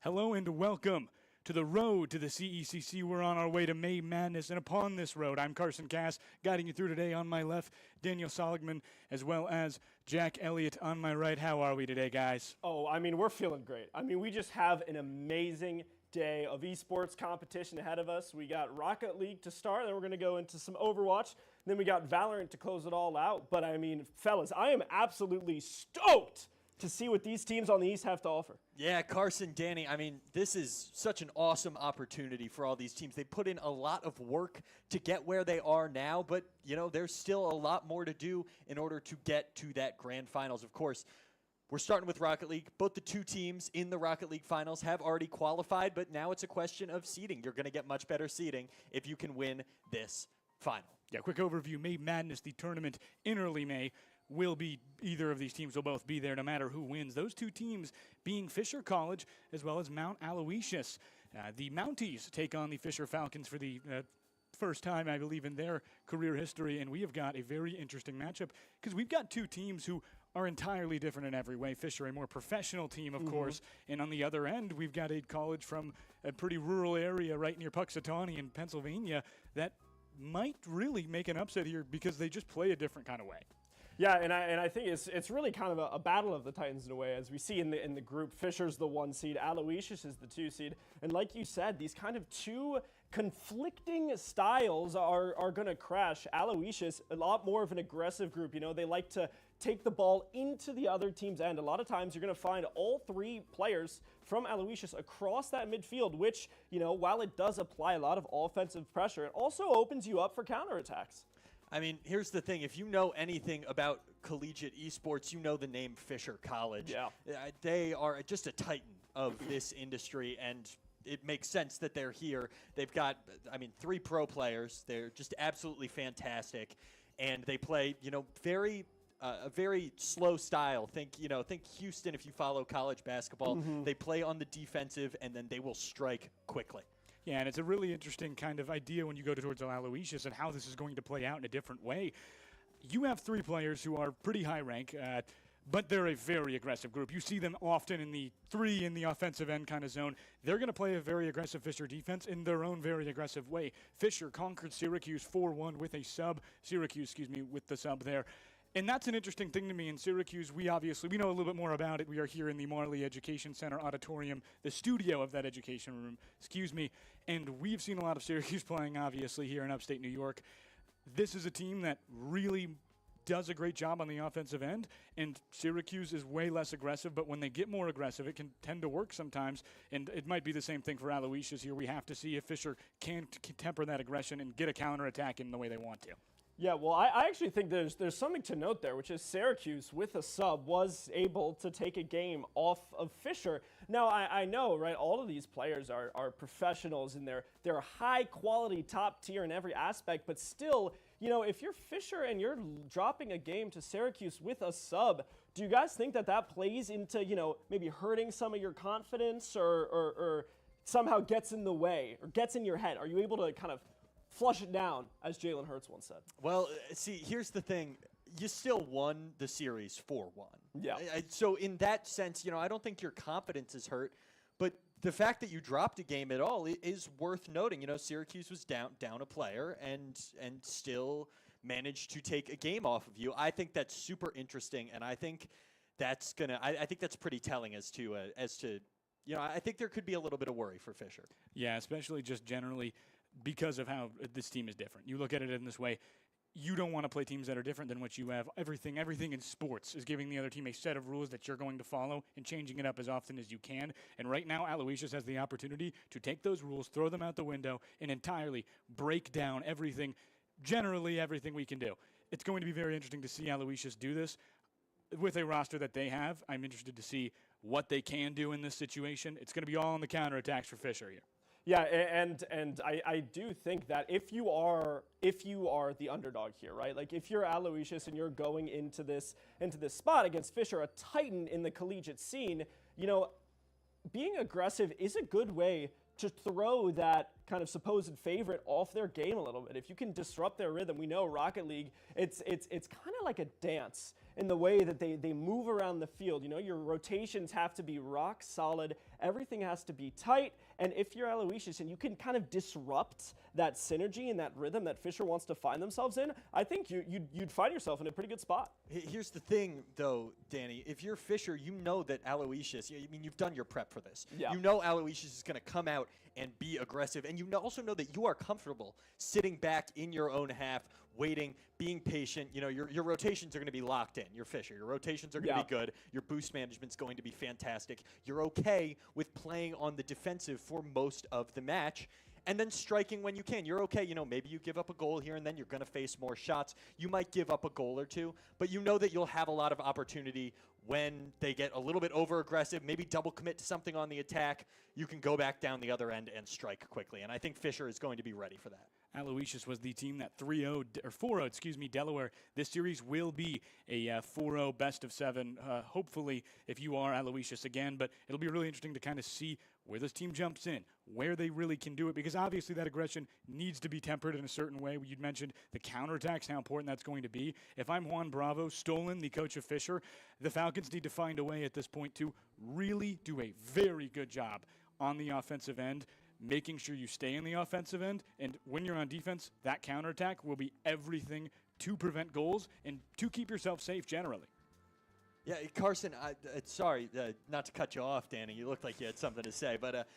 Hello and welcome to the road to the CECC. We're on our way to May Madness, and upon this road, I'm Carson Cass, guiding you through today. On my left, Daniel Soligman, as well as Jack Elliott on my right. How are we today, guys? Oh, we're feeling great. We just have an amazing day of esports competition ahead of us. We got Rocket League to start, then we're going to go into some Overwatch, then we got Valorant to close it all out. But fellas, I am absolutely stoked to see what these teams on the East have to offer. Yeah, Carson, Danny, this is such an awesome opportunity for all these teams. They put in a lot of work to get where they are now, but, there's still a lot more to do in order to get to that grand finals. Of course, we're starting with Rocket League. Both the two teams in the Rocket League finals have already qualified, but now it's a question of seeding. You're going to get much better seeding if you can win this final. Yeah, quick overview. May Madness, the tournament in early May, will be either of these teams will both be there no matter who wins. Those two teams being Fisher College as well as Mount Aloysius. The Mounties take on the Fisher Falcons for the first time, I believe, in their career history, and we have got a very interesting matchup because we've got two teams who are entirely different in every way. Fisher, a more professional team, of course, and on the other end, we've got a college from a pretty rural area right near Puxatawney in Pennsylvania that might really make an upset here because they just play a different kind of way. Yeah, and I think it's really kind of a battle of the Titans in a way, as we see in the group. Fisher's the 1 seed, Aloysius is the 2 seed, and like you said, these kind of two conflicting styles are going to crash. Aloysius, a lot more of an aggressive group. They like to take the ball into the other team's end. A lot of times you're going to find all 3 players from Aloysius across that midfield, which, while it does apply a lot of offensive pressure, it also opens you up for counterattacks. Here's the thing. If you know anything about collegiate esports, you know the name Fisher College. Yeah. They are just a titan of this industry, and it makes sense that they're here. They've got, 3 pro players. They're just absolutely fantastic, and they play, a very slow style. Think Houston if you follow college basketball. They play on the defensive, and then they will strike quickly. Yeah, and it's a really interesting kind of idea when you go towards Aloysius and how this is going to play out in a different way. You have 3 players who are pretty high rank, but they're a very aggressive group. You see them often in the 3 in the offensive end kind of zone. They're going to play a very aggressive Fisher defense in their own very aggressive way. Fisher conquered Syracuse 4-1 with a sub. Syracuse, with the sub there. And that's an interesting thing to me. In Syracuse, we know a little bit more about it. We are here in the Marley Education Center auditorium, the studio of that education room, and we've seen a lot of Syracuse playing, obviously, here in upstate New York. This is a team that really does a great job on the offensive end, and Syracuse is way less aggressive, but when they get more aggressive, it can tend to work sometimes, and it might be the same thing for Aloysius here. We have to see if Fisher can temper that aggression and get a counterattack in the way they want to. Yeah, well, I actually think there's something to note there, which is Syracuse, with a sub, was able to take a game off of Fisher. Now, I know, right, all of these players are professionals, and they're high-quality, top-tier in every aspect, but still, if you're Fisher and you're dropping a game to Syracuse with a sub, do you guys think that plays into, maybe hurting some of your confidence or somehow gets in the way or gets in your head? Are you able to kind of flush it down, as Jalen Hurts once said? Well, see, here's the thing. You still won the series 4-1. Yeah. So in that sense, I don't think your confidence is hurt, but the fact that you dropped a game at all is worth noting. Syracuse was down a player and still managed to take a game off of you. I think that's super interesting, and I think that's I think that's pretty telling as to I think there could be a little bit of worry for Fisher. Yeah, especially just generally because of how this team is different. You look at it in this way. You don't want to play teams that are different than what you have. Everything in sports is giving the other team a set of rules that you're going to follow and changing it up as often as you can. And right now, Aloysius has the opportunity to take those rules, throw them out the window, and entirely break down generally everything we can do. It's going to be very interesting to see Aloysius do this with a roster that they have. I'm interested to see what they can do in this situation. It's going to be all on the counterattacks for Fisher here. Yeah, and I do think that if you are the underdog here, right? Like if you're Aloysius and you're going into this spot against Fisher, a titan in the collegiate scene, being aggressive is a good way to throw that kind of supposed favorite off their game a little bit. If you can disrupt their rhythm, we know Rocket League, it's kind of like a dance in the way that they move around the field. You know, your rotations have to be rock solid. Everything has to be tight. And if you're Aloysius and you can kind of disrupt that synergy and that rhythm that Fisher wants to find themselves in, I think you'd find yourself in a pretty good spot. Here's the thing, though, Danny. If you're Fisher, you know that Aloysius, I mean, you've done your prep for this. Yeah. You know Aloysius is going to come out and be aggressive. And you also know that you are comfortable sitting back in your own half, waiting, being patient. You know, your rotations are going to be locked in. You're Fisher. Your rotations are going to be good. Your boost management's going to be fantastic. You're okay with playing on the defensive for most of the match and then striking when you can. You're okay. You know, maybe you give up a goal here and then you're going to face more shots. You might give up a goal or two, but you know that you'll have a lot of opportunity when they get a little bit over aggressive, maybe double commit to something on the attack. You can go back down the other end and strike quickly. And I think Fisher is going to be ready for that. Aloysius was the team that 3-0 or 4-0, excuse me, Delaware. This series will be a 4-0 best of 7. Hopefully, if you are Aloysius again, but it'll be really interesting to kind of see where this team jumps in, where they really can do it, because obviously that aggression needs to be tempered in a certain way. You'd mentioned the counterattacks, how important that's going to be. If I'm Juan Bravo, Stolen, the coach of Fisher, the Falcons need to find a way at this point to really do a very good job on the offensive end, making sure you stay in the offensive end, and when you're on defense, that counterattack will be everything to prevent goals and to keep yourself safe generally. Yeah, Carson, sorry not to cut you off, Danny. You looked like you had something to say, but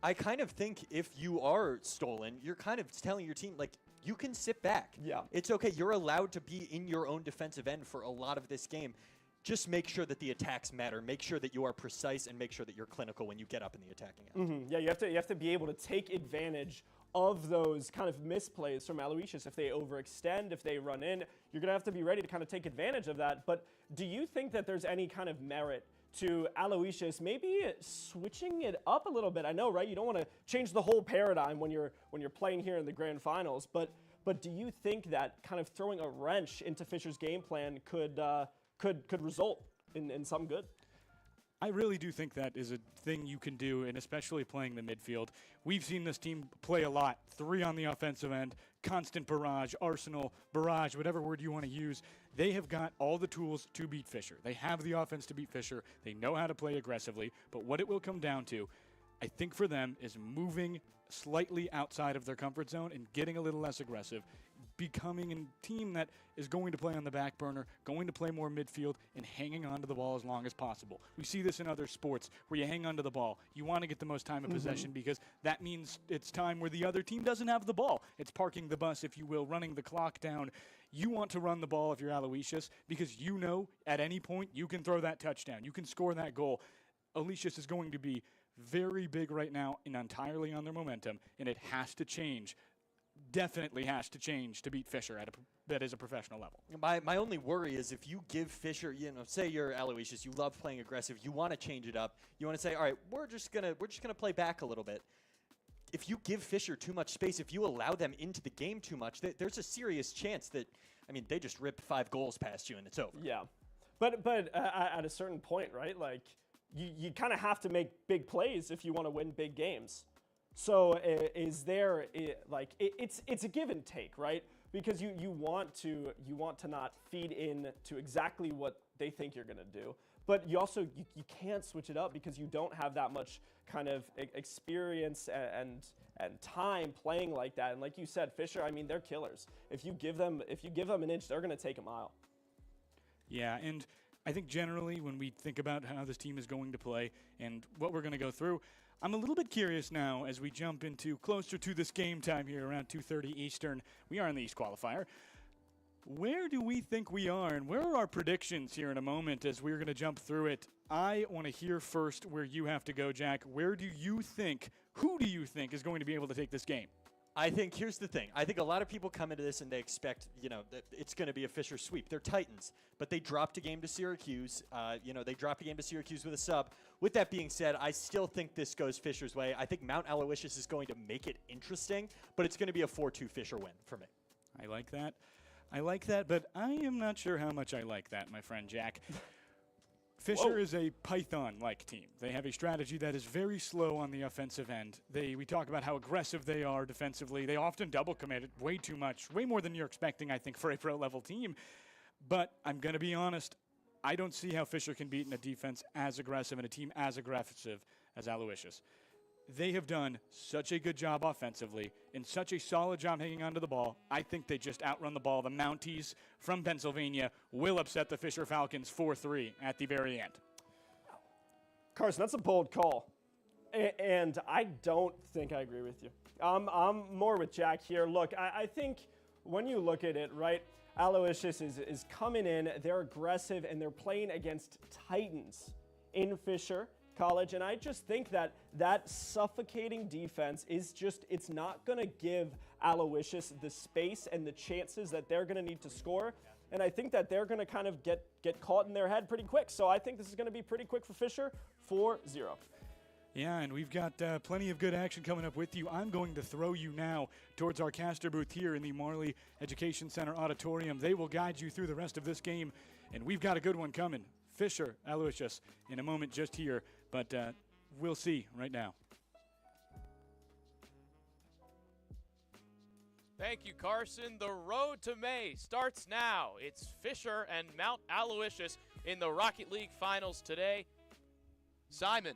I kind of think if you are Stolen, you're kind of telling your team, like, you can sit back. Yeah. It's okay. You're allowed to be in your own defensive end for a lot of this game. Just make sure that the attacks matter. Make sure that you are precise and make sure that you're clinical when you get up in the attacking end. Yeah, you have to be able to take advantage of those kind of misplays from Aloysius. If they overextend, if they run in, you're going to have to be ready to kind of take advantage of that. But do you think that there's any kind of merit to Aloysius maybe switching it up a little bit? I know, right? You don't want to change the whole paradigm when you're playing here in the grand finals, but do you think that kind of throwing a wrench into Fisher's game plan could result in something good? I really do think that is a thing you can do, and especially playing the midfield. We've seen this team play a lot. 3 on the offensive end, constant barrage, arsenal, barrage, whatever word you want to use. They have got all the tools to beat Fisher. They have the offense to beat Fisher. They know how to play aggressively, but what it will come down to, I think for them, is moving slightly outside of their comfort zone and getting a little less aggressive, becoming a team that is going to play on the back burner, going to play more midfield, and hanging on to the ball as long as possible. We see this in other sports where you hang on to the ball. You want to get the most time of possession because that means it's time where the other team doesn't have the ball. It's parking the bus, if you will, running the clock down. You want to run the ball if you're Aloysius because you know at any point you can throw that touchdown. You can score that goal. Aloysius is going to be very big right now and entirely on their momentum, and it has to change. Definitely has to change to beat Fisher that is a professional level. My only worry is if you give Fisher, you know, say you're Aloysius, you love playing aggressive, you want to change it up, you want to say, all right, we're just gonna play back a little bit. If you give Fisher too much space, if you allow them into the game too much, there's a serious chance that, I mean, they just rip 5 goals past you and it's over. Yeah, but at a certain point, right? Like you kind of have to make big plays if you want to win big games. So is there it's a give and take, right? Because you want to not feed in to exactly what they think you're going to do, but you also you can't switch it up because you don't have that much kind of experience and time playing like that. And like you said, Fisher, I mean, they're killers. If you give them an inch, they're going to take a mile. Yeah, and I think generally when we think about how this team is going to play and what we're going to go through, I'm a little bit curious now as we jump into closer to this game time here around 2:30 Eastern. We are in the East Qualifier. Where do we think we are, and where are our predictions here in a moment as we're going to jump through it? I want to hear first where you have to go, Jack. Who do you think is going to be able to take this game? I think, here's the thing. I think a lot of people come into this and they expect, you know, that it's going to be a Fisher sweep. They're Titans, but they dropped a game to Syracuse. They dropped a game to Syracuse with a sub. With that being said, I still think this goes Fisher's way. I think Mount Aloysius is going to make it interesting, but it's going to be a 4-2 Fisher win for me. I like that, but I am not sure how much I like that, my friend Jack. Fisher is a Python-like team. They have a strategy that is very slow on the offensive end. We talk about how aggressive they are defensively. They often double commit way too much, way more than you're expecting, I think, for a pro-level team. But I'm going to be honest, I don't see how Fisher can beat in a defense as aggressive and a team as aggressive as Aloysius. They have done such a good job offensively and such a solid job hanging onto the ball. I think they just outrun the ball. The Mounties from Pennsylvania will upset the Fisher Falcons 4-3 at the very end. Carson, that's a bold call. And I don't think I agree with you. I'm more with Jack here. Look, I think when you look at it, right, Aloysius is coming in, they're aggressive, and they're playing against Titans in Fisher College, and I just think that suffocating defense is just, it's not going to give Aloysius the space and the chances that they're going to need to score, and I think that they're going to kind of get caught in their head pretty quick. So I think this is going to be pretty quick for Fisher, 4-0. Yeah, and we've got plenty of good action coming up with you. I'm going to throw you now towards our caster booth here in the Marley Education Center Auditorium. They will guide you through the rest of this game, and we've got a good one coming. Fisher, Aloysius, in a moment just here, but we'll see right now. Thank you, Carson. The road to May starts now. It's Fisher and Mount Aloysius in the Rocket League Finals today. Simon,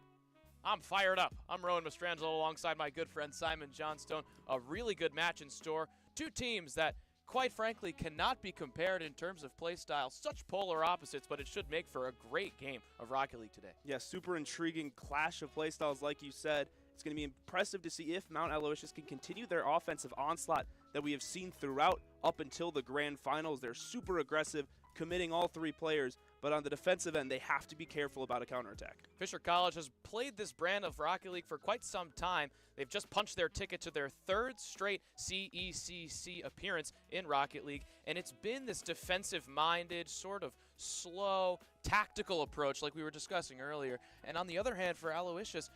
I'm fired up. I'm Rowan Mastrangelo alongside my good friend Simon Johnstone. A really good match in store. Two teams that, quite frankly, cannot be compared in terms of play style. Such polar opposites, but it should make for a great game of Rocket League today. Yeah, super intriguing clash of play styles, like you said. It's going to be impressive to see if Mount Aloysius can continue their offensive onslaught that we have seen throughout up until the grand finals. They're super aggressive, committing all three players, but on the defensive end, they have to be careful about a counterattack. Fisher College has played this brand of Rocket League for quite some time. They've just punched their ticket to their third straight CECC appearance in Rocket League, and it's been this defensive-minded, sort of slow, tactical approach like we were discussing earlier. And on the other hand, for Aloysius,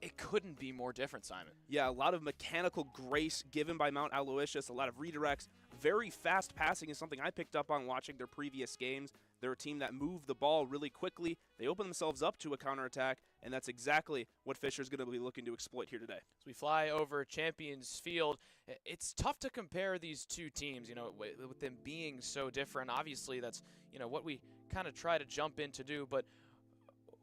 it couldn't be more different, Simon. Yeah, a lot of mechanical grace given by Mount Aloysius, a lot of redirects. Very fast passing is something I picked up on watching their previous games. They're a team that moved the ball really quickly. They open themselves up to a counterattack, and that's exactly what Fisher's going to be looking to exploit here today. As we fly over Champions Field, it's tough to compare these two teams, with them being so different. Obviously, that's, what we kind of try to jump in to do, but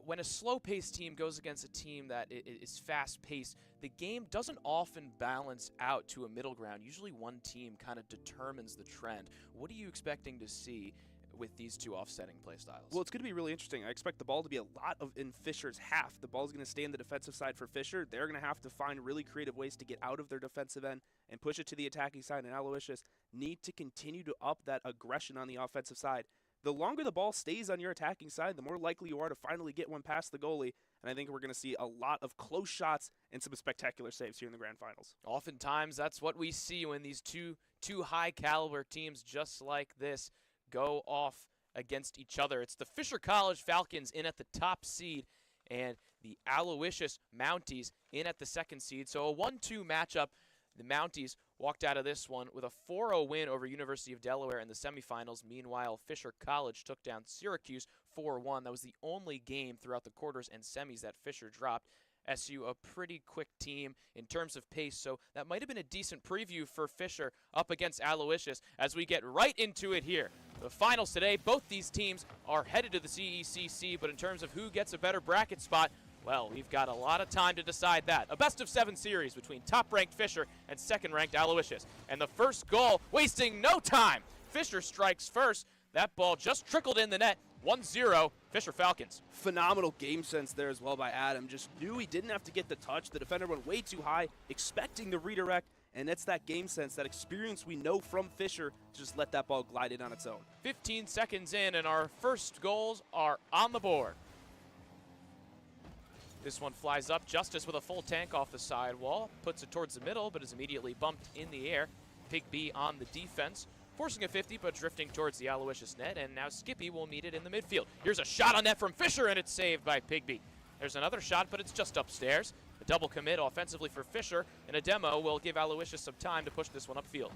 when a slow-paced team goes against a team that is fast-paced, the game doesn't often balance out to a middle ground. Usually one team kind of determines the trend. What are you expecting to see with these two offsetting play styles? Well, it's going to be really interesting. I expect the ball to be a lot in Fisher's half. The ball is going to stay in the defensive side for Fisher. They're going to have to find really creative ways to get out of their defensive end and push it to the attacking side, and Aloysius need to continue to up that aggression on the offensive side. The longer the ball stays on your attacking side, the more likely you are to finally get one past the goalie. And I think we're going to see a lot of close shots and some spectacular saves here in the grand finals. Oftentimes, that's what we see when these two high-caliber teams just like this go off against each other. It's the Fisher College Falcons in at the top seed and the Aloysius Mounties in at the second seed. So a 1-2 matchup. The Mounties walked out of this one with a 4-0 win over University of Delaware in the semifinals. Meanwhile, Fisher College took down Syracuse 4-1. That was the only game throughout the quarters and semis that Fisher dropped. SU, a pretty quick team in terms of pace, so that might have been a decent preview for Fisher up against Aloysius as we get right into it here. The finals today, both these teams are headed to the CECC, but in terms of who gets a better bracket spot, well, we've got a lot of time to decide that. A best-of-7 series between top-ranked Fisher and second-ranked Aloysius. And the first goal, wasting no time. Fisher strikes first. That ball just trickled in the net. 1-0, Fisher Falcons. Phenomenal game sense there as well by Adam. Just knew he didn't have to get the touch. The defender went way too high, expecting the redirect. And it's that game sense, that experience we know from Fisher to just let that ball glide in on its own. 15 seconds in, and our first goals are on the board. This one flies up. Justice with a full tank off the sidewall. Puts it towards the middle, but is immediately bumped in the air. Pig B on the defense. Forcing a 50, but drifting towards the Aloysius net. And now Skippy will meet it in the midfield. Here's a shot on net from Fisher, and it's saved by Pig B. There's another shot, but it's just upstairs. A double commit offensively for Fisher, and a demo will give Aloysius some time to push this one upfield.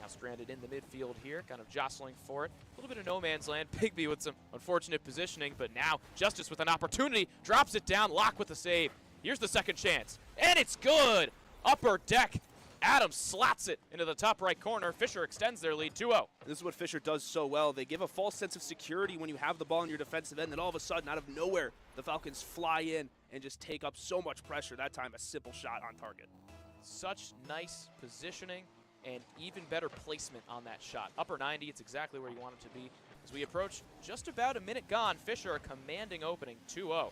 Now stranded in the midfield here, kind of jostling for it. A little bit of no man's land. Bigby with some unfortunate positioning, but now Justice with an opportunity, drops it down, Locke with the save. Here's the second chance, and it's good! Upper deck, Adam slots it into the top right corner. Fisher extends their lead 2-0. This is what Fisher does so well. They give a false sense of security when you have the ball in your defensive end, and all of a sudden, out of nowhere, the Falcons fly in and just take up so much pressure. That time, a simple shot on target. Such nice positioning and even better placement on that shot. Upper 90, it's exactly where you want it to be. As we approach just about a minute gone, Fisher a commanding opening, 2-0.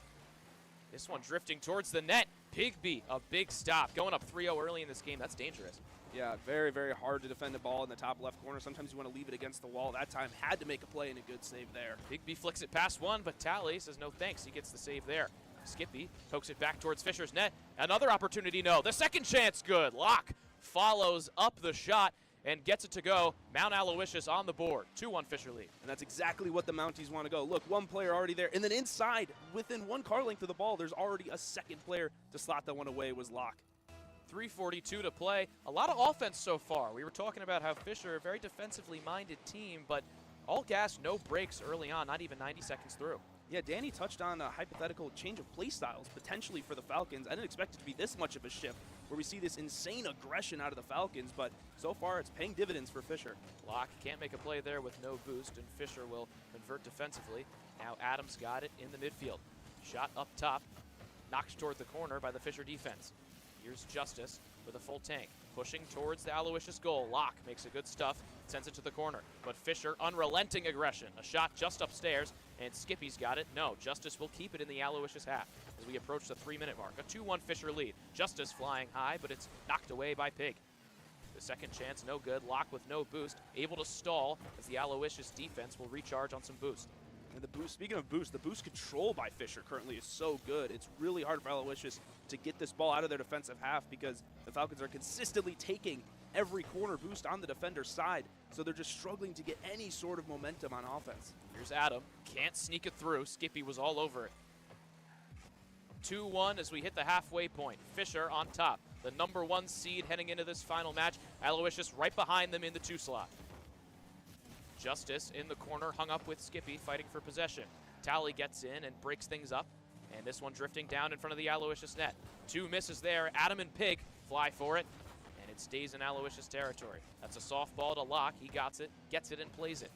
This one drifting towards the net. Bigby, a big stop. Going up 3-0 early in this game, that's dangerous. Yeah, very, very hard to defend the ball in the top left corner. Sometimes you want to leave it against the wall. That time had to make a play and a good save there. Bigby flicks it past one, but Tally says no thanks. He gets the save there. Skippy pokes it back towards Fisher's net. Another opportunity, no. The second chance, good. Locke follows up the shot and gets it to go. Mount Aloysius on the board. 2-1 Fisher lead. And that's exactly what the Mounties want to go. Look, one player already there. And then inside, within one car length of the ball, there's already a second player to slot that one away was Locke. 3:42 to play. A lot of offense so far. We were talking about how Fisher, a very defensively minded team, but all gas, no breaks early on, not even 90 seconds through. Yeah, Danny touched on a hypothetical change of play styles potentially for the Falcons. I didn't expect it to be this much of a shift where we see this insane aggression out of the Falcons, but so far it's paying dividends for Fisher. Locke can't make a play there with no boost, and Fisher will convert defensively. Now Adams got it in the midfield. Shot up top, knocked toward the corner by the Fisher defense. Here's Justice with a full tank, pushing towards the Aloysius goal. Locke makes a good stuff, sends it to the corner, but Fisher, unrelenting aggression. A shot just upstairs, and Skippy's got it. No, Justice will keep it in the Aloysius half as we approach the 3-minute mark. A 2-1 Fisher lead. Justice flying high, but it's knocked away by Pig. The second chance, no good. Locke with no boost, able to stall as the Aloysius defense will recharge on some boost. And the boost, speaking of boost, the boost control by Fisher currently is so good. It's really hard for Aloysius to get this ball out of their defensive half because the Falcons are consistently taking every corner boost on the defender's side, so they're just struggling to get any sort of momentum on offense. Here's Adam, can't sneak it through. Skippy was all over it. 2-1 as we hit the halfway point. Fisher on top, the number 1 seed heading into this final match. Aloysius right behind them in the 2 slot. Justice in the corner, hung up with Skippy, fighting for possession. Tally gets in and breaks things up, and this one drifting down in front of the Aloysius net. 2 misses there. Adam and Pig fly for it, and it stays in Aloysius territory. That's a softball to Locke. He gets it and plays it.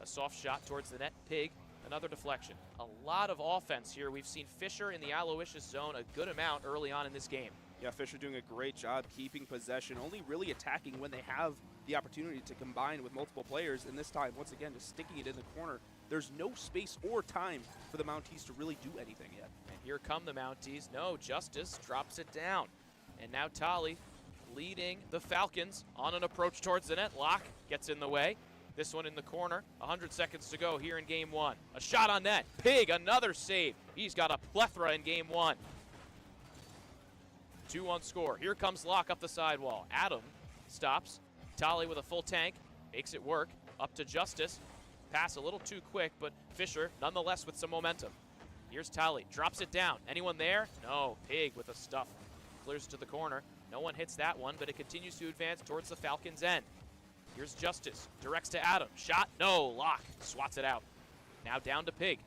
A soft shot towards the net. Pig, another deflection. A lot of offense here. We've seen Fisher in the Aloysius zone a good amount early on in this game. Yeah, Fisher doing a great job keeping possession, only really attacking when they have the opportunity to combine with multiple players, and this time, once again, just sticking it in the corner. There's no space or time for the Mounties to really do anything yet. And here come the Mounties. No, Justice drops it down. And now Tally leading the Falcons on an approach towards the net. Locke gets in the way. This one in the corner. 100 seconds to go here in game 1. A shot on net. Pig, another save. He's got a plethora in game 1. 2-1 score. Here comes Locke up the sidewall. Adam stops. Tally with a full tank. Makes it work. Up to Justice. Pass a little too quick, but Fisher nonetheless with some momentum. Here's Tally. Drops it down. Anyone there? No. Pig with a stuff. Clears it to the corner. No one hits that one, but it continues to advance towards the Falcons' end. Here's Justice. Directs to Adam. Shot. No. Locke swats it out. Now down to Pig.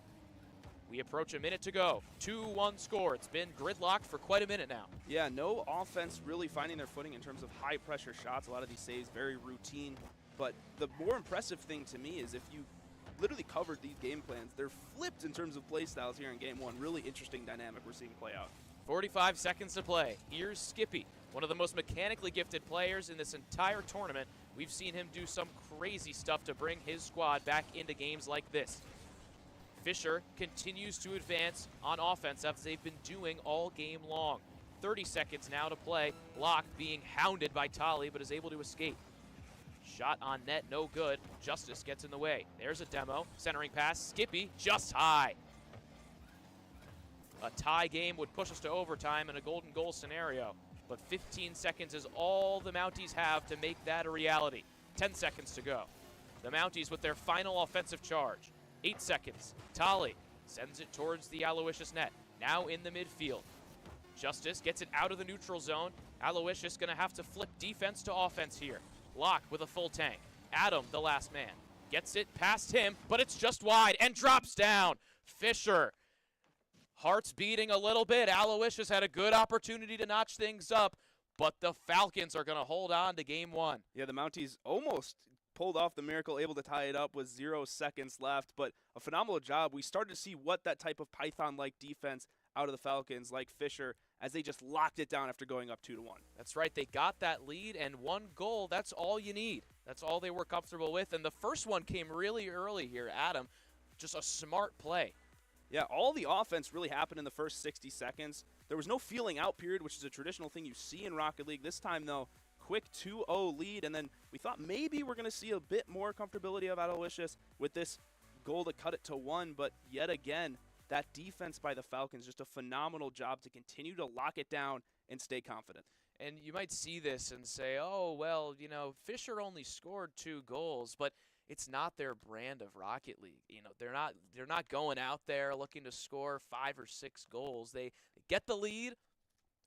We approach a minute to go. 2-1 score. It's been gridlocked for quite a minute now. Yeah, no offense really finding their footing in terms of high-pressure shots. A lot of these saves very routine. But the more impressive thing to me is if you literally covered these game plans, they're flipped in terms of play styles here in game 1. Really interesting dynamic we're seeing play out. 45 seconds to play. Here's Skippy, one of the most mechanically gifted players in this entire tournament. We've seen him do some crazy stuff to bring his squad back into games like this. Fisher continues to advance on offense as they've been doing all game long. 30 seconds now to play. Locke being hounded by Tally, but is able to escape. Shot on net, no good. Justice gets in the way. There's a demo. Centering pass. Skippy just high. A tie game would push us to overtime in a golden goal scenario, but 15 seconds is all the Mounties have to make that a reality. 10 seconds to go. The Mounties with their final offensive charge. 8 seconds. Tally sends it towards the Aloysius net. Now in the midfield. Justice gets it out of the neutral zone. Aloysius going to have to flip defense to offense here. Locke with a full tank. Adam, the last man, gets it past him, but it's just wide and drops down. Fisher, heart's beating a little bit. Aloysius had a good opportunity to notch things up, but the Falcons are going to hold on to game one. Yeah, the Mounties almost pulled off the miracle, able to tie it up with 0 seconds left, but a phenomenal job. We started to see what that type of Python-like defense out of the Falcons, like Fisher, as they just locked it down after going up 2-1. That's right. They got that lead, and 1 goal, that's all you need. That's all they were comfortable with, and the first one came really early here. Adam, just a smart play. Yeah, all the offense really happened in the first 60 seconds. There was no feeling out period, which is a traditional thing you see in Rocket League. This time, though, quick 2-0 lead, and then we thought maybe we're going to see a bit more comfortability of Aloysius with this goal to cut it to 1, but yet again, that defense by the Falcons, just a phenomenal job to continue to lock it down and stay confident. And you might see this and say, oh, well, you know, Fisher only scored 2 goals, but it's not their brand of Rocket League. You know, they're not going out there looking to score 5 or 6 goals. They get the lead,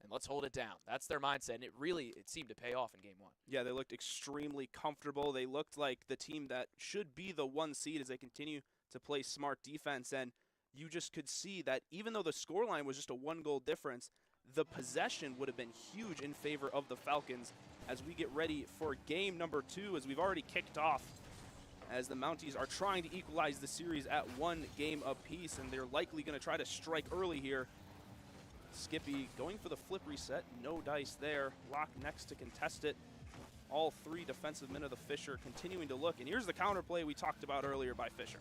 and let's hold it down. That's their mindset, and it seemed to pay off in game 1. Yeah, they looked extremely comfortable. They looked like the team that should be the 1 seed as they continue to play smart defense, and you just could see that even though the scoreline was just a 1-goal difference, the possession would have been huge in favor of the Falcons as we get ready for game number 2, as we've already kicked off, as the Mounties are trying to equalize the series at 1 game apiece, and they're likely going to try to strike early here. Skippy going for the flip reset, no dice there. Locke next to contest it. All 3 defensive men of the Fisher continuing to look, and here's the counterplay we talked about earlier by Fisher.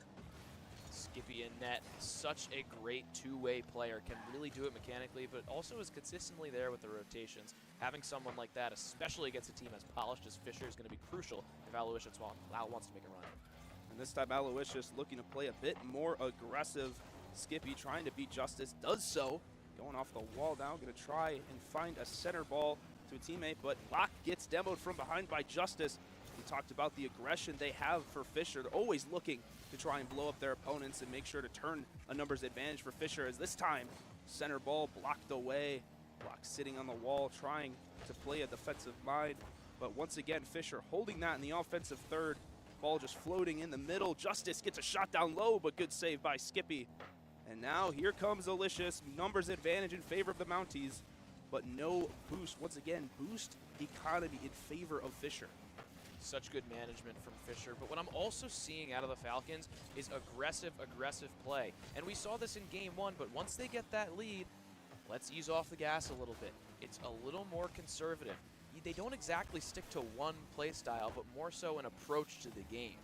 Skippy in net, such a great two-way player, can really do it mechanically, but also is consistently there with the rotations. Having someone like that, especially against a team as polished as Fisher, is going to be crucial if Aloysius wants to make a run. And this time Aloysius looking to play a bit more aggressive. Skippy trying to beat Justice, does so. Going off the wall now, going to try and find a center ball to a teammate, but Locke gets demoed from behind by Justice. We talked about the aggression they have for Fisher. They're always looking to try and blow up their opponents and make sure to turn a numbers advantage for Fisher, as this time center ball blocked away. Locke sitting on the wall trying to play a defensive mind, but once again Fisher holding that in the offensive third. Ball just floating in the middle. Justice gets a shot down low, but good save by Skippy. And now here comes Aloysius, numbers advantage in favor of the Mounties, but no boost. Once again, boost economy in favor of Fisher. Such good management from Fisher, but what I'm also seeing out of the Falcons is aggressive play. And we saw this in game 1, but once they get that lead, let's ease off the gas a little bit. It's a little more conservative. They don't exactly stick to one play style, but more so an approach to the game.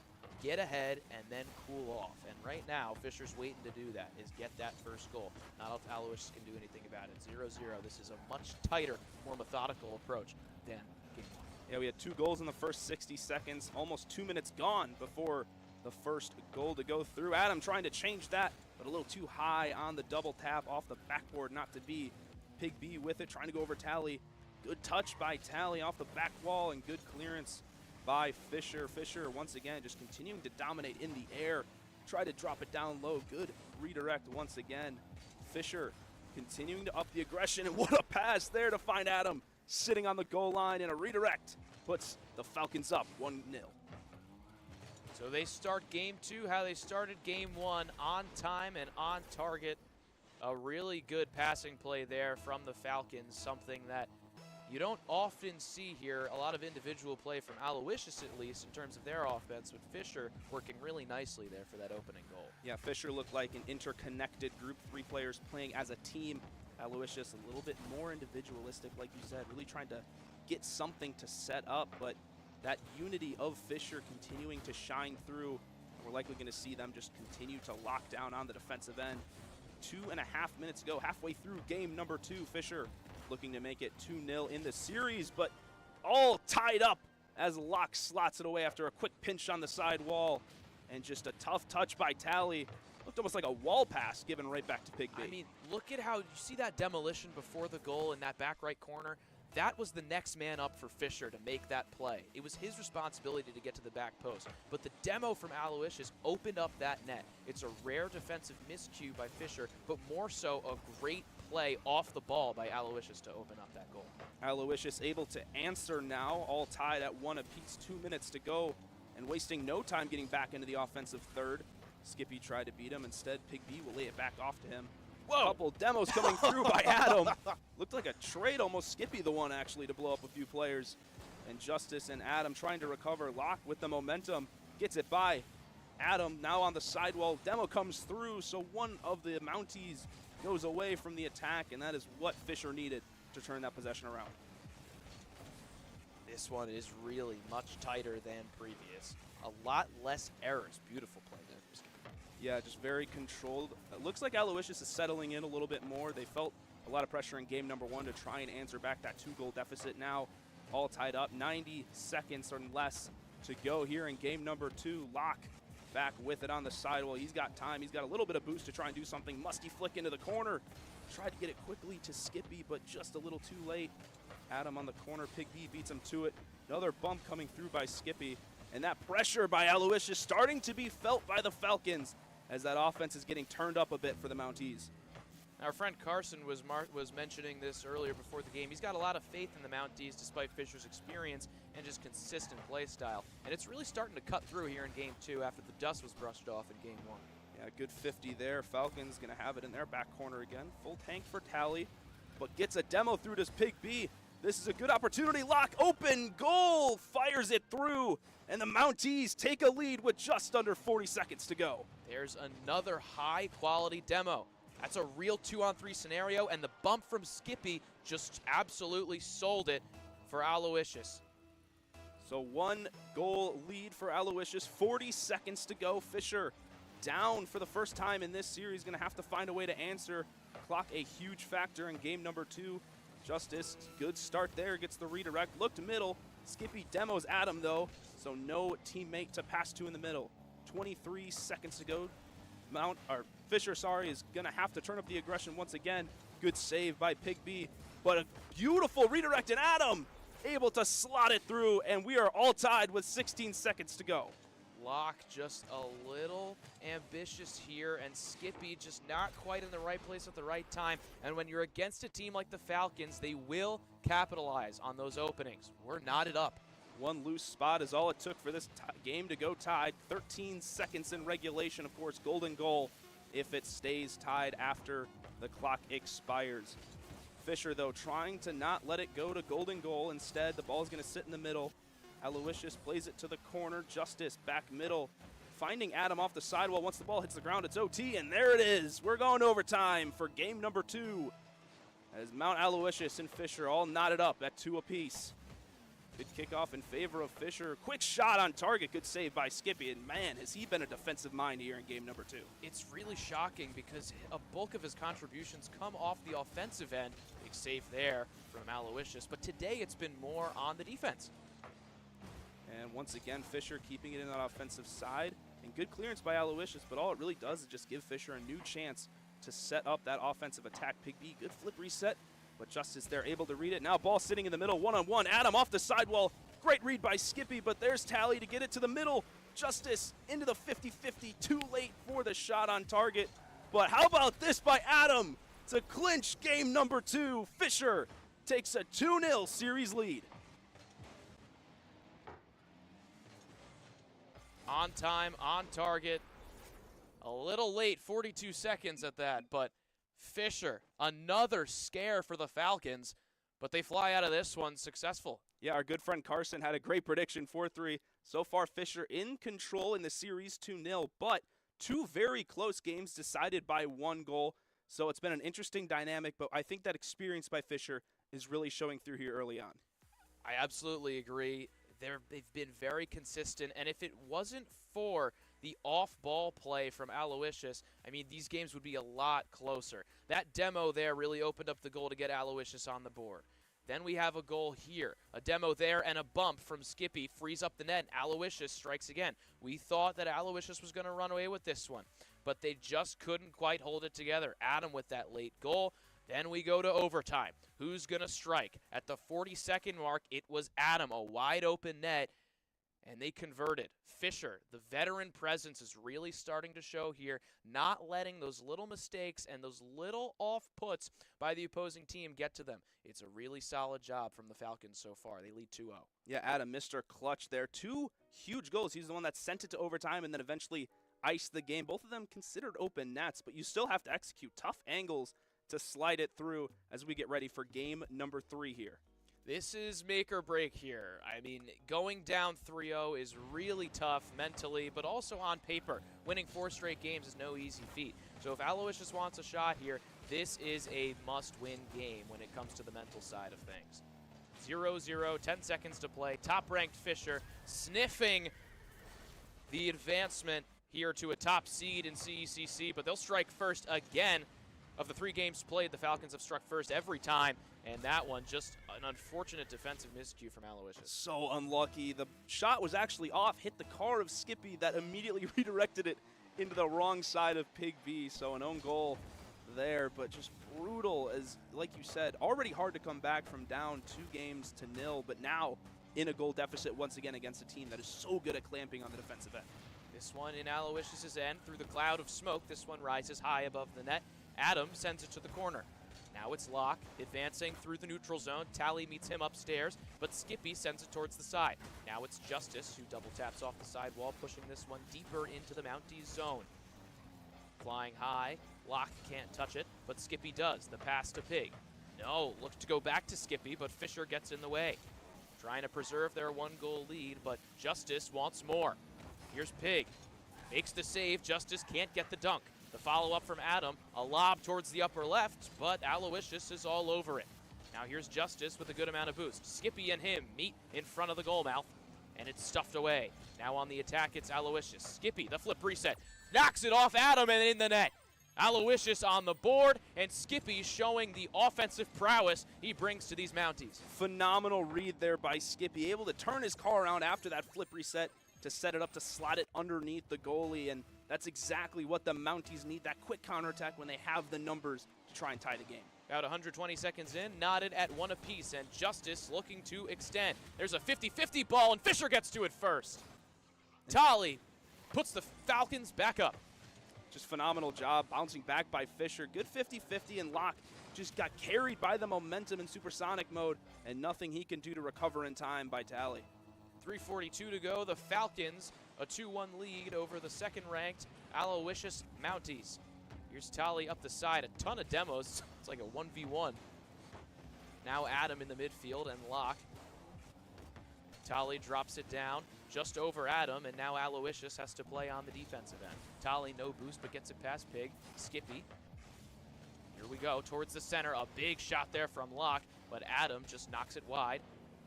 Get ahead and then cool off. And right now, Fisher's waiting to do that, is get that first goal. Not if Aloysius can do anything about it. 0-0. This is a much tighter, more methodical approach than game 1. Yeah, we had 2 goals in the first 60 seconds, almost 2 minutes gone before the first goal to go through. Adam trying to change that, but a little too high on the double tap off the backboard, not to be. Pig B with it, trying to go over Tally. Good touch by Tally off the back wall, and good clearance by Fisher. Fisher once again just continuing to dominate in the air. Try to drop it down low. Good redirect once again. Fisher continuing to up the aggression, and what a pass there to find Adam sitting on the goal line, and a redirect puts the Falcons up 1-0. So they start game 2 how they started game 1, on time and on target. A really good passing play there from the Falcons, something that you don't often see here. A lot of individual play from Aloysius, at least, in terms of their offense, with Fisher working really nicely there for that opening goal. Yeah, Fisher looked like an interconnected group, 3 players playing as a team. Aloysius a little bit more individualistic, like you said, really trying to get something to set up, but that unity of Fisher continuing to shine through. We're likely going to see them just continue to lock down on the defensive end. 2.5 minutes ago, halfway through game number 2, Fisher looking to make it 2-0 in the series, but all tied up as Locke slots it away after a quick pinch on the side wall, and just a tough touch by Tally. Looked almost like a wall pass given right back to Pig B. I mean, look at how you see that demolition before the goal in that back right corner. That was the next man up for Fisher to make that play. It was his responsibility to get to the back post. But the demo from Aloysius opened up that net. It's a rare defensive miscue by Fisher, but more so a great play off the ball by Aloysius to open up that goal. Aloysius able to answer now, all tied at 1 apiece, 2 minutes to go, and wasting no time getting back into the offensive third. Skippy tried to beat him. Instead, Pig B will lay it back off to him. Whoa! Couple demos coming through by Adam. Looked like a trade, almost Skippy the one actually to blow up a few players. And Justice and Adam trying to recover. Locke with the momentum, gets it by Adam, now on the sidewall. Demo comes through, so one of the Mounties goes away from the attack, and that is what Fisher needed to turn that possession around. This one is really much tighter than previous. A lot less errors. Beautiful play there. Yeah, just very controlled. It looks like Aloysius is settling in a little bit more. They felt a lot of pressure in game number 1 to try and answer back that 2-goal deficit. Now all tied up, 90 seconds or less to go here in game number 2. Locke back with it on the sidewall. He's got time. He's got a little bit of boost to try and do something. Musty flick into the corner. Tried to get it quickly to Skippy, but just a little too late. Adam on the corner. Pig B beats him to it. Another bump coming through by Skippy. And that pressure by Aloysius starting to be felt by the Falcons as that offense is getting turned up a bit for the Mounties. Our friend Carson was mentioning this earlier before the game. He's got a lot of faith in the Mounties despite Fisher's experience and just consistent play style. And it's really starting to cut through here in game 2 after the dust was brushed off in game 1. Yeah, good 50 there. Falcons going to have it in their back corner again. Full tank for Tally, but gets a demo through to Pig B. This is a good opportunity. Locke, open goal, fires it through, and the Mounties take a lead with just under 40 seconds to go. There's another high-quality demo. That's a real 2-on-3 scenario, and the bump from Skippy just absolutely sold it for Aloysius. So 1 goal lead for Aloysius, 40 seconds to go. Fisher down for the first time in this series, going to have to find a way to answer. Clock a huge factor in game number 2. Justice, good start there, gets the redirect, looked middle. Skippy demos Adam though, so no teammate to pass to in the middle. 23 seconds to go. Fisher, is gonna have to turn up the aggression once again. Good save by Pig B, but a beautiful redirect, and Adam able to slot it through, and we are all tied with 16 seconds to go. Locke just a little ambitious here, and Skippy just not quite in the right place at the right time. And when you're against a team like the Falcons, they will capitalize on those openings. We're knotted up. 1 loose spot is all it took for this game to go tied. 13 seconds in regulation, of course, golden goal if it stays tied after the clock expires. Fisher, though, trying to not let it go to golden goal. Instead, the ball is going to sit in the middle. Aloysius plays it to the corner. Justice back middle, finding Adam off the sidewall. Once the ball hits the ground, it's OT, and there it is. We're going to overtime for game number 2 as Mount Aloysius and Fisher all knotted up at 2 apiece. Good kickoff in favor of Fisher. Quick shot on target. Good save by Skippy. And man, has he been a defensive mind here in game number 2. It's really shocking because a bulk of his contributions come off the offensive end. Big save there from Aloysius. But today it's been more on the defense. And once again, Fisher keeping it in that offensive side. And good clearance by Aloysius, but all it really does is just give Fisher a new chance to set up that offensive attack. Pig B, good flip reset, but Justice there able to read it. Now ball sitting in the middle, one-on-one. Adam off the sidewall. Great read by Skippy, but there's Tally to get it to the middle. Justice into the 50-50, too late for the shot on target. But how about this by Adam to clinch game number 2? Fisher takes a 2-0 series lead. On time, on target. A little late, 42 seconds at that, but Fisher, another scare for the Falcons, but they fly out of this one successful. Yeah, our good friend Carson had a great prediction, 4-3. So far, Fisher in control in the series, 2-0, but 2 very close games decided by 1 goal. So it's been an interesting dynamic, but I think that experience by Fisher is really showing through here early on. I absolutely agree. They've been very consistent, and if it wasn't for the off-ball play from Aloysius, I mean, these games would be a lot closer. That demo there really opened up the goal to get Aloysius on the board. Then we have a goal here, a demo there, and a bump from Skippy frees up the net. Aloysius strikes again. We thought that Aloysius was going to run away with this one, but they just couldn't quite hold it together. Adam with that late goal. Then we go to overtime. Who's going to strike? At the 42nd mark, it was Adam, a wide open net. and they converted. Fisher, the veteran presence is really starting to show here, not letting those little mistakes and those little off-puts by the opposing team get to them. It's a really solid job from the Falcons so far. They lead 2-0. Yeah, Adam, Mr. Clutch there. 2 huge goals. He's the one that sent it to overtime and then eventually iced the game. Both of them considered open nets, but you still have to execute tough angles to slide it through as we get ready for game number 3 here. This is make or break here. I mean, going down 3-0 is really tough mentally, but also on paper. Winning 4 straight games is no easy feat. So if Aloysius wants a shot here, this is a must-win game when it comes to the mental side of things. 0-0, 10 seconds to play. Top-ranked Fisher sniffing the advancement here to a top seed in CECC, but they'll strike first again. Of the 3 games played, the Falcons have struck first every time, and that one just an unfortunate defensive miscue from Aloysius. So unlucky. The shot was actually off, hit the car of Skippy that immediately redirected it into the wrong side of Pig B. So an own goal there, but just brutal as, like you said, already hard to come back from down 2-0, but now in a goal deficit once again against a team that is so good at clamping on the defensive end. This one in Aloysius' end through the cloud of smoke. This one rises high above the net. Adam sends it to the corner. Now it's Locke advancing through the neutral zone. Tally meets him upstairs, but Skippy sends it towards the side. Now it's Justice who double taps off the sidewall, pushing this one deeper into the Mounties zone. Flying high, Locke can't touch it, but Skippy does. The pass to Pig. No, looks to go back to Skippy, but Fisher gets in the way. Trying to preserve their 1-goal lead, but Justice wants more. Here's Pig. Makes the save. Justice can't get the dunk. The follow-up from Adam, a lob towards the upper left, but Aloysius is all over it. Now here's Justice with a good amount of boost. Skippy and him meet in front of the goal mouth, and it's stuffed away. Now on the attack, it's Aloysius. Skippy, the flip reset, knocks it off Adam and in the net. Aloysius on the board, and Skippy showing the offensive prowess he brings to these Mounties. Phenomenal read there by Skippy, able to turn his car around after that flip reset to set it up to slot it underneath the goalie, and that's exactly what the Mounties need, that quick counterattack when they have the numbers to try and tie the game. About 120 seconds in, knotted at 1 apiece, and Justice looking to extend. There's a 50-50 ball, and Fisher gets to it first. Tolly puts the Falcons back up. Just phenomenal job bouncing back by Fisher. Good 50-50, and Locke just got carried by the momentum in supersonic mode, and nothing he can do to recover in time by Tally. 3:42 to go. The Falcons, a 2-1 lead over the second-ranked Aloysius Mounties. Here's Tally up the side. A ton of demos. It's like a 1v1. Now Adam in the midfield and Locke. Tally drops it down just over Adam, and now Aloysius has to play on the defensive end. Tally no boost, but gets it past Pig. Skippy. Here we go towards the center. A big shot there from Locke, but Adam just knocks it wide,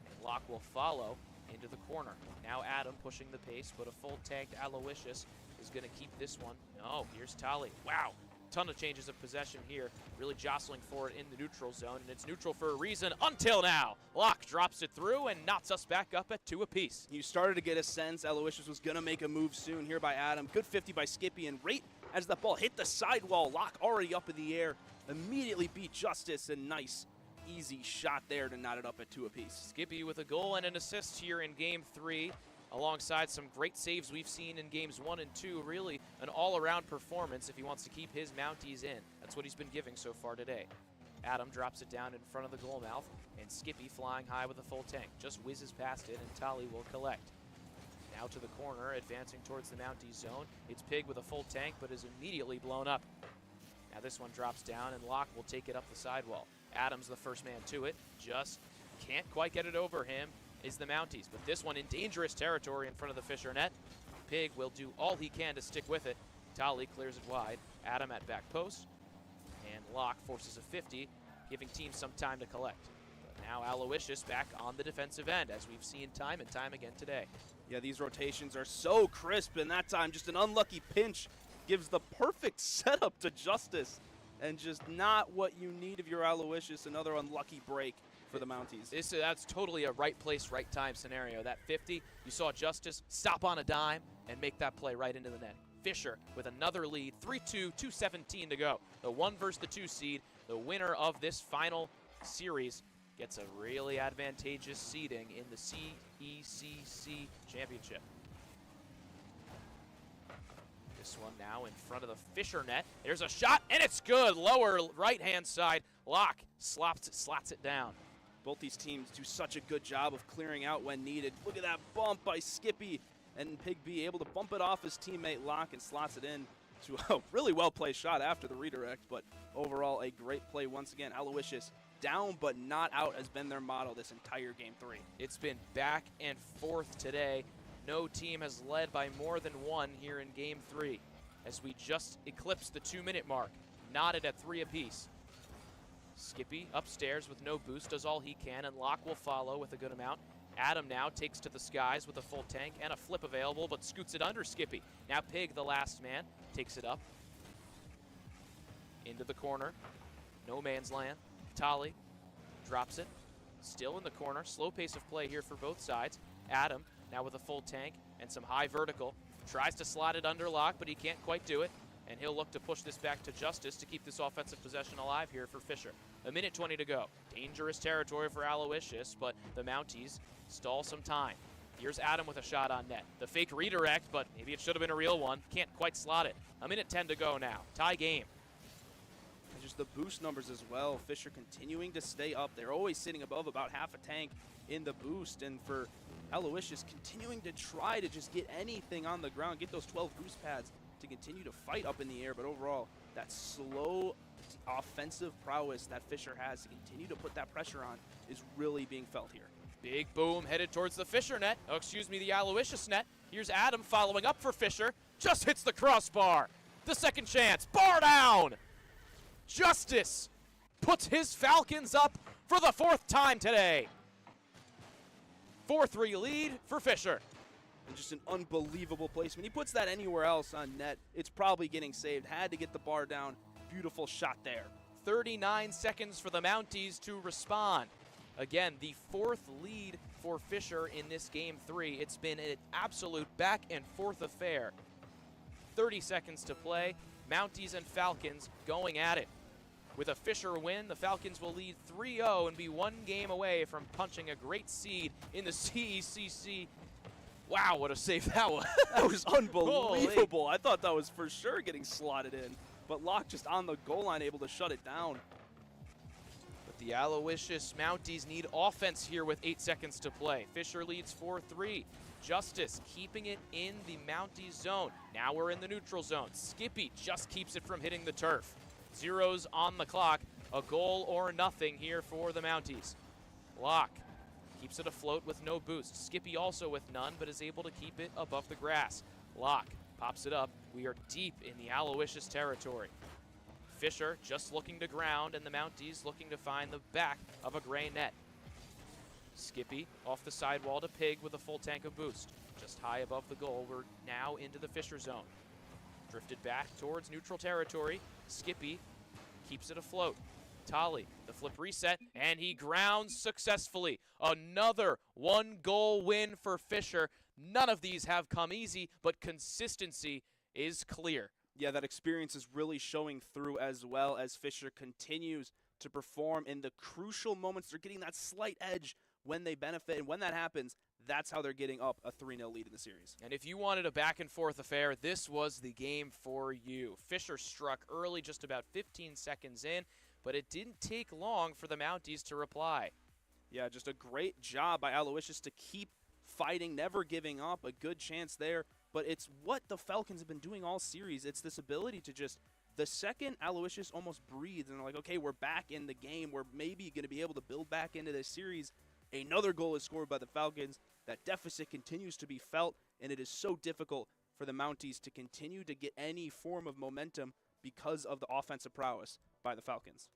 and Locke will follow into the corner. Now Adam pushing the pace, but a full tanked Aloysius is going to keep this one. No, here's Tally. Wow, ton of changes of possession here. Really jostling for it in the neutral zone, and it's neutral for a reason until now. Locke drops it through and knots us back up at 2 apiece. You started to get a sense Aloysius was going to make a move soon here by Adam. Good 50 by Skippy, and right as the ball hit the sidewall, Locke already up in the air, immediately beat Justice, and nice easy shot there to knot it up at 2 apiece. Skippy with a goal and an assist here in Game 3, alongside some great saves we've seen in Games 1 and 2. Really an all-around performance if he wants to keep his Mounties in. That's what he's been giving so far today. Adam drops it down in front of the goal mouth, and Skippy flying high with a full tank. Just whizzes past it, and Tally will collect. Now to the corner, advancing towards the Mounties zone. It's Pig with a full tank, but is immediately blown up. Now this one drops down, and Locke will take it up the sidewall. Adams the first man to it, just can't quite get it over him, is the Mounties. But this one in dangerous territory in front of the Fisher net. Pig will do all he can to stick with it. Tally clears it wide. Adam at back post. And Locke forces a 50, giving teams some time to collect. But now Aloysius back on the defensive end, as we've seen time and time again today. Yeah, these rotations are so crisp, and that time just an unlucky pinch gives the perfect setup to Justice. And just not what you need of your Aloysius. Another unlucky break for the Mounties. That's totally a right place, right time scenario. That 50, you saw Justice stop on a dime and make that play right into the net. Fisher with another lead, 3-2, 2:17 to go. The 1 versus the 2 seed, the winner of this final series gets a really advantageous seeding in the CECC Championship. This one now in front of the Fisher net. There's a shot, and it's good. Lower right-hand side. Locke slats it down. Both these teams do such a good job of clearing out when needed. Look at that bump by Skippy, and Pig B able to bump it off his teammate Locke and slots it in to a really well-played shot after the redirect, but overall a great play once again. Aloysius down but not out has been their motto this entire Game 3. It's been back and forth today. No team has led by more than one here in Game 3 as we just eclipsed the 2-minute mark, knotted at 3 apiece. Skippy upstairs with no boost, does all he can, and Locke will follow with a good amount. Adam now takes to the skies with a full tank and a flip available, but scoots it under Skippy. Now Pig, the last man, takes it up. Into the corner. No man's land. Tolly drops it. Still in the corner. Slow pace of play here for both sides. Adam now with a full tank and some high vertical. Tries to slot it under Locke, but he can't quite do it. And he'll look to push this back to Justice to keep this offensive possession alive here for Fisher. 1:20 to go. Dangerous territory for Aloysius, but the Mounties stall some time. Here's Adam with a shot on net. The fake redirect, but maybe it should have been a real one. Can't quite slot it. 1:10 to go now. Tie game. And just the boost numbers as well. Fisher continuing to stay up. They're always sitting above about half a tank in the boost. And for Aloysius continuing to try to just get anything on the ground, get those 12 boost pads to continue to fight up in the air. But overall, that slow offensive prowess that Fisher has to continue to put that pressure on is really being felt here. Big boom headed towards the Fisher net. Oh, excuse me, the Aloysius net. Here's Adam following up for Fisher. Just hits the crossbar. The second chance. Bar down. Justice puts his Falcons up for the 4th time today. 4-3 lead for Fisher. And just an unbelievable placement. He puts that anywhere else on net, it's probably getting saved. Had to get the bar down. Beautiful shot there. 39 seconds for the Mounties to respond. Again, the 4th lead for Fisher in this Game 3. It's been an absolute back and forth affair. 30 seconds to play. Mounties and Falcons going at it. With a Fisher win, the Falcons will lead 3-0 and be 1 game away from punching a great seed in the CECC. Wow, what a save that was. That was unbelievable. I thought that was for sure getting slotted in. But Locke just on the goal line able to shut it down. But the Aloysius Mounties need offense here with 8 seconds to play. Fisher leads 4-3. Justice keeping it in the Mounties zone. Now we're in the neutral zone. Skippy just keeps it from hitting the turf. Zeros on the clock. A goal or nothing here for the Mounties. Locke keeps it afloat with no boost. Skippy also with none, but is able to keep it above the grass. Locke pops it up. We are deep in the Aloysius territory. Fisher just looking to ground, and the Mounties looking to find the back of a gray net. Skippy off the sidewall to Pig with a full tank of boost. Just high above the goal. We're now into the Fisher zone. Drifted back towards neutral territory. Skippy keeps it afloat. Tolly, the flip reset, and he grounds successfully. Another 1-goal win for Fisher. None of these have come easy, but consistency is clear. Yeah, that experience is really showing through as well as Fisher continues to perform in the crucial moments. They're getting that slight edge when they benefit, and when that happens, that's how they're getting up a 3-0 lead in the series. And if you wanted a back-and-forth affair, this was the game for you. Fisher struck early, just about 15 seconds in, but it didn't take long for the Mounties to reply. Yeah, just a great job by Aloysius to keep fighting, never giving up. A good chance there, but it's what the Falcons have been doing all series. It's this ability to just, the second Aloysius almost breathes and they're like, okay, we're back in the game. We're maybe going to be able to build back into this series. Another goal is scored by the Falcons. That deficit continues to be felt, and it is so difficult for the Mounties to continue to get any form of momentum because of the offensive prowess by the Falcons.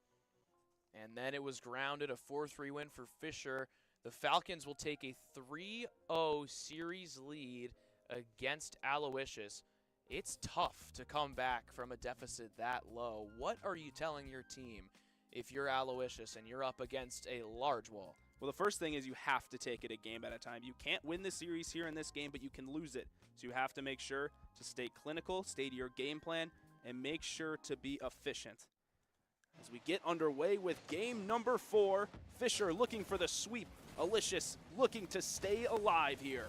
And then it was grounded, a 4-3 win for Fisher. The Falcons will take a 3-0 series lead against Aloysius. It's tough to come back from a deficit that low. What are you telling your team if you're Aloysius and you're up against a large wall? Well, the first thing is you have to take it a game at a time. You can't win the series here in this game, but you can lose it. So you have to make sure to stay clinical, stay to your game plan, and make sure to be efficient. as we get underway with game number 4. Fisher looking for the sweep. Alicious looking to stay alive here.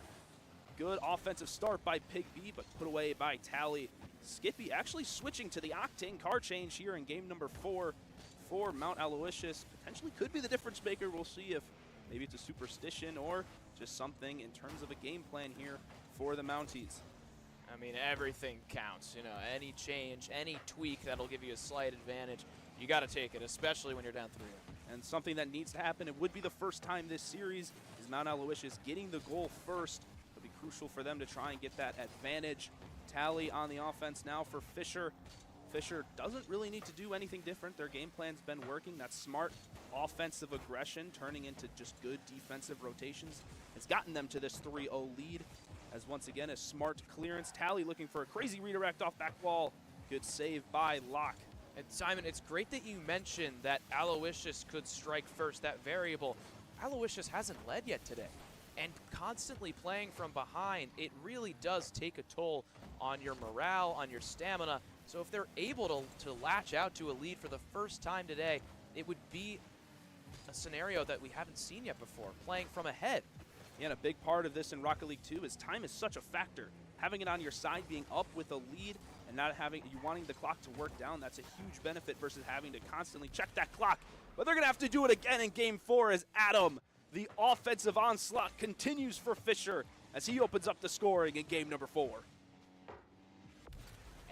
Good offensive start by Pig B, but put away by Tally. Skippy actually switching to the Octane car change here in game number 4 for Mount Aloysius. Potentially could be the difference maker. We'll see if maybe it's a superstition or just something in terms of a game plan here for the Mounties. I mean, everything counts. You know, any change, any tweak that'll give you a slight advantage, you got to take it, especially when you're down 3-0. And something that needs to happen, it would be the first time this series, is Mount Aloysius getting the goal first. It'll be crucial for them to try and get that advantage. Tally on the offense now for Fisher. Fisher doesn't really need to do anything different. Their game plan's been working. That smart offensive aggression turning into just good defensive rotations has gotten them to this 3-0 lead. As once again, a smart clearance. Tally looking for a crazy redirect off back wall. Good save by Locke. And Simon, it's great that you mentioned that Aloysius could strike first, that variable. Aloysius hasn't led yet today. And constantly playing from behind, it really does take a toll on your morale, on your stamina. So if they're able to latch out to a lead for the first time today, it would be a scenario that we haven't seen yet before, playing from ahead. Yeah, and a big part of this in Rocket League 2 is time is such a factor. Having it on your side, being up with a lead, and not having you wanting the clock to work down, that's a huge benefit versus having to constantly check that clock. But they're going to have to do it again in Game 4 as Adam, the offensive onslaught, continues for Fisher as he opens up the scoring in game number 4.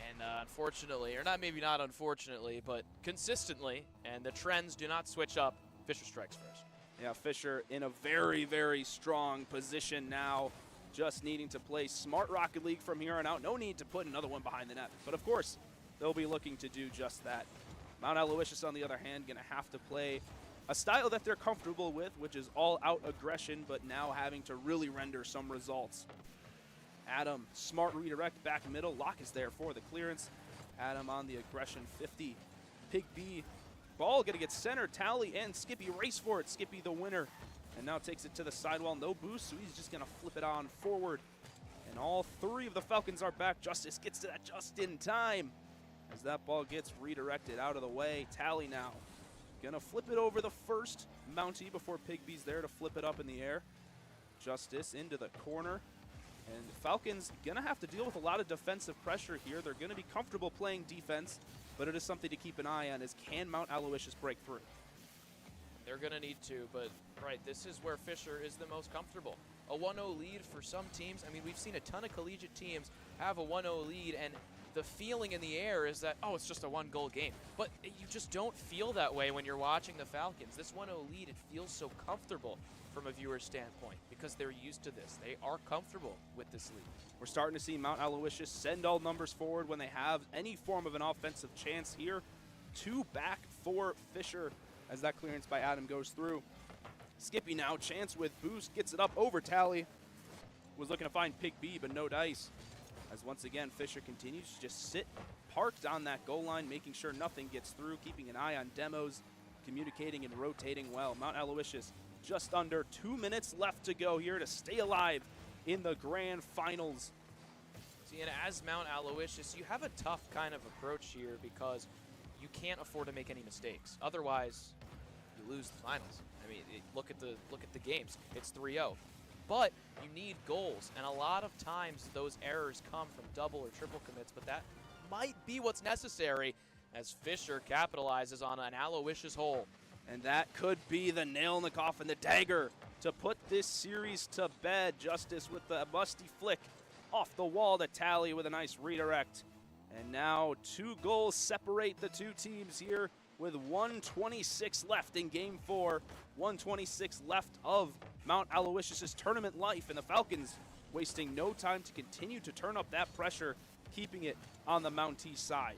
And unfortunately, or not maybe not unfortunately, but consistently, and the trends do not switch up, Fisher strikes first. Yeah, Fisher in a very, very strong position now. Just needing to play smart Rocket League from here on out. No need to put another one behind the net. But of course, they'll be looking to do just that. Mount Aloysius, on the other hand, going to have to play a style that they're comfortable with, which is all-out aggression, but now having to really render some results. Adam, smart redirect back middle. Locke is there for the clearance. Adam on the aggression 50. Pig B, ball going to get centered. Tally and Skippy race for it. Skippy the winner. And now takes it to the sidewall. No boost, so he's just going to flip it on forward. And all 3 of the Falcons are back. Justice gets to that just in time as that ball gets redirected out of the way. Tally now going to flip it over the first Mountie before Pig B's there to flip it up in the air. Justice into the corner. And the Falcons going to have to deal with a lot of defensive pressure here. They're going to be comfortable playing defense, but it is something to keep an eye on is can Mount Aloysius break through? They're going to need to, but right, this is where Fisher is the most comfortable. A 1-0 lead for some teams. I mean, we've seen a ton of collegiate teams have a 1-0 lead, and the feeling in the air is that, oh, it's just a 1-goal game. But you just don't feel that way when you're watching the Falcons. This 1-0 lead, it feels so comfortable from a viewer's standpoint because they're used to this. They are comfortable with this lead. We're starting to see Mount Aloysius send all numbers forward when they have any form of an offensive chance here. 2 back for Fisher as that clearance by Adam goes through. Skippy now, chance with boost, gets it up over Tally. Was looking to find Pig B, but no dice. As once again, Fisher continues to just sit parked on that goal line, making sure nothing gets through, keeping an eye on demos, communicating and rotating well. Mount Aloysius just under 2 minutes left to go here to stay alive in the grand finals. See, and as Mount Aloysius, you have a tough kind of approach here because you can't afford to make any mistakes. Otherwise, you lose the finals. I mean, look at the games. It's 3-0. But you need goals, and a lot of times those errors come from double or triple commits, but that might be what's necessary as Fisher capitalizes on an Aloysius hole. And that could be the nail in the coffin, the dagger to put this series to bed. Justice with the musty flick off the wall to Tally with a nice redirect. And now 2 goals separate the 2 teams here with 1:26 left in Game 4. 1:26 left of Mount Aloysius' tournament life, and the Falcons wasting no time to continue to turn up that pressure, keeping it on the Mountee side.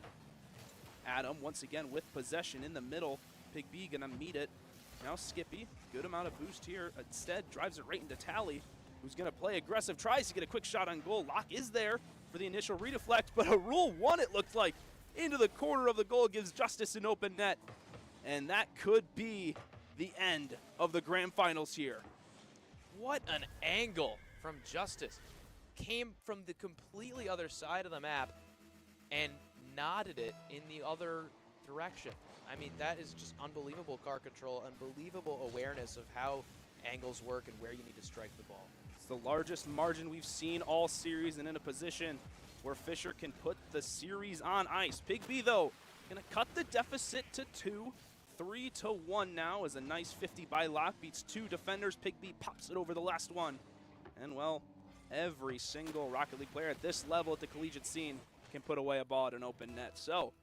Adam once again with possession in the middle. Pig B gonna meet it. Now Skippy, good amount of boost here. Instead, drives it right into Tally, who's gonna play aggressive, tries to get a quick shot on goal. Locke is there for the initial redeflect, but a Rule 1 it looked like. Into the corner of the goal, gives Justice an open net. And that could be the end of the grand finals here. What an angle from Justice. Came from the completely other side of the map and nodded it in the other direction. I mean, that is just unbelievable car control, unbelievable awareness of how angles work and where you need to strike the ball. It's the largest margin we've seen all series, and in a position where Fisher can put the series on ice. Pig B, though, going to cut the deficit to 2. 3-1 now as a nice 50 by lock beats 2 defenders. Pig B pops it over the last one. And, well, every single Rocket League player at this level at the collegiate scene can put away a ball at an open net. So,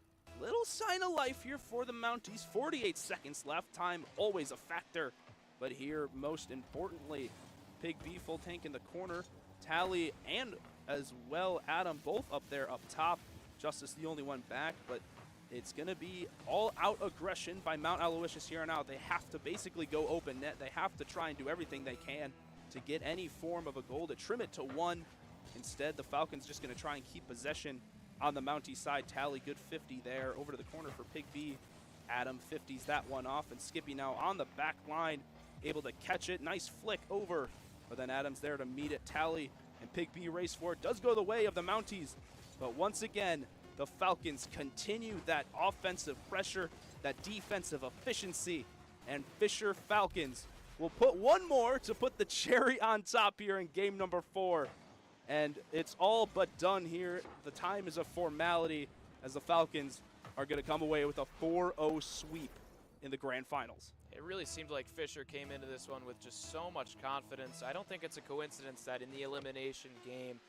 little sign of life here for the Mounties. 48 seconds left. Time always a factor. But here, most importantly, Pig B full tank in the corner. Tally and as well Adam both up there up top. Justice the only one back, but it's going to be all-out aggression by Mount Aloysius here on out. They have to basically go open net. They have to try and do everything they can to get any form of a goal to trim it to 1. Instead, the Falcons just going to try and keep possession on the Mountie side. Tally, good 50 there. Over to the corner for Pig B. Adam 50s that one off, and Skippy now on the back line, able to catch it. Nice flick over, but then Adam's there to meet it. Tally and Pig B race for it. Does go the way of the Mounties, but once again, the Falcons continue that offensive pressure, that defensive efficiency, and Fisher Falcons will put one more to put the cherry on top here in game number 4. And it's all but done here. The time is a formality as the Falcons are going to come away with a 4-0 sweep in the grand finals. It really seemed like Fisher came into this one with just so much confidence. I don't think it's a coincidence that in the elimination game,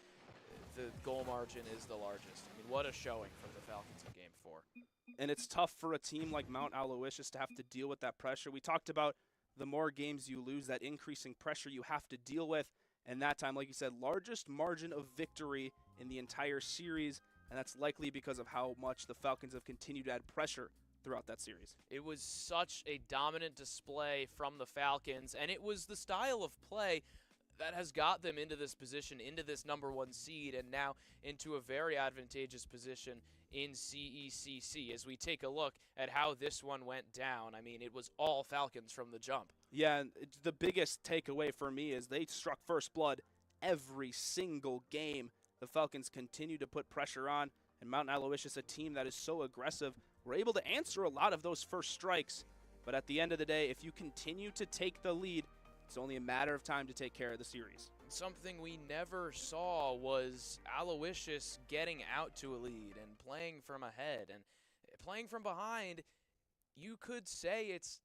the goal margin is the largest. I mean, what a showing for the Falcons in game 4. And it's tough for a team like Mount Aloysius to have to deal with that pressure. We talked about the more games you lose, that increasing pressure you have to deal with. And that time, like you said, largest margin of victory in the entire series. And that's likely because of how much the Falcons have continued to add pressure throughout that series. It was such a dominant display from the Falcons, and it was the style of play that has got them into this position, into this #1 seed, and now into a very advantageous position in CECC. As we take a look at how this one went down, I mean, it was all Falcons from the jump. Yeah, and the biggest takeaway for me is they struck first blood every single game. The Falcons continue to put pressure on, and Mount Aloysius, a team that is so aggressive, were able to answer a lot of those first strikes. But at the end of the day, if you continue to take the lead, it's only a matter of time to take care of the series. Something we never saw was Aloysius getting out to a lead and playing from ahead. And playing from behind, you could say it's,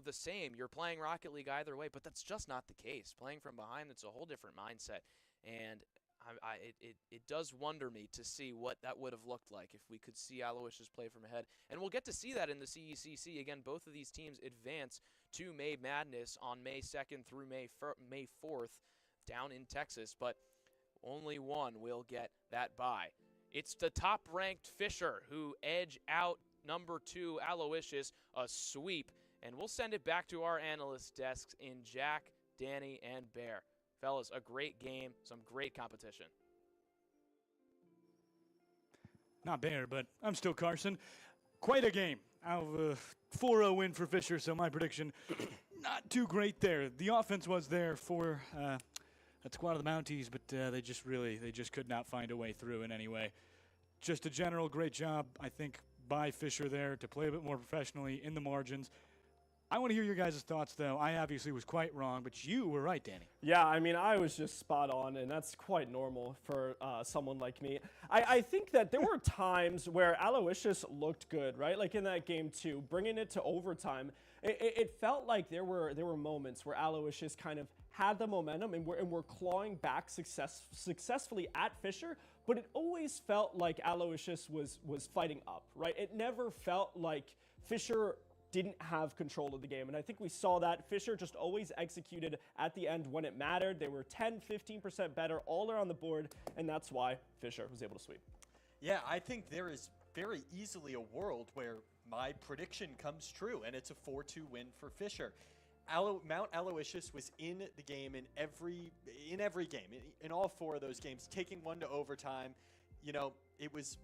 the same. You're playing Rocket League either way, but that's just not the case. Playing from behind, it's a whole different mindset. And it does wonder me to see what that would have looked like if we could see Aloysius play from ahead. And we'll get to see that in the CECC. Again, both of these teams advance to May Madness on May 2nd through May 4th down in Texas, but only one will get that bye. It's the top-ranked Fisher who edge out #2 Aloysius, a sweep. And we'll send it back to our analyst desks in Jack, Danny, and Bear. Fellas, a great game, some great competition. Not Bear, but I'm still Carson. Quite a game. Out of a 4-0 win for Fisher, so my prediction, not too great there. The offense was there for that squad of the Mounties, but they just could not find a way through in any way. Just a general great job, I think, by Fisher there to play a bit more professionally in the margins. I want to hear your guys' thoughts, though. I obviously was quite wrong, but you were right, Danny. Yeah, I mean, I was just spot on, and that's quite normal for someone like me. I think that there were times where Aloysius looked good, right? Like in that game 2, bringing it to overtime. It felt like there were moments where Aloysius kind of had the momentum and were clawing back successfully at Fisher, but it always felt like Aloysius was fighting up, right? It never felt like Fisher didn't have control of the game. And I think we saw that. Fisher just always executed at the end when it mattered. They were 10, 15% better all around the board, and that's why Fisher was able to sweep. Yeah, I think there is very easily a world where my prediction comes true, and it's a 4-2 win for Fisher. Mount Aloysius was in the game in every game, in all 4 of those games, taking one to overtime. It was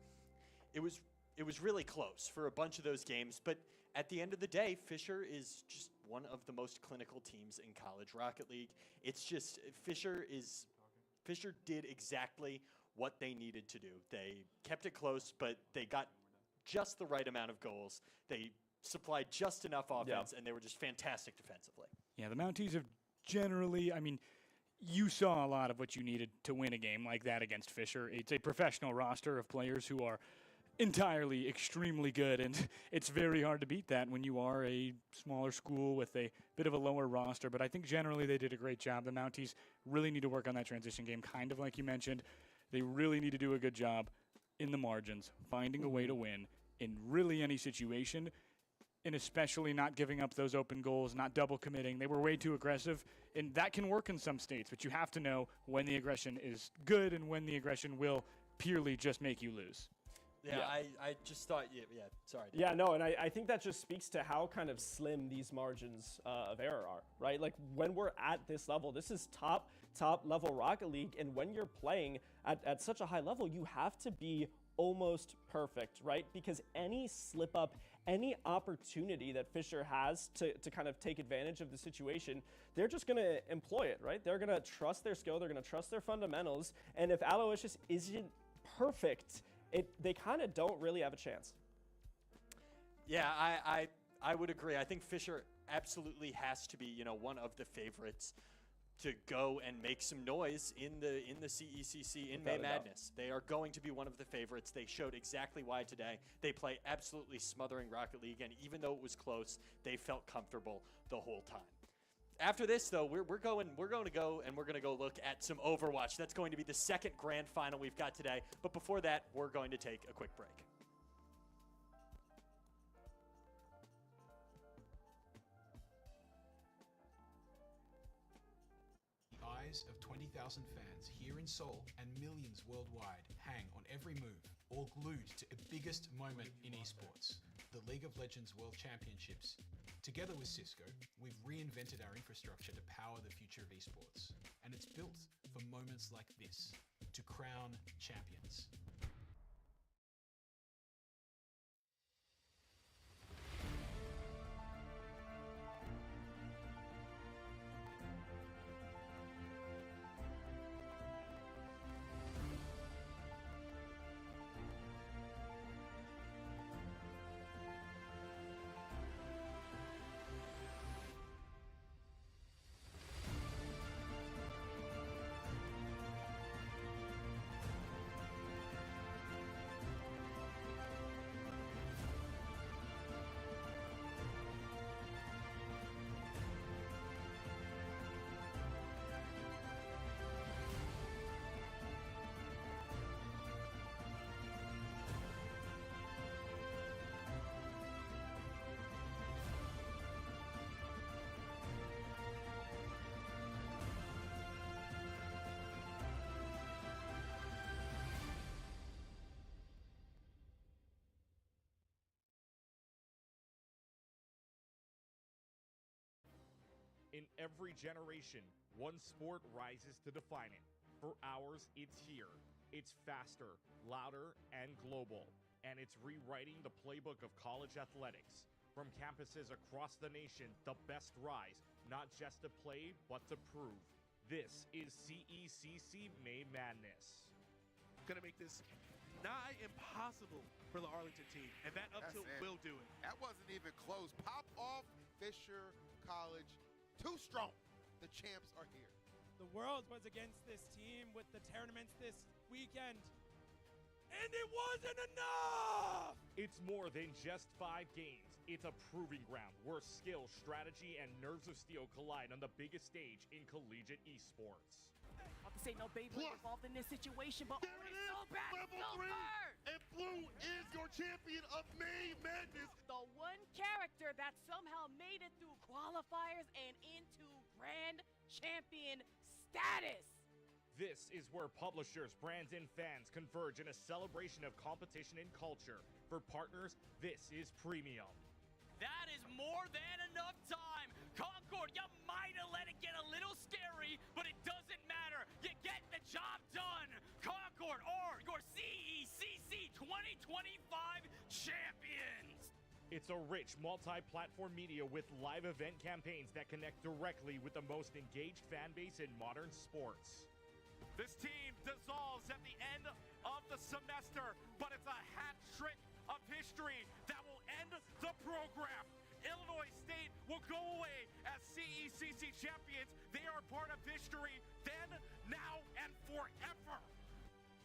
really close for a bunch of those games, but at the end of the day, Fisher is just one of the most clinical teams in college Rocket League. It's just Fisher did exactly what they needed to do. They kept it close, but they got just the right amount of goals. They supplied just enough offense, and they were just fantastic defensively. Yeah, the Mounties have generally, I mean, you saw a lot of what you needed to win a game like that against Fisher. It's a professional roster of players who are entirely extremely good, and it's very hard to beat that when you are a smaller school with a bit of a lower roster. But I think generally they did a great job. The Mounties really need to work on that transition game, kind of like you mentioned. They really need to do a good job in the margins, finding a way to win in really any situation, and especially not giving up those open goals, not double committing. They were way too aggressive, and that can work in some states, but you have to know when the aggression is good and when the aggression will purely just make you lose. Yeah, I just thought, sorry. Yeah, no, and I think that just speaks to how kind of slim these margins of error are, right? Like when we're at this level, this is top level Rocket League, and when you're playing at such a high level, you have to be almost perfect, right? Because any slip up, any opportunity that Fisher has to kind of take advantage of the situation, they're just going to employ it, right? They're going to trust their skill, they're going to trust their fundamentals, and if Aloysius isn't perfect, they kind of don't really have a chance. Yeah, I would agree. I think Fisher absolutely has to be, one of the favorites to go and make some noise in the CECC in May Madness. They are going to be one of the favorites. They showed exactly why today. They play absolutely smothering Rocket League, and even though it was close, they felt comfortable the whole time. After this, though, we're going to go look at some Overwatch. That's going to be the second grand final we've got today. But before that, we're going to take a quick break. The eyes of 20,000 fans here in Seoul and millions worldwide hang on every move, all glued to the biggest moment in esports, the League of Legends World Championships. Together with Cisco, we've reinvented our infrastructure to power the future of esports, and it's built for moments like this, to crown champions. In every generation, one sport rises to define it. For ours, it's here. It's faster, louder, and global. And it's rewriting the playbook of college athletics. From campuses across the nation, the best rise, not just to play, but to prove. This is CECC May Madness. Gonna make this nigh impossible for the Arlington team, and that up tilt will do it. That wasn't even close. Pop off Fisher College. Too strong. The champs are here. The world was against this team with the tournaments this weekend, and it wasn't enough! It's more than just 5 games. It's a proving ground where skill, strategy, and nerves of steel collide on the biggest stage in collegiate esports. Not to say no Beyblade involved in this situation, but There it is! so bad, Level so 3! hurt! And Blue is your champion of May Madness. The one character that somehow made it through qualifiers and into grand champion status. This is where publishers, brands, and fans converge in a celebration of competition and culture. For partners, this is premium. That is more than enough time. Concord, you might have let it get a little scary, but it doesn't matter. You get the job done. Concord are your CECC 2025 champions. It's a rich multi-platform media with live event campaigns that connect directly with the most engaged fan base in modern sports. This team dissolves at the end of the semester, but it's a hat trick of history that will end the program. go away as CECC champions. They are part of history then, now, and forever.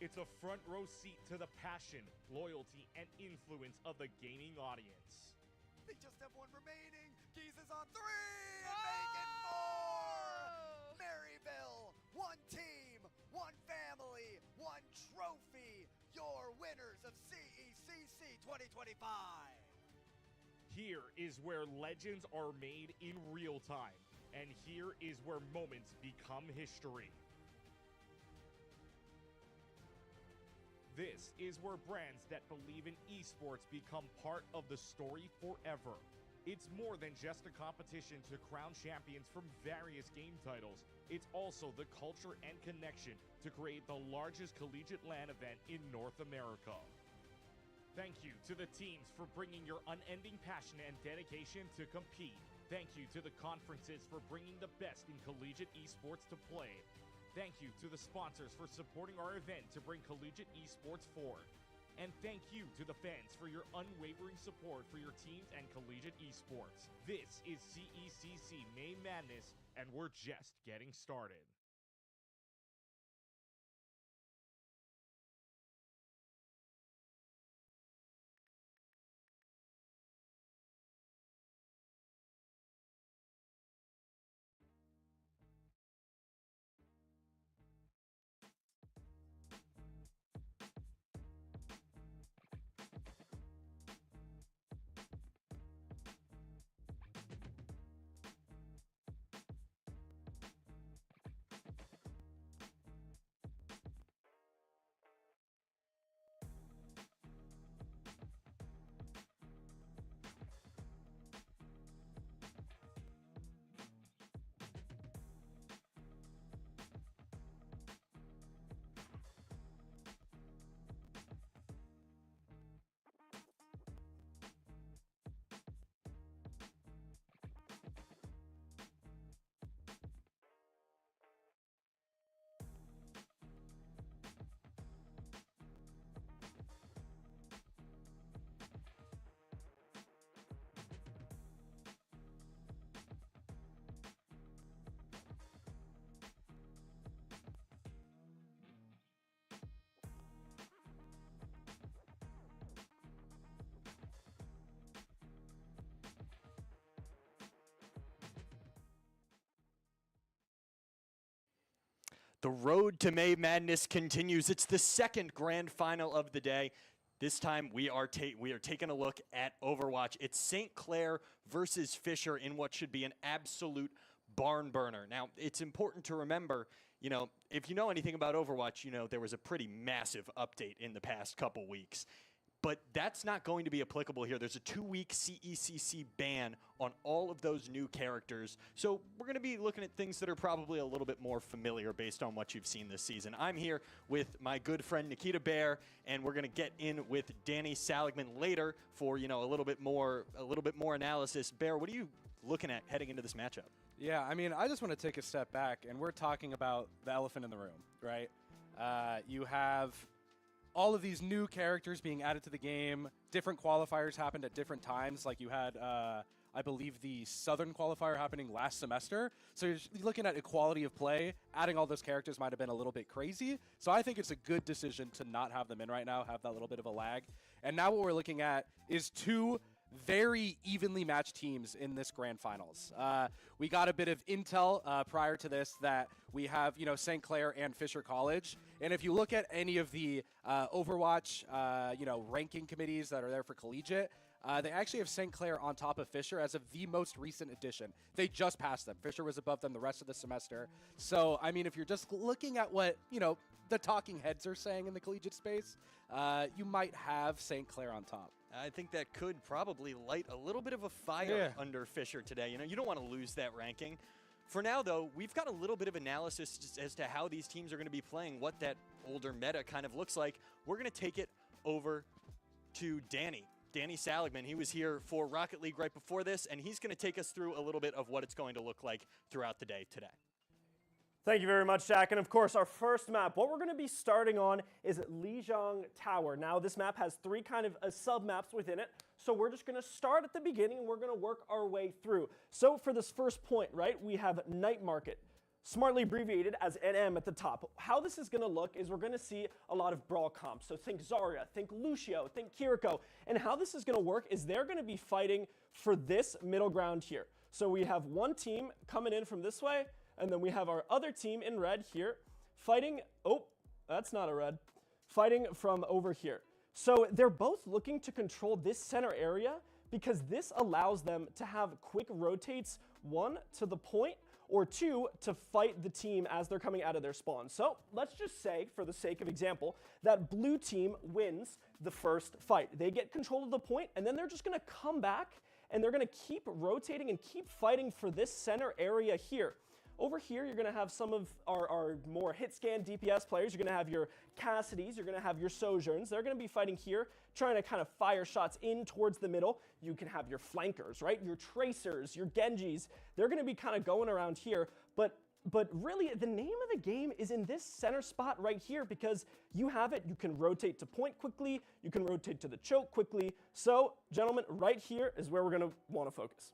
It's a front row seat to the passion, loyalty, and influence of the gaming audience. They just have one remaining. Geese is on 3 and make it 4. Maryville, one team, one family, one trophy. Your winners of CECC 2025. Here is where legends are made in real time, and here is where moments become history. This is where brands that believe in esports become part of the story forever. It's more than just a competition to crown champions from various game titles. It's also the culture and connection to create the largest collegiate LAN event in North America. Thank you to the teams for bringing your unending passion and dedication to compete. Thank you to the conferences for bringing the best in collegiate esports to play. Thank you to the sponsors for supporting our event to bring collegiate esports forward. And thank you to the fans for your unwavering support for your teams and collegiate esports. This is CECC May Madness, and we're just getting started. The road to May Madness continues. It's the second grand final of the day. This time we are taking a look at Overwatch. It's St. Clair versus Fisher in what should be an absolute barn burner. Now, it's important to remember, if you know anything about Overwatch, there was a pretty massive update in the past couple weeks. But that's not going to be applicable here. There's a 2-week CECC ban on all of those new characters. So we're going to be looking at things that are probably a little bit more familiar based on what you've seen this season. I'm here with my good friend Nikita Bear, and we're going to get in with Danny Saligman later for, a little bit more analysis. Bear, what are you looking at heading into this matchup? Yeah, I just want to take a step back, and we're talking about the elephant in the room, right? You have all of these new characters being added to the game. Different qualifiers happened at different times. Like you had, I believe, the Southern qualifier happening last semester. So you're looking at equality of play. Adding all those characters might have been a little bit crazy. So I think it's a good decision to not have them in right now, have that little bit of a lag. And now what we're looking at is two very evenly matched teams in this grand finals. We got a bit of intel prior to this that we have, St. Clair and Fisher College. And if you look at any of the Overwatch, ranking committees that are there for collegiate, they actually have St. Clair on top of Fisher as of the most recent addition. They just passed them. Fisher was above them the rest of the semester. So, if you're just looking at what, the talking heads are saying in the collegiate space, you might have St. Clair on top. I think that could probably light a little bit of a fire under Fisher today. You don't want to lose that ranking. For now, though, we've got a little bit of analysis as to how these teams are going to be playing, what that older meta kind of looks like. We're going to take it over to Danny Saligman. He was here for Rocket League right before this, and he's going to take us through a little bit of what it's going to look like throughout the day today. Thank you very much, Jack. And of course, our first map, what we're going to be starting on is Lijiang Tower. Now, this map has 3 kind of sub-maps within it. So we're just going to start at the beginning and we're going to work our way through. So for this first point, right, we have Night Market, smartly abbreviated as NM at the top. How this is going to look is we're going to see a lot of brawl comps. So think Zarya, think Lucio, think Kiriko. And how this is going to work is they're going to be fighting for this middle ground here. So we have one team coming in from this way, and then we have our other team in red here fighting, oh, that's not a red, fighting from over here. So they're both looking to control this center area because this allows them to have quick rotates, 1, to the point, or 2, to fight the team as they're coming out of their spawn. So let's just say, for the sake of example, that blue team wins the first fight. They get control of the point, and then they're just going to come back, and they're going to keep rotating and keep fighting for this center area here. Over here, you're going to have some of our more hit scan DPS players. You're going to have your Cassidys. You're going to have your Sojourns. They're going to be fighting here, trying to kind of fire shots in towards the middle. You can have your flankers, right? Your Tracers, your Genjis. They're going to be kind of going around here. But really, the name of the game is in this center spot right here because you have it. You can rotate to point quickly. You can rotate to the choke quickly. So, gentlemen, right here is where we're going to want to focus.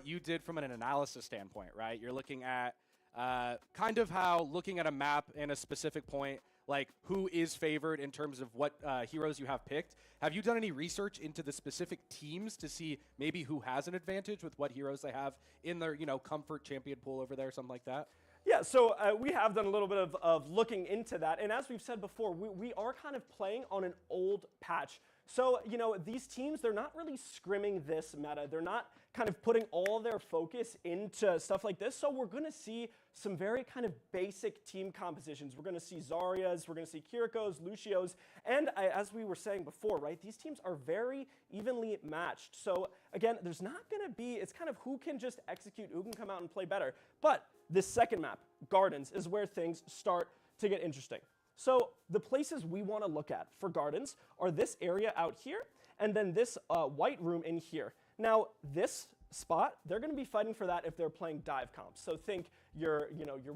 You did from an analysis standpoint, right? You're looking at kind of how looking at a map in a specific point, like who is favored in terms of what heroes you have picked. Have you done any research into the specific teams to see maybe who has an advantage with what heroes they have in their, comfort champion pool over there, something like that? Yeah, so we have done a little bit of looking into that. And as we've said before, we are kind of playing on an old patch. So, these teams, they're not really scrimming this meta. They're not kind of putting all their focus into stuff like this. So we're going to see some very kind of basic team compositions. We're going to see Zaryas, we're going to see Kirikos, Lucios, and as we were saying before, right, these teams are very evenly matched. So again, there's not going to be, it's kind of who can just execute, who can come out and play better. But this second map, Gardens, is where things start to get interesting. So the places we want to look at for Gardens are this area out here, and then this white room in here. Now, this spot, they're going to be fighting for that if they're playing dive comps. So think your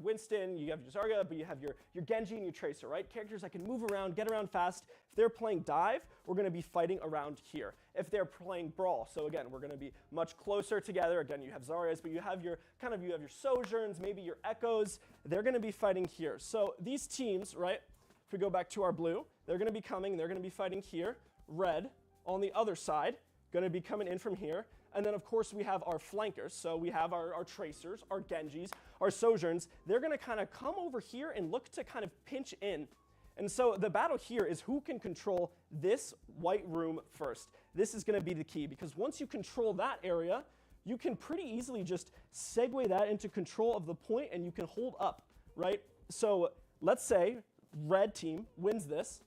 Winston, you have your Zarya, but you have your Genji and your Tracer, right? Characters that can move around, get around fast. If they're playing dive, we're going to be fighting around here. If they're playing brawl, so again, we're going to be much closer together. Again, you have Zaryas, but you have your Sojourns, maybe your Echoes. They're going to be fighting here. So these teams, right? If we go back to our blue, they're going to be coming, they're going to be fighting here. Red on the other side, going to be coming in from here. And then, of course, we have our flankers. So we have our Tracers, our Genjis, our Sojourns. They're going to kind of come over here and look to kind of pinch in. And so the battle here is who can control this white room first. This is going to be the key because once you control that area, you can pretty easily just segue that into control of the point and you can hold up, right? So let's say red team wins this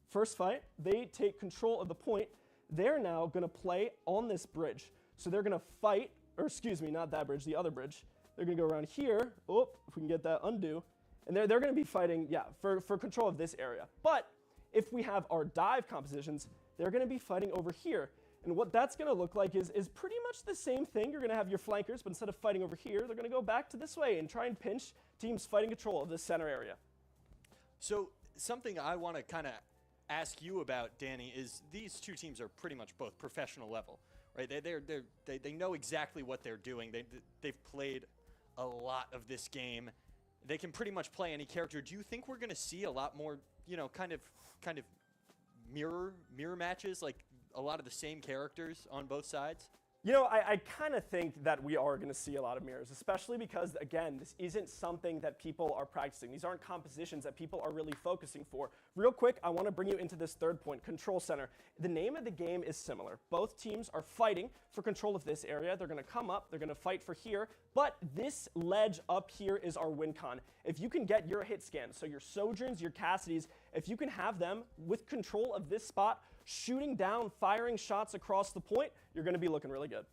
first fight. They take control of the point. They're now going to play on this bridge. So they're going to fight, or excuse me, not that bridge, the other bridge. They're going to go around here. Oh, if we can get that undo. And they're going to be fighting, yeah, for control of this area. But if we have our dive compositions, they're going to be fighting over here. And what that's going to look like is pretty much the same thing. You're going to have your flankers, but instead of fighting over here, they're going to go back to this way and try and pinch teams fighting control of this center area. So something I want to kind of ask you about, Danny, is these two teams are pretty much both professional level, right? They know exactly what they're doing. They've played a lot of this game. They can pretty much play any character. Do you think we're going to see a lot more, kind of mirror matches, like a lot of the same characters on both sides? I kind of think that we are going to see a lot of mirrors, especially because, again, this isn't something that people are practicing. These aren't compositions that people are really focusing for. Real quick, I want to bring you into this third point, Control Center. The name of the game is similar. Both teams are fighting for control of this area. They're going to come up. They're going to fight for here. But this ledge up here is our win con. If you can get your hit scan, so your Sojourns, your Cassidys, if you can have them with control of this spot, shooting down, firing shots across the point, you're going to be looking really good.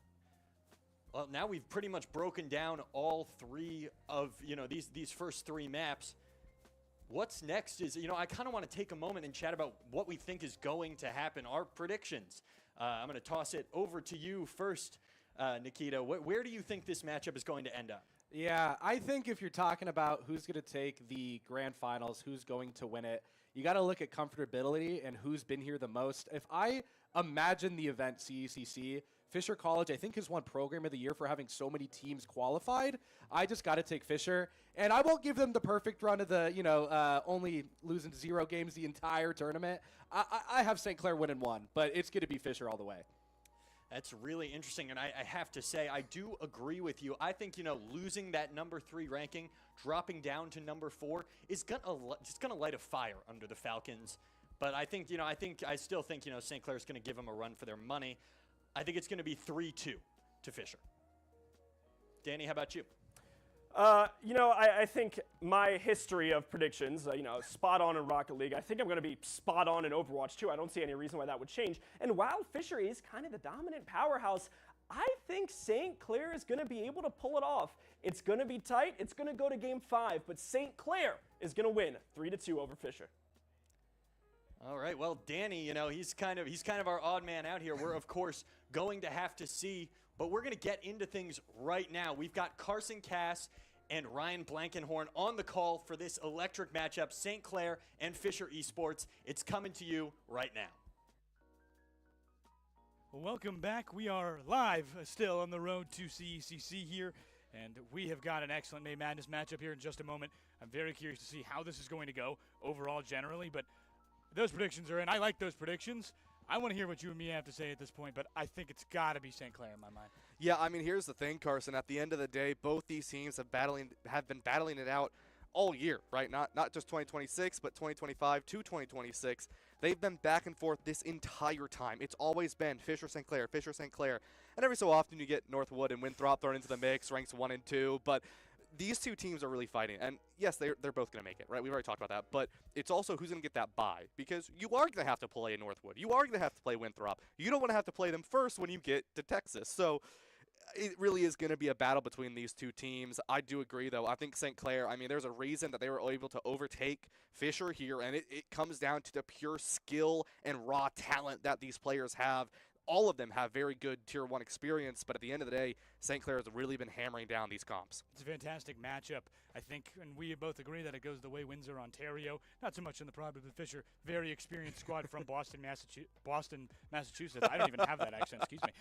Well, now we've pretty much broken down all three of, these first three maps. What's next is, I kind of want to take a moment and chat about what we think is going to happen, our predictions. I'm going to toss it over to you first, Nikita. Where do you think this matchup is going to end up? Yeah, I think if you're talking about who's going to take the grand finals, who's going to win it, you got to look at comfortability and who's been here the most. If I imagine the event CECC, Fisher College, I think, has won Program of the Year for having so many teams qualified. I just got to take Fisher. And I won't give them the perfect run of the, only losing 0 games the entire tournament. I have St. Clair winning 1, but it's going to be Fisher all the way. That's really interesting, and I have to say, I do agree with you. I think, losing that number 3 ranking, dropping down to number 4, is gonna light a fire under the Falcons. But I think, I still think, St. Clair's gonna give them a run for their money. I think it's gonna be 3-2 to Fisher. Danny, how about you? I think my history of predictions, spot on in Rocket League, I think I'm going to be spot on in Overwatch too. I don't see any reason why that would change. And while Fisher is kind of the dominant powerhouse, I think St. Clair is going to be able to pull it off. It's going to be tight. It's going to go to game 5, but St. Clair is going to win 3-2 over Fisher. All right, well, Danny, he's kind of our odd man out here. We're, of course, going to have to see, but we're going to get into things right now. We've got Carson Cass and Ryan Blankenhorn on the call for this electric matchup, St. Clair and Fisher Esports. It's coming to you right now. Well, welcome back. We are live still on the road to CECC here, and we have got an excellent May Madness matchup here in just a moment. I'm very curious to see how this is going to go overall generally, but those predictions are in. I like those predictions. I want to hear what you and me have to say at this point, but I think it's got to be St. Clair in my mind. Yeah, I mean, here's the thing, Carson. At the end of the day, both these teams have been battling it out all year, right? Not just 2026, but 2025 to 2026. They've been back and forth this entire time. It's always been Fisher St. Clair, Fisher St. Clair. And every so often you get Northwood and Winthrop thrown into the mix, ranks 1 and 2, but these two teams are really fighting. And yes, they're both going to make it, right? We've already talked about that. But it's also who's going to get that bye, because you are going to have to play Northwood. You are going to have to play Winthrop. You don't want to have to play them first when you get to Texas. So it really is going to be a battle between these two teams. I do agree, though. I think St. Clair, I mean, there's a reason that they were able to overtake Fisher here, and it comes down to the pure skill and raw talent that these players have. All of them have very good Tier 1 experience, but at the end of the day, St. Clair has really been hammering down these comps. It's a fantastic matchup, I think, and we both agree that it goes the way Windsor, Ontario. Not so much in the problem with Fisher. Very experienced squad from Boston, Massachusetts. I don't even have that accent, excuse me.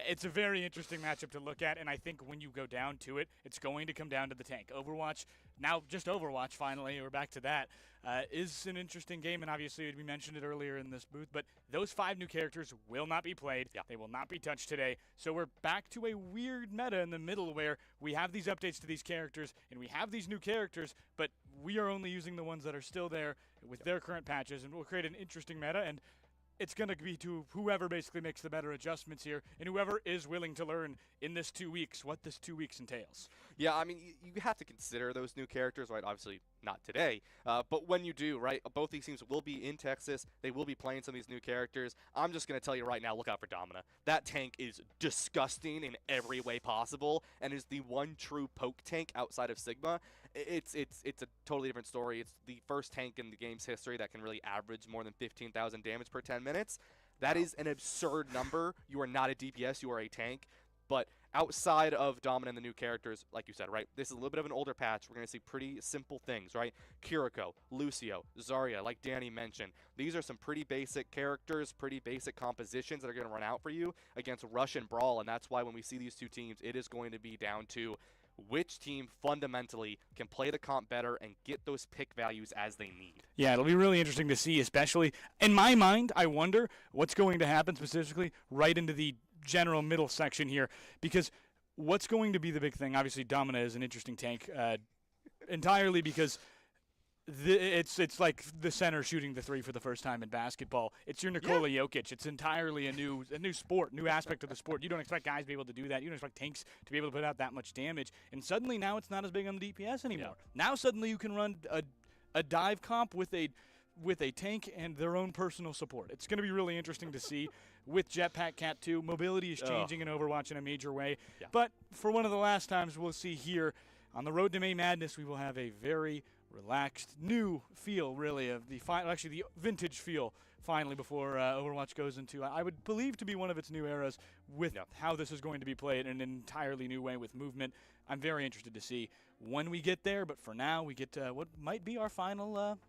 It's a very interesting matchup to look at, and I think when you go down to it, it's going to come down to the tank. Overwatch, now just Overwatch finally, we're back to that, is an interesting game, and obviously we mentioned it earlier in this booth, but those 5 new characters will not be played. Yeah. They will not be touched today, so we're back to a weird meta in the middle where we have these updates to these characters, and we have these new characters, but we are only using the ones that are still there with their current patches, and we'll create an interesting meta, and it's going to be to whoever basically makes the better adjustments here and whoever is willing to learn in this 2 weeks what this 2 weeks entails. Yeah, I mean, you have to consider those new characters, right? Obviously not today, but when you do, right, both these teams will be in Texas. They will be playing some of these new characters. I'm just going to tell you right now, look out for Domina. That tank is disgusting in every way possible and is the one true poke tank outside of Sigma. It's a totally different story. It's the first tank in the game's history that can really average more than 15,000 damage per 10 minutes. That is an absurd number. You are not a DPS, you are a tank. But outside of Domina and the new characters, like you said, right, this is a little bit of an older patch. We're going to see pretty simple things, right? Kiriko, Lucio, Zarya, like Danny mentioned. These are some pretty basic characters, pretty basic compositions that are going to run out for you against Rush and Brawl, and that's why when we see these two teams, it is going to be down to which team fundamentally can play the comp better and get those pick values as they need. Yeah, it'll be really interesting to see, especially in my mind. I wonder what's going to happen specifically right into the general middle section here, because what's going to be the big thing? Obviously, Domina is an interesting tank entirely because it's like the center shooting the 3 for the first time in basketball. It's your Nikola Jokic. It's entirely a new sport, new aspect of the sport. You don't expect guys to be able to do that. You don't expect tanks to be able to put out that much damage. And suddenly now it's not as big on the DPS anymore. Yeah. Now suddenly you can run a dive comp with a tank and their own personal support. It's going to be really interesting to see with Jetpack Cat 2. Mobility is changing in Overwatch in a major way. Yeah. But for one of the last times we'll see here on the road to May Madness, we will have a very relaxed, new feel, really, of the actually the vintage feel, finally, before Overwatch goes into, I would believe, to be one of its new eras with how this is going to be played in an entirely new way with movement. I'm very interested to see when we get there, but for now, we get what might be our final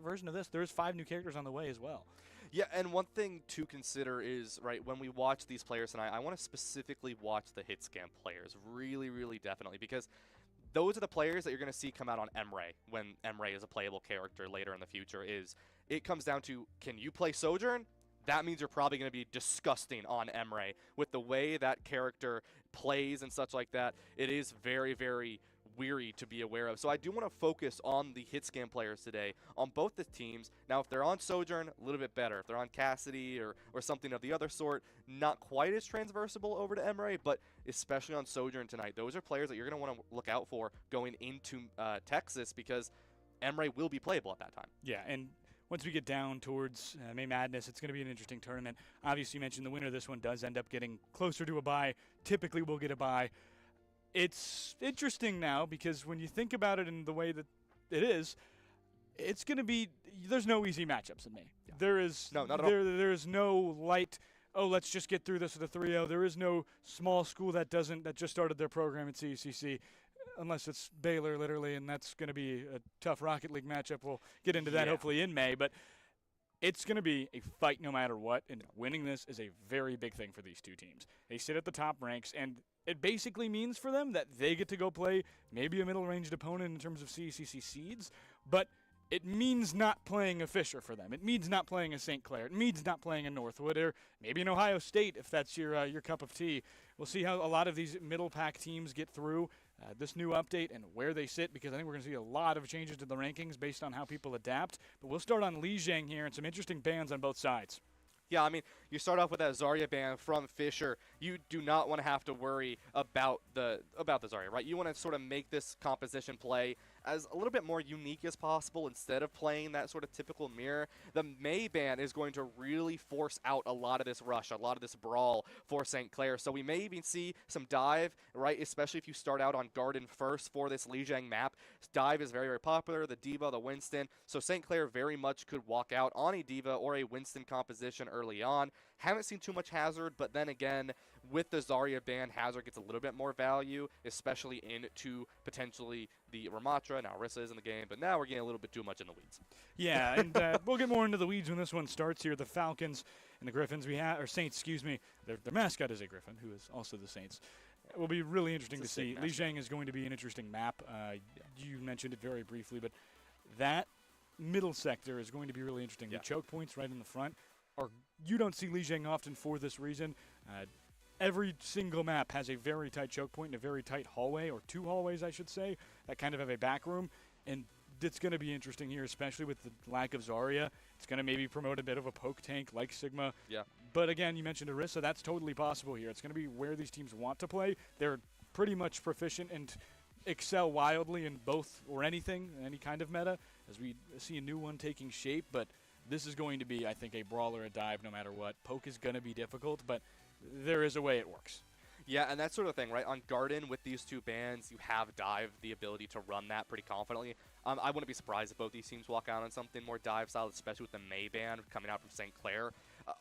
version of this. There's 5 new characters on the way as well. Yeah, and one thing to consider is, right, when we watch these players tonight, I want to specifically watch the hit scan players, really, really definitely, because those are the players that you're going to see come out on Emre when Emre is a playable character later in the future. It comes down to, can you play Sojourn? That means you're probably going to be disgusting on Emre. With the way that character plays and such like that, it is very, very weary to be aware of. So I do want to focus on the hit scan players today on both the teams. Now, if they're on Sojourn, a little bit better. If they're on Cassidy or something of the other sort, not quite as transversable over to Emre, but especially on Sojourn tonight, those are players that you're going to want to look out for going into Texas, because Emre will be playable at that time. Yeah, and once we get down towards May Madness, it's going to be an interesting tournament. Obviously, you mentioned the winner of this one does end up getting closer to a bye. Typically, we'll get a bye. It's interesting now because when you think about it in the way that it is, it's going to be – there's no easy matchups in May. Yeah. There is – No, not at all. There is no light, let's just get through this with a 3-0. There is no small school that just started their program at CECC. Unless it's Baylor, literally, and that's going to be a tough Rocket League matchup. We'll get into that hopefully in May, but it's going to be a fight no matter what, and winning this is a very big thing for these two teams. They sit at the top ranks, and it basically means for them that they get to go play maybe a middle-ranged opponent in terms of CECC seeds, but it means not playing a Fisher for them. It means not playing a St. Clair. It means not playing a Northwood, or maybe an Ohio State if that's your cup of tea. We'll see how a lot of these middle-pack teams get through this new update and where they sit, because I think we're going to see a lot of changes to the rankings based on how people adapt. But we'll start on Lijiang here, and some interesting bans on both sides. Yeah, I mean, you start off with that Zarya ban from Fisher. You do not want to have to worry about the Zarya, right? You want to sort of make this composition play as a little bit more unique as possible instead of playing that sort of typical mirror. The May ban is going to really force out a lot of this rush, a lot of this brawl for St. Clair. So we may even see some dive, right? Especially if you start out on Garden first for this Lijiang map. Dive is very, very popular, the D.Va, the Winston. So St. Clair very much could walk out on a D.Va or a Winston composition early on. Haven't seen too much Hazard, but then again, with the Zarya ban, Hazard gets a little bit more value, especially into potentially the Ramatra. Now, Orisa is in the game, but now we're getting a little bit too much in the weeds. Yeah, and we'll get more into the weeds when this one starts here. The Falcons and the Griffins, or Saints, excuse me. Their mascot is a Griffin, who is also the Saints. It will be really interesting to see. Lijiang is going to be an interesting map. You mentioned it very briefly, but that middle sector is going to be really interesting. Yeah. The choke points right in the front you don't see Lijiang often for this reason. Every single map has a very tight choke point and a very tight hallway, or 2 hallways, I should say, that kind of have a back room. And it's going to be interesting here, especially with the lack of Zarya. It's going to maybe promote a bit of a poke tank like Sigma. Yeah. But again, you mentioned Orisa. That's totally possible here. It's going to be where these teams want to play. They're pretty much proficient and excel wildly in both or anything, any kind of meta, as we see a new one taking shape. But this is going to be, I think, a brawl or a dive no matter what. Poke is going to be difficult, but there is a way it works. Yeah, and that sort of thing, right? On Garden, with these 2 bans, you have Dive, the ability to run that pretty confidently. I wouldn't be surprised if both these teams walk out on something more dive style, especially with the May ban coming out from St. Clair.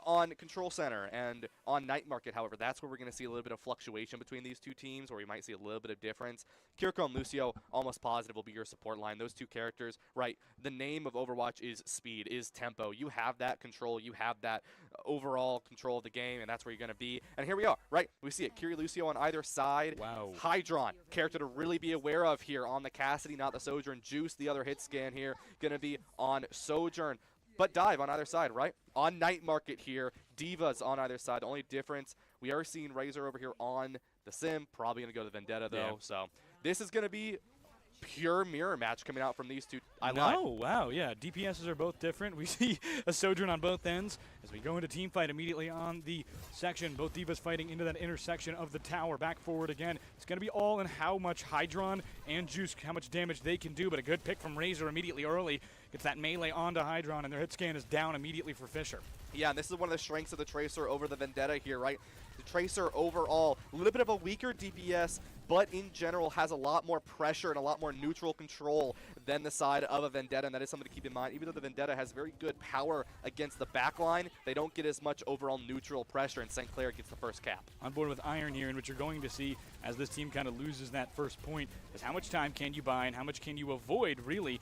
On Control Center and on Night Market, however, that's where we're going to see a little bit of fluctuation between these 2 teams, where we might see a little bit of difference. Kiriko and Lucio, almost positive, will be your support line. Those 2 characters, right, the name of Overwatch is speed, is tempo. You have that control. You have that overall control of the game, and that's where you're going to be. And here we are, right? We see it. Kiri Lucio on either side. Wow. Hydron, character to really be aware of here on the Cassidy, not the Sojourn. Juice, the other hit scan here, going to be on Sojourn. But Dive on either side, right? On Night Market here, D.Va's on either side. The only difference, we are seeing Razor over here on the Sim. Probably going to go to Vendetta, though. Yeah. So this is going to be pure mirror match coming out from these 2. Wow, yeah. DPSs are both different. We see a Sojourn on both ends as we go into team fight immediately on the section. Both D.Vas fighting into that intersection of the tower. Back forward again. It's going to be all in how much Hydron and Juice, how much damage they can do, but a good pick from Razor immediately early. Gets that melee onto Hydron, and their hit scan is down immediately for Fisher. Yeah, and this is one of the strengths of the Tracer over the Vendetta here, right? The Tracer overall, a little bit of a weaker DPS, but in general has a lot more pressure and a lot more neutral control than the side of a Vendetta, and that is something to keep in mind. Even though the Vendetta has very good power against the backline, they don't get as much overall neutral pressure, and St. Clair gets the first cap. On board with Iron here, and what you're going to see as this team kind of loses that first point is how much time can you buy and how much can you avoid, really,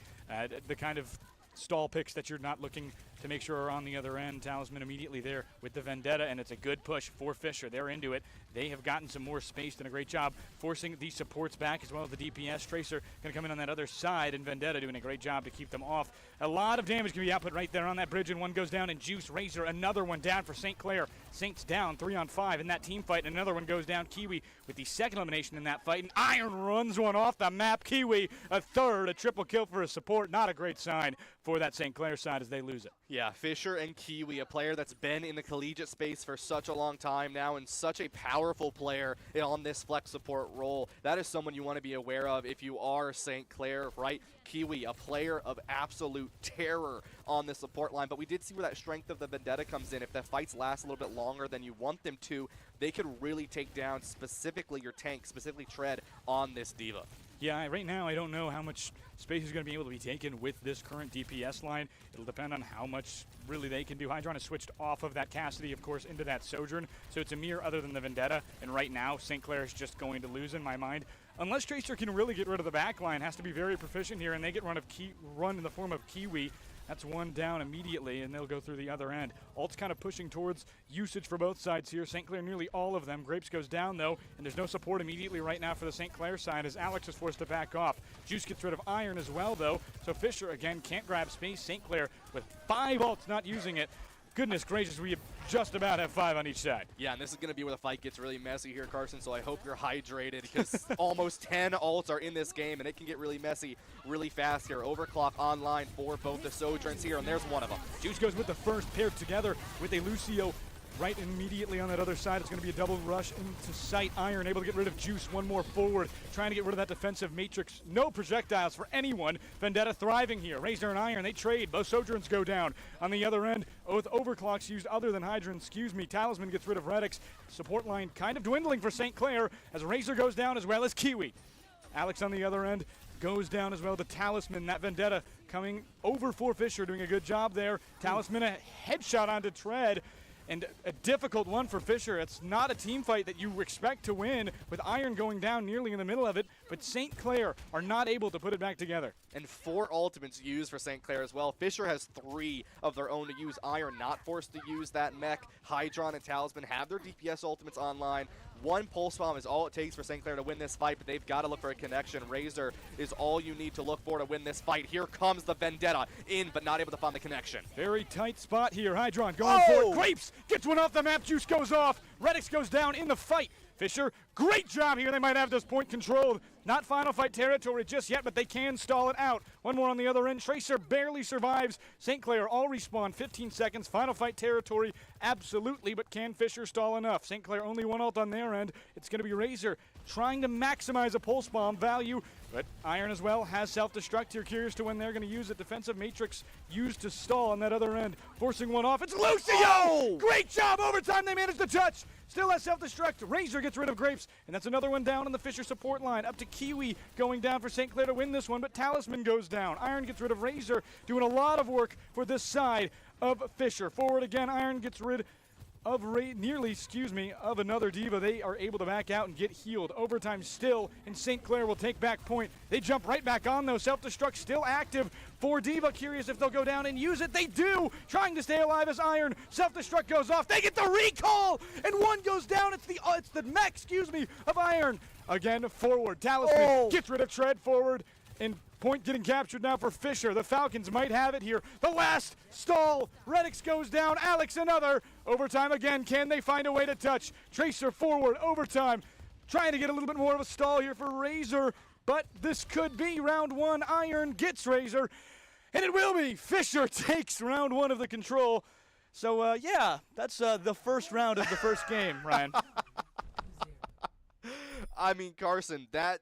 the kind of stall picks that you're not looking to make sure are on the other end. Talisman immediately there with the Vendetta, and it's a good push for Fisher. They're into it. They have gotten some more space, done a great job forcing these supports back as well as the DPS. Tracer going to come in on that other side, and Vendetta doing a great job to keep them off. A lot of damage can be output right there on that bridge, and one goes down, and Juice, Razor, another one down for St. Clair. Saints down 3-on-5 in that team fight, and another one goes down. Kiwi with the second elimination in that fight, and Iron runs one off the map. Kiwi, a third, a triple kill for his support. Not a great sign for that St. Clair side as they lose it. Yeah, Fisher and Kiwi, a player that's been in the collegiate space for such a long time now and such a powerful player on this flex support role. That is someone you want to be aware of if you are St. Clair, right? Kiwi, a player of absolute terror on the support line, but we did see where that strength of the Vendetta comes in. If the fights last a little bit longer than you want them to, they could really take down specifically your tank, specifically Tread on this Diva. Yeah, right now I don't know how much space is going to be able to be taken with this current DPS line. It'll depend on how much really they can do. Hydron has switched off of that Cassidy, of course, into that Sojourn, so it's a mirror other than the Vendetta, and right now St. Clair is just going to lose in my mind. Unless Tracer can really get rid of the back line, has to be very proficient here, and they get run in the form of Kiwi. That's one down immediately, and they'll go through the other end. Alt's kind of pushing towards usage for both sides here. St. Clair, nearly all of them. Grapes goes down, though, and there's no support immediately right now for the St. Clair side as Alex is forced to back off. Juice gets rid of Iron as well, though, so Fisher, again, can't grab space. St. Clair with 5 ults, not using it. Goodness gracious, we just about have 5 on each side. Yeah, and this is going to be where the fight gets really messy here, Carson, so I hope you're hydrated because almost 10 ults are in this game, and it can get really messy really fast here. Overclock online for both the Sojourns here, and there's one of them. Juice goes with the first, paired together with a Lucio right immediately on that other side. It's going to be a double rush into sight. Iron able to get rid of Juice. One more forward, trying to get rid of that defensive matrix. No projectiles for anyone. Vendetta thriving here. Razor and Iron, they trade. Both Sojourns go down. On the other end, with overclocks used other than Hydron, Talisman gets rid of Redix. Support line kind of dwindling for St. Clair as Razor goes down as well as Kiwi. Alex on the other end goes down as well. The Talisman, that Vendetta coming over for Fisher, doing a good job there. Talisman, a headshot onto Tread. And a difficult one for Fisher. It's not a team fight that you expect to win with Iron going down nearly in the middle of it, but St. Clair are not able to put it back together. And 4 ultimates used for St. Clair as well. Fisher has 3 of their own to use. Iron not forced to use that mech. Hydron and Talisman have their DPS ultimates online. 1 pulse bomb is all it takes for St. Clair to win this fight, but they've got to look for a connection. Razor is all you need to look for to win this fight. Here comes the Vendetta in, but not able to find the connection. Very tight spot here. Hydron going for it. Grapes gets one off the map. Juice goes off. Redix goes down in the fight. Fisher, great job here. They might have this point controlled. Not final fight territory just yet, but they can stall it out. One more on the other end. Tracer barely survives. St. Clair all respawn. 15 seconds. Final fight territory, absolutely, but can Fisher stall enough? St. Clair only 1 ult on their end. It's going to be Razor trying to maximize a pulse bomb value, but Iron as well has self-destruct here. Curious to when they're going to use it. Defensive matrix used to stall on that other end. Forcing one off. It's Lucio! Oh! Great job. Overtime they managed to touch. Still has self-destruct. Razor gets rid of Grapes, and that's another one down on the Fisher support line. Up to Kiwi going down for St. Clair to win this one, but Talisman goes down. Iron gets rid of Razor, doing a lot of work for this side of Fisher. Forward again, Iron gets rid of of another Diva. They are able to back out and get healed. Overtime still, and St. Clair will take back point. They jump right back on, though. Self-destruct still active for Diva. Curious if they'll go down and use it. They do! Trying to stay alive as Iron. Self-destruct goes off. They get the recall! And one goes down. It's the mech, of Iron. Again, forward. Talisman gets rid of Tread forward. And point getting captured now for Fisher. The Falcons might have it here. The last stall. Redix goes down. Alex another. Overtime again. Can they find a way to touch? Tracer forward. Overtime. Trying to get a little bit more of a stall here for Razor. But this could be round 1. Iron gets Razor. And it will be. Fisher takes round 1 of the control. So, yeah, that's the first round of the first game, Ryan. I mean, Carson, that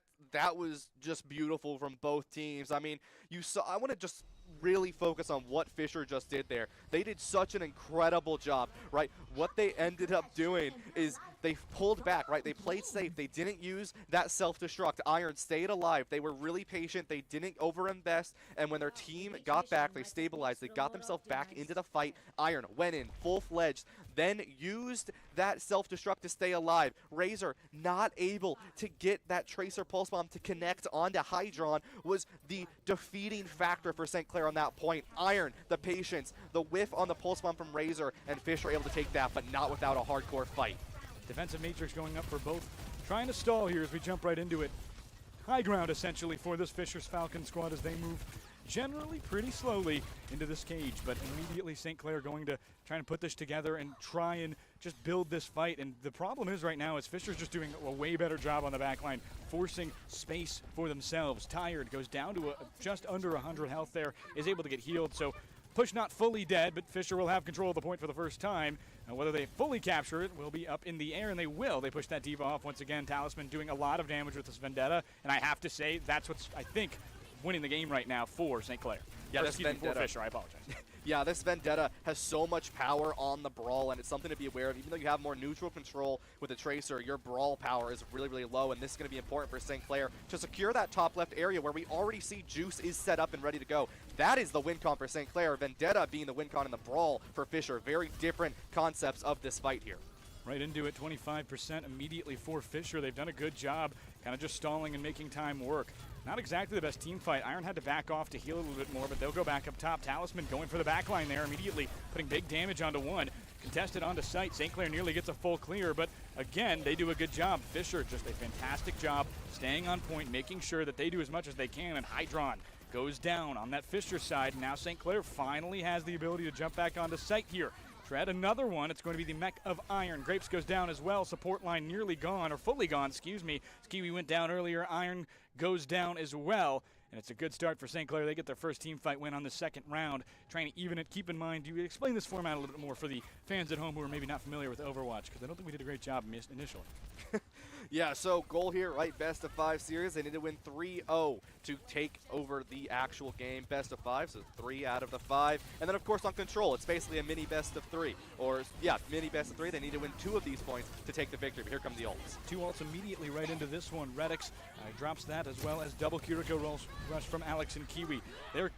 was just beautiful from both teams. I mean, I want to just really focus on what Fisher just did there. They did such an incredible job, right? What they ended up doing is They pulled back, right? They played safe. They didn't use that self-destruct. Iron stayed alive. They were really patient. They didn't over-invest. And when their team got back, they stabilized. They got themselves back into the fight. Iron went in full-fledged, then used that self-destruct to stay alive. Razor not able to get that Tracer Pulse Bomb to connect onto Hydron was the defeating factor for St. Clair on that point. Iron, the patience, the whiff on the Pulse Bomb from Razor, and Fish are able to take that, but not without a hardcore fight. Defensive matrix going up for both. Trying to stall here as we jump right into it. High ground essentially for this Fisher's Falcon squad as they move generally pretty slowly into this cage, but immediately St. Clair going to try and put this together and try and just build this fight. And the problem is right now is Fisher's just doing a way better job on the back line, forcing space for themselves. Tired, goes down to just under 100 health there, is able to get healed. So Push not fully dead, but Fisher will have control of the point for the first time. Whether they fully capture it will be up in the air, and they will. They push that Diva off once again. Talisman doing a lot of damage with this Vendetta, and I have to say that's what's, I think, winning the game right now for St. Clair. Yeah, this Vendetta. For Fisher, I apologize. Yeah, this Vendetta has so much power on the Brawl, and it's something to be aware of. Even though you have more neutral control with the Tracer, your Brawl power is really, really low, and this is going to be important for St. Clair to secure that top left area where we already see Juice is set up and ready to go. That is the win con for St. Clair. Vendetta being the win con in the Brawl for Fisher. Very different concepts of this fight here. Right into it, 25% immediately for Fisher. They've done a good job kind of just stalling and making time work. Not exactly the best team fight. Iron had to back off to heal a little bit more, but they'll go back up top. Talisman going for the back line there immediately, putting big damage onto one. Contested onto site. St. Clair nearly gets a full clear, but again, they do a good job. Fisher, just a fantastic job staying on point, making sure that they do as much as they can, and Hydron goes down on that Fisher side. Now St. Clair finally has the ability to jump back onto site here. Tread another one. It's going to be the Mech of Iron. Grapes goes down as well. Support line nearly gone, or fully gone, excuse me. Skiwi went down earlier. Iron goes down as well. And it's a good start for St. Clair. They get their first team fight win on the second round. Trying to even it. Keep in mind, you explain this format a little bit more for the fans at home who are maybe not familiar with Overwatch, because I don't think we did a great job initially. Yeah, so goal here, right? Best of 5 series. They need to win 3-0 to take over the actual game. Best of 5, so 3 out of the 5. And then, of course, on Control, it's basically a mini best of 3. Or, yeah, mini best of 3. They need to win 2 of these points to take the victory. But here come the ults. 2 ults immediately right into this one. Redix drops that, as well as double Kiriko rush from Alex and Kiwi. Their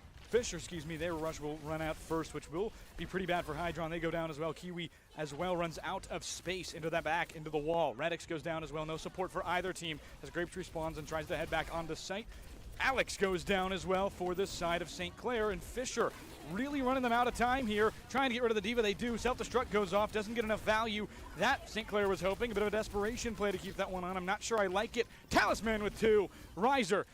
rush will run out first, which will be pretty bad for Hydron. They go down as well. Kiwi as well runs out of space into that back, into the wall. Radix goes down as well. No support for either team as Grapes respawns and tries to head back onto site. Alex goes down as well for this side of St. Clair, and Fisher really running them out of time here, trying to get rid of the Diva. They do. Self-destruct goes off, doesn't get enough value. That St. Clair was hoping. A bit of a desperation play to keep that one on. I'm not sure I like it. Talisman with 2. Razor,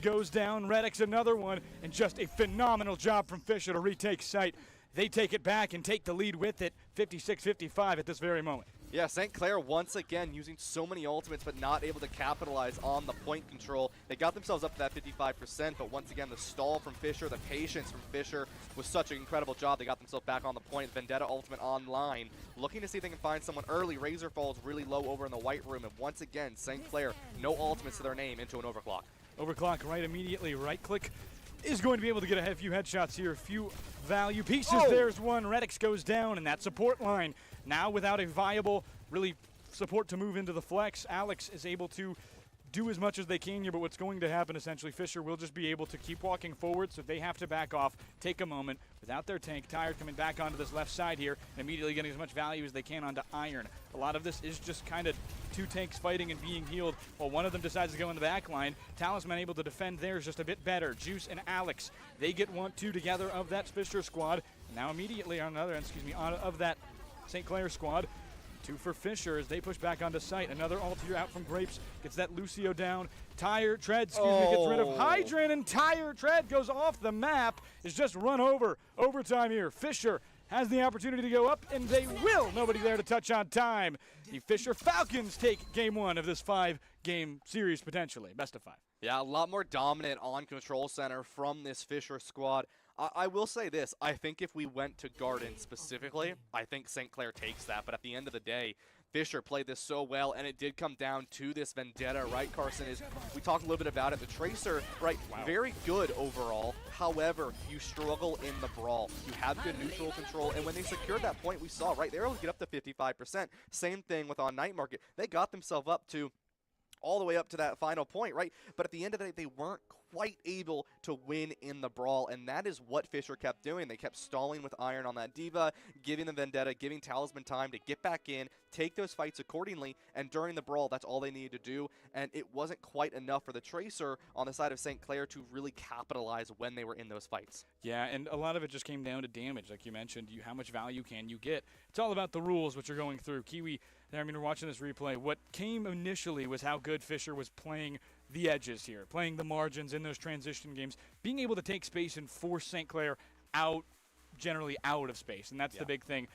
goes down. Redix another one, and just a phenomenal job from Fisher to retake site. They take it back and take the lead with it, 56-55 at this very moment. Yeah, St. Clair once again using so many ultimates but not able to capitalize on the point control. They got themselves up to that 55%, but once again the stall from Fisher, the patience from Fisher was such an incredible job. They got themselves back on the point. Vendetta ultimate online, looking to see if they can find someone early. Razor falls really low over in the white room, and once again St. Clair, no ultimates to their name, into an overclock. Overclock right immediately. Right click is going to be able to get a few headshots here, a few value pieces. Oh. There's one. Redix goes down, and that support line now without a viable really support to move into the flex. Alex is able to do as much as they can here, but what's going to happen essentially, Fisher will just be able to keep walking forward, so they have to back off, take a moment without their tank. Tired coming back onto this left side here and immediately getting as much value as they can onto Iron. A lot of this is just kind of 2 tanks fighting and being healed while one of them decides to go in the back line. Talisman able to defend theirs just a bit better. Juice and Alex, they get 1-2 together of that Fisher squad. Now immediately on another end, of that St. Clair squad. 2 for Fisher as they push back onto site. Another ult here out from Grapes. Gets that Lucio down. Tread gets rid of Hydran, and Tread goes off the map. Is just run over. Overtime here. Fisher has the opportunity to go up, and they will. Nobody there to touch on time. The Fisher Falcons take game 1 of this 5-game series potentially. Best of 5. Yeah, a lot more dominant on Control Center from this Fisher squad. I will say this. I think if we went to Garden specifically, I think St. Clair takes that. But at the end of the day, Fisher played this so well, and it did come down to this Vendetta, right, Carson? We talked a little bit about it. The Tracer, right, very good overall. However, you struggle in the brawl. You have good neutral control, and when they secured that point, we saw, right, they were able to get up to 55%. Same thing with on Night Market. They got themselves up to all the way up to that final point, right? But at the end of the day, they weren't quite able to win in the brawl, and that is what Fisher kept doing. They kept stalling with Iron on that D.Va, giving the Vendetta, giving Talisman time to get back in, take those fights accordingly, and during the brawl, that's all they needed to do, and it wasn't quite enough for the Tracer on the side of St. Clair to really capitalize when they were in those fights. Yeah, and a lot of it just came down to damage, like you mentioned. How much value can you get? It's all about the rules, which are going through. Kiwi, I mean, we're watching this replay. What came initially was how good Fisher was playing the edges here, playing the margins in those transition games, being able to take space and force St. Clair generally out of space, and that's the big thing.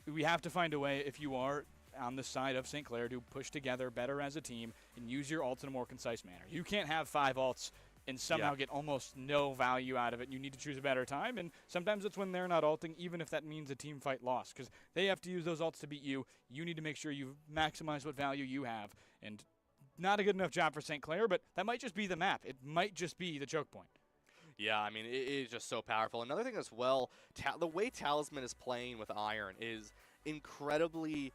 We have to find a way, if you are on the side of St. Clair, to push together better as a team and use your ults in a more concise manner. You can't have 5 ults and somehow get almost no value out of it. You need to choose a better time, and sometimes it's when they're not ulting, even if that means a team fight loss, because they have to use those ults to beat you. You need to make sure you maximize what value you have, and not a good enough job for St. Clair, but that might just be the map. It might just be the choke point. Yeah, I mean, it is just so powerful. Another thing as well, the way Talisman is playing with Iron is incredibly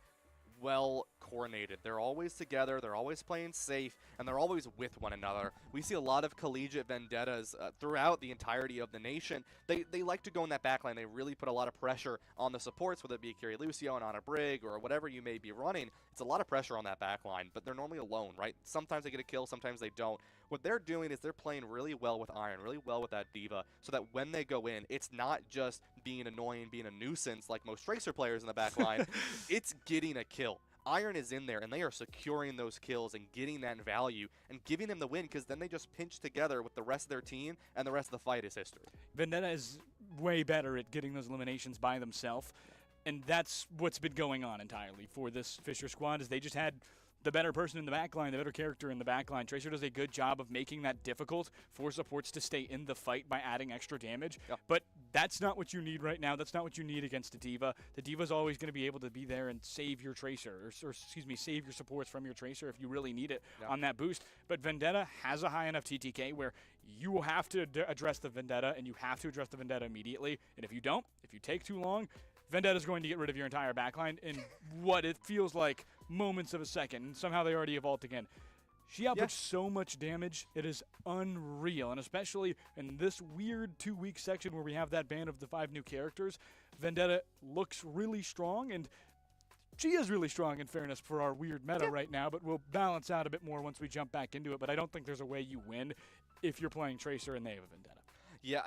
well coordinated. They're always together, they're always playing safe, and they're always with one another. We see a lot of collegiate vendettas throughout the entirety of the nation. They like to go in that backline. They really put a lot of pressure on the supports, whether it be Kiri Lucio and on a Brig or whatever you may be running. It's a lot of pressure on that backline, but they're normally alone, right? Sometimes they get a kill, sometimes they don't. What they're doing is they're playing really well with Iron, really well with that D.Va, so that when they go in, it's not just being annoying, being a nuisance like most Tracer players in the backline. It's getting a kill. Iron is in there, and they are securing those kills and getting that value and giving them the win, because then they just pinch together with the rest of their team, and the rest of the fight is history. Vendetta is way better at getting those eliminations by themselves, and that's what's been going on entirely for this Fisher squad, is they just had the better person in the backline, the better character in the backline. Tracer does a good job of making that difficult for supports to stay in the fight by adding extra damage. But that's not what you need right now. That's not what you need against a D.Va. The D.Va's always going to be able to be there and save your Tracer, or excuse me, save your supports from your Tracer if you really need it on that boost. But Vendetta has a high enough TTK where you will have to address the Vendetta, and you have to address the Vendetta immediately. And if you don't, if you take too long, Vendetta's going to get rid of your entire backline in what it feels like moments of a second, and somehow they already evolved again. She outputs so much damage, it is unreal, and especially in this weird 2-week section where we have that ban of the 5 new characters, Vendetta looks really strong, and she is really strong in fairness for our weird meta right now, but we'll balance out a bit more once we jump back into it. But I don't think there's a way you win if you're playing Tracer and they have a Vendetta. Yeah,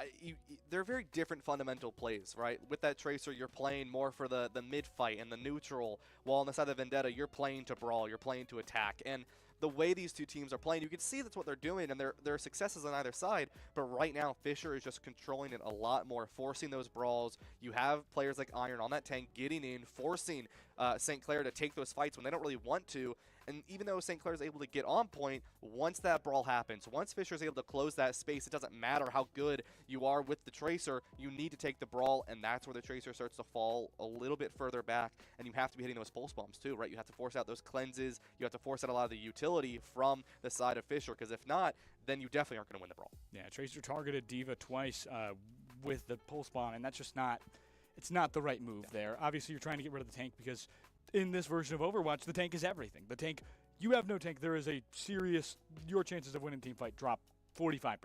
they're very different fundamental plays, right? With that Tracer, you're playing more for the mid-fight and the neutral, while on the side of Vendetta, you're playing to brawl, you're playing to attack. And the way these two teams are playing, you can see that's what they're doing, and there are successes on either side. But right now, Fisher is just controlling it a lot more, forcing those brawls. You have players like Iron on that tank getting in, forcing St. Clair to take those fights when they don't really want to. And even though St. Clair is able to get on point, once that brawl happens, once Fisher is able to close that space, it doesn't matter how good you are with the Tracer, you need to take the brawl, and that's where the Tracer starts to fall a little bit further back, and you have to be hitting those pulse bombs too, right? You have to force out those cleanses, you have to force out a lot of the utility from the side of Fisher, because if not, then you definitely aren't going to win the brawl. Yeah, Tracer targeted D.Va twice with the pulse bomb, and that's just not, it's not the right move there. Obviously, you're trying to get rid of the tank because in this version of Overwatch, the tank is everything. The tank, you have no tank, there is a serious, your chances of winning team fight drop 45%,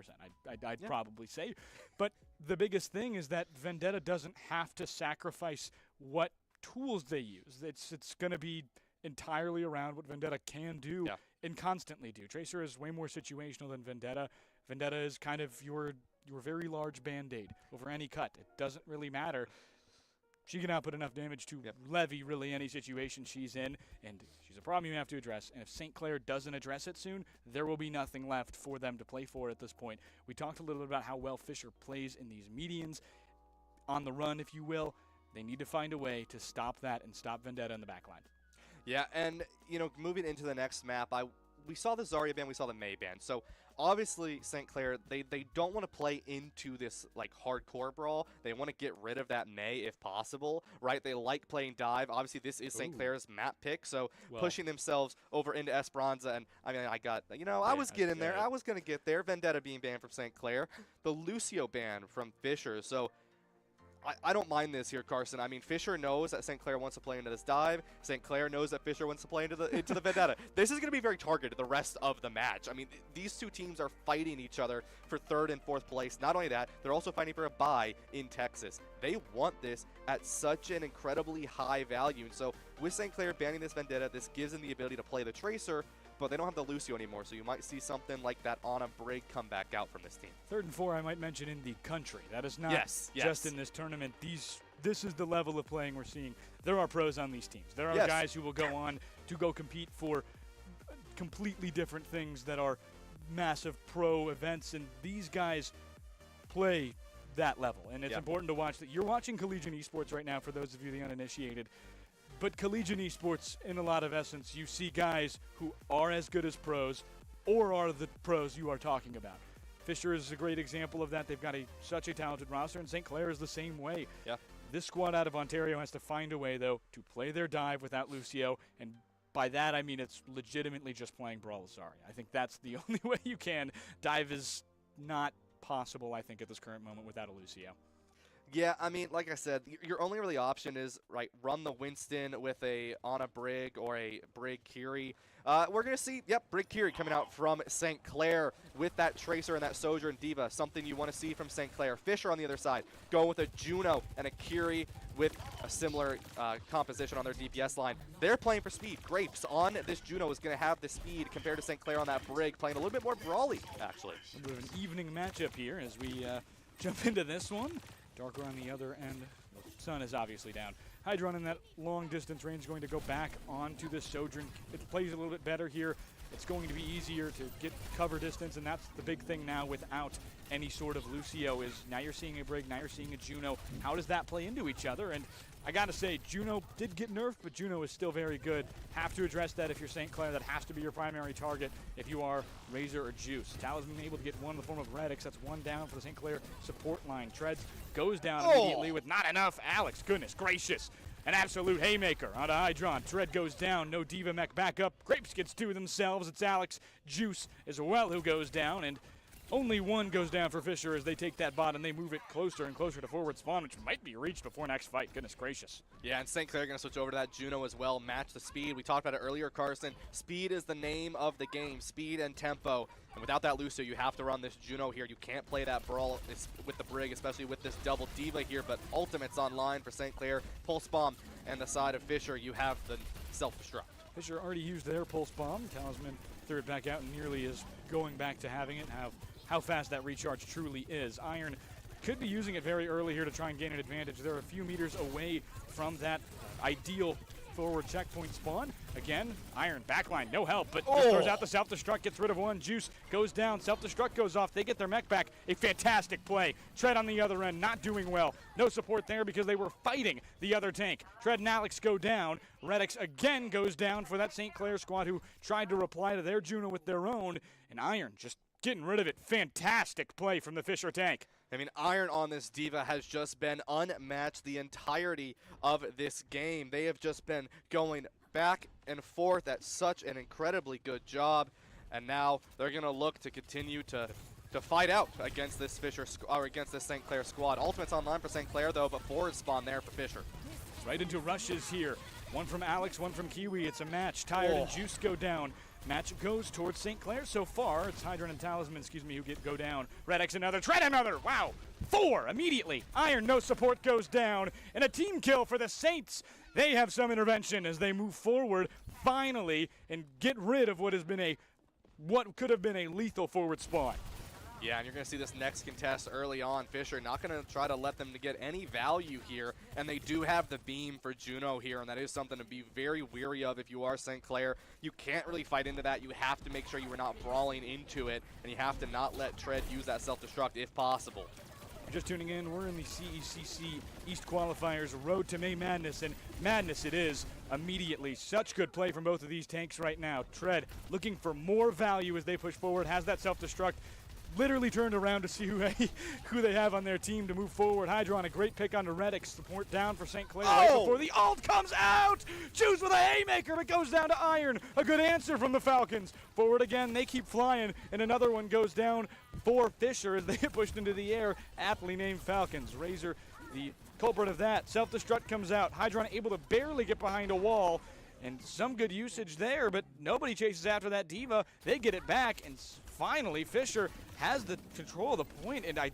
I'd probably say. But the biggest thing is that Vendetta doesn't have to sacrifice what tools they use. It's going to be entirely around what Vendetta can do and constantly do. Tracer is way more situational than Vendetta. Vendetta is kind of your very large Band-Aid over any cut. It doesn't really matter. She can output enough damage to levy really any situation she's in, and she's a problem you have to address. And if St. Clair doesn't address it soon, there will be nothing left for them to play for at this point. We talked a little bit about how well Fisher plays in these medians, on the run, if you will. They need to find a way to stop that and stop Vendetta in the backline. Yeah, and, you know, moving into the next map, I we saw the Zarya ban, we saw the Mei ban. So obviously St. Clair, they don't want to play into this like hardcore brawl. They want to get rid of that Mei if possible, right? They like playing dive. Obviously this is St. Clair's map pick, so pushing themselves over into Esperanza. And I mean, I got, you know, I was getting there. I was going to get there. Vendetta being banned from St. Clair. The Lucio ban from Fisher. So I don't mind this here, Carson. I mean, Fisher knows that St. Clair wants to play into this dive. St. Clair knows that Fisher wants to play into the Vendetta. This is going to be very targeted the rest of the match. I mean, these two teams are fighting each other for 3rd and 4th place. Not only that, they're also fighting for a bye in Texas. They want this at such an incredibly high value. And so with St. Clair banning this Vendetta, this gives them the ability to play the Tracer, but they don't have the Lucio anymore, so you might see something like that on a Brig come back out from this team. 3rd and 4, I might mention in the country. That is not yes. just in this tournament. This is the level of playing we're seeing. There are pros on these teams. There are guys who will go on to go compete for completely different things that are massive pro events, and these guys play that level. And it's important to watch that. You're watching collegiate esports right now, for those of you the uninitiated. But collegiate esports, in a lot of essence, you see guys who are as good as pros or are the pros you are talking about. Fisher is a great example of that. They've got such a talented roster, and St. Clair is the same way. Yeah. This squad out of Ontario has to find a way, though, to play their dive without Lucio, and by that I mean it's legitimately just playing Brawl Asari. I think that's the only way you can. Dive is not possible, I think, at this current moment without a Lucio. Yeah, I mean, like I said, your only really option is, right, run the Winston with a Ana Brig or a Brig Kiri. We're going to see, Brig Kiri coming out from St. Clair with that Tracer and that Sojourn Diva, something you want to see from St. Clair. Fisher on the other side, going with a Juno and a Kiri with a similar composition on their DPS line. They're playing for speed. Grapes on this Juno is going to have the speed compared to St. Clair on that Brig, playing a little bit more brawly, actually. A bit of an evening matchup here as we jump into this one. Darker on the other end. The sun is obviously down. Hydron in that long distance range going to go back onto the Sojourn. It plays a little bit better here. It's going to be easier to get cover distance, and that's the big thing now without any sort of Lucio is now you're seeing a Brig, now you're seeing a Juno. How does that play into each other? And I got to say, Juno did get nerfed, but Juno is still very good. Have to address that if you're St. Clair. That has to be your primary target if you are Razor or Juice. Talisman able to get one in the form of Redix. That's one down for the St. Clair support line. Treads goes down immediately with not enough. Alex, goodness gracious. An absolute haymaker onto Hydron. Tread goes down. No Diva mech back up. Grapes gets two themselves. It's Alex. Juice as well who goes down. And only one goes down for Fisher as they take that bot and they move it closer and closer to forward spawn, which might be reached before next fight. Goodness gracious. Yeah, and St. Clair going to switch over to that Juno as well, match the speed. We talked about it earlier, Carson. Speed is the name of the game, speed and tempo. And without that Lucio, you have to run this Juno here. You can't play that brawl with the Brig, especially with this double Diva here, but Ultimate's online for St. Clair. Pulse Bomb, and the side of Fisher, you have the self-destruct. Fisher already used their Pulse Bomb. Talisman threw it back out and nearly is going back to having it. How fast that recharge truly is. Iron could be using it very early here to try and gain an advantage. They're a few meters away from that ideal forward checkpoint spawn. Again, Iron backline, no help, but just throws out the self-destruct, gets rid of one. Juice goes down, self-destruct goes off. They get their mech back. A fantastic play. Tread on the other end, not doing well. No support there because they were fighting the other tank. Tread and Alex go down. Redix again goes down for that St. Clair squad who tried to reply to their Juno with their own. And Iron just getting rid of it. Fantastic play from the Fisher tank. I mean, Iron on this Diva has just been unmatched the entirety of this game. They have just been going back and forth at such an incredibly good job. And now they're going to look to continue to fight out against this against this St. Clair squad. Ultimate's online for St. Clair, though, but forward spawn there for Fisher. Right into rushes here. One from Alex, one from Kiwi. It's a match. Tired and Juice go down. Match goes towards St. Clair so far. It's Hydron and Talisman, who go down. Redix another, Tread another. Wow. 4 immediately. Iron, no support, goes down. And a team kill for the Saints. They have some intervention as they move forward finally and get rid of what could have been a lethal forward spawn. Yeah, and you're going to see this next contest early on. Fisher not going to try to let them to get any value here, and they do have the beam for Juno here, and that is something to be very weary of if you are St. Clair. You can't really fight into that. You have to make sure you are not brawling into it, and you have to not let Tread use that self-destruct if possible. Just tuning in, we're in the CECC East Qualifiers Road to May Madness, and madness it is immediately. Such good play from both of these tanks right now. Tread looking for more value as they push forward, has that self-destruct. Literally turned around to see who they have on their team to move forward. Hydra on a great pick onto Reddick. Support down for St. Clair right before the ult comes out. Juice with a haymaker, but goes down to Iron. A good answer from the Falcons. Forward again, they keep flying, and another one goes down for Fisher as they get pushed into the air. Aptly named Falcons. Razor, the culprit of that. Self-destruct comes out. Hydron able to barely get behind a wall. And some good usage there, but nobody chases after that Diva. They get it back, and finally Fisher has the control of the point, and I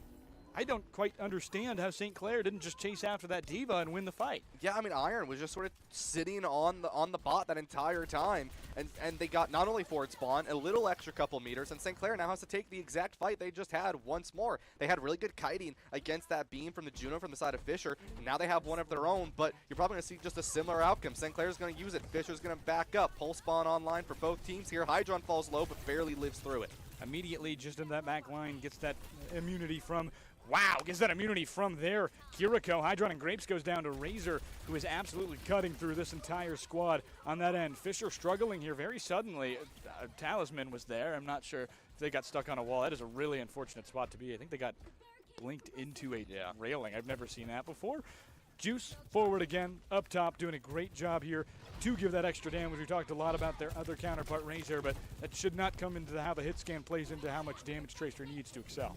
don't quite understand how St. Clair didn't just chase after that Diva and win the fight. Yeah, I mean, Iron was just sort of sitting on the bot that entire time, and they got not only forward spawn, a little extra couple meters, and St. Clair now has to take the exact fight they just had once more. They had really good kiting against that beam from the Juno from the side of Fisher, and now they have one of their own, but you're probably going to see just a similar outcome. St. Clair's going to use it, Fisher's going to back up, pulse spawn online for both teams here. Hydron falls low, but barely lives through it. Immediately, just in that back line, gets that immunity from gets that immunity from there. Kiriko, Hydron and Grapes goes down to Razor, who is absolutely cutting through this entire squad on that end. Fisher struggling here very suddenly. Talisman was there. I'm not sure if they got stuck on a wall. That is a really unfortunate spot to be. I think they got blinked into a railing. I've never seen that before. Juice forward again, up top, doing a great job here to give that extra damage. We talked a lot about their other counterpart, Razor, but that should not come into how the hit scan plays into how much damage Tracer needs to excel.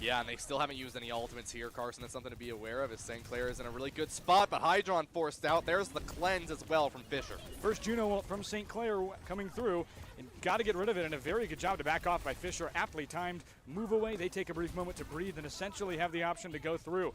Yeah, and they still haven't used any ultimates here, Carson. That's something to be aware of as St. Clair is in a really good spot, but Hydron forced out. There's the cleanse as well from Fisher. First Juno ult from St. Clair coming through, and got to get rid of it, and a very good job to back off by Fisher. Aptly timed move away. They take a brief moment to breathe and essentially have the option to go through.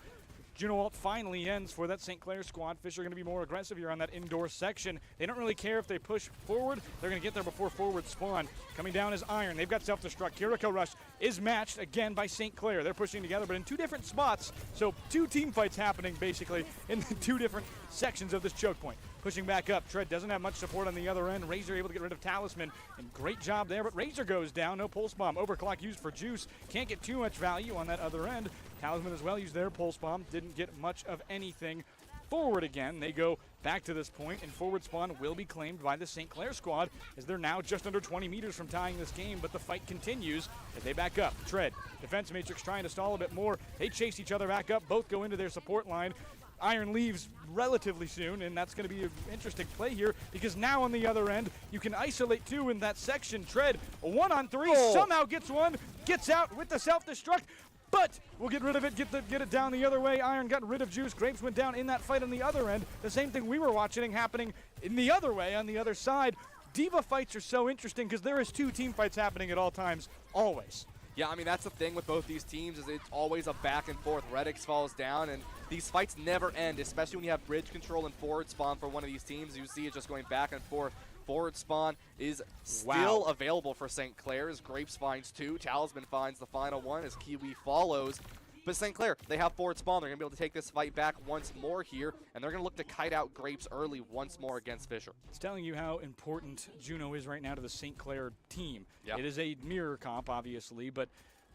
Juno ult finally ends for that St. Clair squad. Fisher going to be more aggressive here on that indoor section. They don't really care if they push forward. They're going to get there before forward spawn. Coming down is Iron. They've got self-destruct. Kiriko Rush is matched again by St. Clair. They're pushing together, but in two different spots. So two team fights happening basically in the two different sections of this choke point. Pushing back up. Tread doesn't have much support on the other end. Razor able to get rid of Talisman, and great job there, but Razor goes down. No pulse bomb. Overclock used for Juice. Can't get too much value on that other end. Talisman as well used their pulse bomb. Didn't get much of anything. Forward again. They go back to this point, and forward spawn will be claimed by the St. Clair squad as they're now just under 20 meters from tying this game, but the fight continues as they back up. Tread, Defense Matrix trying to stall a bit more. They chase each other back up. Both go into their support line. Iron leaves relatively soon, and that's going to be an interesting play here because now on the other end, you can isolate two in that section. Tread, a 1-on-3, somehow gets one, gets out with the self-destruct, but we'll get rid of it, get it down the other way. Iron got rid of Juice. Grapes went down in that fight on the other end. The same thing we were watching happening in the other way on the other side. Diva fights are so interesting because there is two team fights happening at all times, always. Yeah, I mean, that's the thing with both these teams is it's always a back and forth. Redix falls down, and these fights never end, especially when you have bridge control and forward spawn for one of these teams. You see it just going back and forth. Forward spawn is still available for St. Clair as Grapes finds two. Talisman finds the final one as Kiwi follows. But St. Clair, they have forward spawn. They're going to be able to take this fight back once more here, and they're going to look to kite out Grapes early once more against Fisher. It's telling you how important Juno is right now to the St. Clair team. Yep. It is a mirror comp, obviously, but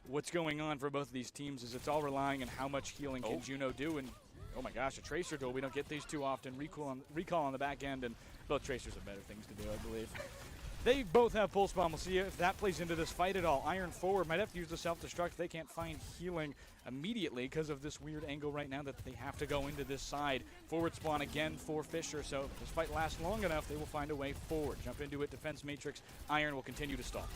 what's going on for both of these teams is it's all relying on how much healing can Juno do. And oh my gosh, a Tracer duel. We don't get these too often. Recall on the back end, and both Tracers have better things to do, I believe. They both have pulse bomb. We'll see if that plays into this fight at all. Iron forward might have to use the self-destruct. They can't find healing immediately because of this weird angle right now that they have to go into this side. Forward spawn again for Fisher, so if this fight lasts long enough, they will find a way forward. Jump into it, Defense Matrix. Iron will continue to stall.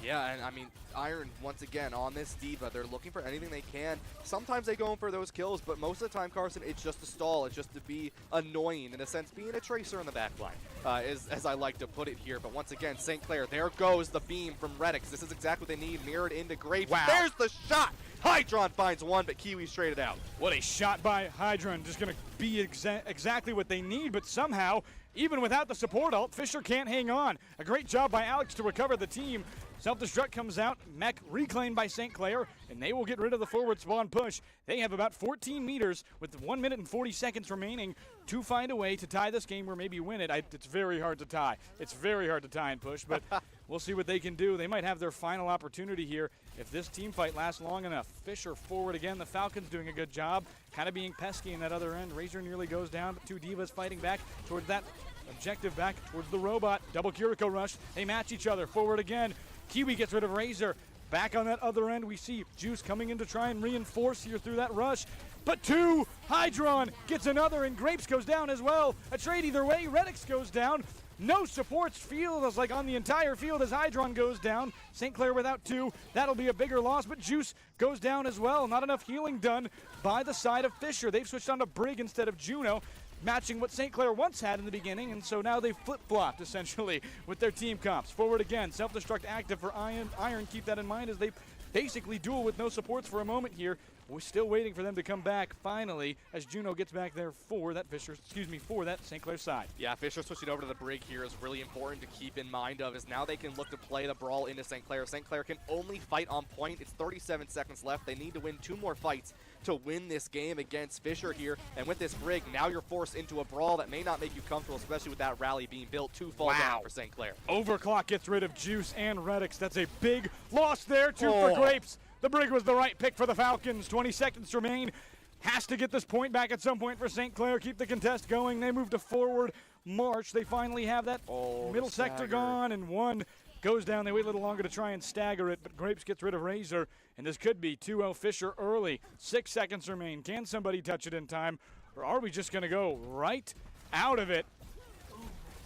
Yeah, and I mean, Iron, once again, on this Diva, they're looking for anything they can. Sometimes they go in for those kills, but most of the time, Carson, it's just to stall. It's just to be annoying, in a sense, being a Tracer in the back line, as I like to put it here. But once again, St. Clair, there goes the beam from Redix. This is exactly what they need, mirrored into Grapes. Wow. There's the shot! Hydron finds one, but Kiwi straight it out. What a shot by Hydron. Just going to be exactly what they need, but somehow, even without the support ult, Fisher can't hang on. A great job by Alex to recover the team. Self-destruct comes out, mech reclaimed by St. Clair, and they will get rid of the forward spawn push. They have about 14 meters with 1 minute and 40 seconds remaining to find a way to tie this game or maybe win it. It's very hard to tie. It's very hard to tie and push, but We'll see what they can do. They might have their final opportunity here if this team fight lasts long enough. Fisher forward again. The Falcons doing a good job, kind of being pesky in that other end. Razor nearly goes down, but two Divas fighting back towards that objective, back towards the robot. Double Kiriko rush. They match each other. Forward again. Kiwi gets rid of Razor. Back on that other end, we see Juice coming in to try and reinforce here through that rush. But two, Hydron gets another, and Grapes goes down as well. A trade either way. Redix goes down. No supports field is like on the entire field as Hydron goes down. St. Clair without two. That'll be a bigger loss, but Juice goes down as well. Not enough healing done by the side of Fisher. They've switched on to Brig instead of Juno, matching what St. Clair once had in the beginning, and so now they've flip-flopped, essentially, with their team comps. Forward again, self-destruct active for Iron. Keep that in mind as they basically duel with no supports for a moment here. We're still waiting for them to come back finally as Juno gets back there for that for that St. Clair side. Yeah, Fisher switching over to the Brig here is really important to keep in mind of, is now they can look to play the brawl into St. Clair. St. Clair can only fight on point. It's 37 seconds left. They need to win 2 more fights to win this game against Fisher here. And with this Brig, now you're forced into a brawl that may not make you comfortable, especially with that rally being built to fall down for St. Clair. Overclock gets rid of Juice and Redix. That's a big loss there, 2 for Grapes. The Brig was the right pick for the Falcons. 20 seconds remain. Has to get this point back at some point for St. Clair. Keep the contest going. They move to forward march. They finally have that middle sector gone, and one goes down. They wait a little longer to try and stagger it, but Grapes gets rid of Razor, and this could be 2-0 Fisher early. 6 seconds remain. Can somebody touch it in time, or are we just going to go right out of it?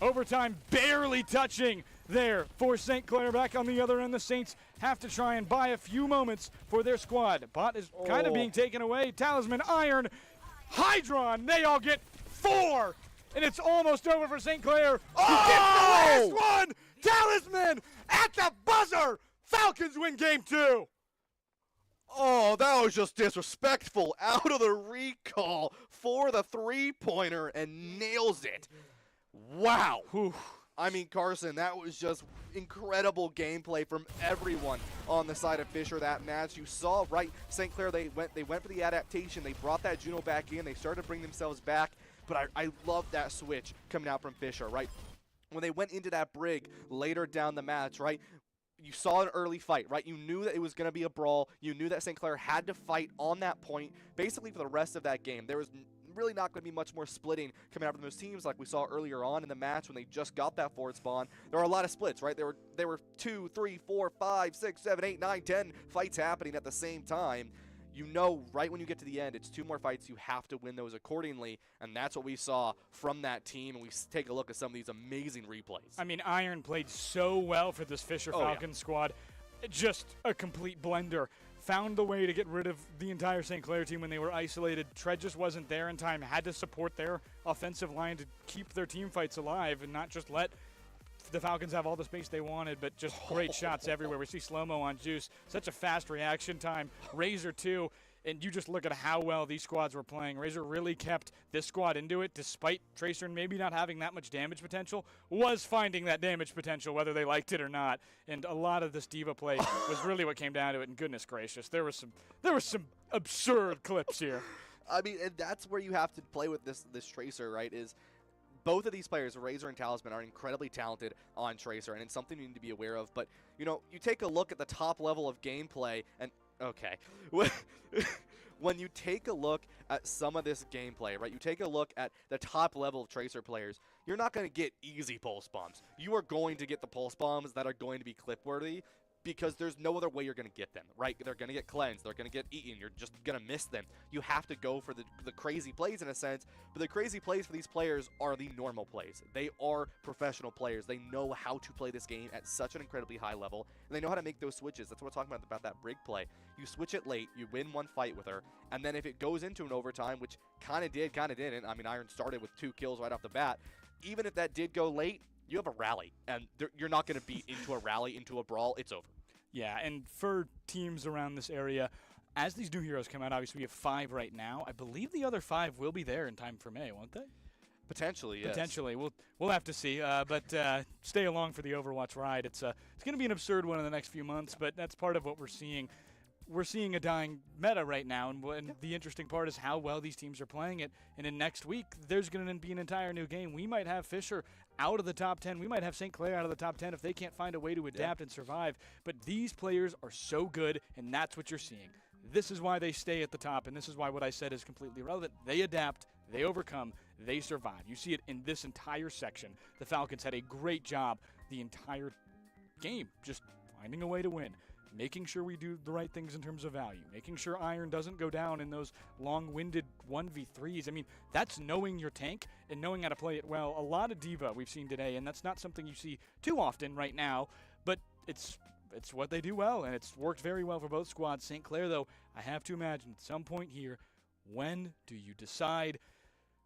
Overtime barely touching there for St. Clair. Back on the other end, the Saints have to try and buy a few moments for their squad. Bot is kind of being taken away. Talisman, Iron, Hydron, they all get 4, and it's almost over for St. Clair. Oh! Gets the last one! Talisman at the buzzer! Falcons win game 2. Oh, that was just disrespectful. Out of the recall for the three-pointer and nails it. Wow. Whew. I mean, Carson, that was just incredible gameplay from everyone on the side of Fisher that match. You saw, right, St. Clair, they went for the adaptation. They brought that Juno back in. They started to bring themselves back. But I love that switch coming out from Fisher, right? When they went into that Brig later down the match, right, you saw an early fight, right? You knew that it was going to be a brawl. You knew that St. Clair had to fight on that point basically for the rest of that game. There was really not going to be much more splitting coming out from those teams like we saw earlier on in the match when they just got that forward spawn. There were a lot of splits, right? There were 2, 3, 4, 5, 6, 7, 8, 9, 10 fights happening at the same time. You know right when you get to the end, it's 2 more fights. You have to win those accordingly, and that's what we saw from that team, and we take a look at some of these amazing replays. I mean, Iron played so well for this Fisher Falcons squad. Just a complete blender. Found the way to get rid of the entire St. Clair team when they were isolated. Tread just wasn't there in time. Had to support their offensive line to keep their team fights alive and not just let the Falcons have all the space they wanted, but just great shots everywhere. We see slow-mo on Juice. Such a fast reaction time. Razor, too. And you just look at how well these squads were playing. Razor really kept this squad into it, despite Tracer maybe not having that much damage potential, was finding that damage potential whether they liked it or not. And a lot of this diva play was really what came down to it. And goodness gracious, there was some absurd clips here. I mean, and that's where you have to play with this Tracer, right? Is both of these players, Razor and Talisman, are incredibly talented on Tracer, and it's something you need to be aware of. But you know, you take a look at the top level of gameplay, and okay. When you take a look at some of this gameplay, right, you take a look at the top level of Tracer players, you're not going to get easy pulse bombs. You are going to get the pulse bombs that are going to be clip-worthy because there's no other way you're going to get them, right? They're going to get cleansed. They're going to get eaten. You're just going to miss them. You have to go for the crazy plays in a sense, but the crazy plays for these players are the normal plays. They are professional players. They know how to play this game at such an incredibly high level, and they know how to make those switches. That's what we're talking about that Brig play. You switch it late, you win one fight with her, and then if it goes into an overtime, which kind of did, kind of didn't. I mean, Iron started with 2 kills right off the bat. Even if that did go late, you have a rally, and you're not going to beat into a rally, into a brawl. It's over. Yeah, and for teams around this area, as these new heroes come out, obviously we have 5 right now. I believe the other 5 will be there in time for May, won't they? Potentially, yes. Potentially. We'll have to see. But stay along for the Overwatch ride. It's going to be an absurd one in the next few months, but that's part of what we're seeing. we're seeing a dying meta right now, and the interesting part is how well these teams are playing it. And in next week, there's going to be an entire new game. We might have Fisher out of the top 10. We might have St. Clair out of the top 10 if they can't find a way to adapt and survive. But these players are so good, and that's what you're seeing. This is why they stay at the top, and this is why what I said is completely relevant. They adapt, they overcome, they survive. You see it in this entire section. The Falcons had a great job the entire game, just finding a way to win. Making sure we do the right things in terms of value, making sure Iron doesn't go down in those long-winded 1v3s. I mean, that's knowing your tank and knowing how to play it well. A lot of diva we've seen today, and that's not something you see too often right now, but it's what they do well, and it's worked very well for both squads. St. Clair, though, I have to imagine at some point here, when do you decide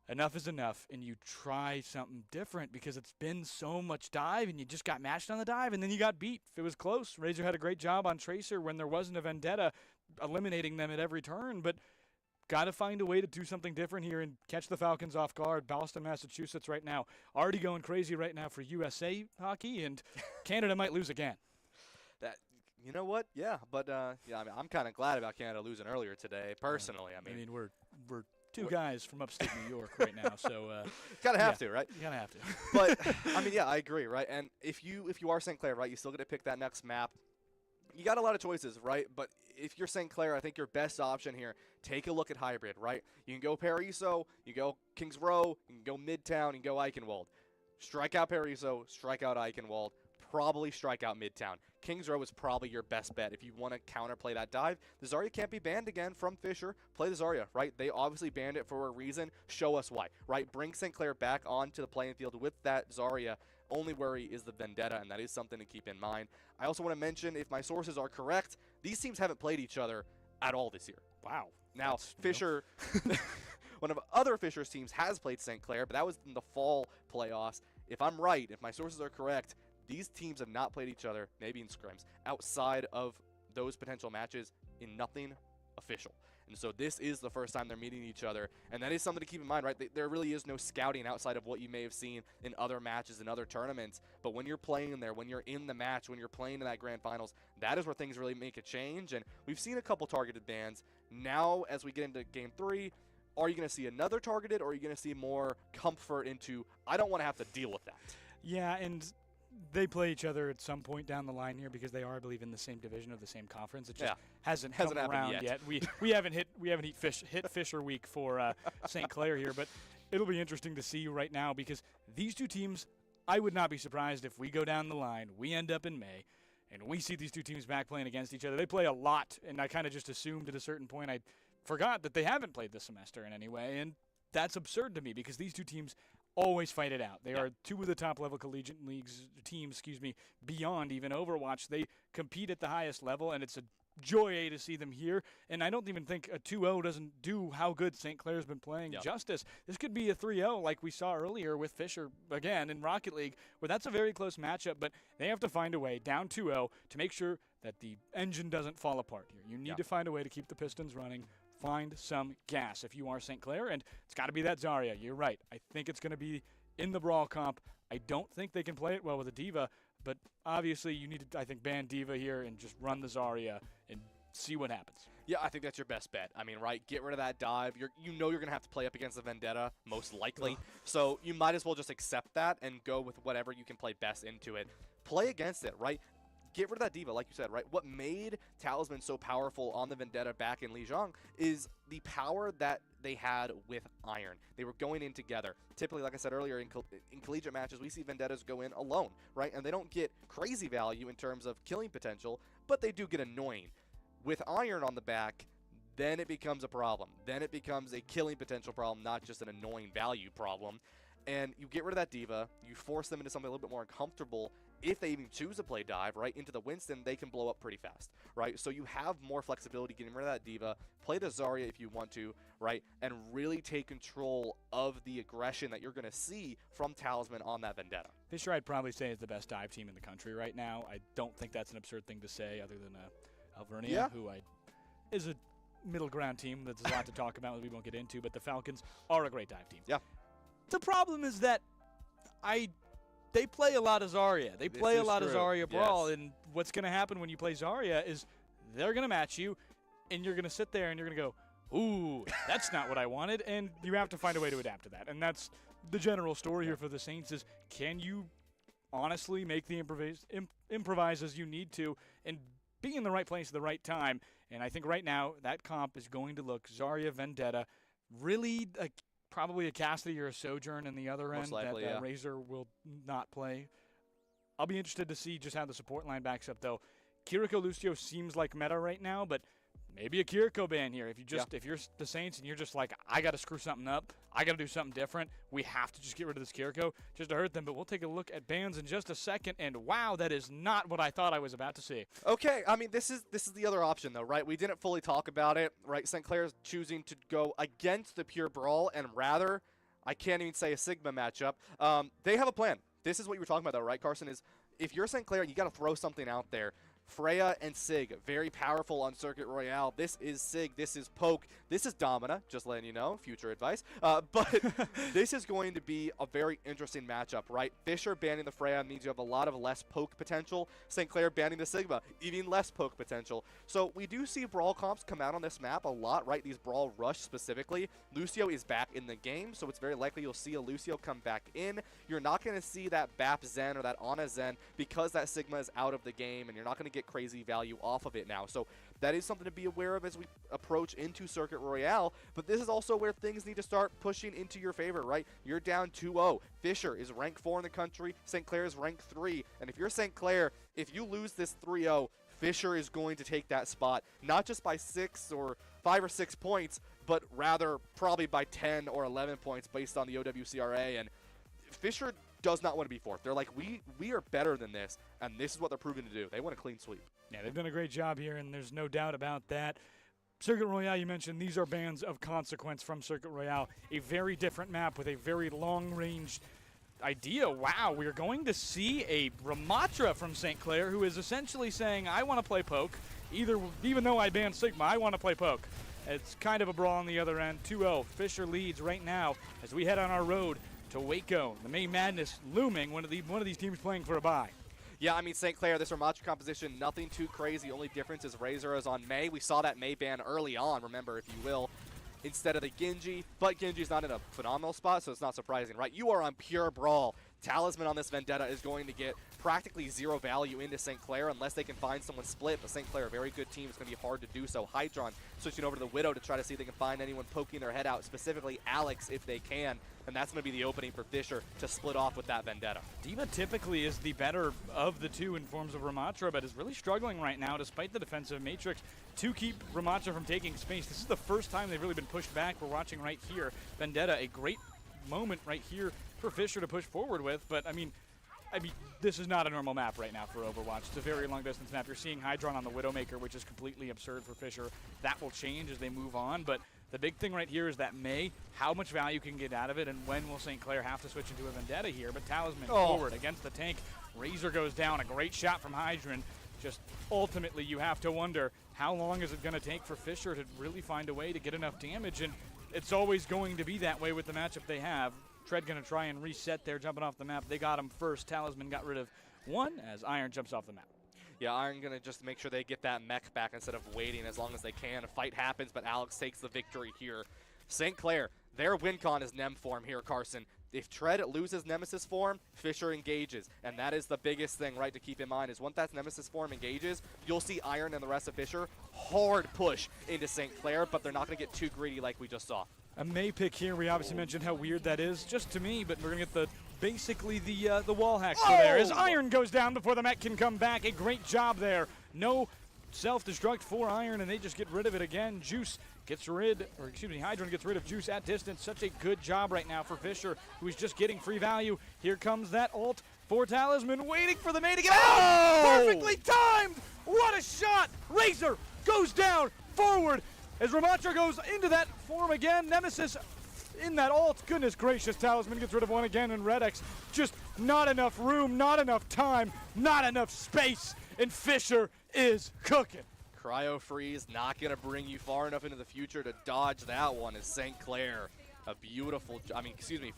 enough is enough and you try something different? Because it's been so much dive and you just got matched on the dive and then you got beat. It was close. Razor had a great job on Tracer when there wasn't a vendetta, eliminating them at every turn, but got to find a way to do something different here and catch the Falcons off guard. Boston, Massachusetts right now already going crazy right now for USA hockey, and Canada might lose again. You know what? Yeah, but yeah, I mean, I'm kind of glad about Canada losing earlier today, personally. I mean, we're two guys from upstate New York right now, so kind of have to, right? You kind of have to. But I mean, yeah, I agree, right? And if you are St. Clair, right, you still get to pick that next map. You got a lot of choices, right? But if you're St. Clair, I think your best option here, take a look at hybrid, right? You can go Paraiso, you can go Kings Row, you can go Midtown, you can go Eichenwald. Strike out Paraiso, strike out Eichenwald, probably strike out Midtown. Kings Row is probably your best bet if you want to counterplay that dive. The Zarya can't be banned again from Fisher. Play the Zarya, right? They obviously banned it for a reason. Show us why, right? Bring St. Clair back onto the playing field with that Zarya. Only worry is the vendetta, and that is something to keep in mind. I also want to mention, if my sources are correct, these teams haven't played each other at all this year. Wow. Now, Fisher, one of other Fisher's teams has played St. Clair, but that was in the fall playoffs. If I'm right, if my sources are correct, these teams have not played each other, maybe in scrims, outside of those potential matches in nothing official. And so this is the first time they're meeting each other, and that is something to keep in mind, right? There really is no scouting outside of what you may have seen in other matches and other tournaments, but when you're playing there, when you're in the match, when you're playing in that grand finals, that is where things really make a change, and we've seen a couple targeted bans. Now, as we get into Game 3, are you going to see another targeted, or are you going to see more comfort into, I don't want to have to deal with that? Yeah, and they play each other at some point down the line here because they are, I believe, in the same division of the same conference. It just hasn't come around yet. We haven't hit Fisher week for St. Clair here, but it'll be interesting to see right now because these two teams, I would not be surprised if we go down the line, we end up in May, and we see these two teams back playing against each other. They play a lot, and I kind of just assumed at a certain point, I forgot that they haven't played this semester in any way, and that's absurd to me because these two teams always fight it out. They are two of the top-level collegiate leagues teams, beyond even Overwatch. They compete at the highest level, and it's a joy to see them here. And I don't even think a 2-0 doesn't do how good St. Clair's been playing justice. This could be a 3-0 like we saw earlier with Fisher, again, in Rocket League, where that's a very close matchup, but they have to find a way, down 2-0, to make sure that the engine doesn't fall apart here. You need to find a way to keep the Pistons running. Find some gas if you are St. Clair, and it's got to be that Zarya. You're right. I think it's going to be in the Brawl comp. I don't think they can play it well with a Diva, but obviously you need to, I think, ban Diva here and just run the Zarya and see what happens. Yeah, I think that's your best bet. I mean, right, get rid of that dive. You know you're going to have to play up against the Vendetta, most likely. So you might as well just accept that and go with whatever you can play best into it. Play against it, right? Get rid of that Diva, like you said, right? What made Talisman so powerful on the Vendetta back in Lijiang is the power that they had with Iron. They were going in together. Typically, like I said earlier, in collegiate matches, we see Vendettas go in alone, right? And they don't get crazy value in terms of killing potential, but they do get annoying. With Iron on the back, then it becomes a problem. Then it becomes a killing potential problem, not just an annoying value problem. And you get rid of that Diva, you force them into something a little bit more uncomfortable. If they even choose to play dive, right, into the Winston, they can blow up pretty fast, right? So you have more flexibility getting rid of that Diva, play the Zarya if you want to, right, and really take control of the aggression that you're going to see from Talisman on that Vendetta. Fisher, I'd probably say, is the best dive team in the country right now. I don't think that's an absurd thing to say other than Alvernia, who is a middle ground team that's a lot to talk about that we won't get into, but the Falcons are a great dive team. Yeah. The problem is that they play a lot of Zarya. They play a lot of Zarya Brawl, and what's going to happen when you play Zarya is they're going to match you. and you're going to sit there and you're going to go, ooh, that's not what I wanted, and you have to find a way to adapt to that. And that's the general story here for the Saints is, can you honestly make the improvise as you need to and be in the right place at the right time? And I think right now that comp is going to look Zarya, Vendetta, really probably a Cassidy or a Sojourn in the other end likely, that Razor will not play. I'll be interested to see just how the support line backs up, though. Kiriko Lucio seems like meta right now, but maybe a Kiriko ban here. If you're the Saints and you're just like, I got to screw something up, I got to do something different, we have to just get rid of this Kiriko just to hurt them. But we'll take a look at bans in just a second, and wow, that is not what I thought I was about to see. Okay, I mean, this is the other option, though, right? We didn't fully talk about it, right? St. Clair's choosing to go against the pure brawl and rather, I can't even say a Sigma matchup. They have a plan. This is what you were talking about, though, right, Carson? Is if you're St. Clair, you got to throw something out there. Freya and Sig, very powerful on Circuit Royale. This is Sig, this is Poke, this is Domina, just letting you know, future advice. But this is going to be a very interesting matchup, right? Fisher banning the Freya means you have a lot of less Poke potential. St. Clair banning the Sigma, even less Poke potential. So we do see Brawl comps come out on this map a lot, right? These Brawl Rush specifically. Lucio is back in the game, so it's very likely you'll see a Lucio come back in. You're not going to see that BAP Zen or that Ana Zen because that Sigma is out of the game, and you're not going to get crazy value off of it now. So that is something to be aware of as we approach into Circuit Royale, but this is also where things need to start pushing into your favor, right? You're down 2-0. Fisher is rank 4 in the country. St. Clair is rank 3. And if you're St. Clair, if you lose this 3-0, Fisher is going to take that spot, not just by 5 or 6 points, but rather probably by 10 or 11 points based on the OWCRA. And Fisher does not want to be fourth. They're like, we are better than this, and this is what they're proving to do. They want a clean sweep. Yeah, they've done a great job here, and there's no doubt about that. Circuit Royale, you mentioned, these are bans of consequence from Circuit Royale. A very different map with a very long-range idea. Wow, we're going to see a Ramatra from St. Clair who is essentially saying, I want to play Poke. Even though I banned Sigma, I want to play Poke. It's kind of a brawl on the other end. 2-0. Fisher leads right now as we head on our road to Waco. The May Madness looming, one of these teams playing for a bye. Yeah, I mean, St. Clair, this Ramatra composition, nothing too crazy. Only difference is Razor is on May. We saw that May ban early on, remember, if you will, instead of the Genji. But Genji's not in a phenomenal spot, so it's not surprising, right? You are on pure brawl. Talisman on this Vendetta is going to get practically zero value into St. Clair unless they can find someone split, but St. Clair, a very good team. It's going to be hard to do so. Hydron switching over to the Widow to try to see if they can find anyone poking their head out, specifically Alex if they can, and that's going to be the opening for Fisher to split off with that Vendetta. D.Va typically is the better of the two in forms of Ramatra, but is really struggling right now despite the defensive matrix to keep Ramatra from taking space. This is the first time they've really been pushed back. We're watching right here. Vendetta, a great moment right here for Fisher to push forward with, but I mean, this is not a normal map right now for Overwatch. It's a very long-distance map. You're seeing Hydron on the Widowmaker, which is completely absurd for Fisher. That will change as they move on, but the big thing right here is that May, how much value can get out of it, and when will St. Clair have to switch into a Vendetta here? But Talisman forward against the tank. Razor goes down. A great shot from Hydron. Just ultimately, you have to wonder, how long is it going to take for Fisher to really find a way to get enough damage? And it's always going to be that way with the matchup they have. Tread going to try and reset there, jumping off the map. They got him first. Talisman got rid of one as Iron jumps off the map. Yeah, Iron going to just make sure they get that mech back instead of waiting as long as they can. A fight happens, but Alex takes the victory here. St. Clair, their win con is Nem form here, Carson. If Tread loses Nemesis form, Fisher engages. And that is the biggest thing, right, to keep in mind, is once that Nemesis form engages, you'll see Iron and the rest of Fisher hard push into St. Clair, but they're not going to get too greedy like we just saw. A May pick here. We obviously mentioned how weird that is, just to me, but we're going to get basically the wall hack for there. As Iron goes down before the mech can come back. A great job there. No self-destruct for Iron, and they just get rid of it again. Hydron gets rid of Juice at distance. Such a good job right now for Fisher, who is just getting free value. Here comes that ult for Talisman, waiting for the May to get out. Perfectly timed. What a shot. Razor goes down forward as Ramatra goes into that form again. Nemesis in that ult. Goodness gracious, Talisman gets rid of one again, and Redx just not enough room, not enough time, not enough space, and Fisher is cooking. Cryo Freeze not going to bring you far enough into the future to dodge that one as St. Clair.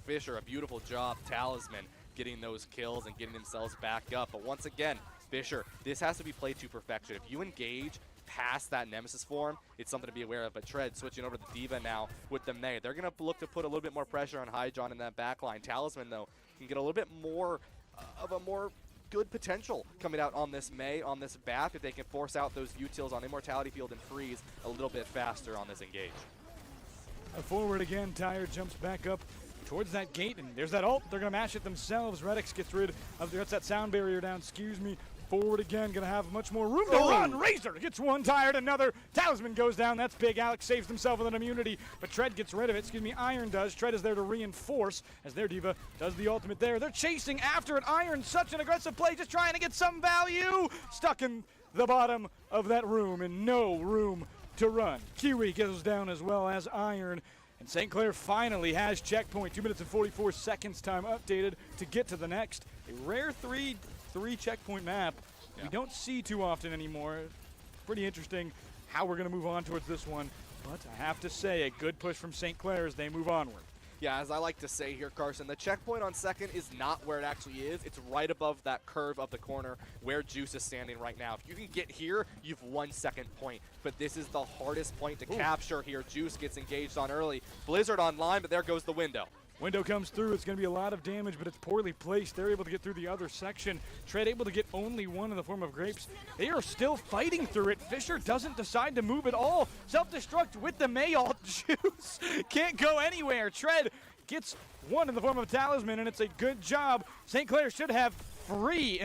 Fisher, a beautiful job. Talisman getting those kills and getting themselves back up. But once again, Fisher, this has to be played to perfection. If you engage past that Nemesis form, it's something to be aware of. But Tread switching over to the D.Va now with the Mei. They're going to look to put a little bit more pressure on Hydron in that backline. Talisman, though, can get a little bit more of a more good potential coming out on this Mei, on this back, if they can force out those utils on Immortality Field and Freeze a little bit faster on this engage. Forward again, Tyre jumps back up towards that gate, and there's that ult. They're going to mash it themselves. Redix gets rid of, gets that sound barrier down, excuse me. Forward again, going to have much more room to run. Razor gets one, Tired another. Talisman goes down, that's big. Alex saves himself with an immunity, but Tread gets rid of it. Excuse me, Iron does. Tread is there to reinforce as their D.Va does the ultimate there. They're chasing after it. Iron, such an aggressive play, just trying to get some value. Stuck in the bottom of that room and no room to run. Kiwi goes down as well as Iron. And St. Clair finally has checkpoint. 2 minutes and 44 seconds time updated to get to the next. A rare three checkpoint map we don't see too often anymore. Pretty interesting how we're going to move on towards this one. But I have to say, a good push from St. Clair as they move onward. Yeah, as I like to say here, Carson, the checkpoint on second is not where it actually is. It's right above that curve of the corner where Juice is standing right now. If you can get here, you've won second point. But this is the hardest point to capture here. Juice gets engaged on early. Blizzard online, but there goes the window. Window comes through. It's going to be a lot of damage, but it's poorly placed. They're able to get through the other section. Tread able to get only one in the form of Grapes. They are still fighting through it. Fisher doesn't decide to move at all. Self-destruct with the Mei ult. Juice can't go anywhere. Tread gets one in the form of Talisman, and it's a good job. St. Clair should have free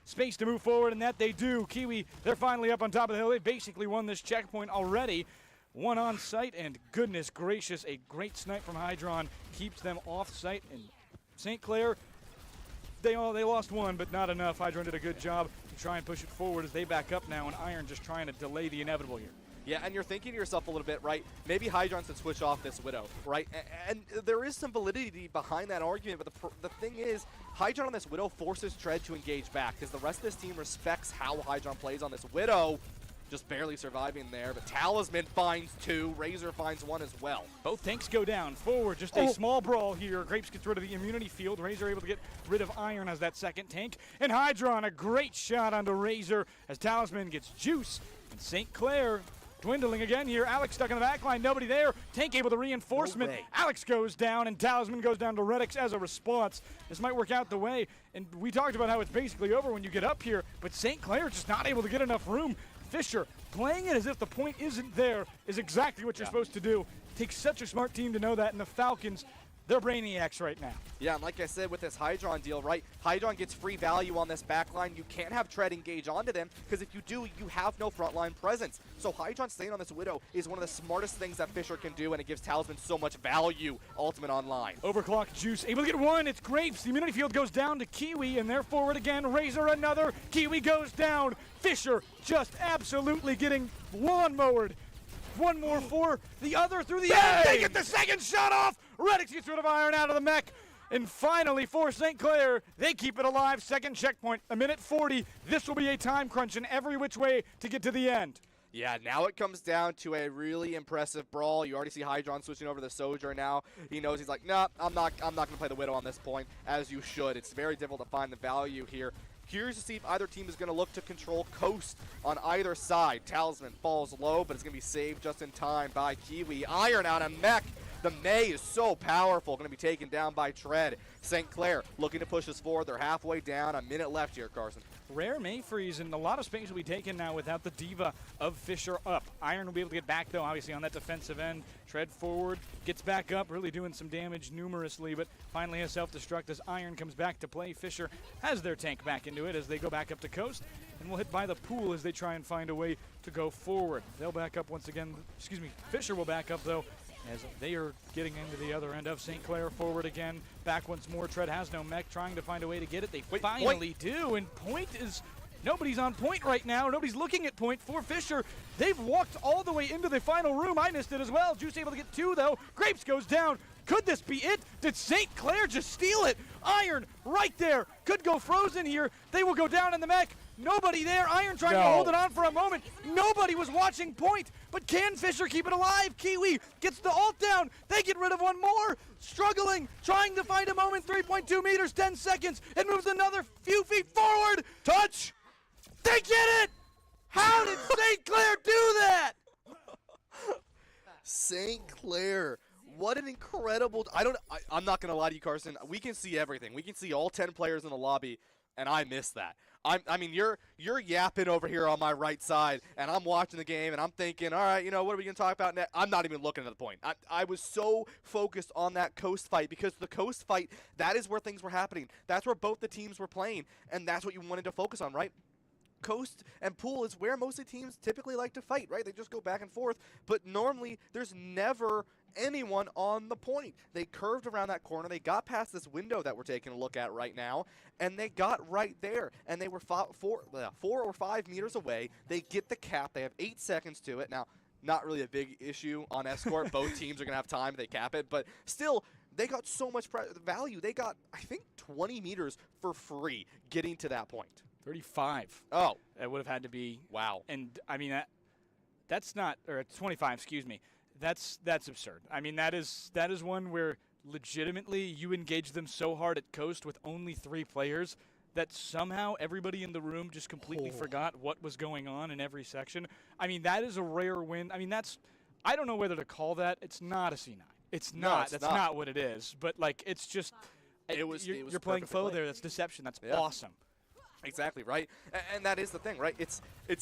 space to move forward, and that they do. Kiwi, they're finally up on top of the hill. They basically won this checkpoint already. One on site, and goodness gracious, a great snipe from Hydron keeps them off site. And St. Clair, they lost one, but not enough. Hydron did a good job to try and push it forward as they back up now, and Iron just trying to delay the inevitable here. Yeah, and you're thinking to yourself a little bit, right? Maybe Hydron should switch off this Widow, right? And there is some validity behind that argument, but the thing is, Hydron on this Widow forces Tread to engage back because the rest of this team respects how Hydron plays on this Widow. Just barely surviving there, but Talisman finds two. Razor finds one as well. Both tanks go down. Forward, just a small brawl here. Grapes gets rid of the immunity field. Razor able to get rid of Iron as that second tank. And Hydron, a great shot onto Razor as Talisman gets Juice. And St. Clair dwindling again here. Alex stuck in the back line. Nobody there. Tank able to reinforcement. Alex goes down, and Talisman goes down to Redix as a response. This might work out the way. And we talked about how it's basically over when you get up here, but St. Clair just not able to get enough room. Fisher playing it as if the point isn't there is exactly what you're supposed to do. Takes such a smart team to know that, and the Falcons, they're brainiacs right now. Yeah, and like I said with this Hydron deal, right? Hydron gets free value on this backline. You can't have Tread engage onto them, because if you do, you have no frontline presence. So Hydron staying on this Widow is one of the smartest things that Fisher can do, and it gives Talisman so much value ultimate online. Overclock Juice, able to get one. It's Grapes. The immunity field goes down to Kiwi, and they're forward again. Razor another. Kiwi goes down. Fisher just absolutely getting lawnmowered. One more for the other through the end. They get the second shot off. Redix gets rid of Iron out of the mech. And finally for St. Clair, they keep it alive. Second checkpoint, 1:40. This will be a time crunch in every which way to get to the end. Yeah, now it comes down to a really impressive brawl. You already see Hydron switching over to Sojourn now. He knows, he's like, nah, I'm not going to play the Widow on this point, as you should. It's very difficult to find the value here. Curious to see if either team is going to look to control coast on either side. Talisman falls low, but it's going to be saved just in time by Kiwi. Iron out of mech. The Mei is so powerful, going to be taken down by Tread. St. Clair looking to push us forward. They're halfway down. A minute left here, Carson. Rare Mei freeze, and a lot of space will be taken now without the D.Va of Fisher up. Iron will be able to get back, though, obviously on that defensive end. Tread forward, gets back up, really doing some damage numerously, but finally has self-destruct as Iron comes back to play. Fisher has their tank back into it as they go back up to coast, and will hit by the pool as they try and find a way to go forward. They'll back up once again. Excuse me, Fisher will back up, though, as they are getting into the other end of St. Clair. Forward again, back once more. Tread has no mech, trying to find a way to get it. They finally do, and point is, nobody's on point right now. Nobody's looking at point for Fisher. They've walked all the way into the final room. I missed it as well. Juice able to get two, though. Grapes goes down. Could this be it? Did St. Clair just steal it? Iron right there. Could go frozen here. They will go down in the mech. Nobody there. Iron trying to hold it on for a moment. Nobody was watching point. But can Fisher keep it alive? Kiwi gets the ult down. They get rid of one more. Struggling. Trying to find a moment. 3.2 meters, 10 seconds. It moves another few feet forward. Touch. They get it. How did St. Clair do that? St. Clair. What an incredible. I'm not going to lie to you, Carson. We can see everything. We can see all 10 players in the lobby, and I miss that. I mean, you're yapping over here on my right side, and I'm watching the game, and I'm thinking, all right, what are we going to talk about next? I'm not even looking at the point. I was so focused on that coast fight, because the coast fight, that is where things were happening. That's where both the teams were playing, and that's what you wanted to focus on, right? Coast and pool is where most of the teams typically like to fight, right? They just go back and forth, but normally there's never anyone on the point. They curved around that corner. They got past this window that we're taking a look at right now, and they got right there, and they were 4 or 5 meters away. They get the cap. They have 8 seconds to it. Now, not really a big issue on Escort. Both teams are going to have time if they cap it, but still, they got so much value. They got, I think, 20 meters for free getting to that point. 35. Oh. That would have had to be. Wow. And, I mean, that's not, or 25, excuse me. That's absurd. I mean, that is one where legitimately you engage them so hard at Coast with only 3 players that somehow everybody in the room just completely forgot what was going on in every section. I mean, that is a rare win. I mean, I don't know whether to call that. It's not a C9. It's not. No, it's that's not. not what it is. But, like, it's just, you're playing foe there. That's deception. That's awesome. Exactly, right? And that is the thing, right? It's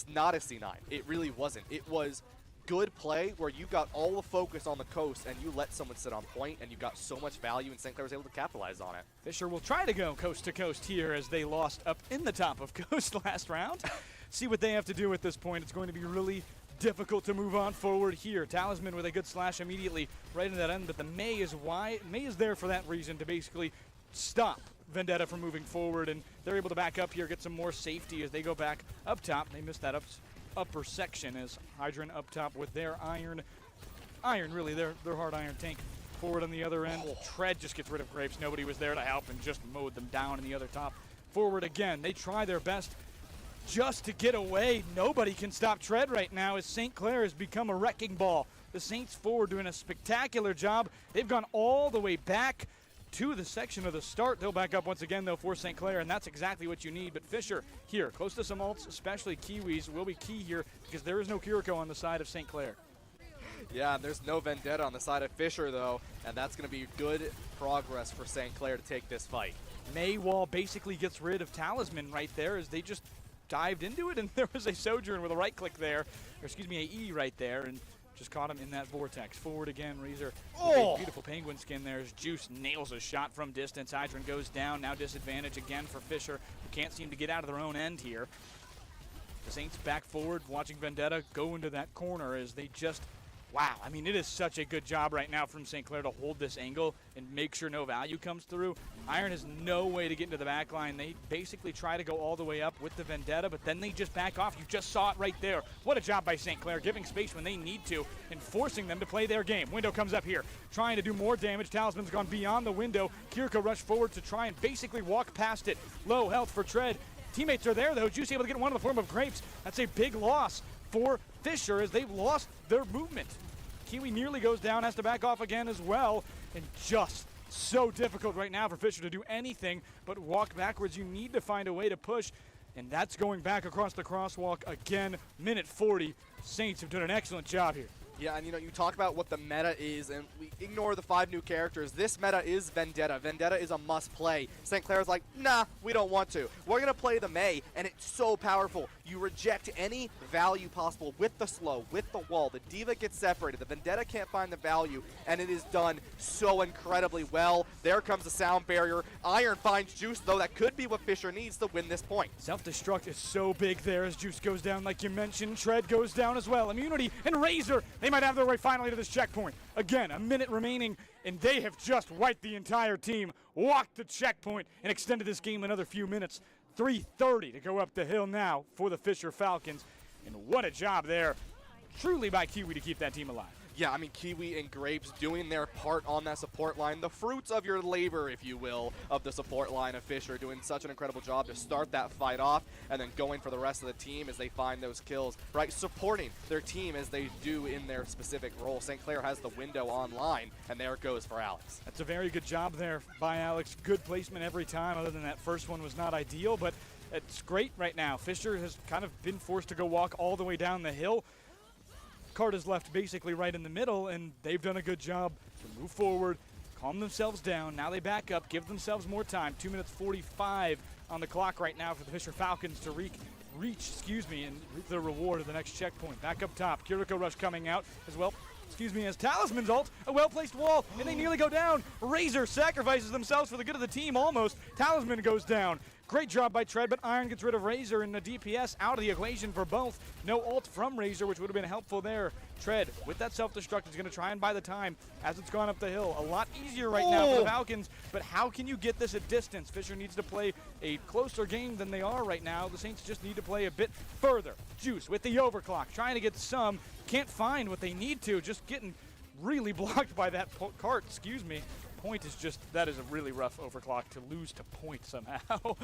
not a C9. It really wasn't. It was good play where you got all the focus on the coast and you let someone sit on point and you got so much value, and St. Clair was able to capitalize on it. Fisher will try to go coast to coast here as they lost up in the top of coast last round. See what they have to do at this point. It's going to be really difficult to move on forward here. Talisman with a good slash immediately right into that end, but the May is there for that reason, to basically stop Vendetta from moving forward, and they're able to back up here, get some more safety as they go back up top. They missed that upper section as Hydran up top with their iron really, their hard iron tank forward on the other end. Tread just gets rid of Grapes. Nobody was there to help and just mowed them down in the other top. Forward again. They try their best just to get away. Nobody can stop Tread right now as St. Clair has become a wrecking ball. The Saints forward doing a spectacular job. They've gone all the way back to the section of the start. They'll back up once again, though, for St. Clair, and that's exactly what you need. But Fisher here, close to some ults, especially Kiwis, will be key here because there is no Kiriko on the side of St. Clair. Yeah, there's no Vendetta on the side of Fisher, though, and that's going to be good progress for St. Clair to take this fight. Maywall basically gets rid of Talisman right there as they just dived into it, and there was a Sojourn with a right click there, or excuse me, a E right there, and just caught him in that vortex. Forward again, Razor. Beautiful penguin skin there as Juice nails a shot from distance. Hydran goes down. Now disadvantage again for Fisher, who can't seem to get out of their own end here. The Saints back forward, watching Vendetta go into that corner as they just, wow. I mean, it is such a good job right now from St. Clair to hold this angle and make sure no value comes through. Iron has no way to get into the back line. They basically try to go all the way up with the Vendetta, but then they just back off. You just saw it right there. What a job by St. Clair, giving space when they need to and forcing them to play their game. Window comes up here, trying to do more damage. Talisman's gone beyond the window. Kiriko rushed forward to try and basically walk past it. Low health for Tread. Teammates are there, though. Juice able to get one in the form of Grapes. That's a big loss for Fisher as they've lost their movement. Kiwi nearly goes down, has to back off again as well, and just so difficult right now for Fisher to do anything but walk backwards. You need to find a way to push, and that's going back across the crosswalk again. Minute 40. Saints have done an excellent job here. Yeah, and you talk about what the meta is, and we ignore the 5 new characters. This meta is Vendetta. Vendetta is a must-play. St. Clair's like, nah, we don't want to. We're going to play the May, and it's so powerful. You reject any value possible with the slow, with the wall. The Diva gets separated. The Vendetta can't find the value, and it is done so incredibly well. There comes the sound barrier. Iron finds Juice, though. That could be what Fisher needs to win this point. Self-destruct is so big there as Juice goes down, like you mentioned. Tread goes down as well. Immunity and Razor, they might have their way finally to this checkpoint. Again, a minute remaining, and they have just wiped the entire team, walked the checkpoint, and extended this game another few minutes. 3:30 to go up the hill now for the Fisher Falcons, and what a job there, truly by Kiwi, to keep that team alive. Yeah, I mean, Kiwi and Grapes doing their part on that support line. The fruits of your labor, if you will, of the support line of Fisher, doing such an incredible job to start that fight off and then going for the rest of the team as they find those kills, right? Supporting their team as they do in their specific role. St. Clair has the window online, and there it goes for Alex. That's a very good job there by Alex. Good placement every time, other than that first one was not ideal, but It's great right now. Fisher has kind of been forced to go walk all the way down the hill. Card is left basically right in the middle, and they've done a good job to move forward, calm themselves down. Now they back up, give themselves more time. 2 minutes 45 on the clock right now for the Fisher Falcons to reach and reap the reward of the next checkpoint. Back up top, Kiriko Rush coming out as well. As Talisman's ult, a well-placed wall, and they nearly go down. Razor sacrifices themselves for the good of the team almost. Talisman goes down. Great job by Tread, but Iron gets rid of Razor and the DPS out of the equation for both. No ult from Razor, which would have been helpful there. Tread, with that self-destruct, is going to try and buy the time as it's gone up the hill. A lot easier right now for the Falcons, but how can you get this at distance? Fisher needs to play a closer game than they are right now. The Saints just need to play a bit further. Juice with the overclock, trying to get some. Can't find what they need to, just getting really blocked by that cart, Point is just, that is a really rough overclock to lose to point somehow.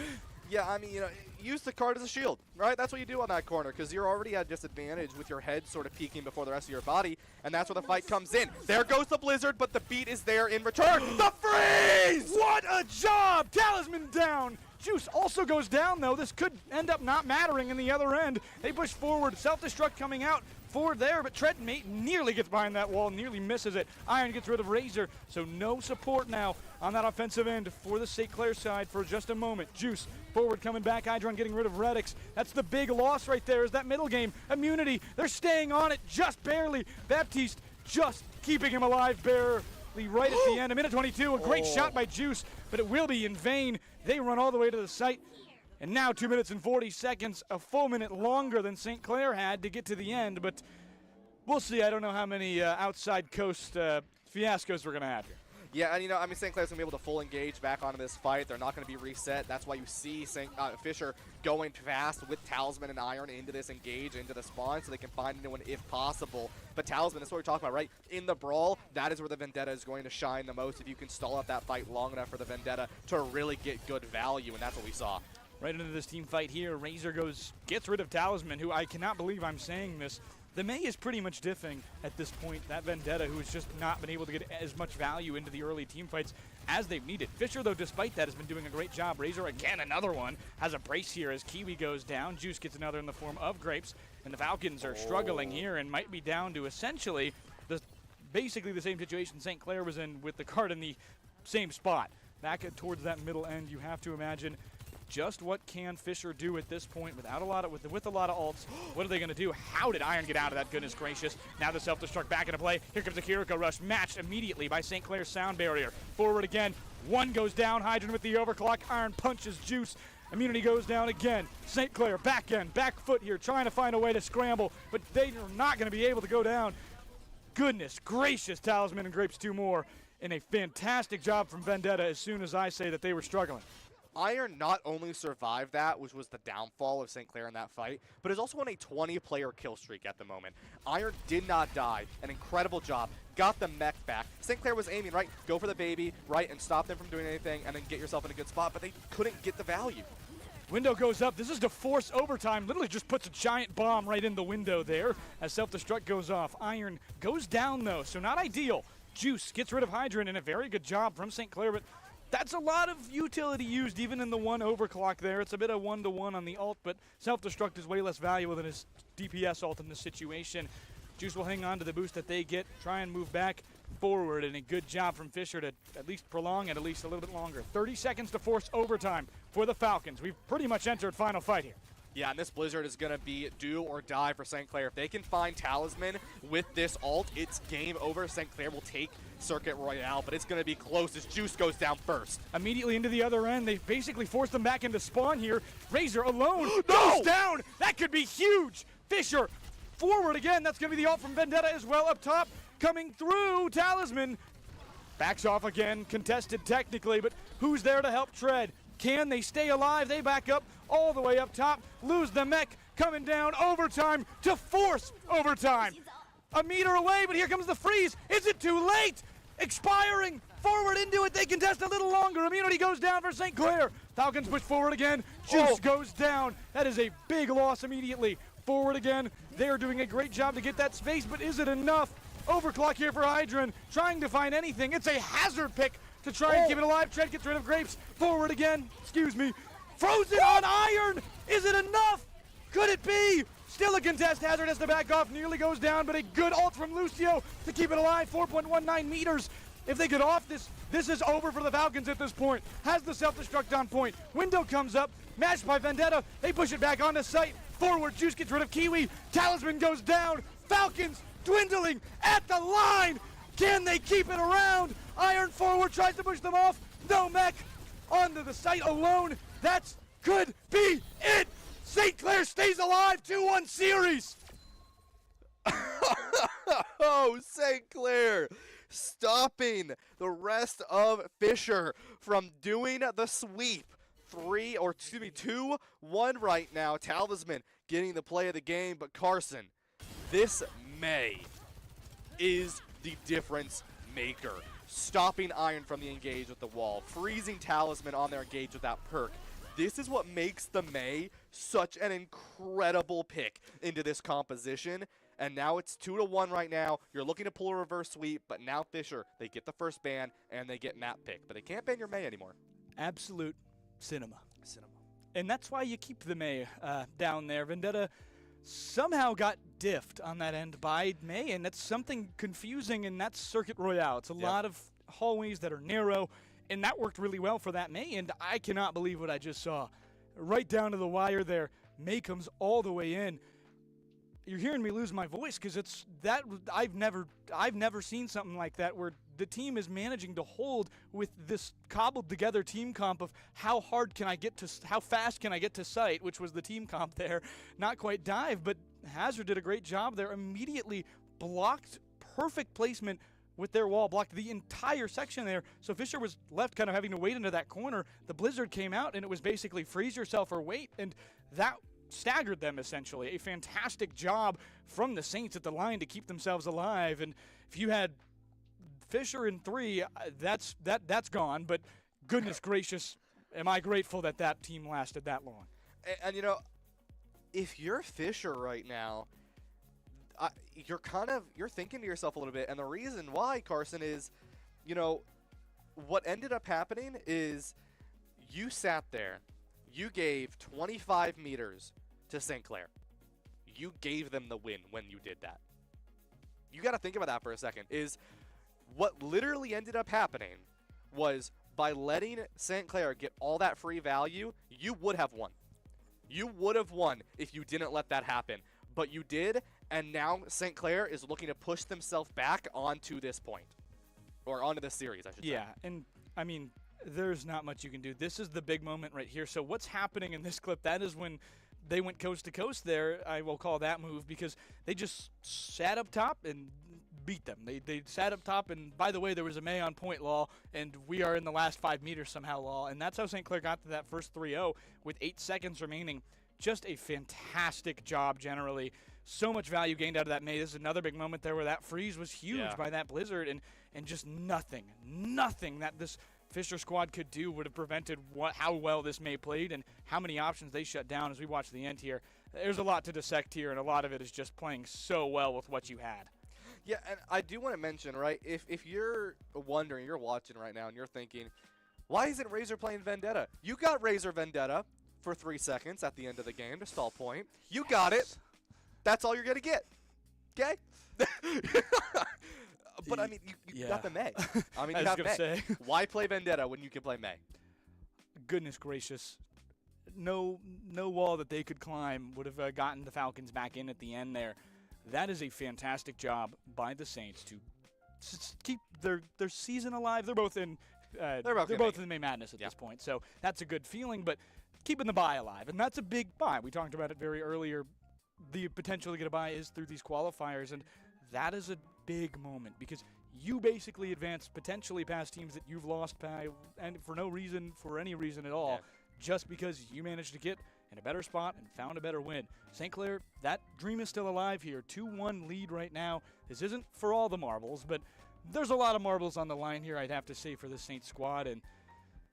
Yeah, I mean, use the card as a shield, right? That's what you do on that corner, because you're already at disadvantage with your head sort of peeking before the rest of your body, and that's where the fight comes in. There goes the Blizzard, but the beat is there in return. The freeze! What a job! Talisman down! Juice also goes down, though. This could end up not mattering in the other end. They push forward. Self-destruct coming out forward there, but Tread nearly gets behind that wall, nearly misses it. Iron gets rid of Razor, so no support now on that offensive end for the St. Clair side for just a moment. Juice forward coming back. Hydron getting rid of Redix. That's the big loss right there, is that middle game. Immunity, they're staying on it just barely. Baptiste just keeping him alive barely right at the end. A minute 22, a great shot by Juice, but it will be in vain. They run all the way to the site. And now 2 minutes and 40 seconds, a full minute longer than St. Clair had to get to the end. But we'll see. I don't know how many outside coast fiascos we're going to have here. Yeah, and St. Clair's going to be able to full engage back onto this fight. They're not going to be reset. That's why you see Fisher going fast with Talisman and Iron into this engage, into the spawn, so they can find anyone if possible. But Talisman, that's what we're talking about, right? In the brawl, that is where the Vendetta is going to shine the most if you can stall out that fight long enough for the Vendetta to really get good value, and that's what we saw. Right into this team fight here, Razor gets rid of Talisman, who I cannot believe I'm saying this. The May is pretty much diffing at this point. That Vendetta, who has just not been able to get as much value into the early team fights as they've needed. Fisher, though, despite that, has been doing a great job. Razor, again, another one, has a brace here as Kiwi goes down. Juice gets another in the form of Grapes. And the Falcons are struggling here and might be down to essentially basically the same situation St. Clair was in with the card in the same spot. Back towards that middle end, you have to imagine just what can Fisher do at this point with a lot of ults. What are they going to do? How did Iron get out of that? Goodness gracious. Now the self-destruct back into play. Here comes the Kiriko Rush, matched immediately by St. Clair's sound barrier. Forward again. One goes down. Hydron with the overclock. Iron punches Juice. Immunity goes down again. St. Clair back foot here, trying to find a way to scramble, but they are not going to be able to go down. Goodness gracious, Talisman and Grapes 2 more. And a fantastic job from Vendetta as soon as I say that they were struggling. Iron not only survived that, which was the downfall of St. Clair in that fight, but is also on a 20-player kill streak at the moment. Iron did not die. An incredible job. Got the mech back. St. Clair was aiming, right? Go for the baby, right, and stop them from doing anything, and then get yourself in a good spot, but they couldn't get the value. Window goes up. This is to force overtime. Literally just puts a giant bomb right in the window there as self-destruct goes off. Iron goes down, though, so not ideal. Juice gets rid of Hydron, and a very good job from St. Clair, but that's a lot of utility used even in the one overclock there. It's a bit of 1-to-1 on the ult, but self-destruct is way less valuable than his DPS ult in this situation. Juice will hang on to the boost that they get, try and move back forward, and a good job from Fisher to at least prolong it at least a little bit longer. 30 seconds to force overtime for the Falcons. We've pretty much entered final fight here. Yeah, and this Blizzard is going to be do or die for St. Clair. If they can find Talisman with this ult, it's game over. St. Clair will take Circuit Royale, but it's going to be close as Juice goes down first. Immediately into the other end, they basically forced them back into spawn here. Razor alone goes down. That could be huge. Fisher forward again. That's going to be the ult from Vendetta as well up top. Coming through, Talisman backs off again, contested technically, but who's there to help Tread? Can they stay alive? They back up all the way up top, lose the mech, coming down overtime to force overtime. A meter away, but here comes the freeze. Is it too late? Expiring, forward into it. They contest a little longer. Immunity goes down for St. Clair. Falcons push forward again. Juice goes down. That is a big loss immediately. Forward again. They are doing a great job to get that space, but is it enough? Overclock here for Hydron, trying to find anything. It's a hazard pick to try and keep it alive. Tread gets rid of Grapes. Forward again. Frozen on Iron! Is it enough? Could it be? Still a contest. Hazard has to back off. Nearly goes down, but a good ult from Lucio to keep it alive. 4.19 meters. If they get off this, this is over for the Falcons at this point. Has the self-destruct on point. Window comes up. Matched by Vendetta. They push it back onto site. Forward. Juice gets rid of Kiwi. Talisman goes down. Falcons dwindling at the line. Can they keep it around? Iron forward tries to push them off. No mech onto the site alone. That's could be it. St. Clair stays alive. 2-1 series. Oh, St. Clair stopping the rest of Fisher from doing the sweep. 2-1 right now. Talisman getting the play of the game, but Carson, this May is the difference maker. Stopping Iron from the engage with the wall, freezing Talisman on their engage with that perk. This is what makes the May such an incredible pick into this composition. And now it's 2-1 right now. You're looking to pull a reverse sweep, but now Fisher, they get the first ban and they get map pick. But they can't ban your May anymore. Absolute cinema. And that's why you keep the May down there. Vendetta somehow got diffed on that end by May, and that's something confusing, and that's Circuit Royale. It's a lot of hallways that are narrow, and that worked really well for that May, and I cannot believe what I just saw. Right down to the wire there. May comes all the way in. You're hearing me lose my voice because it's that I've never seen something like that where the team is managing to hold with this cobbled together team comp of how fast can I get to site, which was the team comp there. Not quite dive, but Hazard did a great job there. Immediately blocked, perfect placement with their wall, blocked the entire section there. So Fisher was left kind of having to wait into that corner. The blizzard came out and it was basically freeze yourself or wait, and that staggered them essentially. A fantastic job from the Saints at the line to keep themselves alive. And if you had Fisher in 3, that's gone. But goodness gracious, am I grateful that that team lasted that long. And you know, if you're Fisher right now, you're thinking to yourself a little bit. And the reason why, Carson, is, you know, what ended up happening is you sat there. You gave 25 meters to St. Clair. You gave them the win when you did that. You got to think about that for a second. Is what literally ended up happening was by letting St. Clair get all that free value, you would have won. You would have won if you didn't let that happen. But you did, and now St. Clair is looking to push themselves back onto this point. Or onto this series, I should say. Yeah, and I mean, there's not much you can do. This is the big moment right here. So what's happening in this clip, that is when they went coast to coast there. I will call that move because they just sat up top and beat them. They sat up top, and by the way, there was a May on point law, and we are in the last 5 meters somehow law, and that's how St. Clair got to that first 3-0 with 8 seconds remaining. Just a fantastic job generally. So much value gained out of that May. This is another big moment there where that freeze was huge by that blizzard, and just nothing that this Fisher squad could do would have prevented how well this May played and how many options they shut down as we watch the end here. There's a lot to dissect here, and a lot of it is just playing so well with what you had. Yeah, and I do want to mention, right, if you're wondering, you're watching right now and you're thinking, why isn't Razor playing Vendetta? You got Razor Vendetta for 3 seconds at the end of the game to stall point. You got it. That's all you're going to get. Okay? But, I mean, you got the May. I mean, you got May. Say. Why play Vendetta when you can play May? Goodness gracious. No wall that they could climb would have gotten the Falcons back in at the end there. That is a fantastic job by the Saints to keep their season alive. They're both in they're both in the May Madness at this point, so that's a good feeling. But keeping the bye alive, and that's a big bye. We talked about it very earlier. The potential to get a bye is through these qualifiers, and that is a big moment because you basically advance potentially past teams that you've lost by, and for no reason, for any reason at all, just because you managed to get in a better spot and found a better win. St. Clair, that dream is still alive here. 2-1 lead right now. This isn't for all the marbles, but there's a lot of marbles on the line here, I'd have to say, for the Saints squad, and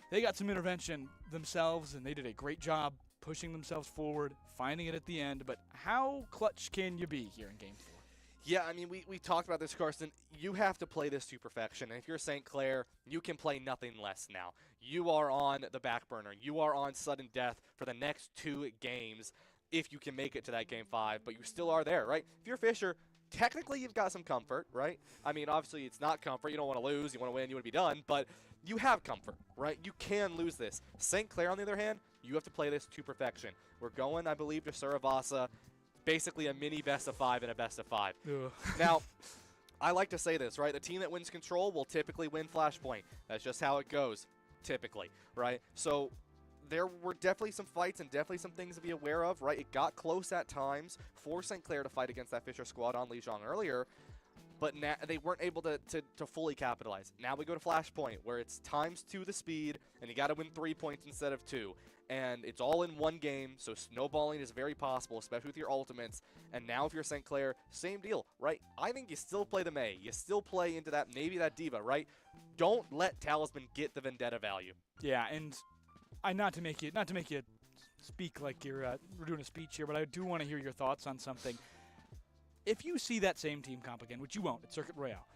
they got some intervention themselves, and they did a great job pushing themselves forward, finding it at the end. But how clutch can you be here in Game 4? Yeah, I mean, we talked about this, Carson. You have to play this to perfection. And if you're St. Clair, you can play nothing less now. You are on the back burner. You are on sudden death for the next 2 games if you can make it to that Game 5, but you still are there, right? If you're Fisher, technically you've got some comfort, right? I mean, obviously it's not comfort. You don't want to lose. You want to win. You want to be done. But you have comfort, right? You can lose this. St. Clair, on the other hand, you have to play this to perfection. We're going, I believe, to Saravasa. Basically a mini best of 5 and a best of 5. Ugh. Now, I like to say this, right? The team that wins control will typically win Flashpoint. That's just how it goes, typically, right? So there were definitely some fights and definitely some things to be aware of, right? It got close at times for St. Clair to fight against that Fisher squad on Lijiang earlier, but now they weren't able to fully capitalize. Now we go to Flashpoint, where it's ×2 the speed, and you got to win 3 points instead of 2. And it's all in one game, so snowballing is very possible, especially with your ultimates. And now if you're St. Clair, same deal, right? I think you still play the Mei. You still play into that, maybe that Diva, right? Don't let Talisman get the Vendetta value. Yeah, and not to make you speak like we're doing a speech here, but I do want to hear your thoughts on something. If you see that same team comp again, which you won't, it's Circuit Royale.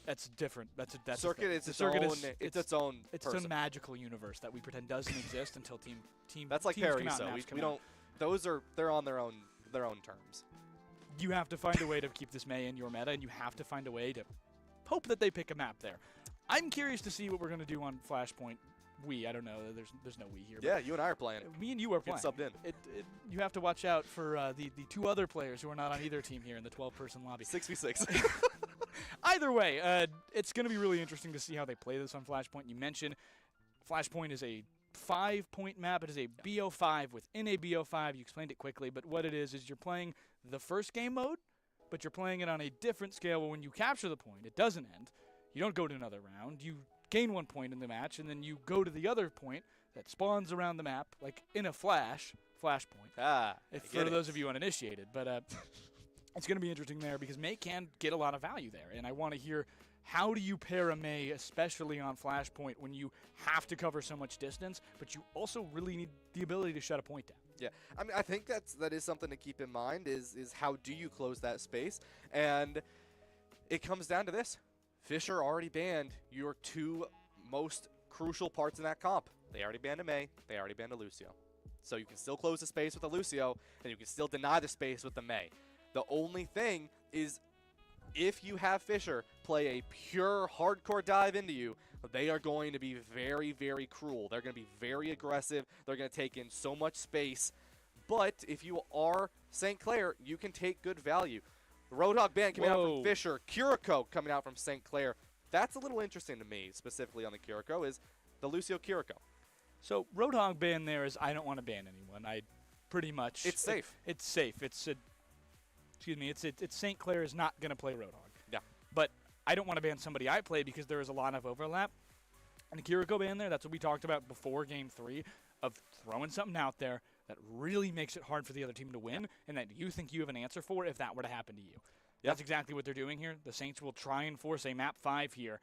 That's different. That's Circuit is its own magical universe that we pretend doesn't exist until team. That's like teams come out Paraiso. and maps We come out. they're on their own terms. You have to find a way to keep this Mei in your meta, and you have to find a way to hope that they pick a map there. I'm curious to see what we're gonna do on Flashpoint. I don't know. There's no we here. Yeah, you and I are playing. Me and you are playing. Get subbed in. You have to watch out for the 2 other players who are not on either team here in the 12-person lobby. 6v6. Either way, it's going to be really interesting to see how they play this on Flashpoint. You mentioned Flashpoint is a 5-point map. It is a BO5 within a BO5. You explained it quickly, but what it is you're playing the first game mode, but you're playing it on a different scale. When you capture the point, it doesn't end. You don't go to another round. You gain 1 point in the match, and then you go to the other point that spawns around the map, like in a flashpoint. For those of you uninitiated. But it's going to be interesting there because Mei can get a lot of value there, and I want to hear how do you pair a Mei, especially on Flashpoint, when you have to cover so much distance, but you also really need the ability to shut a point down. Yeah, I mean, I think that is something to keep in mind is how do you close that space, and it comes down to this. Fisher already banned your 2 most crucial parts in that comp. They already banned a Mei. They already banned a Lucio. So you can still close the space with a Lucio, and you can still deny the space with the Mei. The only thing is if you have Fisher play a pure hardcore dive into you, they are going to be very, very cruel. They're going to be very aggressive. They're going to take in so much space. But if you are St. Clair, you can take good value. Roadhog ban coming out from Fisher. Kiriko coming out from St. Clair. That's a little interesting to me, specifically on the Kiriko, is the Lucio Kiriko. So Roadhog ban there is I don't want to ban anyone. I pretty much... It's safe. It's safe. It's St. Clair is not going to play Roadhog. Yeah. But I don't want to ban somebody I play because there is a lot of overlap. And the Kiriko ban there, that's what we talked about before Game 3, of throwing something out there that really makes it hard for the other team to win and that you think you have an answer for if that were to happen to you. That's exactly what they're doing here. The Saints will try and force a map 5 here.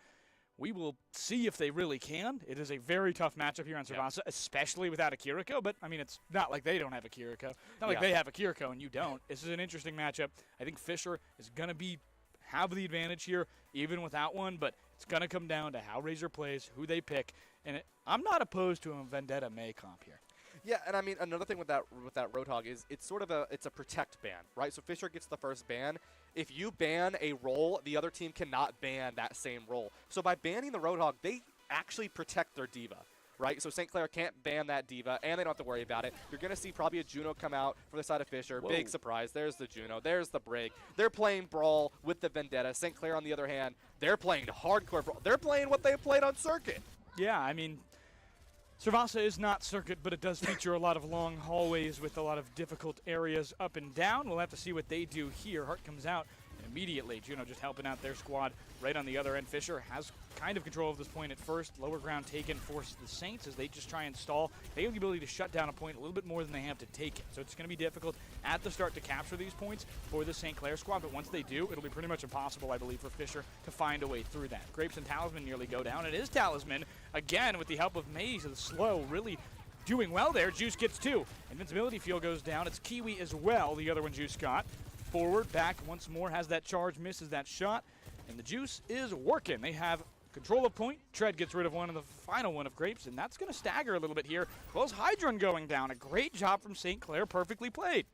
We will see if they really can. It is a very tough matchup here on Saravasa, especially without a Kiriko. But, I mean, it's not like they don't have a Kiriko. Not like they have a Kiriko and you don't. This is an interesting matchup. I think Fisher is going to have the advantage here, even without one. But it's going to come down to how Razor plays, who they pick. And I'm not opposed to a Vendetta Mei comp here. Yeah, and I mean, another thing with that Roadhog is it's sort of a protect ban, right? So Fisher gets the first ban. If you ban a role, the other team cannot ban that same role. So by banning the Roadhog, they actually protect their Diva, right? So St. Clair can't ban that Diva, and they don't have to worry about it. You're going to see probably a Juno come out for the side of Fisher. Whoa. Big surprise. There's the Juno. There's the Brig. They're playing Brawl with the Vendetta. St. Clair, on the other hand, they're playing hardcore Brawl. They're playing what they played on Circuit. Yeah, I mean... Saravasa is not Circuit, but it does feature a lot of long hallways with a lot of difficult areas up and down. We'll have to see what they do here. Hart comes out, and immediately Juno just helping out their squad right on the other end. Fisher has kind of control of this point at first. Lower ground taken forces the Saints as they just try and stall. They have the ability to shut down a point a little bit more than they have to take it. So it's going to be difficult at the start to capture these points for the St. Clair squad, but once they do, it'll be pretty much impossible, I believe, for Fisher to find a way through that. Grapes and Talisman nearly go down. It is Talisman, again, with the help of Maze, the slow, really doing well there. Juice gets 2. Invincibility field goes down. It's Kiwi as well, the other one Juice got. forward, back once more, has that charge, misses that shot, and the juice is working. They have control of point. Tread gets rid of one of the final one of Grapes, and that's going to stagger a little bit here. Well, as Hydron going down, a great job from St. Clair, perfectly played.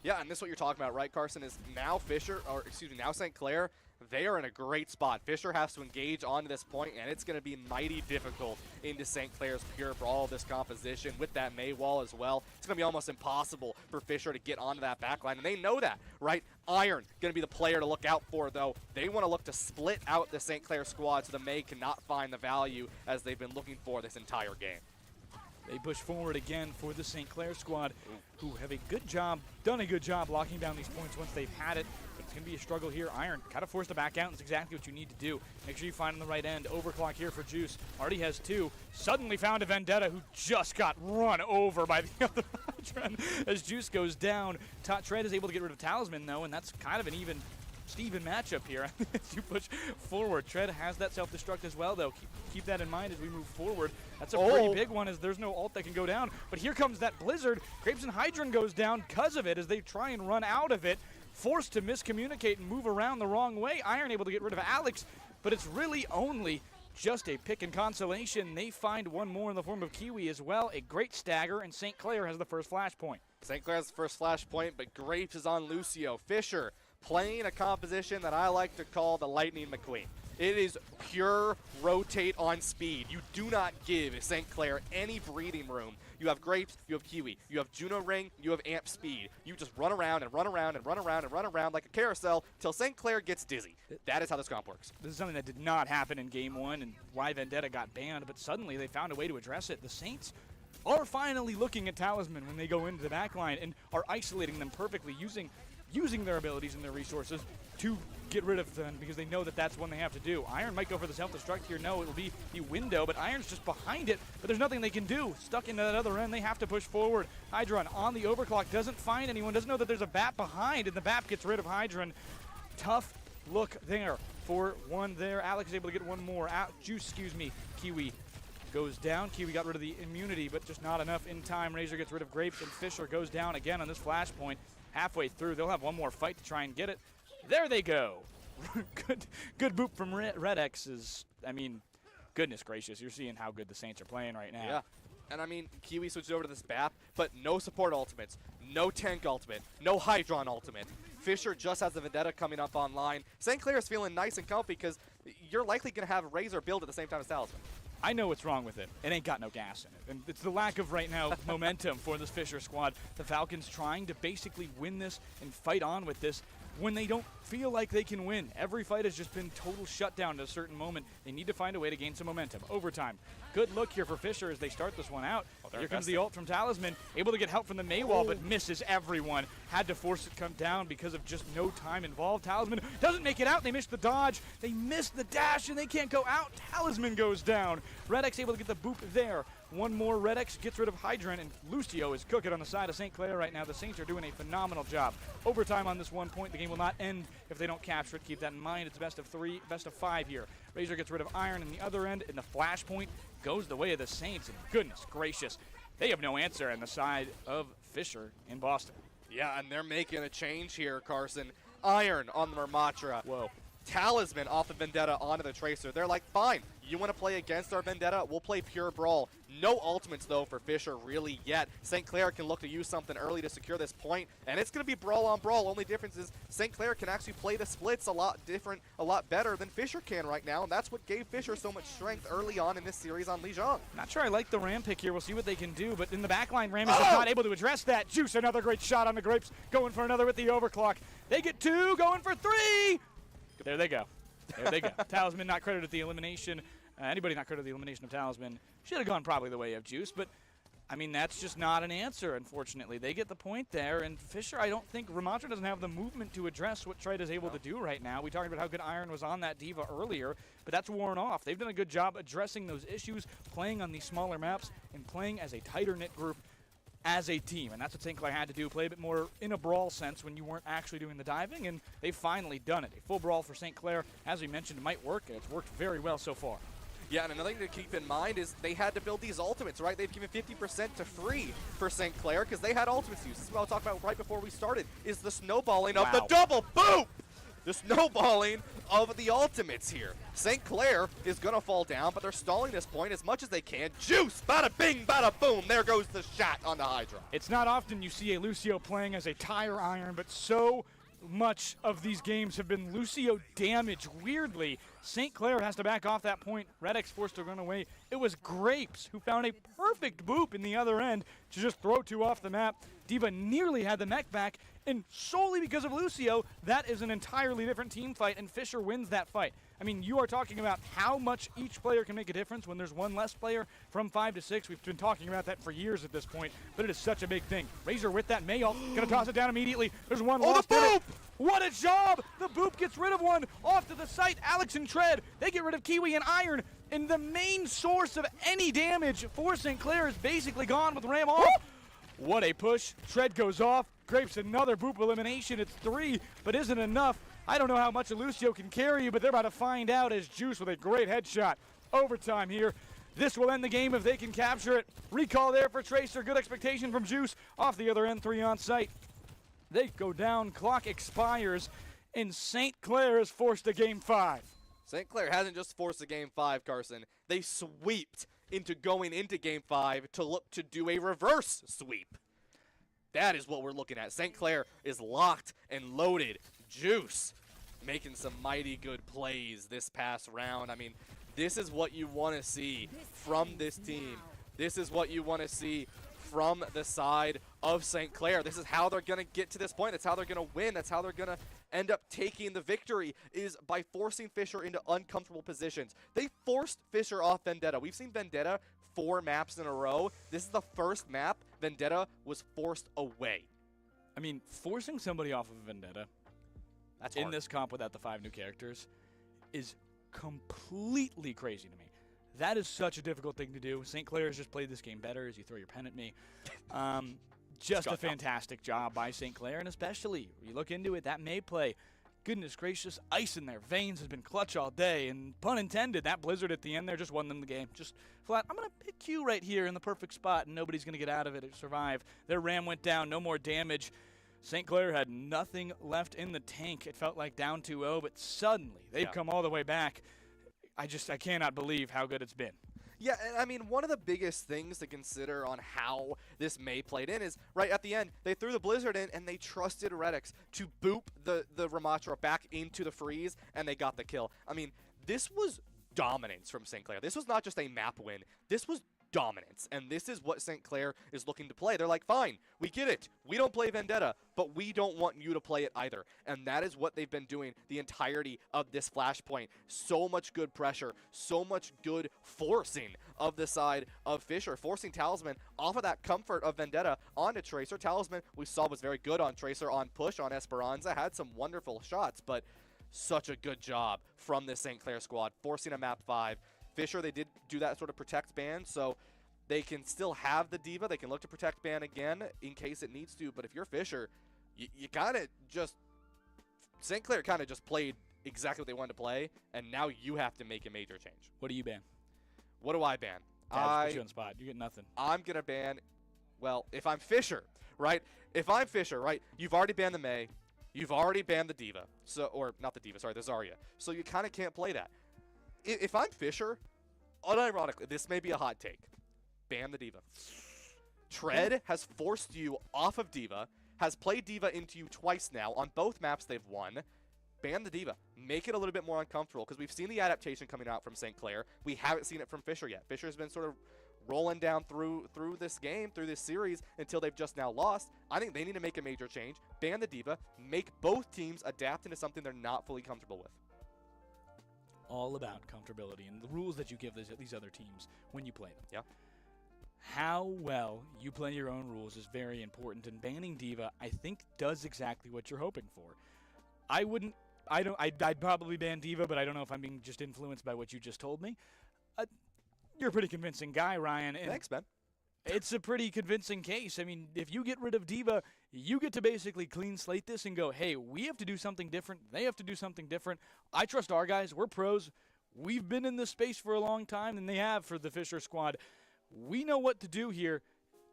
Yeah, and this is what you're talking about, right, Carson, is now now St. Clair, they are in a great spot. Fisher has to engage onto this point, and it's going to be mighty difficult into St. Clair's Pure Brawl, this composition with that May wall as well. It's going to be almost impossible for Fisher to get onto that backline, and they know that, right? Iron going to be the player to look out for, though. They want to look to split out the St. Clair squad so the May cannot find the value as they've been looking for this entire game. They push forward again for the St. Clair squad, who have done a good job locking down these points once they've had it. But it's going to be a struggle here. Iron kind of forced to back out. That's exactly what you need to do. Make sure you find on the right end. Overclock here for Juice. Already has 2. Suddenly found a Vendetta who just got run over by the other Hydron as Juice goes down. Tread is able to get rid of Talisman, though, and that's kind of an even Steven matchup here as you push forward. Tread has that self-destruct as well, though. Keep that in mind as we move forward. That's a pretty big one, as there's no ult that can go down. But here comes that Blizzard. Grapes and Hydron goes down because of it as they try and run out of it. Forced to miscommunicate and move around the wrong way. Iron able to get rid of Alex, but it's really only just a pick and consolation. They find one more in the form of Kiwi as well. A great stagger, and St. Clair has the first flashpoint. St. Clair has the first flashpoint, but Grapes is on Lucio. Fisher playing a composition that I like to call the Lightning McQueen. It is pure rotate on speed. You do not give St. Clair any breathing room. You have Grapes, you have Kiwi, you have Juno Ring, you have Amp Speed. You just run around and run around and run around and run around like a carousel till St. Clair gets dizzy. That is how this comp works. This is something that did not happen in Game 1 and why Vendetta got banned, but suddenly they found a way to address it. The Saints are finally looking at Talisman when they go into the backline and are isolating them perfectly, using their abilities and their resources to get rid of them because they know that that's what they have to do. Iron might go for the self-destruct here. No, it'll be the window, but Iron's just behind it, but there's nothing they can do. Stuck into that other end, they have to push forward. Hydron on the overclock, doesn't find anyone, doesn't know that there's a BAP behind, and the BAP gets rid of Hydron. Tough look there for one there. Alex is able to get one more. Kiwi goes down. Kiwi got rid of the immunity, but just not enough in time. Razor gets rid of Grapes, and Fisher goes down again on this flashpoint. Halfway through, they'll have one more fight to try and get it. There they go. good boop from Red X is, I mean, goodness gracious. You're seeing how good the Saints are playing right now. Yeah. And I mean, Kiwi switched over to this BAP, but no support ultimates, no tank ultimate, no Hydron ultimate. Fisher just has the Vendetta coming up online. St. Clair is feeling nice and comfy because you're likely going to have Razor build at the same time as Talisman. I know what's wrong with it. It ain't got no gas in it. And it's the lack of, right now, momentum for this Fisher squad. The Falcons trying to basically win this and fight on with this when they don't feel like they can win. Every fight has just been total shutdown at a certain moment. They need to find a way to gain some momentum. Overtime. Good look here for Fisher as they start this one out. Here comes the ult from Talisman. Able to get help from the Maywall, but misses everyone. Had to force it come down because of just no time involved. Talisman doesn't make it out. They missed the dodge. They missed the dash, and they can't go out. Talisman goes down. Red X able to get the boop there. One more. Red X gets rid of Hydron, and Lucio is cooking on the side of St. Clair right now. The Saints are doing a phenomenal job. Overtime on this 1 point. The game will not end if they don't capture it. Keep that in mind. It's best of 3, best of 5 here. Razor gets rid of Iron in the other end, and the flashpoint goes the way of the Saints. And goodness gracious, they have no answer on the side of Fisher in Boston. Yeah, and they're making a change here, Carson. Iron on the Mermatra. Whoa. Talisman off the Vendetta onto the Tracer. They're like, fine, you want to play against our Vendetta? We'll play Pure Brawl. No ultimates, though, for Fisher really yet. St. Clair can look to use something early to secure this point, and it's going to be brawl on brawl. Only difference is St. Clair can actually play the splits a lot better than Fisher can right now, and that's what gave Fisher so much strength early on in this series on Lijiang. Not sure I like the Ram pick here. We'll see what they can do, but in the backline, Ram is just not able to address that. Juice, another great shot on the Grapes, going for another with the overclock. They get 2, going for 3. There they go. There they go. Talisman not credited the elimination. Anybody not credited the elimination of Talisman should have gone probably the way of Juice, but I mean, that's just not an answer, unfortunately. They get the point there, and Fisher, I don't think Ramatra doesn't have the movement to address what Trade is able to do right now. We talked about how good Iron was on that Diva earlier, but that's worn off. They've done a good job addressing those issues, playing on these smaller maps, and playing as a tighter-knit group as a team, and that's what St. Clair had to do, play a bit more in a brawl sense when you weren't actually doing the diving, and they've finally done it. A full brawl for St. Clair, as we mentioned, might work, and it's worked very well so far. Yeah, and another thing to keep in mind is they had to build these ultimates, right? They've given 50% to free for St. Clair because they had ultimates use. This is what I was talking about right before we started, is the snowballing of the double boop! The snowballing of the ultimates here. St. Clair is going to fall down, but they're stalling this point as much as they can. Juice! Bada bing, bada boom! There goes the shot on the Hydra. It's not often you see a Lucio playing as a tire iron, but so much of these games have been Lucio damage. Weirdly, St. Clair has to back off that point. Red X forced to run away. It was Grapes who found a perfect boop in the other end to just throw 2 off the map. D.Va nearly had the mech back, and solely because of Lucio, that is an entirely different team fight, and Fisher wins that fight. I mean, you are talking about how much each player can make a difference when there's one less player from 5 to 6. We've been talking about that for years at this point, but it is such a big thing. Razor with that Mayall, gonna toss it down immediately. There's one lost in it. What a job! The boop gets rid of one. Off to the site, Alex and Tread. They get rid of Kiwi and Iron, and the main source of any damage for St. Clair is basically gone with Ram off. What a push. Tread goes off. Grapes another boop elimination. It's 3, but isn't enough. I don't know how much Lucio can carry you, but they're about to find out as Juice with a great headshot. Overtime here. This will end the game if they can capture it. Recall there for Tracer. Good expectation from Juice. Off the other end, 3 on site. They go down. Clock expires, and St. Clair is forced to game 5. St. Clair hasn't just forced a game 5, Carson. They sweeped into going into game 5 to look to do a reverse sweep. That is what we're looking at. St. Clair is locked and loaded. Juice making some mighty good plays this past round. I mean, this is what you want to see from this team. This is what you want to see from the side of St. Clair. This is how they're going to get to this point. That's how they're going to win. That's how they're going to end up taking the victory, is by forcing Fisher into uncomfortable positions. They forced Fisher off Vendetta. We've seen Vendetta 4 maps in a row. This is the first map Vendetta was forced away. I mean, forcing somebody off of Vendetta in this comp without the 5 new characters is completely crazy to me. That is such a difficult thing to do. St. Clair has just played this game better as you throw your pen at me. Just a fantastic job by St. Clair, and especially, you look into it, that May play, goodness gracious, ice in their veins has been clutch all day, and pun intended, that Blizzard at the end there just won them the game. Just flat, I'm going to pick you right here in the perfect spot, and nobody's going to get out of it or survive. Their Ram went down, no more damage. St. Clair had nothing left in the tank. It felt like down 2-0, but suddenly they've come all the way back. I cannot believe how good it's been. Yeah, and I mean, one of the biggest things to consider on how this May played in is, right at the end, they threw the Blizzard in, and they trusted Redix to boop the Ramatra back into the freeze, and they got the kill. I mean, this was dominance from St. Clair. This was not just a map win. This was dominance, and this is what St. Clair is looking to play. They're like, fine, we get it. We don't play Vendetta, but we don't want you to play it either. And that is what they've been doing the entirety of this Flashpoint. So much good pressure, so much good forcing of the side of Fisher, forcing Talisman off of that comfort of Vendetta onto Tracer. Talisman, we saw, was very good on Tracer, on push, on Esperanza, had some wonderful shots, but such a good job from this St. Clair squad, forcing a map 5. Fisher, they did do that sort of protect ban, so they can still have the D.Va. They can look to protect ban again in case it needs to, but if you're Fisher, you kind of just... St. Clair kind of just played exactly what they wanted to play, and now you have to make a major change. What do you ban? What do I ban? I put you on the spot. You get nothing. I'm going to ban... Well, if I'm Fisher, right? If I'm Fisher, right, you've already banned the May. You've already banned the D.Va. So, or not the D.Va, sorry, the Zarya. So you kind of can't play that. If I'm Fisher, unironically, this may be a hot take. Ban the D.Va. Tread has forced you off of D.Va, has played D.Va into you twice now. On both maps they've won. Ban the D.Va. Make it a little bit more uncomfortable, because we've seen the adaptation coming out from St. Clair. We haven't seen it from Fisher yet. Fisher's been sort of rolling down through this game, through this series, until they've just now lost. I think they need to make a major change. Ban the D.Va. Make both teams adapt into something they're not fully comfortable with. All about comfortability and the rules that you give these other teams when you play them. Yeah. How well you play your own rules is very important, and banning D.Va, I think, does exactly what you're hoping for. I'd probably ban D.Va, but I don't know if I'm being just influenced by what you just told me. You're a pretty convincing guy, Ryan. And thanks, Ben. It's a pretty convincing case. I mean, if you get rid of D.Va, you get to basically clean slate this and go, hey, we have to do something different. They have to do something different. I trust our guys. We're pros. We've been in this space for a long time, and they have for the Fisher squad. We know what to do here.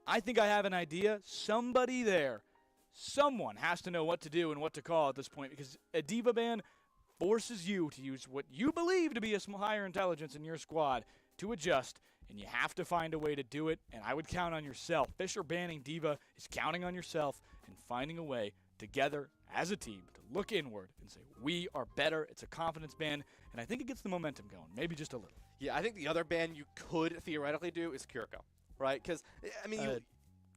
I think I have an idea. Somebody there, someone has to know what to do and what to call at this point, because a diva ban forces you to use what you believe to be a higher intelligence in your squad to adjust, and you have to find a way to do it, and I would count on yourself. Fisher banning diva is counting on yourself and finding a way together as a team to look inward and say, we are better. It's a confidence ban, and I think it gets the momentum going, maybe just a little. Yeah, I think the other ban you could theoretically do is Kiriko, right? Because, I mean,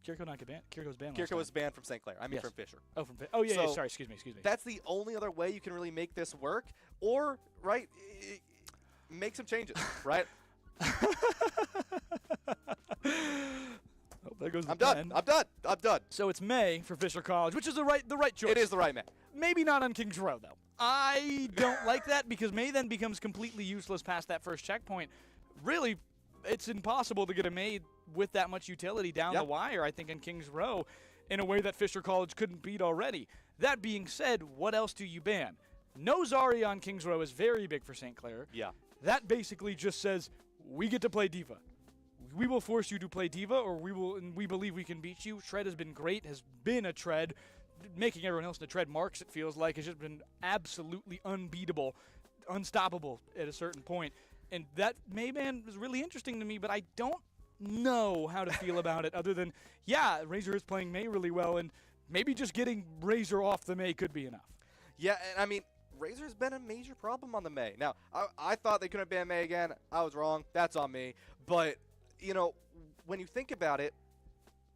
Kiriko not get banned? Kiriko's banned. Kiriko was banned from St. Clair. I mean, Yes. from Fisher. Oh, from Fisher. Oh, yeah, So yeah, sorry, excuse me. That's the only other way you can really make this work, or, right, make some changes, right? Oh, there goes the I'm done. pen. I'm done. So it's May for Fisher College, which is the right choice. It is the right May. Maybe not on Kings Row, though. I don't like that because May then becomes completely useless past that first checkpoint. Really, it's impossible to get a May with that much utility down the wire, I think, in Kings Row in a way that Fisher College couldn't beat already. That being said, what else do you ban? No Zarya on Kings Row is very big for St. Clair. Yeah. That basically just says, we get to play diva. We will force you to play diva, or we believe we can beat you. Tread has been great, has been a tread. Making everyone else in the tread marks, it feels like, has just been absolutely unbeatable, unstoppable at a certain point. And that Mayban was really interesting to me, but I don't know how to feel about it other than, yeah, Razor is playing May really well, and maybe just getting Razor off the May could be enough. Yeah, and I mean, Razor's been a major problem on the May. Now, I thought they couldn't ban May again. I was wrong. That's on me. But, you know, when you think about it,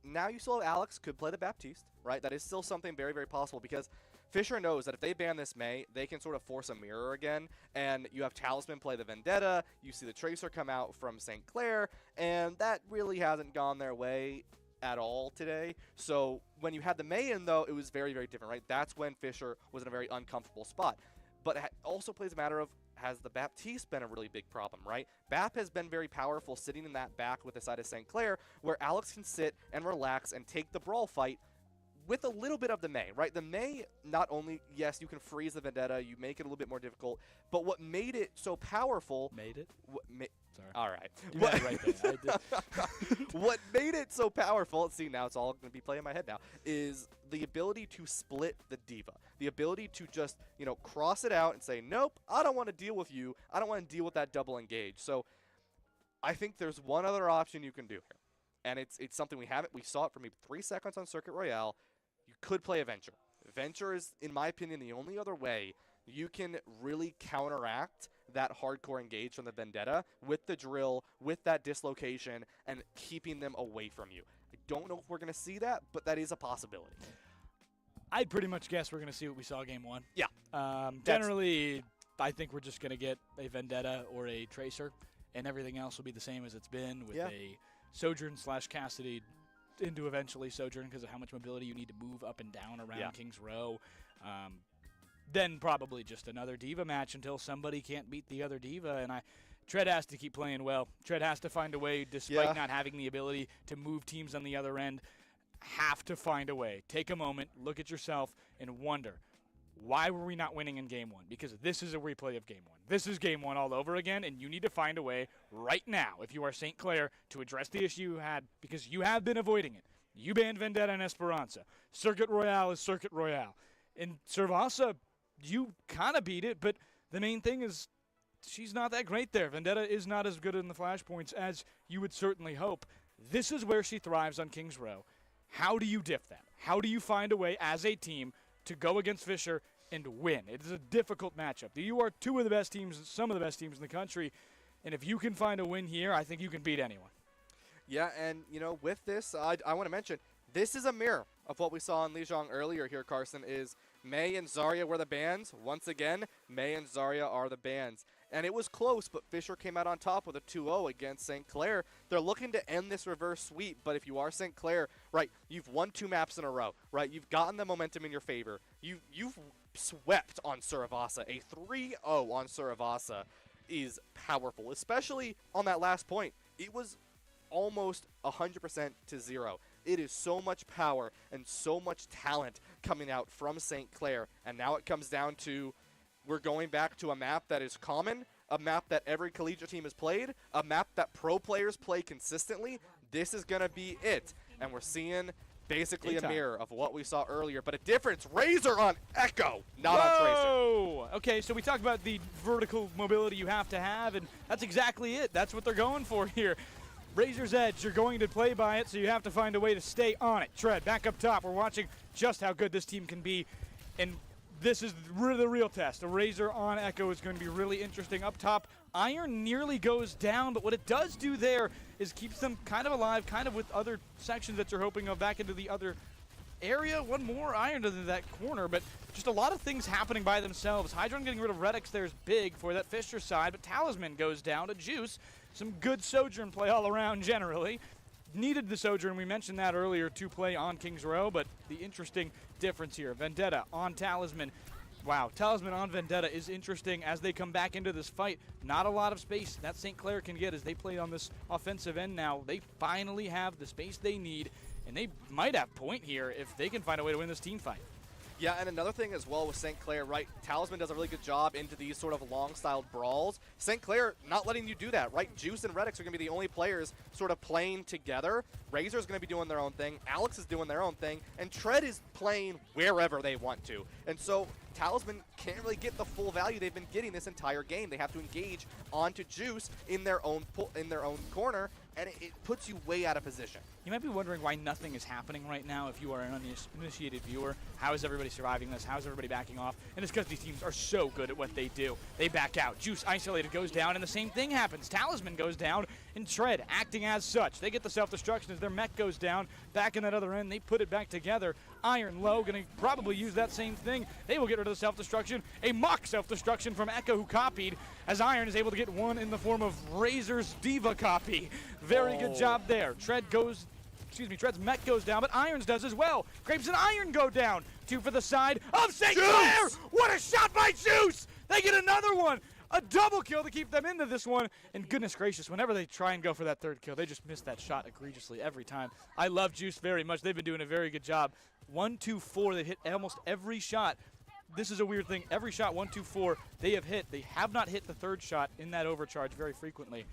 now you still have Alex could play the Baptiste, right? That is still something very, very possible because Fisher knows that if they ban this May, they can sort of force a mirror again, and you have Talisman play the Vendetta, you see the Tracer come out from St. Clair, and that really hasn't gone their way at all today. So when you had the May in, though, it was very, very different, right? That's when Fisher was in a very uncomfortable spot. But it also plays a matter of, has the Baptiste been a really big problem, right? Bap has been very powerful sitting in that back with the side of St. Clair, where Alex can sit and relax and take the brawl fight with a little bit of the May, right? The May, not only, yes, you can freeze the Vendetta, you make it a little bit more difficult, but what made it so powerful... Made it? Sorry. All right. You had it right there. What made it so powerful, see, now it's all going to be playing in my head now, is the ability to split the Diva. The ability to just, you know, cross it out and say, nope, I don't want to deal with you. I don't want to deal with that double engage. So I think there's one other option you can do here. And it's something we saw it for maybe 3 seconds on Circuit Royale. You could play a Venture. Venture is, in my opinion, the only other way you can really counteract that hardcore engage from the Vendetta with the drill, with that dislocation, and keeping them away from you. I don't know if we're going to see that, but that is a possibility. I'd pretty much guess we're going to see what we saw game one. Yeah. Generally, I think we're just going to get a Vendetta or a Tracer, and everything else will be the same as it's been with a Sojourn / Cassidy into eventually Sojourn because of how much mobility you need to move up and down around Kings Row. Then probably just another Diva match until somebody can't beat the other Diva. And Tread has to keep playing well. Tread has to find a way, despite not having the ability to move teams on the other end, have to find a way. Take a moment, look at yourself, and wonder, why were we not winning in game one? Because this is a replay of game one. This is game one all over again, and you need to find a way right now, if you are St. Clair, to address the issue you had, because you have been avoiding it. You banned Vendetta and Esperanza. Circuit Royale is Circuit Royale. In Cervasa, you kind of beat it, but the main thing is she's not that great there. Vendetta is not as good in the flashpoints as you would certainly hope. This is where she thrives on Kings Row. How do you diff that? How do you find a way as a team to go against Fisher and win? It is a difficult matchup. You are two of the best teams, some of the best teams in the country, and if you can find a win here, I think you can beat anyone. Yeah, and, you know, with this, I want to mention, this is a mirror of what we saw in Lijiang earlier here, Carson, is May and Zarya were the bans. Once again, May and Zarya are the bans. And it was close, but Fisher came out on top with a 2-0 against St. Clair. They're looking to end this reverse sweep, but if you are St. Clair, right, you've won 2 maps in a row, right? You've gotten the momentum in your favor. You've swept on Suravasa. A 3-0 on Suravasa is powerful, especially on that last point. It was almost 100% to 0. It is so much power and so much talent coming out from St. Clair, and now it comes down to we're going back to a map that is common, a map that every collegiate team has played, a map that pro players play consistently. This is going to be it. And we're seeing basically a mirror of what we saw earlier, but a difference. Razor on Echo, not on Tracer. Whoa! Okay, so we talked about the vertical mobility you have to have, and that's exactly it. That's what they're going for here. Razor's Edge, you're going to play by it, so you have to find a way to stay on it. Tread, back up top. We're watching just how good this team can be, and this is the real test. A Razor on Echo is going to be really interesting. Up top, Iron nearly goes down, but what it does do there is keeps them kind of alive, kind of with other sections that you're hoping of back into the other area. One more Iron into that corner, but just a lot of things happening by themselves. Hydron getting rid of Redix there is big for that Fisher side, but Talisman goes down to Juice. Some good Sojourn play all around generally. Needed the Sojourn, we mentioned that earlier, to play on Kings Row, but the interesting difference here, Vendetta on Talisman. Wow, Talisman on Vendetta is interesting as they come back into this fight. Not a lot of space that St. Clair can get as they play on this offensive end now. They finally have the space they need, and they might have point here if they can find a way to win this team fight. Yeah, and another thing as well with St. Clair, right? Talisman does a really good job into these sort of long-styled brawls. St. Clair not letting you do that, right? Juice and Redix are going to be the only players sort of playing together. Razor's going to be doing their own thing. Alex is doing their own thing. And Tread is playing wherever they want to. And so Talisman can't really get the full value they've been getting this entire game. They have to engage onto Juice in their own corner, and it puts you way out of position. You might be wondering why nothing is happening right now if you are an uninitiated viewer. How is everybody surviving this? How is everybody backing off? And it's because these teams are so good at what they do. They back out. Juice isolated goes down, and the same thing happens. Talisman goes down, and Tread acting as such. They get the self-destruction as their mech goes down. Back in that other end, they put it back together. Iron Low going to probably use that same thing. They will get rid of the self-destruction. A mock self-destruction from Echo, who copied, as Iron is able to get one in the form of Razor's Diva copy. Very good job there. Tread's mech goes down, but Iron's does as well. Grapes and Iron go down. Two for the side of St. Clair. What a shot by Juice! They get another one. A double kill to keep them into this one. And goodness gracious, whenever they try and go for that third kill, they just miss that shot egregiously every time. I love Juice very much. They've been doing a very good job. 1, 2, 4. They hit almost every shot. This is a weird thing. Every shot, 1, 2, 4, they have hit. They have not hit the third shot in that overcharge very frequently.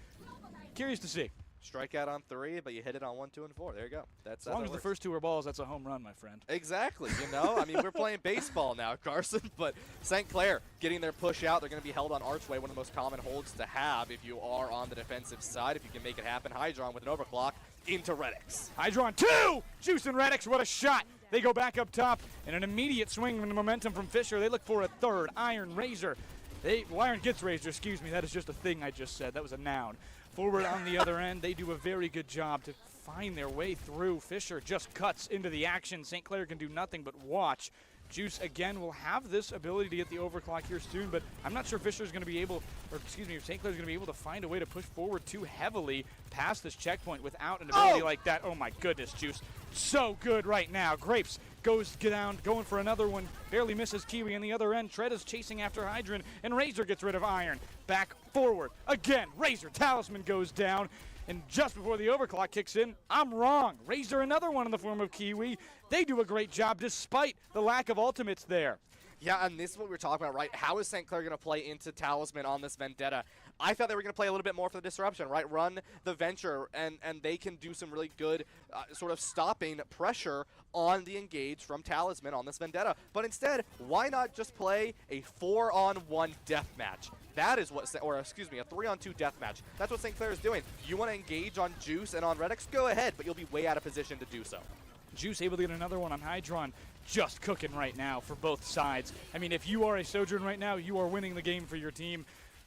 Curious to see. Strikeout on 3, but you hit it on 1, 2, and 4. There you go. That's as long as the first 2 are balls, that's a home run, my friend. Exactly. You know, I mean, we're playing baseball now, Carson, but St. Clair getting their push out. They're going to be held on Archway, one of the most common holds to have if you are on the defensive side, if you can make it happen. Hydron with an overclock into Redix. Hydron 2! Juice and Redix, what a shot! They go back up top, and an immediate swing in the momentum from Fisher. They look for a third. Iron Razor. Iron gets Razor, excuse me. That is just a thing I just said. That was a noun. Forward on the other end, they do a very good job to find their way through. Fisher just cuts into the action. St. Clair can do nothing but watch. Juice, again, will have this ability to get the overclock here soon, but I'm not sure Fisher's going to be able, or excuse me, St. Clair's going to be able to find a way to push forward too heavily past this checkpoint without an ability like that. Oh my goodness, Juice. So good right now. Grapes goes down, going for another one. Barely misses Kiwi on the other end. Tread is chasing after Hydron, and Razor gets rid of Iron. Back forward. Again, Razor. Talisman goes down. And just before the overclock kicks in, I'm wrong. Razor, another one in the form of Kiwi. They do a great job despite the lack of ultimates there. Yeah, and this is what we were talking about, right? How is St. Clair going to play into Talisman on this Vendetta? I thought they were going to play a little bit more for the disruption, right? Run the Venture, and they can do some really good sort of stopping pressure on the engage from Talisman on this Vendetta. But instead, why not just play a 4-on-1 deathmatch? That is what, or excuse me, a 3-on-2 deathmatch. That's what St. Clair is doing. You want to engage on Juice and on Redix? Go ahead, but you'll be way out of position to do so. Juice able to get another one on Hydron. Just cooking right now for both sides. I mean, if you are a Sojourn right now, you are winning the game for your team.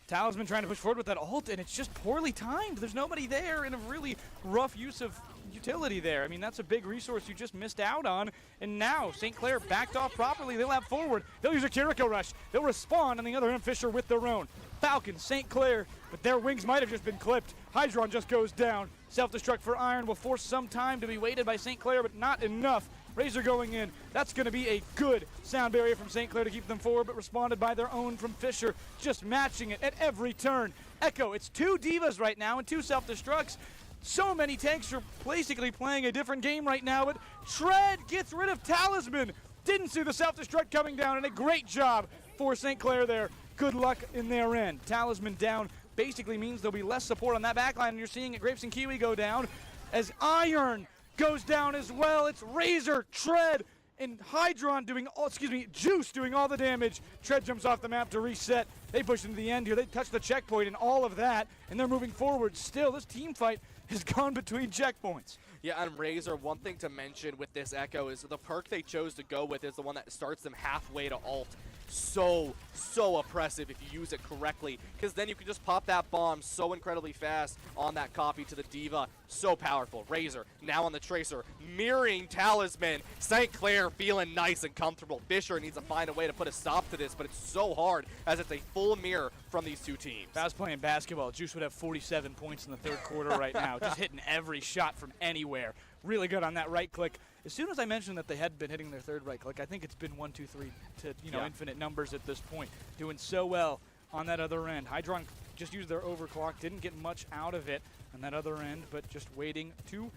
Talisman trying to push forward with that ult, and it's just poorly timed. There's nobody there, and a really rough use of utility there. I mean, that's a big resource you just missed out on. And now St. Clair backed off properly. They'll have forward. They'll use a Kiriko rush. They'll respond on the other end. Fisher with their own. Falcon, St. Clair, but their wings might have just been clipped. Hydron just goes down. Self-destruct for Iron will force some time to be waited by St. Clair, but not enough. Razor going in. That's going to be a good sound barrier from St. Clair to keep them forward, but responded by their own from Fisher, just matching it at every turn. Echo, it's 2 Divas right now and 2 self-destructs. So many tanks are basically playing a different game right now, but Tread gets rid of Talisman. Didn't see the self-destruct coming down, and a great job for St. Clair there. good luck in their end. Talisman down basically means there'll be less support on that back line, and you're seeing it, Grapes and Kiwi go down as Iron goes down as well. It's Razor, Tread, and Hydron doing all, Juice doing all the damage. Tread jumps off the map to reset. They push into the end here. They touch the checkpoint and all of that, and they're moving forward still. This team fight has gone between checkpoints. Yeah, and Razor, one thing to mention with this Echo is the perk they chose to go with is the one that starts them halfway to ult. So oppressive if you use it correctly, because then you can just pop that bomb so incredibly fast on that copy to the Diva. So powerful. Razor now on the Tracer, mirroring Talisman. St. Clair feeling nice and comfortable. Fisher needs to find a way to put a stop to this, but it's so hard as it's a full mirror from these two teams. If I was playing basketball, Juice would have 47 points in the third quarter right now, just hitting every shot from anywhere. Really good on that right click. As soon as I mentioned that they had been hitting their third right click, I think it's been 1, 2, 3 to infinite numbers at this point. Doing so well on that other end. Hydron just used their overclock, didn't get much out of it on that other end, but just waiting to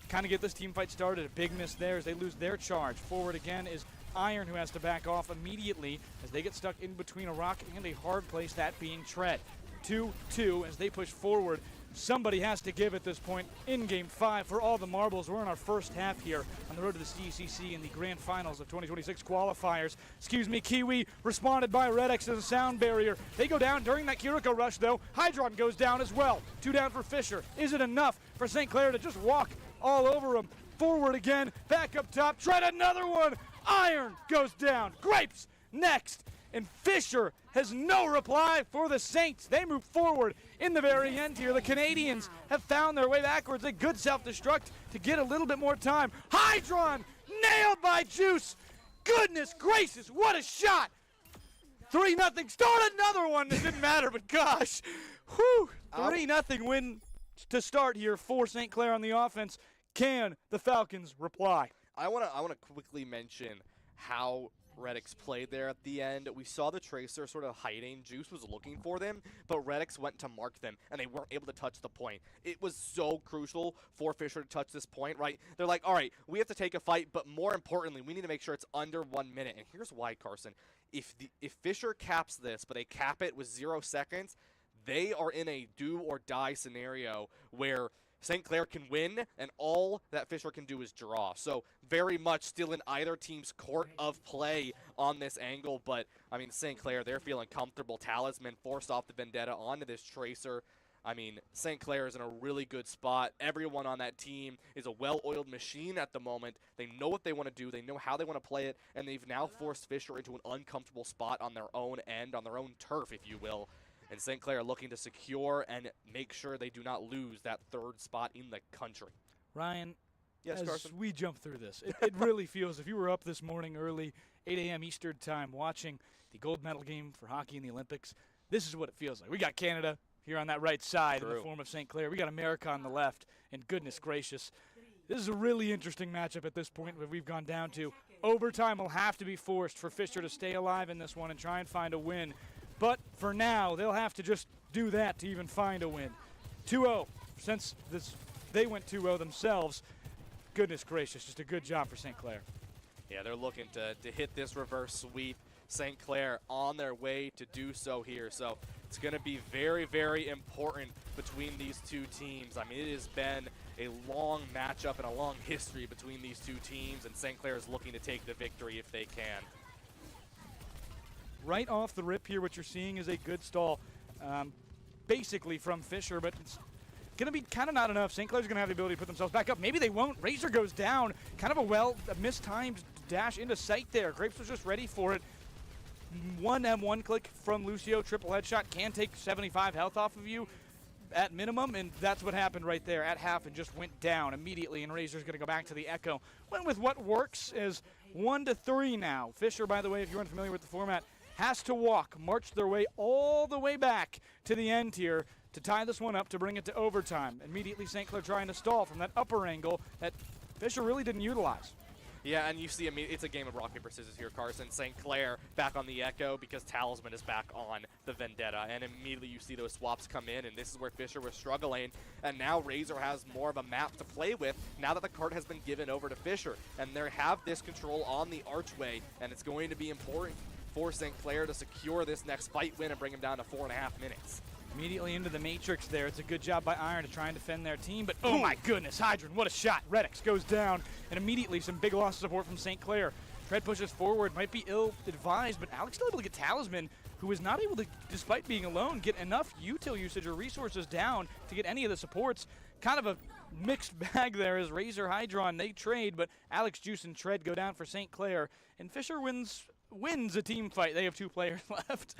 kind of get this team fight started. A big miss there as they lose their charge. Forward again is Iron, who has to back off immediately as they get stuck in between a rock and a hard place, that being Tread. 2-2 as they push forward. Somebody has to give at this point in Game 5 for all the marbles. We're in our first half here on the road to the CECC in the Grand Finals of 2026 qualifiers. Kiwi responded by Redx as a sound barrier. They go down during that Kiriko rush, though. Hydron goes down as well. 2 down for Fisher. Is it enough for St. Clair to just walk all over him? Forward again, back up top, tried another one. Iron goes down. Grapes next. And Fisher has no reply for the Saints. They move forward in the very end here. The Canadians have found their way backwards. A good self-destruct to get a little bit more time. Hydron nailed by Juice. Goodness gracious, what a shot. 3-0. Start another one. It didn't matter, but gosh. Whew. 3-0 win to start here for St. Clair on the offense. Can the Falcons reply? I want to quickly mention how Redix played there at the end. We saw the Tracer sort of hiding. Juice was looking for them, but Redix went to mark them, and they weren't able to touch the point. It was so crucial for Fisher to touch this point, right? They're like, all right, we have to take a fight, but more importantly, we need to make sure it's under 1 minute. And here's why, Carson. If Fisher caps this, but they cap it with 0 seconds, they are in a do or die scenario where St. Clair can win, and all that Fisher can do is draw. So very much still in either team's court of play on this angle. But, I mean, St. Clair, they're feeling comfortable. Talisman forced off the Vendetta onto this Tracer. I mean, St. Clair is in a really good spot. Everyone on that team is a well-oiled machine at the moment. They know what they want to do. They know how they want to play it. And they've now forced Fisher into an uncomfortable spot on their own end, on their own turf, if you will. And St. Clair looking to secure and make sure they do not lose that third spot in the country. Ryan, yes, as Carson? we jump through this, it really feels, if you were up this morning early, 8 a.m. Eastern time, watching the gold medal game for hockey in the Olympics, this is what it feels like. We got Canada here on that right side in the form of St. Clair. We got America on the left, and goodness gracious, this is a really interesting matchup at this point that we've gone down to. Overtime will have to be forced for Fisher to stay alive in this one and try and find a win. But for now, they'll have to just do that to even find a win. 2-0, since they went 2-0 themselves. Goodness gracious, just a good job for St. Clair. Yeah, they're looking to hit this reverse sweep. St. Clair on their way to do so here. So it's going to be very, very important between these two teams. I mean, it has been a long matchup and a long history between these two teams, and St. Clair is looking to take the victory if they can. Right off the rip here, what you're seeing is a good stall, basically from Fisher, but it's going to be kind of not enough. St. Clair's going to have the ability to put themselves back up. Maybe they won't. Razor goes down. Kind of a mistimed dash into sight there. Grapes was just ready for it. 1 M1 click from Lucio, triple headshot, can take 75 health off of you at minimum, and that's what happened right there at half and just went down immediately, and Razor's going to go back to the Echo. Went with what works as 1-3 now. Fisher, by the way, if you're unfamiliar with the format, has to march their way all the way back to the end here to tie this one up to bring it to overtime. Immediately St. Clair trying to stall from that upper angle that Fisher really didn't utilize. Yeah, and you see, I mean, it's a game of rock, paper, scissors here, Carson. St. Clair back on the Echo because Talisman is back on the Vendetta. And immediately you see those swaps come in, and this is where Fisher was struggling. And now Razor has more of a map to play with now that the cart has been given over to Fisher. And they have this control on the archway, and it's going to be important for St. Clair to secure this next fight win and bring him down to 4.5 minutes. Immediately into the matrix there. It's a good job by Iron to try and defend their team, but oh my goodness, Hydron, what a shot. Redix goes down, and immediately some big loss of support from St. Clair. Tread pushes forward, might be ill-advised, but Alex still able to get Talisman, who was not able to, despite being alone, get enough util usage or resources down to get any of the supports. Kind of a mixed bag there as Razor Hydron, they trade, but Alex, Juice, and Tread go down for St. Clair, and Fisher wins a team fight. They have 2 players left.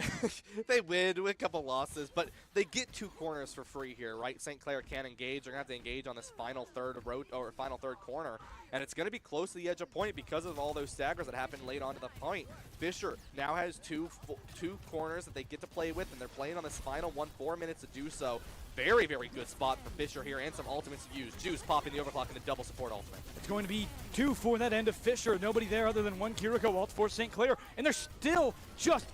They win with a couple losses, but they get 2 corners for free here, right? St. Clair can engage. They're going to have to engage on this final third corner, and it's going to be close to the edge of point because of all those staggers that happened late on to the point. Fisher now has two corners that they get to play with, and they're playing on this final 4 minutes to do so. Very, very good spot for Fisher here, and some ultimates to use. Juice popping the overclock and the double support ultimate. It's going to be 2 for that end of Fisher. Nobody there other than 1 Kiriko ult for St. Clair, and they're still just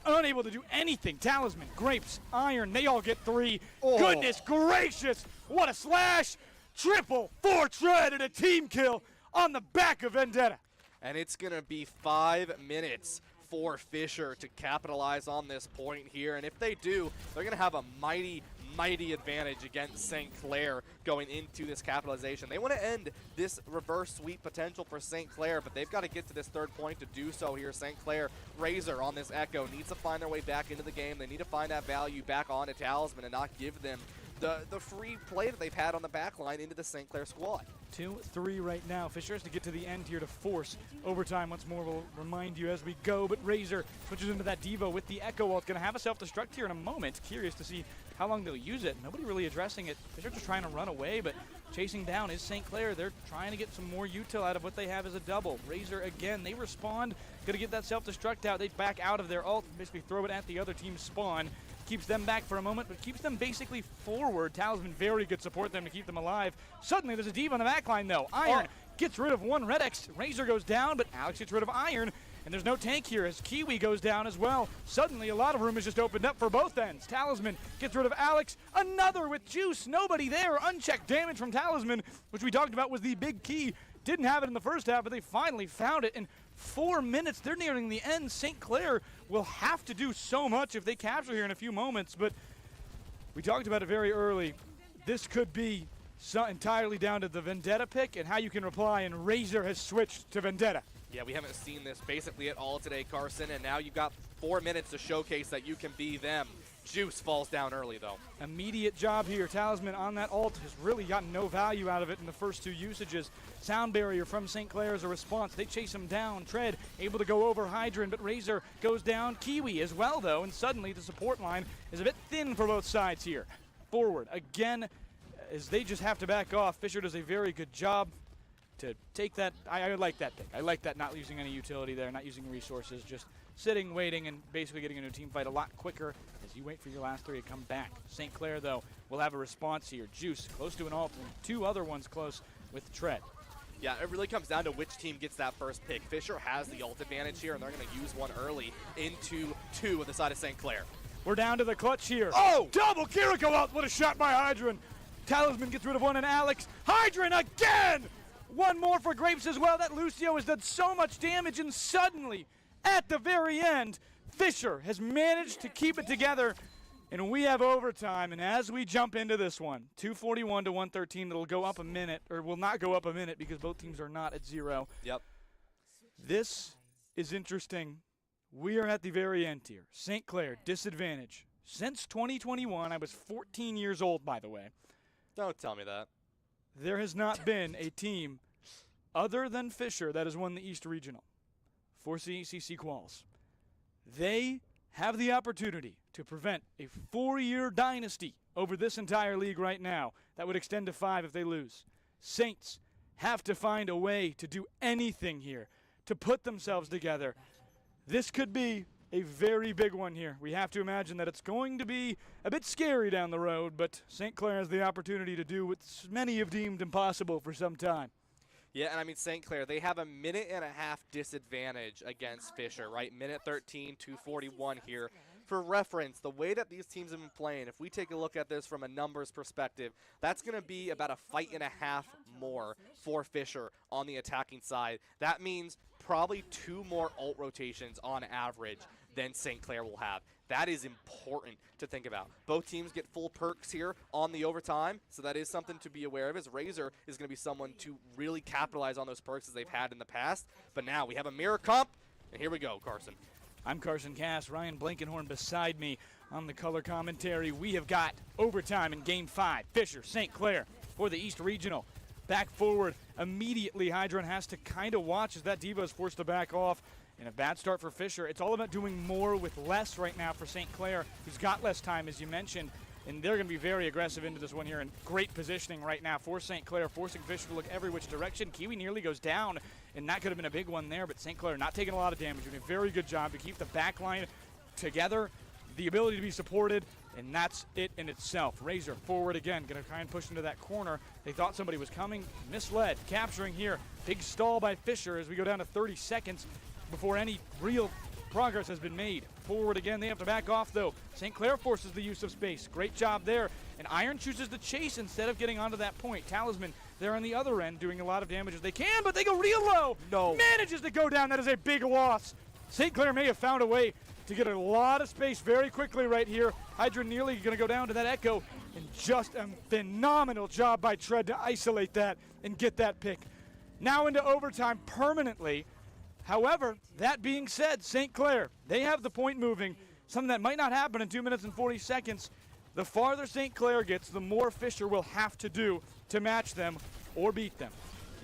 unable to do anything. Talisman, Grapes, Iron, they all get 3. Oh. Goodness gracious, what a slash! Triple for Tread and a team kill on the back of Vendetta. And it's going to be 5 minutes for Fisher to capitalize on this point here, and if they do, they're going to have a mighty advantage against St. Clair going into this capitalization. They want to end this reverse sweep potential for St. Clair, but they've got to get to this 3rd point to do so here. St. Clair, Razor on this Echo, needs to find their way back into the game. They need to find that value back onto Talisman and not give them the free play that they've had on the back line into the St. Clair squad. 2-3 right now. Fisher has to get to the end here to force overtime once more. We'll remind you as we go, but Razor switches into that Devo with the Echo ult. Going to have a self-destruct here in a moment. Curious to see how long they'll use it. Nobody really addressing it. Fisher just trying to run away, but chasing down is St. Clair. They're trying to get some more util out of what they have as a double. Razor again, they respond. Going to get that self-destruct out. They back out of their ult, basically throw it at the other team's spawn. Keeps them back for a moment, but keeps them basically forward. Talisman, very good support them to keep them alive. Suddenly, there's a Diva on the backline, though. Iron gets rid of 1 Red X. Razor goes down, but Alex gets rid of Iron, and there's no tank here as Kiwi goes down as well. Suddenly, a lot of room has just opened up for both ends. Talisman gets rid of Alex. Another with Juice. Nobody there. Unchecked damage from Talisman, which we talked about was the big key. Didn't have it in the first half, but they finally found it. And 4 minutes, they're nearing the end. St. Clair will have to do so much if they capture here in a few moments, but we talked about it very early. This could be entirely down to the Vendetta pick and how you can reply, and Razor has switched to Vendetta. Yeah, we haven't seen this basically at all today, Carson, and now you've got 4 minutes to showcase that you can be them. Juice falls down early, though. Immediate job here. Talisman on that ult has really gotten no value out of it in the first 2 usages. Sound barrier from St. Clair as a response. They chase him down. Tread able to go over Hydron, but Razor goes down. Kiwi as well, though, and suddenly the support line is a bit thin for both sides here. Forward again, as they just have to back off. Fisher does a very good job to take that. I like that pick. I like that, not using any utility there, not using resources, just sitting, waiting, and basically getting into a team fight a lot quicker as you wait for your last 3 to come back. St. Clair, though, will have a response here. Juice close to an ult, and 2 other ones close with Tread. Yeah, it really comes down to which team gets that first pick. Fisher has the ult advantage here, and they're going to use one early into 2 on the side of St. Clair. We're down to the clutch here. Oh! Double Kiriko out. What a shot by Hydron. Talisman gets rid of 1, and Alex. Hydron again! 1 more for Grapes as well. That Lucio has done so much damage, and suddenly, at the very end, Fisher has managed to keep it together, and we have overtime. And as we jump into this one, 241 to 113, it'll go up a minute, or will not go up a minute because both teams are not at 0. Yep. This is interesting. We are at the very end here. St. Clair, disadvantage. Since 2021, I was 14 years old, by the way. Don't tell me that. There has not been a team other than Fisher that has won the East Regional for CECC Quals. They have the opportunity to prevent a 4-year dynasty over this entire league right now that would extend to 5 if they lose. Saints have to find a way to do anything here to put themselves together. This could be a very big one here. We have to imagine that it's going to be a bit scary down the road, but St. Clair has the opportunity to do what many have deemed impossible for some time. Yeah, and I mean, St. Clair, they have a 1.5 minute disadvantage against Fisher, right? Minute 13, 241 here. For reference, the way that these teams have been playing, if we take a look at this from a numbers perspective, that's going to be about a 1.5 fights more for Fisher on the attacking side. That means probably 2 more ult rotations on average than St. Clair will have. That is important to think about. Both teams get full perks here on the overtime, so that is something to be aware of, as Razor is going to be someone to really capitalize on those perks as they've had in the past. But now we have a mirror comp, and here we go, Carson. I'm Carson Cass, Ryan Blankenhorn beside me on the color commentary. We have got overtime in Game 5. Fisher, St. Clair for the East Regional. Back forward immediately. Hydron has to kind of watch as that Diva is forced to back off. And a bad start for Fisher. It's all about doing more with less right now for St. Clair, who's got less time, as you mentioned. And they're going to be very aggressive into this one here, and great positioning right now for St. Clair, forcing Fisher to look every which direction. Kiwi nearly goes down, and that could have been a big one there, but St. Clair not taking a lot of damage, doing a very good job to keep the back line together, the ability to be supported, and that's it in itself. Razor forward again, going to try and push into that corner. They thought somebody was coming, misled, capturing here. Big stall by Fisher as we go down to 30 seconds before any real progress has been made. Forward again, they have to back off though. St. Clair forces the use of space. Great job there. And Iron chooses to chase instead of getting onto that point. Talisman there on the other end doing a lot of damage as they can, but they go real low. No. Manages to go down. That is a big loss. St. Clair may have found a way to get a lot of space very quickly right here. Hydra nearly going to go down to that Echo. And just a phenomenal job by Tread to isolate that and get that pick. Now into overtime permanently. However, that being said, St. Clair, they have the point moving, something that might not happen in 2 minutes and 40 seconds. The farther St. Clair gets, the more Fisher will have to do to match them or beat them.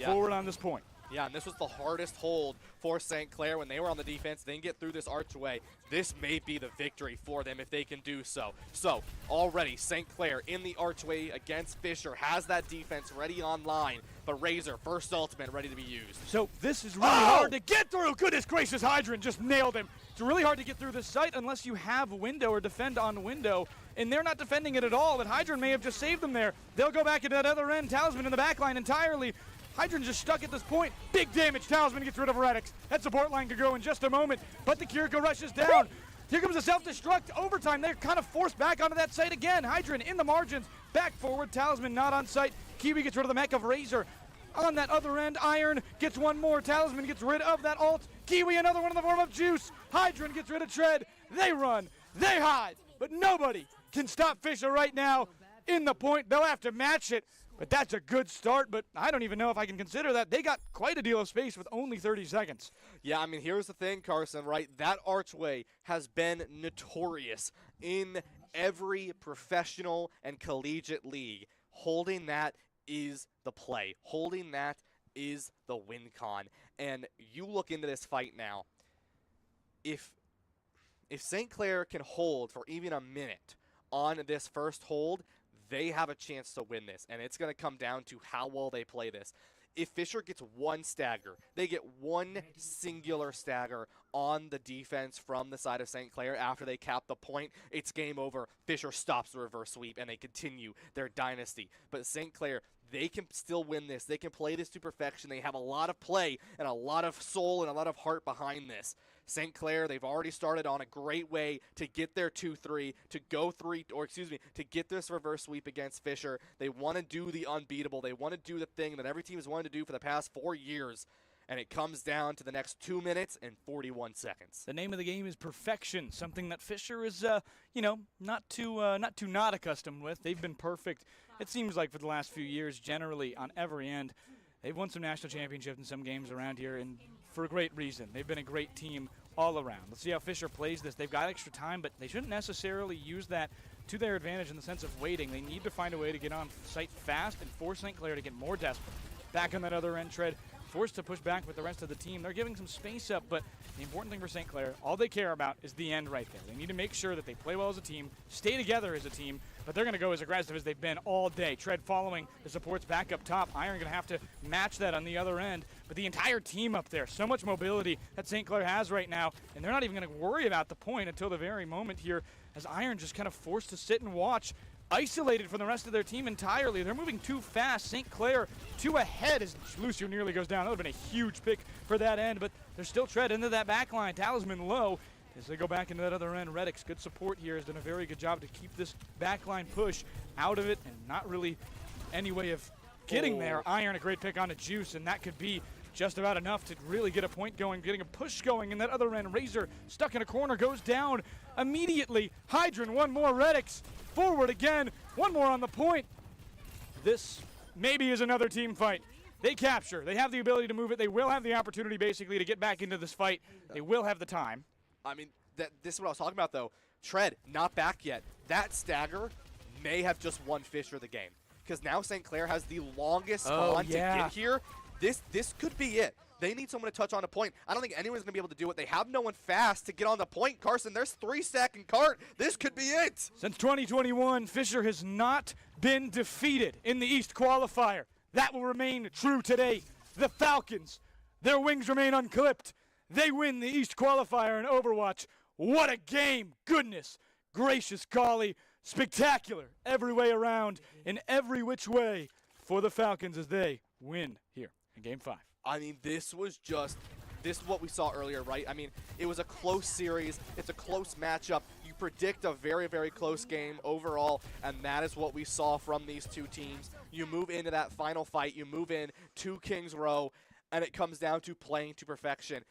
Forward on this point. Yeah, and this was the hardest hold for St. Clair when they were on the defense. They didn't get through this archway. This may be the victory for them if they can do so. So, already St. Clair in the archway against Fisher has that defense ready online, but Razor, first ultimate, ready to be used. So this is really hard to get through. Goodness gracious, Hydrant just nailed him. It's really hard to get through this site unless you have window or defend on window, and they're not defending it at all, and Hydrant may have just saved them there. They'll go back into that other end. Talisman in the back line entirely. Hydrant just stuck at this point. Big damage. Talisman gets rid of Heretics. That support line could go in just a moment, but the Kiriko rushes down. Here comes a self-destruct. Overtime. They're kind of forced back onto that site again. Hydrant in the margins. Back forward. Talisman not on site. Kiwi gets rid of the mech of Razor. On that other end, Iron gets one more. Talisman gets rid of that ult. Kiwi another one in the form of Juice. Hydrant gets rid of Tread. They run. They hide. But nobody can stop Fisher right now in the point. They'll have to match it. But that's a good start, but I don't even know if I can consider that. They got quite a deal of space with only 30 seconds. Yeah, I mean, here's the thing, Carson, right? That archway has been notorious in every professional and collegiate league. Holding that is the play. Holding that is the win con. And you look into this fight now. If St. Clair can hold for even a minute on this first hold, they have a chance to win this, and it's going to come down to how well they play this. If Fisher gets one stagger, they get one singular stagger on the defense from the side of St. Clair after they cap the point, it's game over. Fisher stops the reverse sweep, and they continue their dynasty. But St. Clair, they can still win this. They can play this to perfection. They have a lot of play and a lot of soul and a lot of heart behind this. St. Clair, they've already started on a great way to get their 2-3, to get this reverse sweep against Fisher. They want to do the unbeatable. They want to do the thing that every team has wanted to do for the past 4 years. And it comes down to the next 2 minutes and 41 seconds. The name of the game is perfection, something that Fisher is, not too accustomed with. They've been perfect, it seems like, for the last few years, generally on every end. They've won some national championships in some games around here, and for a great reason. They've been a great team all around. Let's see how Fisher plays this. They've got extra time, but they shouldn't necessarily use that to their advantage in the sense of waiting. They need to find a way to get on site fast and force St. Clair to get more desperate. Back on that other end, Tread forced to push back with the rest of the team. They're giving some space up, but the important thing for St. Clair, all they care about is the end right there. They need to make sure that they play well as a team, stay together as a team, but they're going to go as aggressive as they've been all day. Tread following the supports back up top. Iron going to have to match that on the other end, but the entire team up there, so much mobility that St. Clair has right now, and they're not even going to worry about the point until the very moment here as Iron just kind of forced to sit and watch, isolated from the rest of their team entirely. They're moving too fast. St. Clair 2 ahead as Lucio nearly goes down. That would have been a huge pick for that end, but they're still Tread into that back line. Talisman low as they go back into that other end. Redix, good support here, has done a very good job to keep this backline push out of it and not really any way of getting there. Iron, a great pick on a Juice, and that could be just about enough to really get a point going, getting a push going. And that other end, Razor stuck in a corner, goes down immediately. Hydran, one more. Redix forward again, one more on the point. This maybe is another team fight. They capture. They have the ability to move it. They will have the opportunity basically to get back into this fight. They will have the time. I mean, this is what I was talking about, though. Tread, not back yet. That stagger may have just won Fisher the game. Because now St. Clair has the longest spawn to get here. This could be it. They need someone to touch on a point. I don't think anyone's going to be able to do it. They have no one fast to get on the point. Carson, there's 3 stacking cart. This could be it. Since 2021, Fisher has not been defeated in the East qualifier. That will remain true today. The Falcons, their wings remain unclipped. They win the East qualifier in Overwatch. What a game. Goodness gracious golly. Spectacular every way around, in every which way for the Falcons as they win here in Game 5. I mean, this is what we saw earlier, right? I mean, it was a close series. It's a close matchup. You predict a very, very close game overall, and that is what we saw from these two teams. You move into that final fight. You move in to Kings Row, and it comes down to playing to perfection.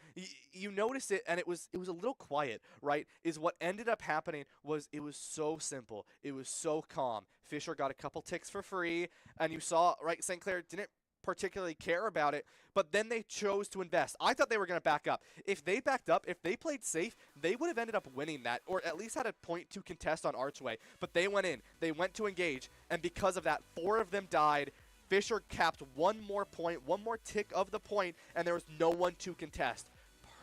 You notice it, and it was a little quiet, right? Is what ended up happening was it was so simple. It was so calm. Fisher got a couple ticks for free, and you saw, right, St. Clair didn't particularly care about it, but then they chose to invest. I thought they were going to back up. If they backed up, if they played safe, they would have ended up winning that, or at least had a point to contest on Archway. But they went in. They went to engage, and because of that, 4 of them died. Fisher capped one more point, one more tick of the point, and there was no one to contest.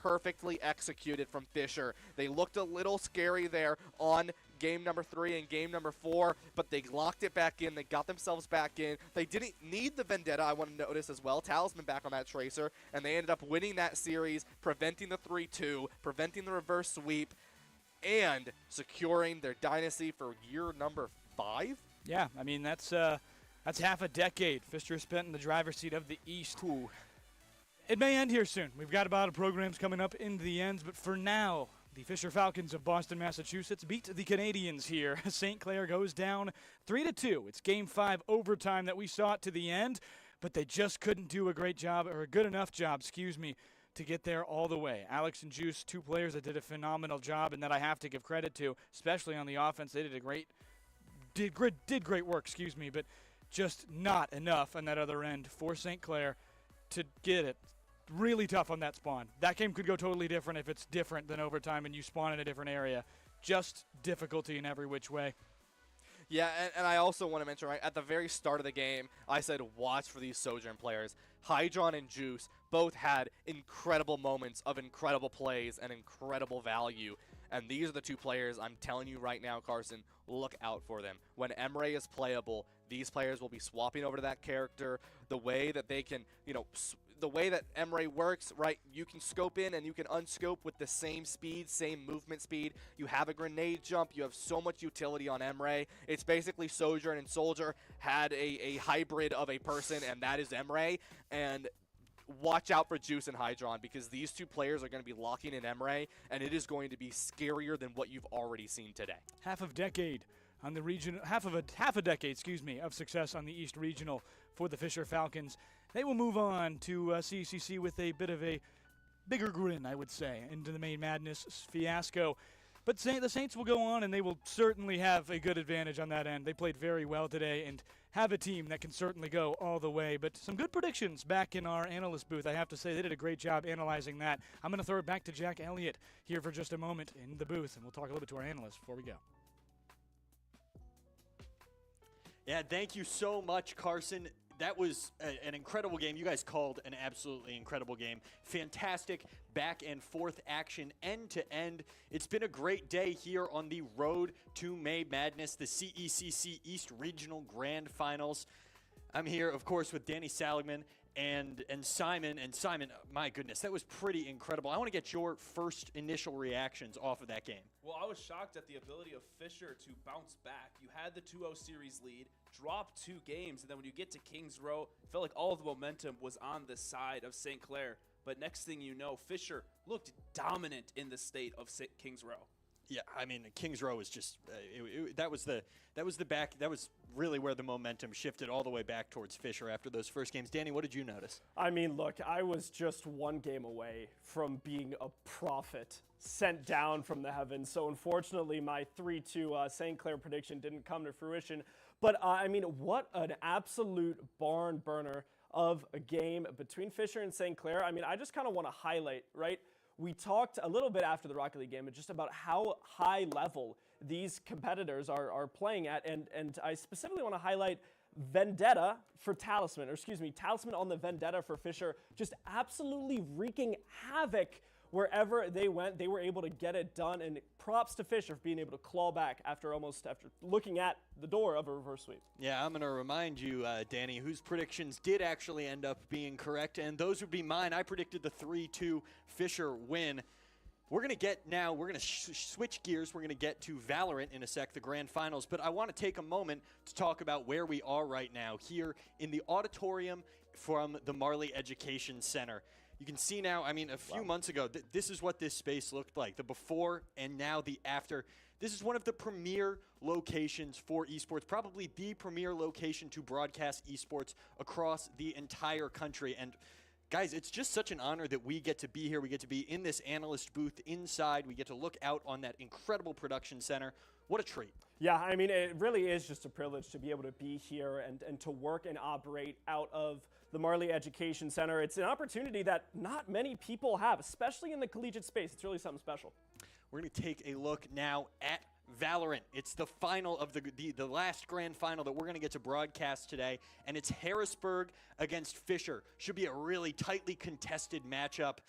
Perfectly executed from Fisher. They looked a little scary there on game number 3 and game number 4, but they locked it back in. They got themselves back in. They didn't need the Vendetta, I want to notice as well. Talisman back on that Tracer, and they ended up winning that series, preventing the 3-2, preventing the reverse sweep, and securing their dynasty for year number 5. Yeah, I mean, that's half a decade Fisher spent in the driver's seat of the East. Ooh. It may end here soon. We've got a lot of programs coming up in the ends, but for now, the Fisher Falcons of Boston, Massachusetts beat the Canadians here. St. Clair goes down 3-2. It's Game 5 overtime that we saw it to the end, but they just couldn't do a great job, or a good enough job, to get there all the way. Alex and Juice, 2 players that did a phenomenal job, and that I have to give credit to, especially on the offense. They did great work, but just not enough on that other end for St. Clair to get it. Really tough on that spawn. That game could go totally different if it's different than overtime and you spawn in a different area. Just difficulty in every which way. Yeah, and I also want to mention, right, at the very start of the game, I said watch for these Sojourn players. Hydron and Juice both had incredible moments of incredible plays and incredible value. And these are the 2 players, I'm telling you right now, Carson, look out for them. When Emre is playable, these players will be swapping over to that character. The way that they can, the way that Emre works, right, you can scope in and you can unscope with the same speed, same movement speed. You have a grenade jump. You have so much utility on Emre. It's basically Sojourn and Soldier had a hybrid of a person, and that is Emre. And watch out for Juice and Hydron, because these 2 players are going to be locking in Emre, and it is going to be scarier than what you've already seen today. Half a decade on the region, half a decade, of success on the East Regional for the Fisher Falcons. They will move on to CECC with a bit of a bigger grin, I would say, into the Main Madness fiasco. But the Saints will go on, and they will certainly have a good advantage on that end. They played very well today and have a team that can certainly go all the way. But some good predictions back in our analyst booth, I have to say. They did a great job analyzing that. I'm going to throw it back to Jack Elliott here for just a moment in the booth, and we'll talk a little bit to our analysts before we go. Yeah, thank you so much, Carson. That was an incredible game. You guys called an absolutely incredible game. Fantastic back and forth action, end to end. It's been a great day here on the road to May Madness, the CECC East Regional Grand Finals. I'm here, of course, with Danny Saligman and Simon. And Simon, my goodness, that was pretty incredible. I want to get your first initial reactions off of that game. Well, I was shocked at the ability of Fisher to bounce back. You had the 2-0 series lead, dropped 2 games, and then when you get to Kings Row, it felt like all of the momentum was on the side of St. Clair. But next thing you know, Fisher looked dominant in the state of Kings Row. Yeah, I mean, Kings Row is just that was really where the momentum shifted all the way back towards Fisher after those first games. Danny, what did you notice? I mean, look, I was just one game away from being a prophet sent down from the heavens. So unfortunately, my 3-2 St. Clair prediction didn't come to fruition. But I mean, what an absolute barn burner of a game between Fisher and St. Clair. I mean, I just kind of want to highlight, right? We talked a little bit after the Rocket League game just about how high level these competitors are playing at, and I specifically want to highlight Vendetta for Talisman, or excuse me, Talisman on the Vendetta for Fisher, just absolutely wreaking havoc wherever they went. They were able to get it done, and props to Fisher for being able to claw back after looking at the door of a reverse sweep. Yeah, I'm going to remind you, Danny, whose predictions did actually end up being correct, and those would be mine. I predicted the 3-2 Fisher win. We're going to switch gears. We're going to get to Valorant in a sec, the grand finals, but I want to take a moment to talk about where we are right now here in the auditorium from the Marley Education Center. You can see now, I mean, a few months ago, this is what this space looked like, the before and now the after. This is one of the premier locations for esports, probably the premier location to broadcast esports across the entire country. And guys, it's just such an honor that we get to be here. We get to be in this analyst booth inside. We get to look out on that incredible production center. What a treat. Yeah, I mean, it really is just a privilege to be able to be here and to work and operate out of the Marley Education Center. It's an opportunity that not many people have, especially in the collegiate space. It's really something special. We're going to take a look now at Valorant. It's the final of the last grand final that we're going to get to broadcast today, and it's Harrisburg against Fisher. Should be a really tightly contested matchup.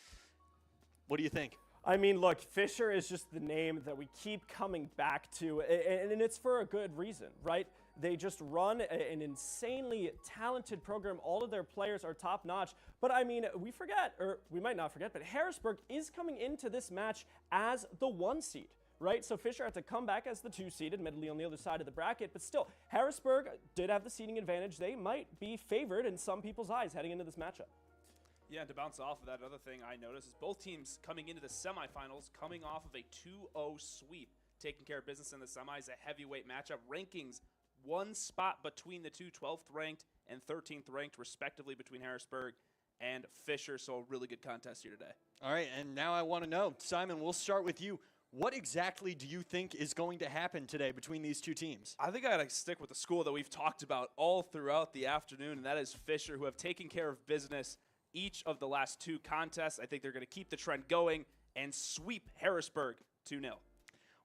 What do you think? I mean, look, Fisher is just the name that we keep coming back to, and it's for a good reason, right? They just run an insanely talented program. All of their players are top-notch. But, I mean, we forget, or we might not forget, but Harrisburg is coming into this match as the 1 seed, right? So Fisher had to come back as the 2 seed, admittedly on the other side of the bracket. But still, Harrisburg did have the seeding advantage. They might be favored in some people's eyes heading into this matchup. Yeah, and to bounce off of that, another thing I noticed is both teams coming into the semifinals coming off of a 2-0 sweep, taking care of business in the semis, a heavyweight matchup. Rankings, 1 spot between the two, 12th ranked and 13th ranked, respectively, between Harrisburg and Fisher. So a really good contest here today. All right, and now I want to know, Simon, we'll start with you. What exactly do you think is going to happen today between these two teams? I think I got to stick with the school that we've talked about all throughout the afternoon, and that is Fisher, who have taken care of business each of the last 2 contests. I think they're going to keep the trend going and sweep Harrisburg 2-0.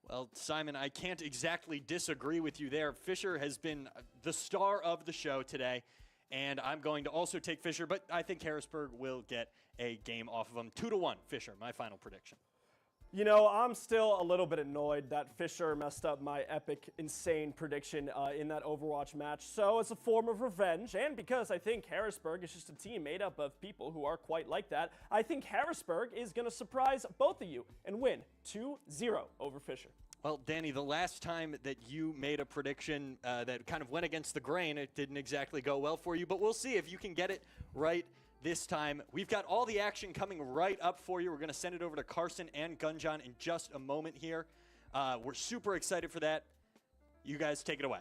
Well, Simon, I can't exactly disagree with you there. Fisher has been the star of the show today, and I'm going to also take Fisher, but I think Harrisburg will get a game off of them. 2-1, Fisher, my final prediction. You know, I'm still a little bit annoyed that Fisher messed up my epic, insane prediction in that Overwatch match. So as a form of revenge, and because I think Harrisburg is just a team made up of people who are quite like that, I think Harrisburg is going to surprise both of you and win 2-0 over Fisher. Well, Danny, the last time that you made a prediction that kind of went against the grain, it didn't exactly go well for you, but we'll see if you can get it right this time. We've got all the action coming right up for you. We're going to send it over to Carson and Gunjan in just a moment here. We're super excited for that. You guys take it away.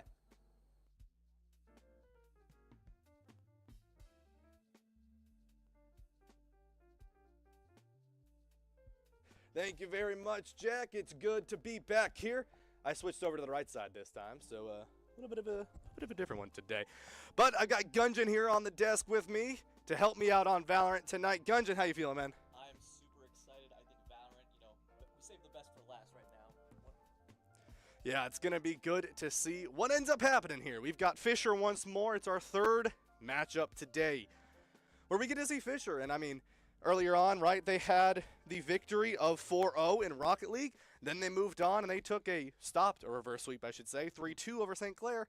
Thank you very much, Jack. It's good to be back here. I switched over to the right side this time, so a little bit of a different one today. But I got Gunjan here on the desk with me to help me out on Valorant tonight. Gunjan, how you feeling, man? I'm super excited. I think Valorant, we saved the best for last right now. Yeah, it's going to be good to see what ends up happening here. We've got Fisher once more. It's our 3rd matchup today where we get to see Fisher. And I mean, earlier on, right, they had the victory of 4-0 in Rocket League. Then they moved on and they took a reverse sweep, I should say, 3-2 over St. Clair.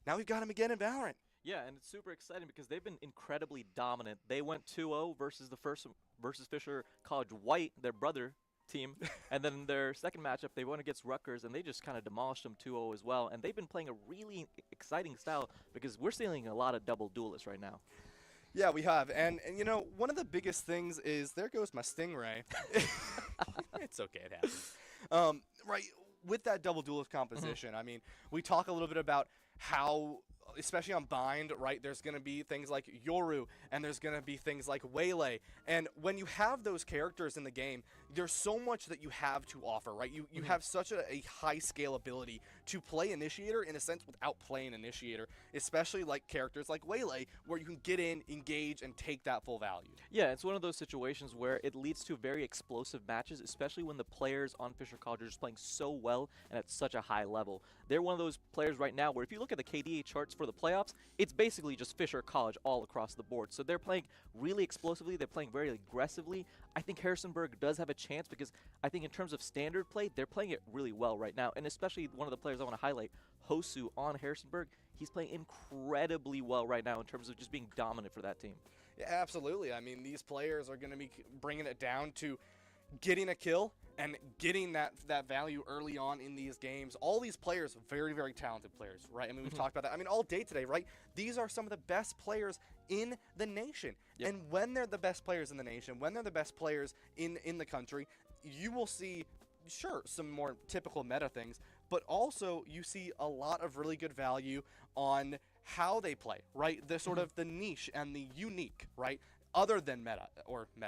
Now we've got him again in Valorant. Yeah, and it's super exciting because they've been incredibly dominant. They went 2-0 versus Fisher College White, their brother team. And then their second matchup, they went against Rutgers, and they just kind of demolished them 2-0 as well. And they've been playing a really exciting style because we're seeing a lot of double duelists right now. Yeah, we have. And one of the biggest things is, there goes my Stingray. It's okay, it happens. Right, with that double duelist composition, I mean, we talk a little bit about how, especially on Bind, right, there's going to be things like Yoru, and there's going to be things like Waylay. And when you have those characters in the game, there's so much that you have to offer, right? You have such a high scalability to play Initiator, in a sense, without playing Initiator, especially like characters like Waylay, where you can get in, engage, and take that full value. Yeah, it's one of those situations where it leads to very explosive matches, especially when the players on Fisher College are just playing so well and at such a high level. They're one of those players right now where if you look at the KDA charts for the playoffs, it's basically just Fisher College all across the board. So they're playing really explosively. They're playing very aggressively. I think Harrisonburg does have a chance because I think in terms of standard play, they're playing it really well right now. And especially one of the players I want to highlight, Hosu on Harrisonburg, he's playing incredibly well right now in terms of just being dominant for that team. Yeah, absolutely. I mean, these players are going to be bringing it down to getting a kill and getting that value early on in these games. All these players, very, very talented players, right? I mean, we've talked about that. I mean, all day today, right? These are some of the best players in the nation. Yep. And when they're the best players in the nation, when they're the best players in the country, you will see, sure, some more typical meta things, but also you see a lot of really good value on how they play, right? The sort of the niche and the unique, right? Other than meta.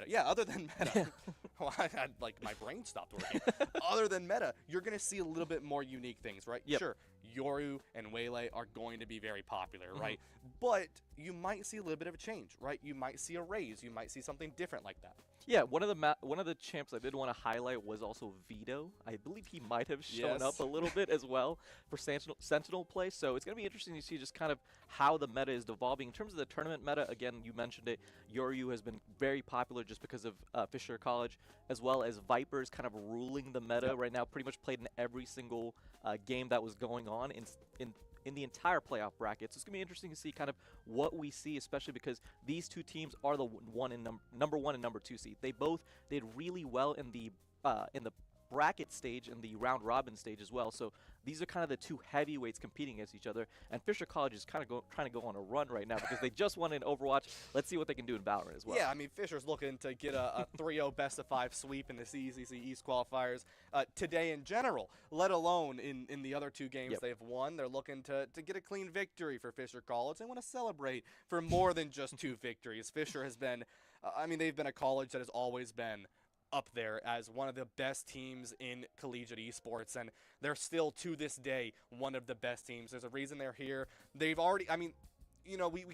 Yeah, other than meta. Well, I had, like, my brain stopped working. Other than meta, you're going to see a little bit more unique things, right? Yep. Sure, Yoru and Waylay are going to be very popular, right? But you might see a little bit of a change, right? You might see a raise. You might see something different like that. Yeah, one of the champs I did want to highlight was also Vito. I believe he might have shown up a little bit as well for Sentinel play. So it's going to be interesting to see just kind of how the meta is evolving. In terms of the tournament meta, again, you mentioned it, Yoru has been very popular just because of Fisher College, as well as Vipers kind of ruling the meta right now, pretty much played in every single game that was going on in the entire playoff bracket. So it's going to be interesting to see kind of what we see, especially because these two teams are the number 1 and number 2 seed. They both did really well in the bracket stage and the round robin stage as well. So these are kind of the two heavyweights competing against each other. And Fisher College is kind of trying to go on a run right now because they just won in Overwatch. Let's see what they can do in Valorant as well. Yeah, I mean, Fisher's looking to get a 3-0 best-of-5 sweep in the CECC East qualifiers today in general, let alone in the other two games they've won. They're looking to get a clean victory for Fisher College. They want to celebrate for more than just 2 victories. Fisher has been, I mean, they've been a college that has always been up there as one of the best teams in collegiate esports, and they're still to this day one of the best teams. There's a reason they're here. They've already, I mean, you know, we've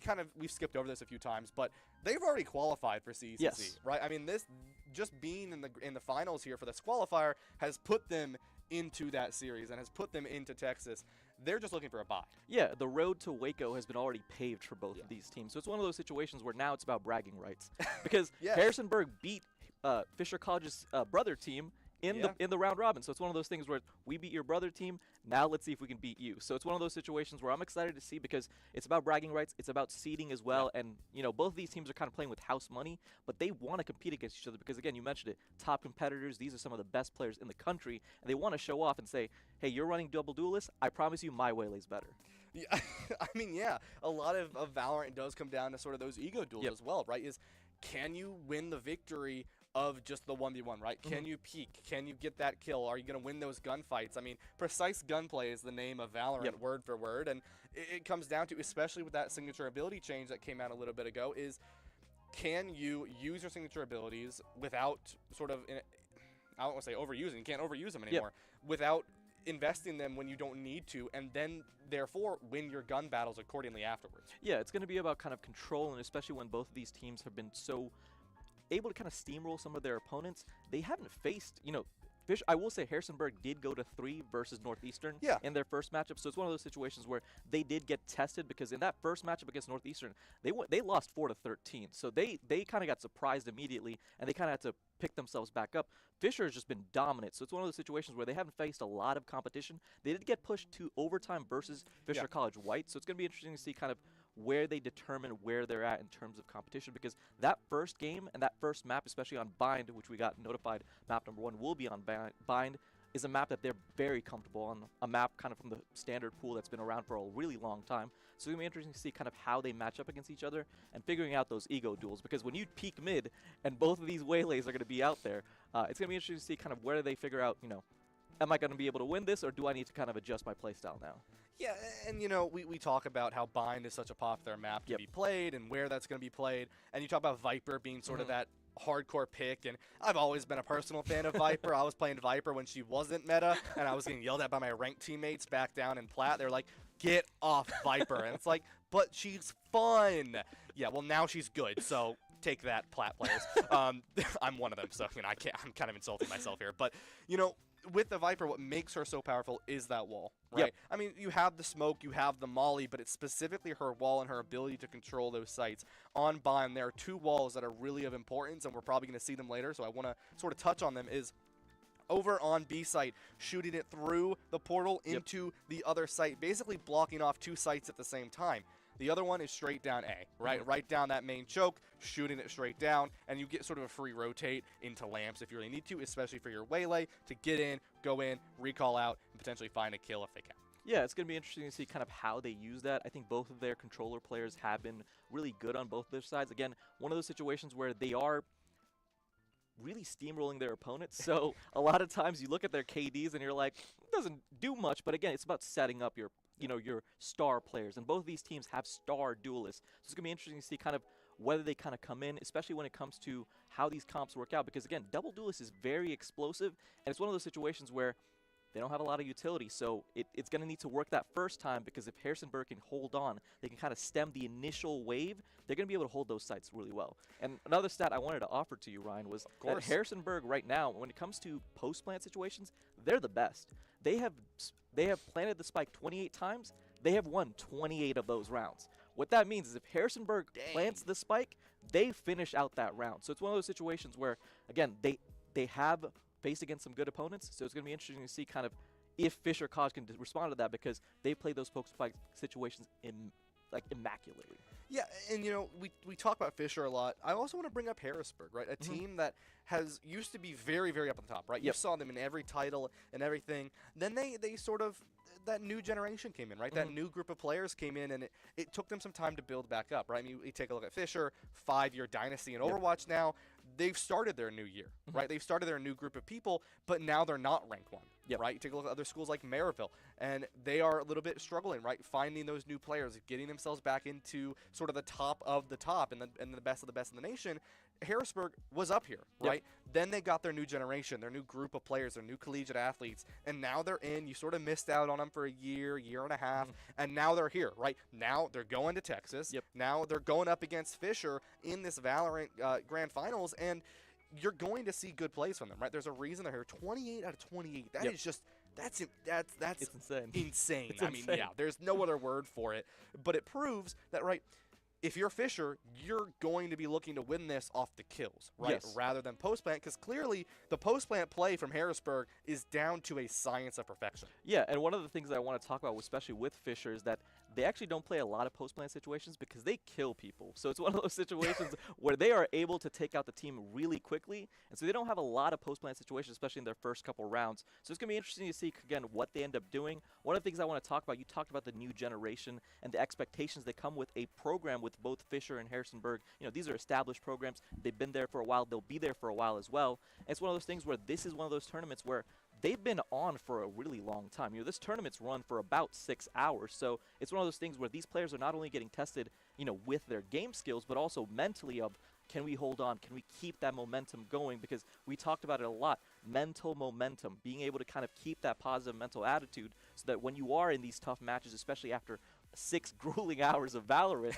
skipped over this a few times, but they've already qualified for CECC, right? I mean, this just being in the finals here for this qualifier has put them into that series and has put them into Texas. They're just looking for a bye. Yeah, the road to Waco has been already paved for both of these teams. So it's one of those situations where now it's about bragging rights because Harrisonburg beat Fisher College's brother team in the round robin. So it's one of those things where we beat your brother team, now let's see if we can beat you. So it's one of those situations where I'm excited to see because it's about bragging rights, it's about seeding as well, and you know, both of these teams are kind of playing with house money, but they want to compete against each other because, again, you mentioned it, top competitors, these are some of the best players in the country, and they want to show off and say, hey, you're running double duelists, I promise you my Waylay's better. Yeah, I mean, yeah, a lot of Valorant does come down to sort of those ego duels as well, right? Is can you win the victory of just the 1v1, right? Can you peek? Can you get that kill? Are you going to win those gunfights? I mean, precise gunplay is the name of Valorant, word for word, and it comes down to, especially with that signature ability change that came out a little bit ago, is can you use your signature abilities without sort of, I don't want to say overusing, you can't overuse them anymore, without investing them when you don't need to, and then therefore win your gun battles accordingly afterwards. Yeah, it's going to be about kind of control, and especially when both of these teams have been so able to kind of steamroll some of their opponents. They haven't faced, you know, I will say Harrisonburg did go to 3 versus Northeastern in their first matchup, so it's one of those situations where they did get tested because in that first matchup against Northeastern, they lost 4-13, so they kind of got surprised immediately, and they kind of had to pick themselves back up. Fisher has just been dominant, so it's one of those situations where they haven't faced a lot of competition. They did get pushed to overtime versus Fisher College White, so it's going to be interesting to see kind of where they determine where they're at in terms of competition, because that first game and that first map, especially on Bind, which we got notified map number 1 will be on Bind, is a map that they're very comfortable on, a map kind of from the standard pool that's been around for a really long time. So it's going to be interesting to see kind of how they match up against each other and figuring out those ego duels, because when you peak mid and both of these Waylays are going to be out there, it's going to be interesting to see kind of where they figure out, you know, am I going to be able to win this, or do I need to kind of adjust my playstyle now? Yeah, and we talk about how Bind is such a popular map to be played and where that's going to be played. And you talk about Viper being sort of that hardcore pick, and I've always been a personal fan of Viper. I was playing Viper when she wasn't meta, and I was getting yelled at by my ranked teammates back down in Plat. They're like, get off Viper. And it's like, but she's fun. Yeah, well, now she's good, so take that, Plat players. I'm one of them, so I'm kind of insulting myself here. But, with the Viper, what makes her so powerful is that wall, right? Yep. I mean, you have the smoke, you have the molly, but it's specifically her wall and her ability to control those sites. On Bind, there are 2 walls that are really of importance, and we're probably going to see them later, so I want to sort of touch on them, is over on B site, shooting it through the portal into the other site, basically blocking off 2 sites at the same time. The other one is straight down A, right? Right down that main choke, shooting it straight down, and you get sort of a free rotate into lamps if you really need to, especially for your waylay, to get in, go in, recall out, and potentially find a kill if they can. Yeah, it's going to be interesting to see kind of how they use that. I think both of their controller players have been really good on both their sides. Again, one of those situations where they are really steamrolling their opponents. So a lot of times you look at their KDs and you're like, it doesn't do much. But again, it's about setting up your star players. And both of these teams have star duelists. So it's going to be interesting to see kind of whether they kind of come in, especially when it comes to how these comps work out. Because again, double duelist is very explosive. And it's one of those situations where they don't have a lot of utility, so it's going to need to work that first time, because if Harrisonburg can hold on, they can kind of stem the initial wave, they're going to be able to hold those sites really well. And another stat I wanted to offer to you, Ryan, was that Harrisonburg right now, when it comes to post-plant situations, they're the best. They have planted the spike 28 times. They have won 28 of those rounds. What that means is if Harrisonburg plants the spike, they finish out that round. So it's one of those situations where, again, they have faced against some good opponents, so it's going to be interesting to see kind of if Fisher College can respond to that, because they play those post-spike situations immaculately. Yeah, and we talk about Fisher a lot. I also want to bring up Harrisburg, right? A team that has used to be very, very up on the top, right? You saw them in every title and everything. Then they sort of, that new generation came in, right? That new group of players came in, and it took them some time to build back up, right? I mean, you take a look at Fisher, 5-year dynasty in Overwatch now. They've started their new year, right? They've started their new group of people, but now they're not rank 1, right? You take a look at other schools like Maryville, and they are a little bit struggling, right? Finding those new players, getting themselves back into sort of the top of the top and the best of the best in the nation. Harrisburg was up here, right? Then they got their new generation, their new group of players, their new collegiate athletes, and now they're in. You sort of missed out on them for a year and a half, and now they're here, right? Now they're going to Texas. Now they're going up against Fisher in this Valorant Grand Finals, and you're going to see good plays from them, right? There's a reason they're here. 28 out of 28. That is just that's it's insane. Insane. It's I mean, insane. yeah, there's no other word for it, but it proves that, right? If you're Fisher, you're going to be looking to win this off the kills, right? Rather than post-plant, because clearly the post-plant play from Harrisburg is down to a science of perfection. Yeah, and one of the things that I want to talk about, especially with Fisher, is that they actually don't play a lot of post-plant situations because they kill people. So it's one of those situations where they are able to take out the team really quickly, and so they don't have a lot of post-plant situations, especially in their first couple rounds. So it's going to be interesting to see, again, what they end up doing. One of the things I want to talk about, you talked about the new generation and the expectations that come with a program with both Fisher and Harrisonburg. These are established programs. They've been there for a while. They'll be there for a while as well. And it's one of those things where this is one of those tournaments where they've been on for a really long time. This tournament's run for about 6 hours. So it's one of those things where these players are not only getting tested, with their game skills, but also mentally of, can we hold on? Can we keep that momentum going? Because we talked about it a lot. Mental momentum, being able to kind of keep that positive mental attitude so that when you are in these tough matches, especially after 6 grueling hours of Valorant,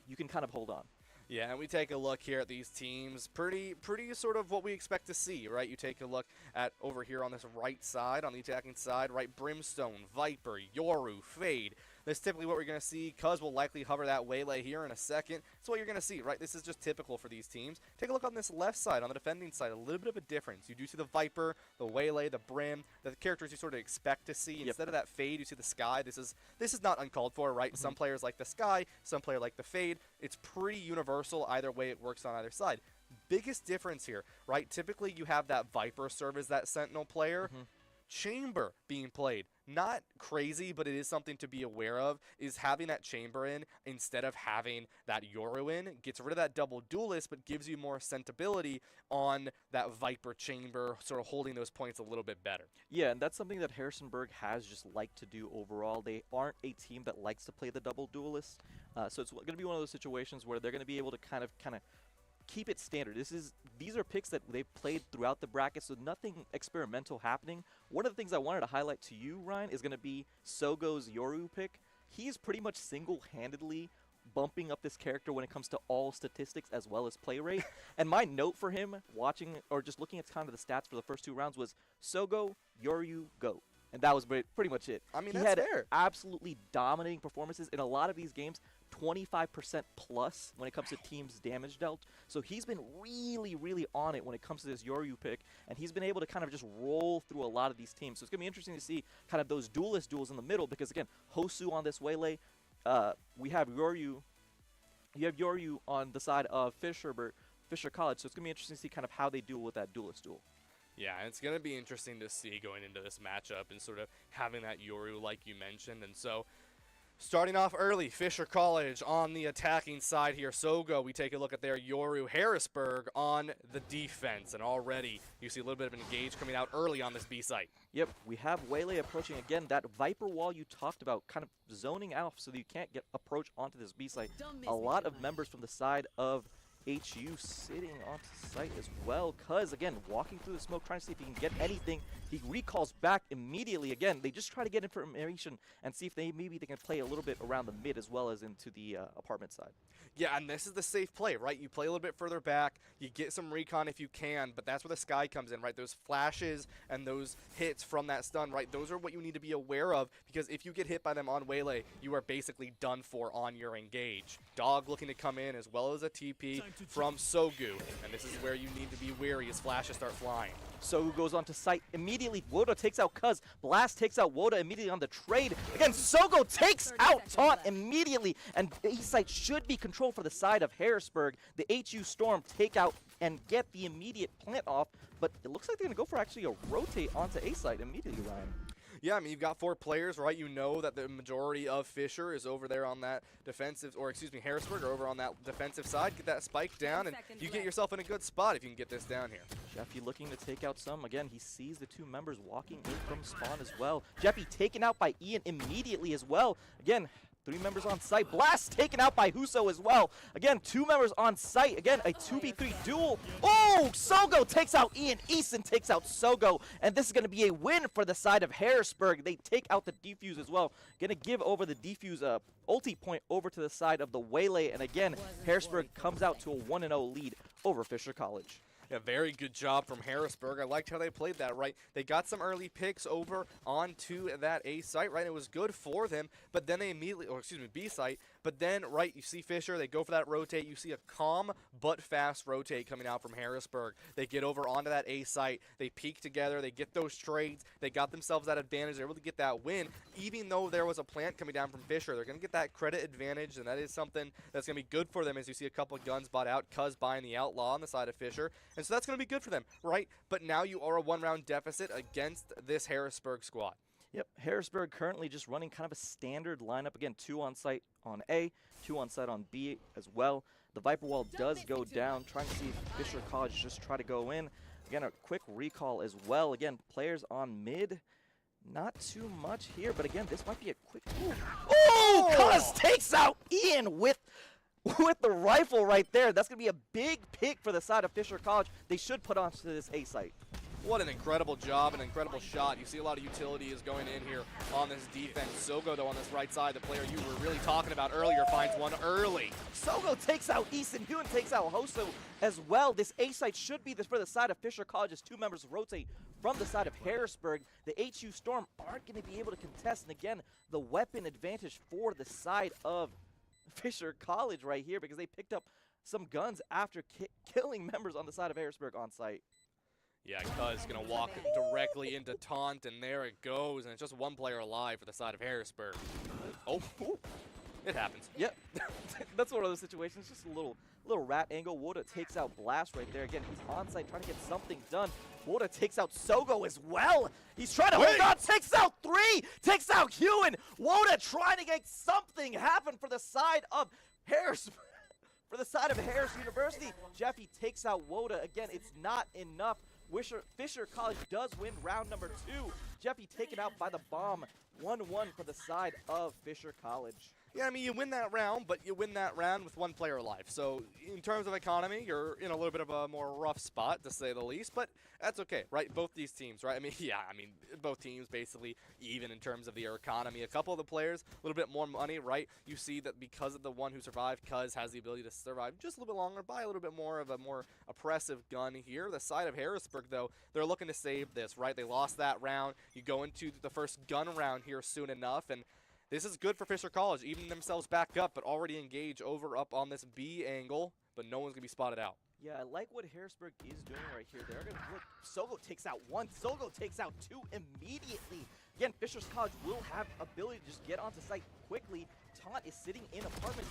you can kind of hold on. Yeah, and we take a look here at these teams, pretty sort of what we expect to see, right? You take a look at over here on this right side, on the attacking side, right? Brimstone, Viper, Yoru, Fade. That's typically what we're going to see. Cuz will likely hover that waylay here in a second. That's what you're going to see, right? This is just typical for these teams. Take a look on this left side, on the defending side, a little bit of a difference. You do see the Viper, the waylay, the Brim, the characters you sort of expect to see. Instead of that Fade, you see the Sky. This is not uncalled for, right? Some players like the Sky, some player like the Fade. It's pretty universal. Either way, it works on either side. Biggest difference here, right? Typically, you have that Viper serve as that Sentinel player. Chamber being played not crazy, but it is something to be aware of, is having that chamber in instead of having that Yoru in. Gets rid of that double duelist, but gives you more sentability on that Viper chamber, sort of holding those points a little bit better. Yeah, and that's something that Harrisonburg has just liked to do overall. They aren't a team that likes to play the double duelist, so it's going to be one of those situations where they're going to be able to kind of keep it standard. These are picks that they've played throughout the bracket, so nothing experimental happening. One of the things I wanted to highlight to you, Ryan, is going to be Sogo's Yoru pick. He's pretty much single-handedly bumping up this character when it comes to all statistics as well as play rate. And my note for him, watching or just looking at kind of the stats for the first 2 rounds, was Sogo, Yoru, go. And that was pretty much it. I mean, he that's had fair. absolutely dominating performances in a lot of these games, 25% plus when it comes to teams damage dealt. So he's been really, really on it when it comes to this Yoru pick, and he's been able to kind of just roll through a lot of these teams. So it's going to be interesting to see kind of those duelist duels in the middle, because, again, Hosu on this Waylay, we have Yoru. You have Yoru on the side of Fisher College, so it's going to be interesting to see kind of how they duel with that duelist duel. Yeah, it's going to be interesting to see going into this matchup and sort of having that Yoru like you mentioned. And so starting off early, Fisher College on the attacking side here. Sogo, we take a look at their Yoru. Harrisburg on the defense. And already you see a little bit of an engage coming out early on this B site. Yep, we have Waylay approaching again. That Viper wall you talked about, kind of zoning out so that you can't get approach onto this B site. A lot of members from the side of HU sitting onto site as well, because, again, walking through the smoke, trying to see if he can get anything. He recalls back immediately. Again, they just try to get information and see if maybe they can play a little bit around the mid as well as into the apartment side. Yeah, and this is the safe play, right? You play a little bit further back, you get some recon if you can, but that's where the sky comes in, right? Those flashes and those hits from that stun, right? Those are what you need to be aware of, because if you get hit by them on Waylay, you are basically done for on your engage. Dog looking to come in as well as a TP from Sogu, and this is where you need to be wary as flashes start flying. Sogu goes onto site immediately. Woda takes out Cuz. Blast takes out Woda immediately on the trade. Again, Sogo takes out Taunt immediately. And East site should be controlled for the side of Harrisburg. The HU Storm take out and get the immediate plant off. But it looks like they're going to go for actually a rotate onto A site immediately, Ryan. Yeah, I mean, you've got 4 players, right? You know that the majority of Fisher is over there on that defensive, or excuse me, Harrisburg are over on that defensive side. Get that spike down, and you get yourself in a good spot if you can get this down here. Jeffy looking to take out some. Again, he sees the 2 members walking in from spawn as well. Jeffy taken out by Ian immediately as well. Again, 3 members on site. Blast taken out by Huso as well. Again, 2 members on site. Again, a 2v3 duel. Oh, Sogo takes out Ian. Easton takes out Sogo. And this is going to be a win for the side of Harrisburg. They take out the defuse as well. Going to give over the defuse ulti point over to the side of the Waylay. And again, Harrisburg comes out to a 1-0 lead over Fisher College. Yeah, very good job from Harrisburg. I liked how they played that, right? They got some early picks over onto that A site, right? It was good for them, but then they immediately, or excuse me, B site, but then, right, you see Fisher, they go for that rotate. You see a calm but fast rotate coming out from Harrisburg. They get over onto that A site. They peek together. They get those trades. They got themselves that advantage. They're able to get that win. Even though there was a plant coming down from Fisher, they're going to get that credit advantage, and that is something that's going to be good for them as you see a couple of guns bought out. Cuz buying the Outlaw on the side of Fisher. And so that's going to be good for them, right? But now you are a 1-round deficit against this Harrisburg squad. Yep, Harrisburg currently just running kind of a standard lineup. Again, 2 on site on A, 2 on site on B as well. The Viper wall does go down, trying to see if Fisher College just try to go in. Again, a quick recall as well. Again, players on mid, not too much here, but again, this might be a quick move. Oh, Cuz takes out Ian with the rifle right there. That's going to be a big pick for the side of Fisher College. They should put onto this A site. What an incredible job, an incredible shot. You see a lot of utility is going in here on this defense. Sogo, though, on this right side, the player you were really talking about earlier, finds one early. Sogo takes out Easton. Hewan takes out Hoso as well. This A site should be this for the side of Fisher College as 2 members rotate from the side of Harrisburg. The HU Storm aren't going to be able to contest. And again, the weapon advantage for the side of Fisher College right here, because they picked up some guns after killing members on the side of Harrisburg on site. Yeah, Cuz going to walk directly into Taunt, and there it goes, and it's just 1 player alive for the side of Harrisburg. Oh, it happens. Yep, that's one of those situations, just a little Little rat angle. Woda takes out Blast right there. Again, he's on site trying to get something done. Woda takes out Sogo as well. He's trying to hold on. Takes out 3. Takes out Hewen. Woda trying to get something happen for the side of Harris. For the side of Harris University. Jeffy takes out Woda. Again, it's not enough. Fisher College does win round number 2. Jeffy taken out by the bomb. 1-1 for the side of Fisher College. Yeah, I mean, you win that round, but you win that round with 1 player alive. So in terms of economy, you're in a little bit of a more rough spot, to say the least, but that's okay, right? Both these teams, right? I mean, yeah, both teams basically even in terms of their economy. A couple of the players, a little bit more money, right? You see that because of the one who survived, Cuz has the ability to survive just a little bit longer, buy a little bit more of a more oppressive gun here. The side of Harrisburg, though, they're looking to save this, right? They lost that round. You go into the first gun round here soon enough, and this is good for Fisher College, evening themselves back up, but already engage over up on this B angle, but no one's going to be spotted out. Yeah, I like what Harrisburg is doing right here. They're going to look. Sogo takes out 1. Sogo takes out 2 immediately. Again, Fisher College will have ability to just get onto site quickly. Taunt is sitting in apartment.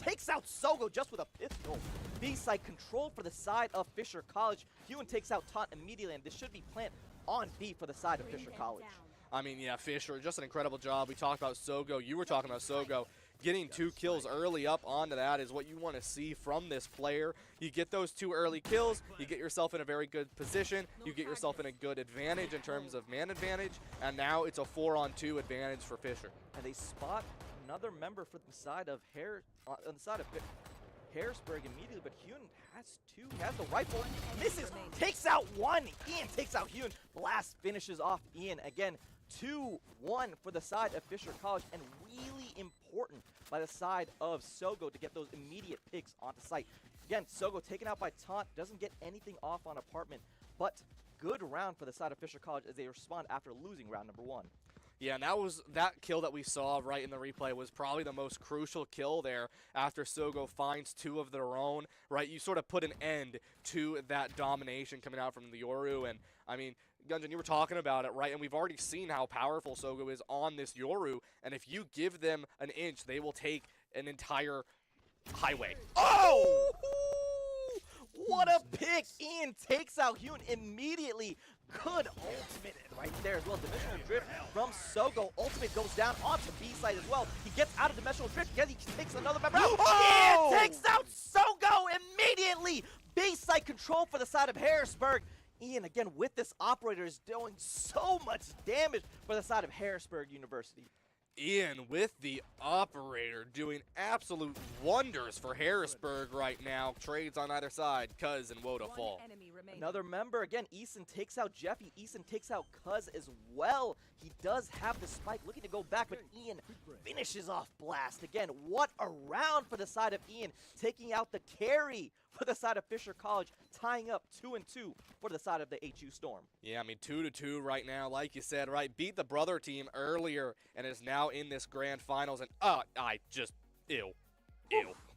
Takes out Sogo just with a pistol. B-side control for the side of Fisher College. Hewen takes out Taunt immediately, and this should be plant on B for the side of Fisher College. I mean, yeah, Fisher, just an incredible job. We talked about Sogo. You were talking about Sogo. Getting 2 kills early up onto that is what you want to see from this player. You get those 2 early kills, you get yourself in a very good position, you get yourself in a good advantage in terms of man advantage, and now it's a 4-on-2 advantage for Fisher. And they spot another member for the side of Harrisburg immediately, but Hewen has 2. He has the rifle, misses, takes out 1. Ian takes out Hewen. Blast finishes off Ian again. 2-1 for the side of Fisher College, and really important by the side of Sogo to get those immediate picks onto site. Again, Sogo taken out by Taunt, doesn't get anything off on apartment, but good round for the side of Fisher College as they respond after losing round number 1. Yeah, and that kill that we saw right in the replay was probably the most crucial kill there after Sogo finds 2 of their own, right? You sort of put an end to that domination coming out from the Yoru, and I mean, Gunjan, you were talking about it, right? And we've already seen how powerful Sogo is on this Yoru, and if you give them an inch, they will take an entire highway. Oh! What a pick! Ian takes out Hewen immediately. Good ultimate right there as well. Dimensional drift from Sogo. Ultimate goes down onto B-side as well. He gets out of dimensional drift. Again, he takes another member out. Ian takes out Sogo immediately. B-side control for the side of Harrisburg. Ian, again, with this operator, is doing so much damage for the side of Harrisburg University. Ian with the operator doing absolute wonders for Harrisburg right now. Trades on either side. Cuz and Woda fall. Another member. Again, Eason takes out Jeffy. Eason takes out Cuz as well. He does have the spike, looking to go back, but Ian finishes off Blast. Again, what a round for the side of Ian, taking out the carry for the side of Fisher College, tying up 2-2 for the side of the HU Storm. Yeah, I mean, 2-2 right now, like you said, right? Beat the brother team earlier and is now in this grand finals, and ew.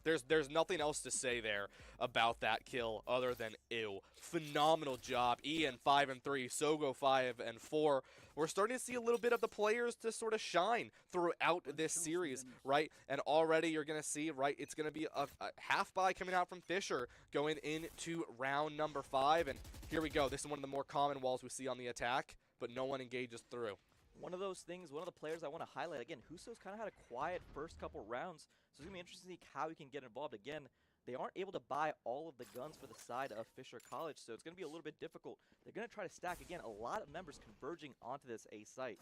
There's nothing else to say there about that kill other than ew. Phenomenal job. Ian 5-3, Sogo 5-4. We're starting to see a little bit of the players to sort of shine throughout this series, right? And already you're going to see, right, it's going to be a half buy coming out from Fisher going into round number 5. And here we go. This is one of the more common walls we see on the attack, but no one engages through. One of those things, one of the players I want to highlight, again, Huso's kind of had a quiet first couple rounds, so it's going to be interesting to see how he can get involved. Again, they aren't able to buy all of the guns for the side of Fisher College, so it's going to be a little bit difficult. They're going to try to stack, again, a lot of members converging onto this A site.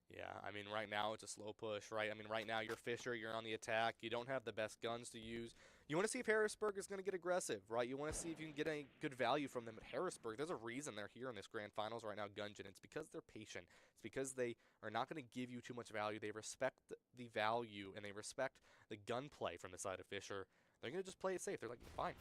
Yeah, I mean, right now it's a slow push, right? I mean, right now you're Fisher, you're on the attack, you don't have the best guns to use. You want to see if Harrisburg is going to get aggressive, right? You want to see if you can get any good value from them. At Harrisburg, there's a reason they're here in this grand finals right now, Gunjan. It's because they're patient. It's because they are not going to give you too much value. They respect the value, and they respect the gunplay from the side of Fisher. They're going to just play it safe. They're like, fine,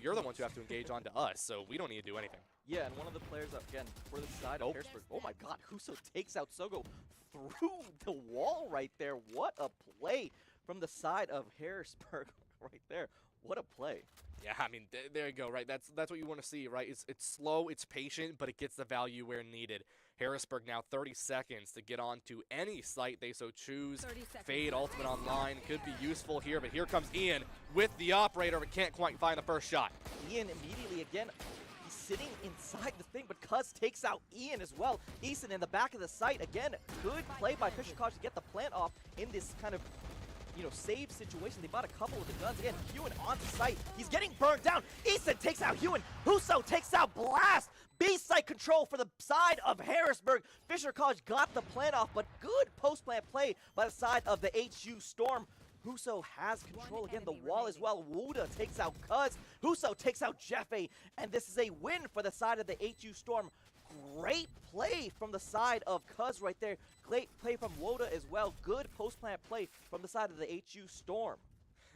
you're the ones who have to engage onto us, so we don't need to do anything. Yeah, and one of the players, again, for the side of Harrisburg. Oh my god, Huso takes out Sogo through the wall right there. What a play from the side of Harrisburg right there. What a play. Yeah, I mean, there you go, right? That's what you want to see, right? It's slow, it's patient, but it gets the value where needed. Harrisburg now 30 seconds to get on to any site they so choose. Fade Ultimate Online could be useful here, but here comes Ian with the operator, but can't quite find the first shot. Ian immediately again, he's sitting inside the thing, but Cuz takes out Ian as well. Eason in the back of the site again. Good play by Fisher College to get the plant off in this kind of save situation. They bought a couple of the guns. Again, Hewen onto site. He's getting burned down. Eason takes out Hewen. Huso takes out Blast. B-site control for the side of Harrisburg. Fisher College got the plant off, but good post-plant play by the side of the HU Storm. Huso has control again, the wall as well. Wuda takes out Cuz. Huso takes out Jeffe, and this is a win for the side of the HU Storm. Great play from the side of Cuz right there. Great play from Woda as well. Good post-plant play from the side of the HU Storm.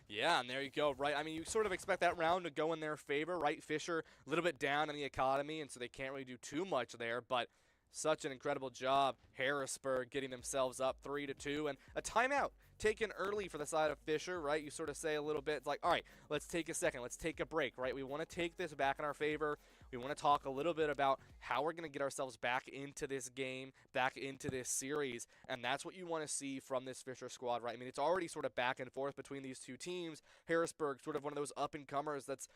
Yeah, and there you go, right? I mean, you sort of expect that round to go in their favor, right? Fisher a little bit down in the academy, and so they can't really do too much there, but such an incredible job. Harrisburg getting themselves up 3-2, and a timeout taken early for the side of Fisher, right? You sort of say a little bit, it's like, all right, let's take a second, let's take a break, right? We want to take this back in our favor. We want to talk a little bit about how we're going to get ourselves back into this game, back into this series, and that's what you want to see from this Fisher squad, right? I mean, it's already sort of back and forth between these two teams. Harrisburg, sort of one of those up-and-comers that's,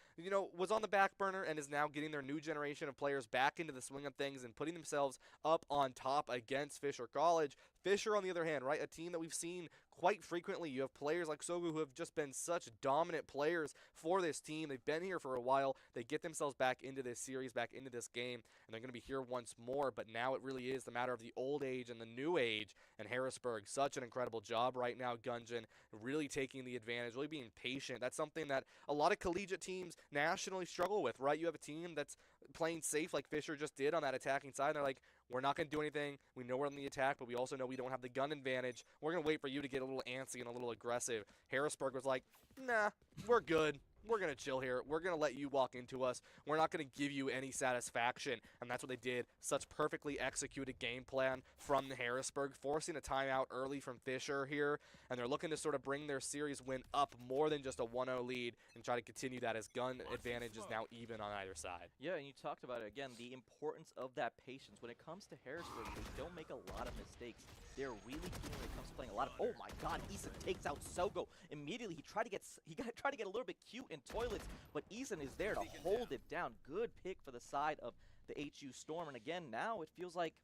was on the back burner and is now getting their new generation of players back into the swing of things and putting themselves up on top against Fisher College. Fisher, on the other hand, right, a team that we've seen quite frequently. You have players like Sogu who have just been such dominant players for this team. They've been here for a while. They get themselves back into this series, back into this game, and they're going to be here once more. But now it really is the matter of the old age and the new age. And Harrisburg, such an incredible job right now, Gunjan, really taking the advantage, really being patient. That's something that a lot of collegiate teams nationally struggle with, right? You have a team that's playing safe like Fisher just did on that attacking side. And they're like, we're not going to do anything. We know we're on the attack, but we also know we don't have the gun advantage. We're going to wait for you to get a little antsy and a little aggressive. Harrisburg was like, nah, we're good. We're going to chill here. We're going to let you walk into us. We're not going to give you any satisfaction. And that's what they did. Such perfectly executed game plan from the Harrisburg, forcing a timeout early from Fisher here. And they're looking to sort of bring their series win up more than just a 1-0 lead and try to continue that as gun advantage is now even on either side. Yeah, and you talked about it again, the importance of that patience. When it comes to Harrisburg, they don't make a lot of mistakes. They're really keen when it comes to playing a lot of. Oh my God! Eason takes out Sogo immediately. He tried to get a little bit cute in toilets, but Eason is there to hold it down. Good pick for the side of the HU Storm, and again now it feels like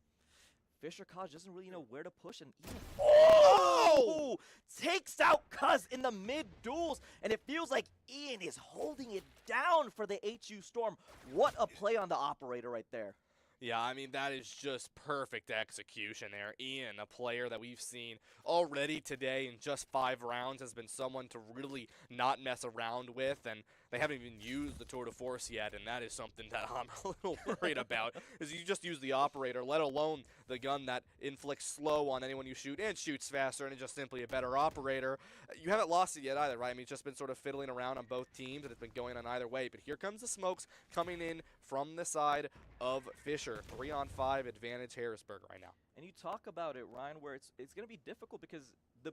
Fisher College doesn't really know where to push, and Ian takes out Cuz in the mid duels, and it feels like Ian is holding it down for the HU Storm. What a play on the operator right there. Yeah, I mean, that is just perfect execution there. Ian, a player that we've seen already today in just 5 rounds, has been someone to really not mess around with, and they haven't even used the tour de force yet, and that is something that I'm a little worried about, is you just use the operator, let alone the gun that inflicts slow on anyone you shoot and shoots faster, and is just simply a better operator. You haven't lost it yet either, right? I mean, it's just been sort of fiddling around on both teams, and it's been going on either way, but here comes the smokes coming in from the side of Fisher. 3-on-5 advantage Harrisburg right now. And you talk about it, Ryan, where it's going to be difficult because the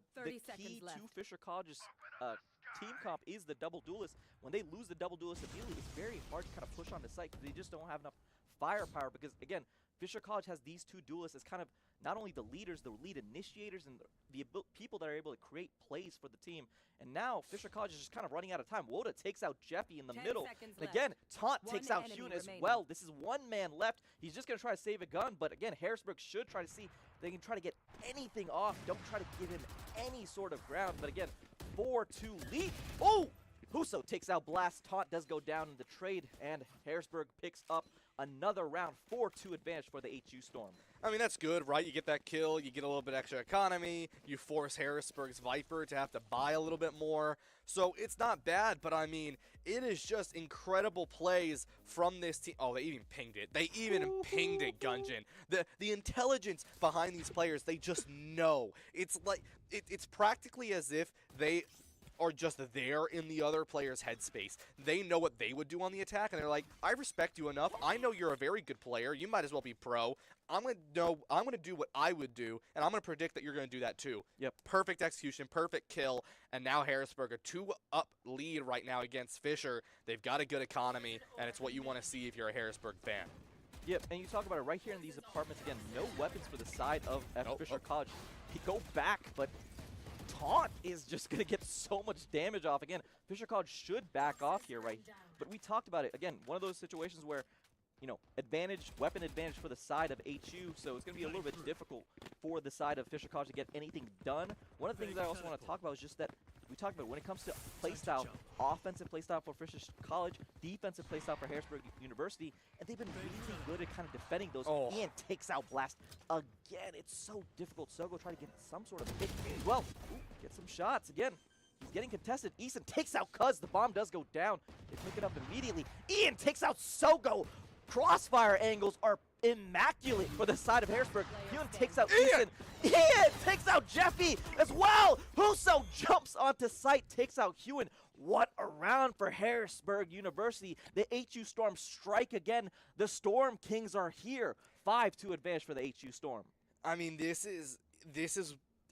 key to Fisher College's team comp is the double duelist. When they lose the double duelist immediately, it's very hard to kind of push on the site because they just don't have enough firepower because, again, Fisher College has these two duelists as kind of not only the leaders, the lead initiators, and the people that are able to create plays for the team. And now Fisher College is just kind of running out of time. Woda takes out Jeffy in the middle. And again, Taunt takes out Hune as well. This is one man left. He's just going to try to save a gun. But again, Harrisburg should try to see if they can try to get anything off. Don't try to give him any sort of ground. But again, 4-2 lead. Oh! Huso takes out Blast. Taunt does go down in the trade. And Harrisburg picks up another round. 4-2 advantage for the HU Storm. I mean, that's good, right? You get that kill, you get a little bit extra economy, you force Harrisburg's Viper to have to buy a little bit more. So it's not bad, but I mean, it is just incredible plays from this team. Oh, they even pinged it. They even pinged it, Gunjan. The intelligence behind these players, they just know. It's like, it's practically as if they are just there in the other player's headspace. They know what they would do on the attack, and they're like, I respect you enough. I know you're a very good player. You might as well be pro. I'm going to do what I would do, and I'm going to predict that you're going to do that too. Yep. Perfect execution, perfect kill, and now Harrisburg, a 2-up lead right now against Fisher. They've got a good economy, and it's what you want to see if you're a Harrisburg fan. Yep, and you talk about it right here in these apartments. Again, no weapons for the side of Fisher College. He go back, but Taunt is just going to get so much damage off. Again, Fisher College should back off here, right? But we talked about it. Again, one of those situations where, you know, weapon advantage for the side of HU, so it's going to be a little bit difficult for the side of Fisher College to get anything done. One of the things that I also want to talk about is just that we talked about when it comes to playstyle, offensive playstyle for Fisher College, defensive playstyle for Harrisburg University, and they've been really good at kind of defending those. And takes out Blast again. It's so difficult. Sogo try to get some sort of hit. Well, get some shots again. He's getting contested. Eason takes out Cuz. The bomb does go down. They pick it up immediately. Ian takes out Sogo. Crossfire angles are immaculate for the side of Harrisburg. Ewan takes out Eason. Ian takes out Jeffy as well. Huso jumps onto site, takes out Hewan. What a round for Harrisburg University. The HU Storm strike again. The Storm Kings are here. 5-2 advantage for the HU Storm. I mean, this is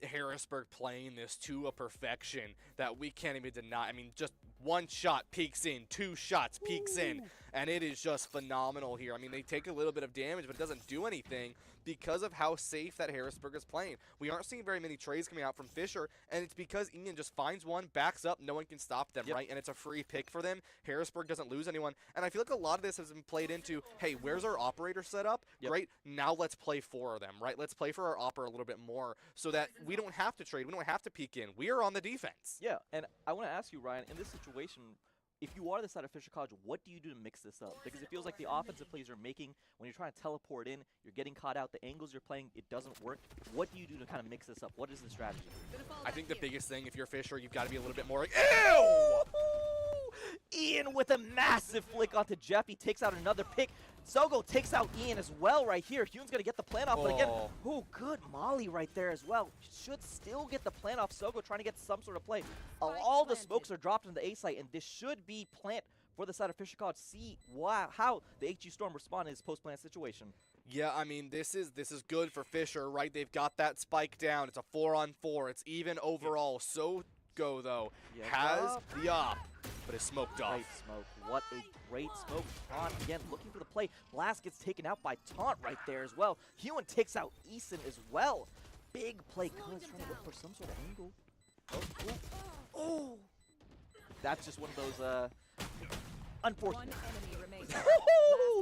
Harrisburg playing this to a perfection that we can't even deny. I mean, just one shot peeks in, 2 shots peeks in, and it is just phenomenal here. I mean, they take a little bit of damage, but it doesn't do anything because of how safe that Harrisburg is playing. We aren't seeing very many trades coming out from Fisher, and it's because Ian just finds one, backs up, no one can stop them, right? And it's a free pick for them. Harrisburg doesn't lose anyone, and I feel like a lot of this has been played into, hey, where's our operator set up? Great, now let's play for them, right? Let's play for our operator a little bit more so that we don't have to trade, we don't have to peek in. We are on the defense. Yeah, and I want to ask you, Ryan, in this situation, if you are the side of Fisher College, what do you do to mix this up? Because it feels like the offensive plays you're making, when you're trying to teleport in, you're getting caught out, the angles you're playing, it doesn't work. What do you do to kind of mix this up? What is the strategy? I think the biggest thing, if you're Fisher, you've got to be a little bit more like, ew! Ian with a massive flick onto Jeff. He takes out another pick. Sogo takes out Ian as well right here. Hume's going to get the plan off, but again, good molly right there as well. Should still get the plan off. Sogo trying to get some sort of play. All the smokes are dropped on the A site, and this should be plant for the side of Fisher College. See how the HU Storm respond in this post-plant situation. Yeah, I mean, this is good for Fisher, right? They've got that spike down. It's a 4-on-4. It's even overall. Sogo, though, has the op, but is smoked off. Great smoke. What a great smoke. Taunt again looking for the play. Blast gets taken out by Taunt right there as well. Hewan takes out Eason as well. Big play. Cuz trying to look for some sort of angle. Oh. That's just one of those unfortunate.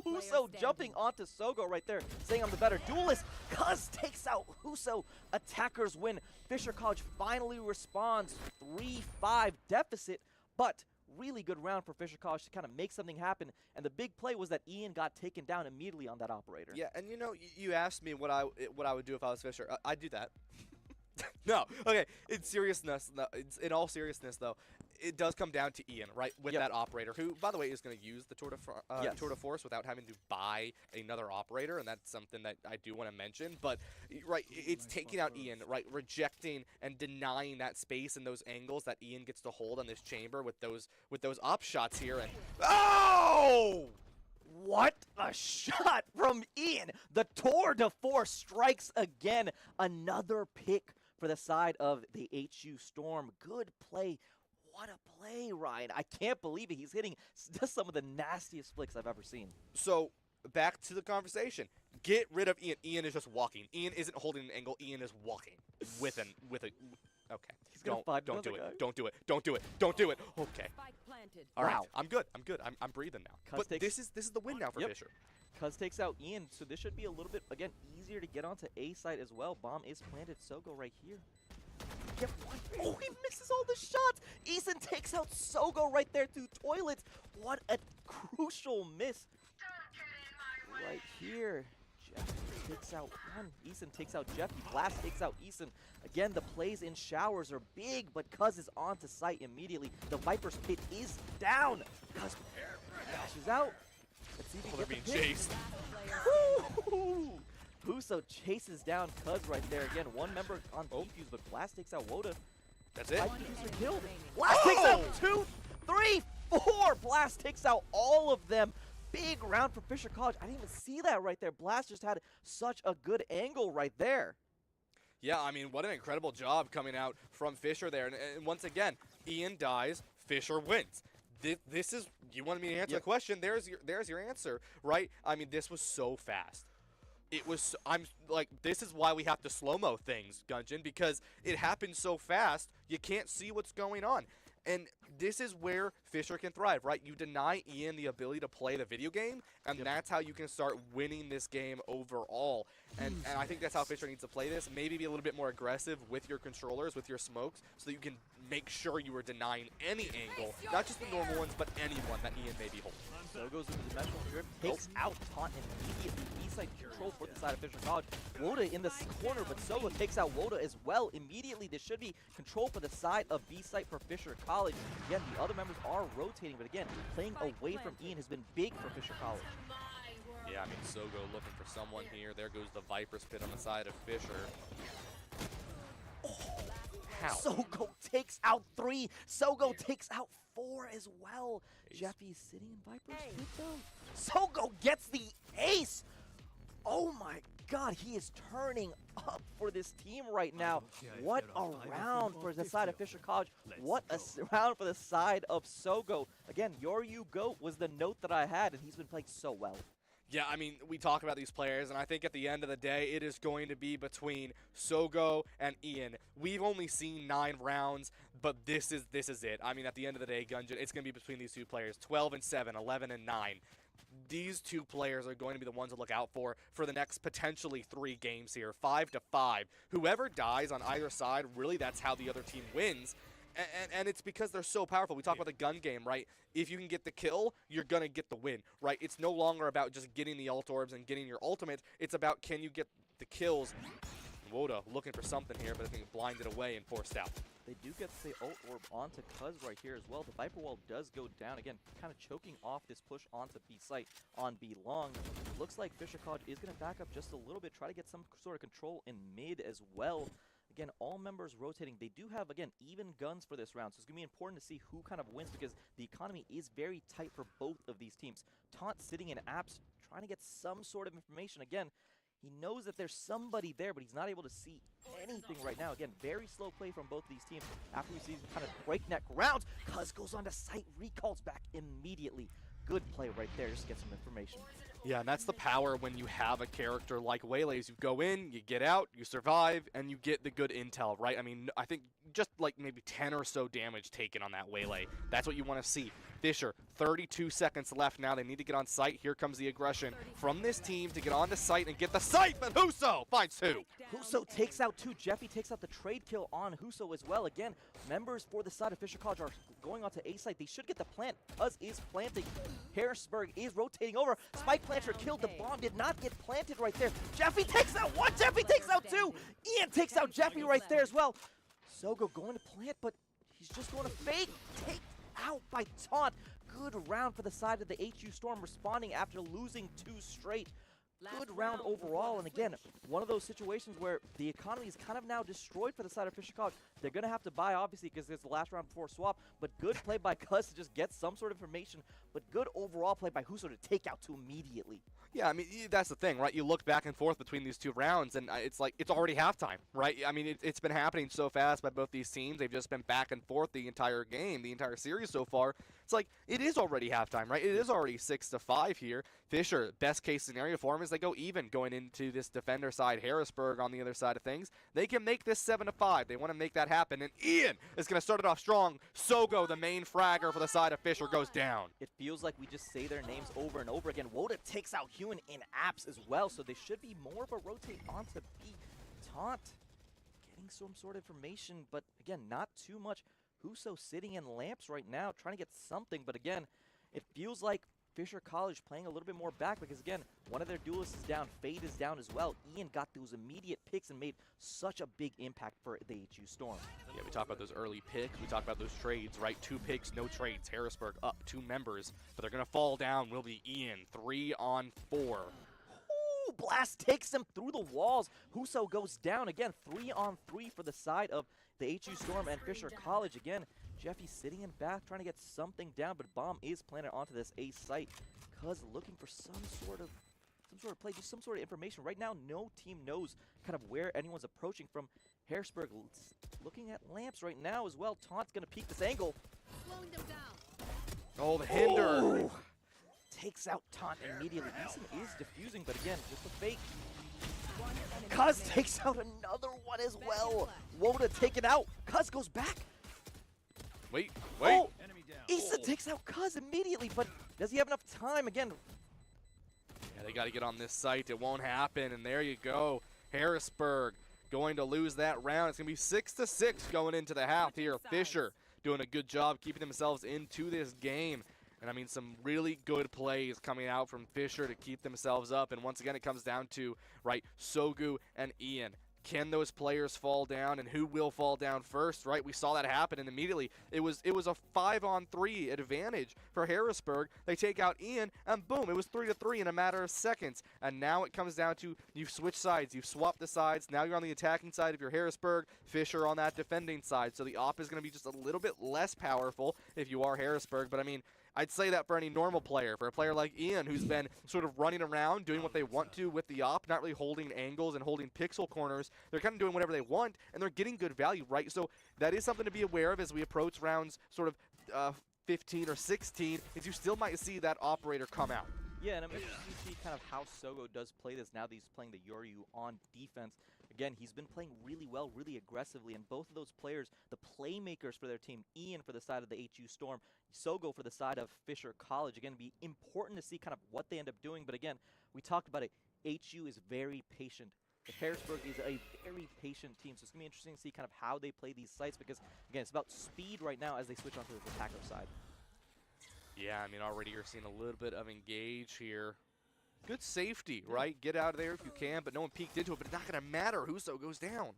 Huso jumping onto Sogo right there, saying I'm the better duelist. Cuz takes out Huso. Attackers win. Fisher College finally responds. 3-5 deficit, but really good round for Fisher College to kind of make something happen. And the big play was that Ian got taken down immediately on that operator. Yeah, and you know, you asked me what I would do if I was Fisher. I'd do that. No, okay. In all seriousness, though, it does come down to Ian, right, with that operator, who, by the way, is going to use the Tour de Force without having to buy another operator, and that's something that I do want to mention. But, right, it's taking out Ian, right, rejecting and denying that space and those angles that Ian gets to hold on this chamber with those op shots here. And oh! What a shot from Ian. The Tour de Force strikes again. Another pick for the side of the HU Storm. Good play. What a play, Ryan. I can't believe it. He's hitting just some of the nastiest flicks I've ever seen. So, back to the conversation. Get rid of Ian. Ian is just walking. Ian isn't holding an angle. Ian is walking with a... Okay. He's gonna find don't do it. guy. Don't do it. Don't do it. Don't do it. Okay. All right. Wow. I'm good. I'm breathing now. But this is the win now for Fisher. Cuz takes out Ian, so this should be a little bit, again, easier to get onto A site as well. Bomb is planted. Sogo right here. Get one. Oh, he misses all the shots. Eason takes out Sogo right there through toilets. What a crucial miss. Right here. Jeff takes out one. Eason takes out Jeffy. Blast takes out Eason. Again, the plays in showers are big, but Cuz is onto site immediately. The Viper's pit is down. Cuz dashes out. Let's see if he gets the pick. Chased. Huso chases down Cuz right there. Again, one member on defuse, but Blast takes out Woda. That's it. Vikings are killed. Blast takes out 2, 3, 4. Blast takes out all of them. Big round for Fisher College. I didn't even see that right there. Blast just had such a good angle right there. Yeah, I mean, what an incredible job coming out from Fisher there. And once again, Ian dies, Fisher wins. This is, you wanted me to answer the question, there's your answer, right? I mean, this was so fast. It was, I'm like, this is why we have to slow-mo things, Gunjan, because it happened so fast, you can't see what's going on. And this is where Fisher can thrive, right? You deny Ian the ability to play the video game, and that's how you can start winning this game overall. And I think that's how Fisher needs to play this. Maybe be a little bit more aggressive with your controllers, with your smokes, so that you can make sure you are denying any angle, not just the normal ones, but anyone that Ian may be holding. So goes into the dimensional drift, takes out Taunt immediately. B-side control for the side of Fisher College. Woda in the corner, but Solo takes out Woda as well immediately. This should be control for the side of B-side for Fisher College. Again, the other members are rotating, but again, playing away from Ian has been big for Fisher College. Yeah, I mean, Sogo looking for someone here. There goes the Viper Spit on the side of Fisher. How? Sogo takes out 3. Sogo takes out 4 as well. Jeffy's sitting in Viper's pit though. Sogo gets the ace. Oh my god, he is turning up for this team right now. What a round for the side of Fisher College. What a round for the side of Sogo. Again, Your You Goat was the note that I had, and he's been playing so well. Yeah, I mean, we talk about these players, and I think at the end of the day, it is going to be between Sogo and Ian. We've only seen 9 rounds, but this is it. I mean, at the end of the day, Gunjan, it's going to be between these two players, 12-7, 11-9. These two players are going to be the ones to look out for the next potentially 3 games here, 5-5. Whoever dies on either side, really that's how the other team wins. And it's because they're so powerful. We talk about the gun game, right? If you can get the kill, you're going to get the win, right? It's no longer about just getting the ult orbs and getting your ultimate. It's about can you get the kills. Woda looking for something here, but I think blinded away and forced out. They do get the ult orb onto Cuz right here as well. The Viper Wall does go down. Again, kind of choking off this push onto B site on B long. Looks like Fisher College is going to back up just a little bit, try to get some sort of control in mid as well. Again, all members rotating. They do have, again, even guns for this round, so it's going to be important to see who kind of wins because the economy is very tight for both of these teams. Taunt sitting in apps, trying to get some sort of information. Again, he knows that there's somebody there, but he's not able to see anything right now. Again, very slow play from both these teams. After we see kind of breakneck rounds, Cuz goes on to site, recalls back immediately. Good play right there, just to get some information. Yeah, and that's the power when you have a character like Waylays. You go in, you get out, you survive, and you get the good intel, right? I mean, I think just like maybe 10 or so damage taken on that Waylay. That's what you want to see. Fisher, 32 seconds left now. They need to get on site. Here comes the aggression from this team to get onto site and get the site, but Huso finds 2. Huso takes out 2. Jeffy takes out the trade kill on Huso as well. Again, members for the side of Fisher College are going on to A site. They should get the plant. Cuz is planting. Harrisburg is rotating over. Spike Planter killed. The bomb did not get planted right there. Jeffy takes out 1. Jeffy takes out 2. Ian takes out Jeffy right there as well. Sogo going to plant, but he's just going to fake. Take out by Taunt. Good round for the side of the HU Storm, responding after losing 2 straight. Good round overall, and again, one of those situations where the economy is kind of now destroyed for the side of Fisher College. They're going to have to buy, obviously, because it's the last round before swap, but good play by Cuz to just get some sort of information, but good overall play by Huso to take out 2 immediately. Yeah, I mean, that's the thing, right? You look back and forth between these 2 rounds, and it's like it's already halftime, right? I mean, it's been happening so fast by both these teams. They've just been back and forth the entire game, the entire series so far. It's like it is already halftime, right? It is already 6-5 here. Fisher, best case scenario for him is they go even going into this defender side. Harrisburg on the other side of things. They can make this 7-5. They want to make that happen, and Ian is going to start it off strong. Sogo, the main fragger for the side of Fisher, goes down. It feels like we just say their names over and over again. Woda takes out Hewen in apps as well, so they should be more of a rotate onto B. Taunt getting some sort of information, but again, not too much. Huso sitting in lamps right now, trying to get something, but again, it feels like Fisher College playing a little bit more back because, again, one of their duelists is down. Fade is down as well. Ian got those immediate picks and made such a big impact for the HU Storm. Yeah, we talk about those early picks. We talk about those trades, right? 2 picks, no trades. Harrisburg up 2 members, but they're going to fall down. Will be Ian, 3 on 4. Ooh, Blast takes him through the walls. Huso goes down again. 3-on-3 for the side of the HU Storm and Fisher College. Again, Jeffy sitting in back trying to get something down, but bomb is planted onto this A site. Cuz looking for some sort of play, just some sort of information. Right now, no team knows kind of where anyone's approaching from. Harrisburg looking at lamps right now as well. Taunt's going to peek this angle. Slowing them down. Oh, the hinder. Ooh. Takes out Taunt immediately. Eason is diffusing, but again, just a fake. Cuz takes out another one as well. Woda taken out. Cuz goes back. Wait. Oh, Issa takes out Cuz immediately, but does he have enough time? Again, yeah, they got to get on this site. It won't happen, and there you go. Harrisburg going to lose that round. It's going to be 6-6 going into the half here. Fisher doing a good job keeping themselves into this game. And I mean, some really good plays coming out from Fisher to keep themselves up. And once again, it comes down to, right, Sogu and Ian. Can those players fall down, and who will fall down first, right? We saw that happen, and immediately it was a 5-on-3 advantage for Harrisburg. They take out Ian, and boom, it was 3-3 in a matter of seconds. And now it comes down to you've switched sides, you've swapped the sides. Now you're on the attacking side if you're Harrisburg, Fisher on that defending side. So the op is going to be just a little bit less powerful if you are Harrisburg. But I mean, I'd say that for any normal player. For a player like Ian, who's been sort of running around, doing what they want to with the op, not really holding angles and holding pixel corners, they're kind of doing whatever they want, and they're getting good value, right? So that is something to be aware of as we approach rounds sort of 15 or 16, is you still might see that operator come out. yeah, and I'm interested to see kind of how Sogo does play this now that he's playing the Yoryu on defense. Again, he's been playing really well, really aggressively, and both of those players, the playmakers for their team, Ian for the side of the HU Storm, Sogo for the side of Fisher College. Again, it'd be important to see kind of what they end up doing, but again, we talked about it. HU is very patient. Harrisburg is a very patient team, so it's going to be interesting to see kind of how they play these sites because, again, it's about speed right now as they switch onto the attacker side. Yeah, I mean, already you're seeing a little bit of engage here. Good safety, right? Get out of there if you can, but no one peeked into it, but it's not going to matter. Huso goes down.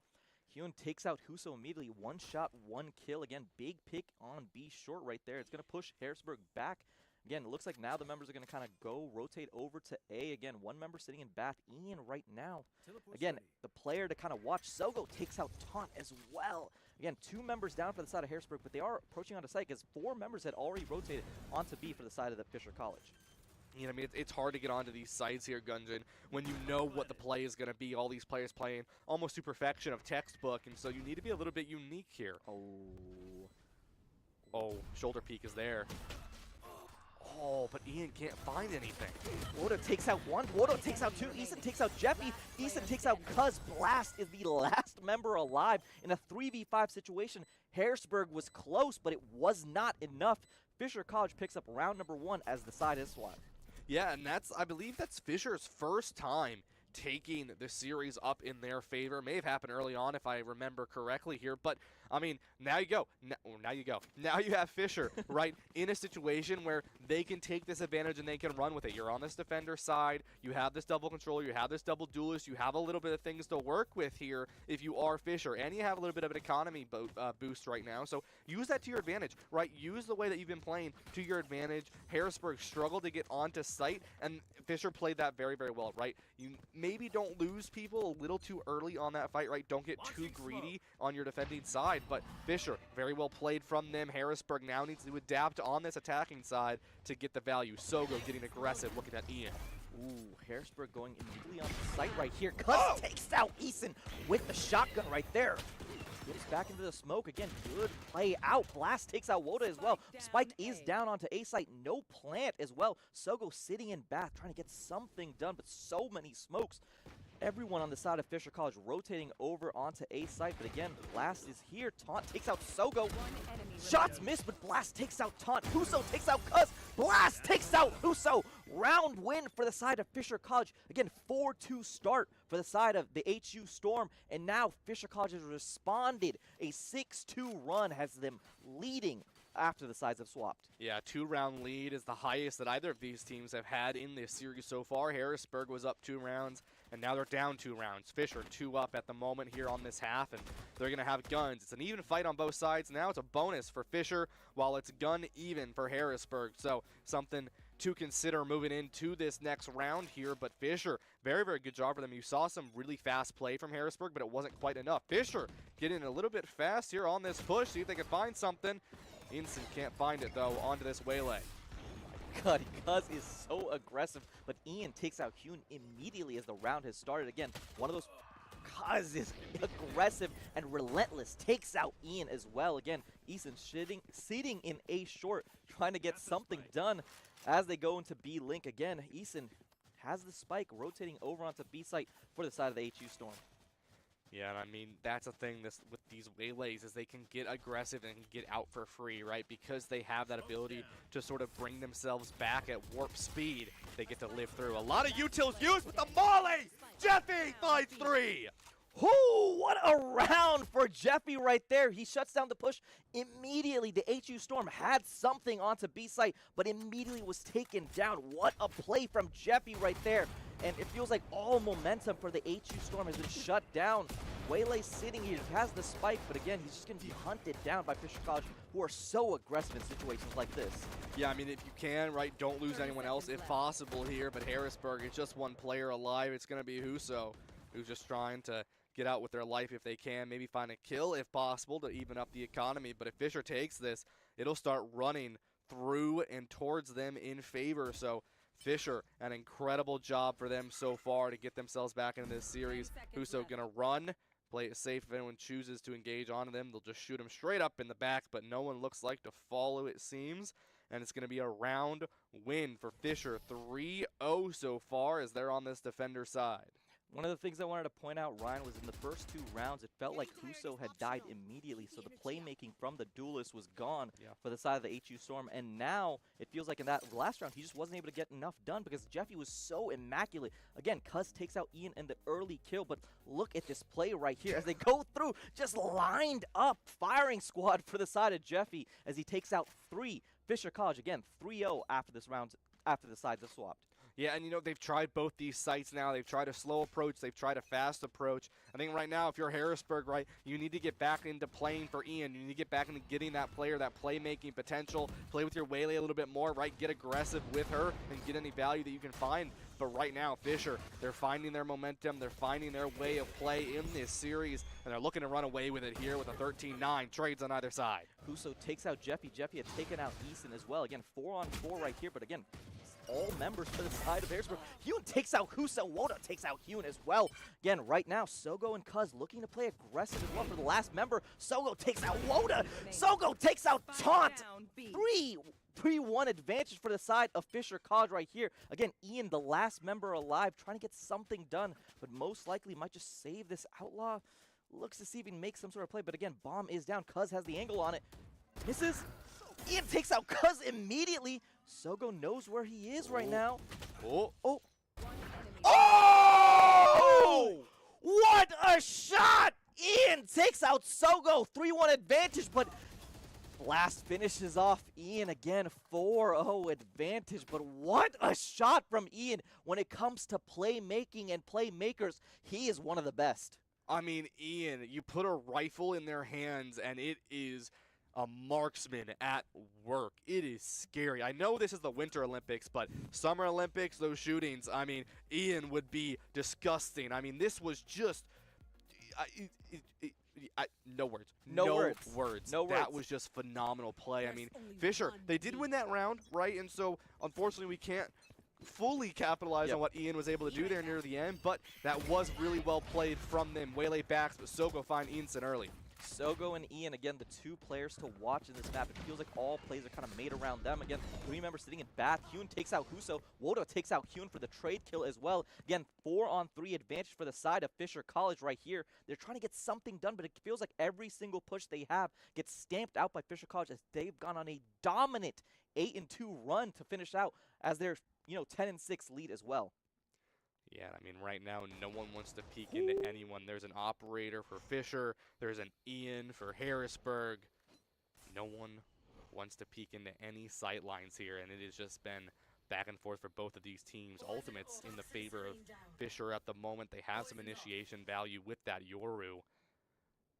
Hyun takes out Huso immediately. 1 shot, 1 kill. Again, big pick on B short right there. It's going to push Harrisburg back. Again, it looks like now the members are going to kind of go rotate over to A. Again, one member sitting in bath, Ian right now. Again, the player to kind of watch. Sogo takes out Taunt as well. Again, 2 members down for the side of Harrisburg, but they are approaching onto site because 4 members had already rotated onto B for the side of the Fisher College. You know, I mean, it's hard to get onto these sites here, Gunjan, when you know what the play is going to be. All these players playing almost to perfection of textbook, and so you need to be a little bit unique here. Oh, shoulder peek is there. Oh, but Ian can't find anything. Wodo takes out 1. Wodo takes out 2. Eason takes out Jeffy. Eason takes out Cuz. Blast is the last member alive in a 3v5 situation. Harrisburg was close, but it was not enough. Fisher College picks up round number 1 as the side is swapped. Yeah, and I believe that's Fisher's first time taking the series up in their favor. May have happened early on if I remember correctly here, but I mean, now you go. Now you have Fisher, right, in a situation where they can take this advantage and they can run with it. You're on this defender side. You have this double controller. You have this double duelist. You have a little bit of things to work with here if you are Fisher, and you have a little bit of an economy boost right now. So use that to your advantage, right? Use the way that you've been playing to your advantage. Harrisburg struggled to get onto site, and Fisher played that very, very well, right? You maybe don't lose people a little too early on that fight, right? Don't get too greedy on your defending side, but Fisher, very well played from them. Harrisburg now needs to adapt on this attacking side to get the value. Sogo getting aggressive, looking at Ian. Ooh, Harrisburg going immediately on the site right here. Cuz takes out Eason with the shotgun right there. Gets back into the smoke again. Good play out. Blast takes out Woda as well. Spike is down onto A site. No plant as well. Sogo sitting in back trying to get something done, but so many smokes. Everyone on the side of Fisher College rotating over onto A site, but again, Blast is here. Taunt takes out Sogo. Shots missed, but Blast takes out Taunt. Huso takes out Cuz. Blast takes out Huso. Round win for the side of Fisher College. Again, 4-2 start for the side of the HU Storm, and now Fisher College has responded. A 6-2 run has them leading after the sides have swapped. Yeah, 2-round lead is the highest that either of these teams have had in this series so far. Harrisburg was up 2 rounds, and now they're down 2 rounds. Fisher 2 up at the moment here on this half, and they're going to have guns. It's an even fight on both sides. Now it's a bonus for Fisher, while it's gun even for Harrisburg. So something to consider moving into this next round here. But Fisher, very, very good job for them. You saw some really fast play from Harrisburg, but it wasn't quite enough. Fisher getting a little bit fast here on this push, see if they can find something. Inson can't find it, though, onto this waylay. God, Cuz is so aggressive, but Ian takes out Hune immediately as the round has started. Again, one of those. Cuz is aggressive and relentless, takes out Ian as well. Again, Eason sitting in A short, trying to get something done as they go into B link. Again, Eason has the spike, rotating over onto B site for the side of the HU Storm. Yeah, and I mean, that's a thing with these waylays is they can get aggressive and get out for free, right? Because they have that ability to sort of bring themselves back at warp speed. They get to live through. A lot of utils used with the molly! Jeffy finds 3! Whoo, what a round for Jeffy right there. He shuts down the push immediately. The HU Storm had something onto B site, but immediately was taken down. What a play from Jeffy right there. And it feels like all momentum for the HU Storm has been shut down. Waylay sitting here, has the spike, but again, he's just going to be hunted down by Fisher College, who are so aggressive in situations like this. Yeah, I mean, if you can, right, don't lose anyone else if possible here, but Harrisburg is just one player alive. It's going to be Huso, who's just trying to get out with their life if they can, maybe find a kill if possible to even up the economy. But if Fisher takes this, it'll start running through and towards them in favor. So Fisher, an incredible job for them so far to get themselves back into this series. Huso gonna run, play it safe. If anyone chooses to engage onto them, they'll just shoot him straight up in the back, but no one looks like to follow, it seems. And it's gonna be a round win for Fisher. 3-0 so far as they're on this defender side. One of the things I wanted to point out, Ryan, was in the first 2 rounds, it felt like Huso had died immediately, so the playmaking from the duelist was gone for the side of the HU Storm. And now it feels like in that last round, he just wasn't able to get enough done because Jeffy was so immaculate. Again, Cuz takes out Ian in the early kill, but look at this play right here as they go through, just lined up firing squad for the side of Jeffy as he takes out 3. Fisher College, again, 3-0 after this round, after the sides have swapped. Yeah, and you know, they've tried both these sites now. They've tried a slow approach. They've tried a fast approach. I think right now, if you're Harrisburg, right, you need to get back into playing for Ian. You need to get back into getting that player, that playmaking potential. Play with your Waylay a little bit more, right? Get aggressive with her and get any value that you can find. But right now, Fisher, they're finding their momentum. They're finding their way of play in this series, and they're looking to run away with it here with a 13-9. Trades on either side. Huso takes out Jeffy. Jeffy had taken out Eason as well. Again, 4-on-4 right here, but again, all members for the side of Harrisburg. Hune takes out Huso. Woda takes out Hune as well. Again, right now, Sogo and Cuz looking to play aggressive as well for the last member. Sogo takes out Woda. Sogo takes out Taunt. 3-1 advantage for the side of Fisher College right here. Again, Ian, the last member alive, trying to get something done, but most likely might just save this Outlaw. Looks to see if he can make some sort of play, but again, bomb is down. Cuz has the angle on it. Misses. Ian takes out Cuz immediately. Sogo knows where he is right now. Oh. Oh! What a shot! Ian takes out Sogo. 3-1 advantage, but Blast finishes off Ian again. 4-0 advantage, but what a shot from Ian. When it comes to playmaking and playmakers, he is one of the best. I mean, Ian, you put a rifle in their hands, and it is a marksman at work. It is scary. I know this is the Winter Olympics, but Summer Olympics, those shootings, I mean, Ian would be disgusting. I mean, this was just... no words. No words. That was just phenomenal play. I mean, Fisher, they did win that round, right? And so, unfortunately, we can't fully capitalize on what Ian was able to do there near the end, but that was really well played from them. Waylay backs, but Sogo find Ianson early. Sogo and Ian, again, the 2 players to watch in this map. It feels like all plays are kind of made around them. Again, 3 members sitting in bath. Hune takes out Huso. Woda takes out Hune for the trade kill as well. Again, 4-on-3 advantage for the side of Fisher College right here. They're trying to get something done, but it feels like every single push they have gets stamped out by Fisher College as they've gone on a dominant 8-2 run to finish out as their 10-6 lead as well. Yeah, I mean, right now, no one wants to peek into anyone. There's an operator for Fisher. There's an Ian for Harrisburg. No one wants to peek into any sight lines here, and it has just been back and forth for both of these teams. Ultimate's in the favor of Fisher at the moment. They have some initiation value with that Yoru,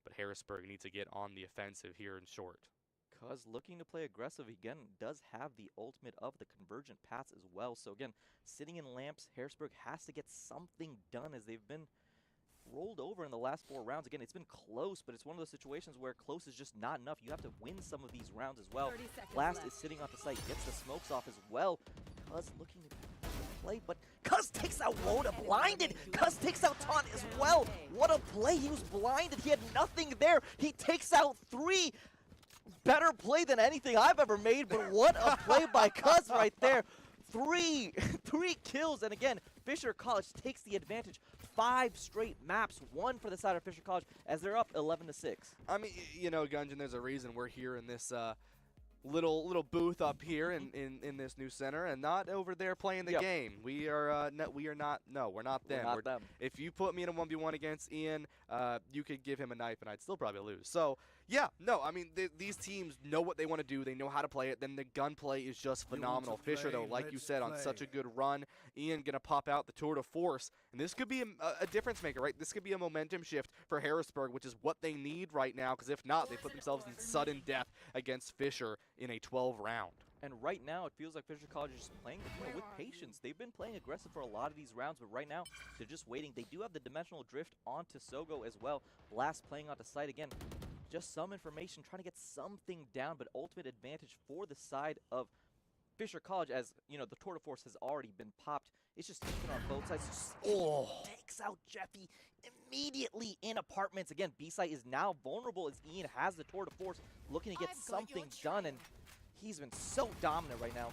but Harrisburg needs to get on the offensive here in short. Cuz looking to play aggressive again, does have the ultimate of the convergent paths as well. So again, sitting in lamps, Harrisburg has to get something done as they've been rolled over in the last 4 rounds. Again, it's been close, but it's one of those situations where close is just not enough. You have to win some of these rounds as well. Blast is sitting off the site, gets the smokes off as well. Cuz looking to play, but Cuz takes out Woda, blinded. Cuz takes out Taunt as well. What a play. He was blinded. He had nothing there. He takes out 3. Better play than anything I've ever made, but what a play by Cuz right there. 3 kills, and again, Fisher College takes the advantage. 5 straight maps, 1 for the side of Fisher College, as they're up 11-6. I mean, you know, Gunjan, there's a reason we're here in this little booth up here in this new center, and not over there playing the game. We are not. We're not them. We're not them. If you put me in a 1v1 against Ian, you could give him a knife, and I'd still probably lose. So yeah, no, I mean these teams know what they want to do. They know how to play it. Then the gunplay is just phenomenal. Fisher, though, like you said, on such a good run. Ian gonna pop out the tour de force, and this could be a difference maker, right? This could be a momentum shift for Harrisburg, which is what they need right now. Because if not, they put themselves in sudden death against Fisher in a 12 round. And right now, it feels like Fisher College is just playing with patience. They've been playing aggressive for a lot of these rounds, but right now, they're just waiting. They do have the dimensional drift onto Sogo as well. Blast playing onto site again. Just some information, trying to get something down, but ultimate advantage for the side of Fisher College, as you know, the tour de force has already been popped. It's just taken on both sides. Takes out Jeffy immediately in apartments. Again, B-site is now vulnerable as Ian has the tour de force, looking to get something done, and he's been so dominant right now.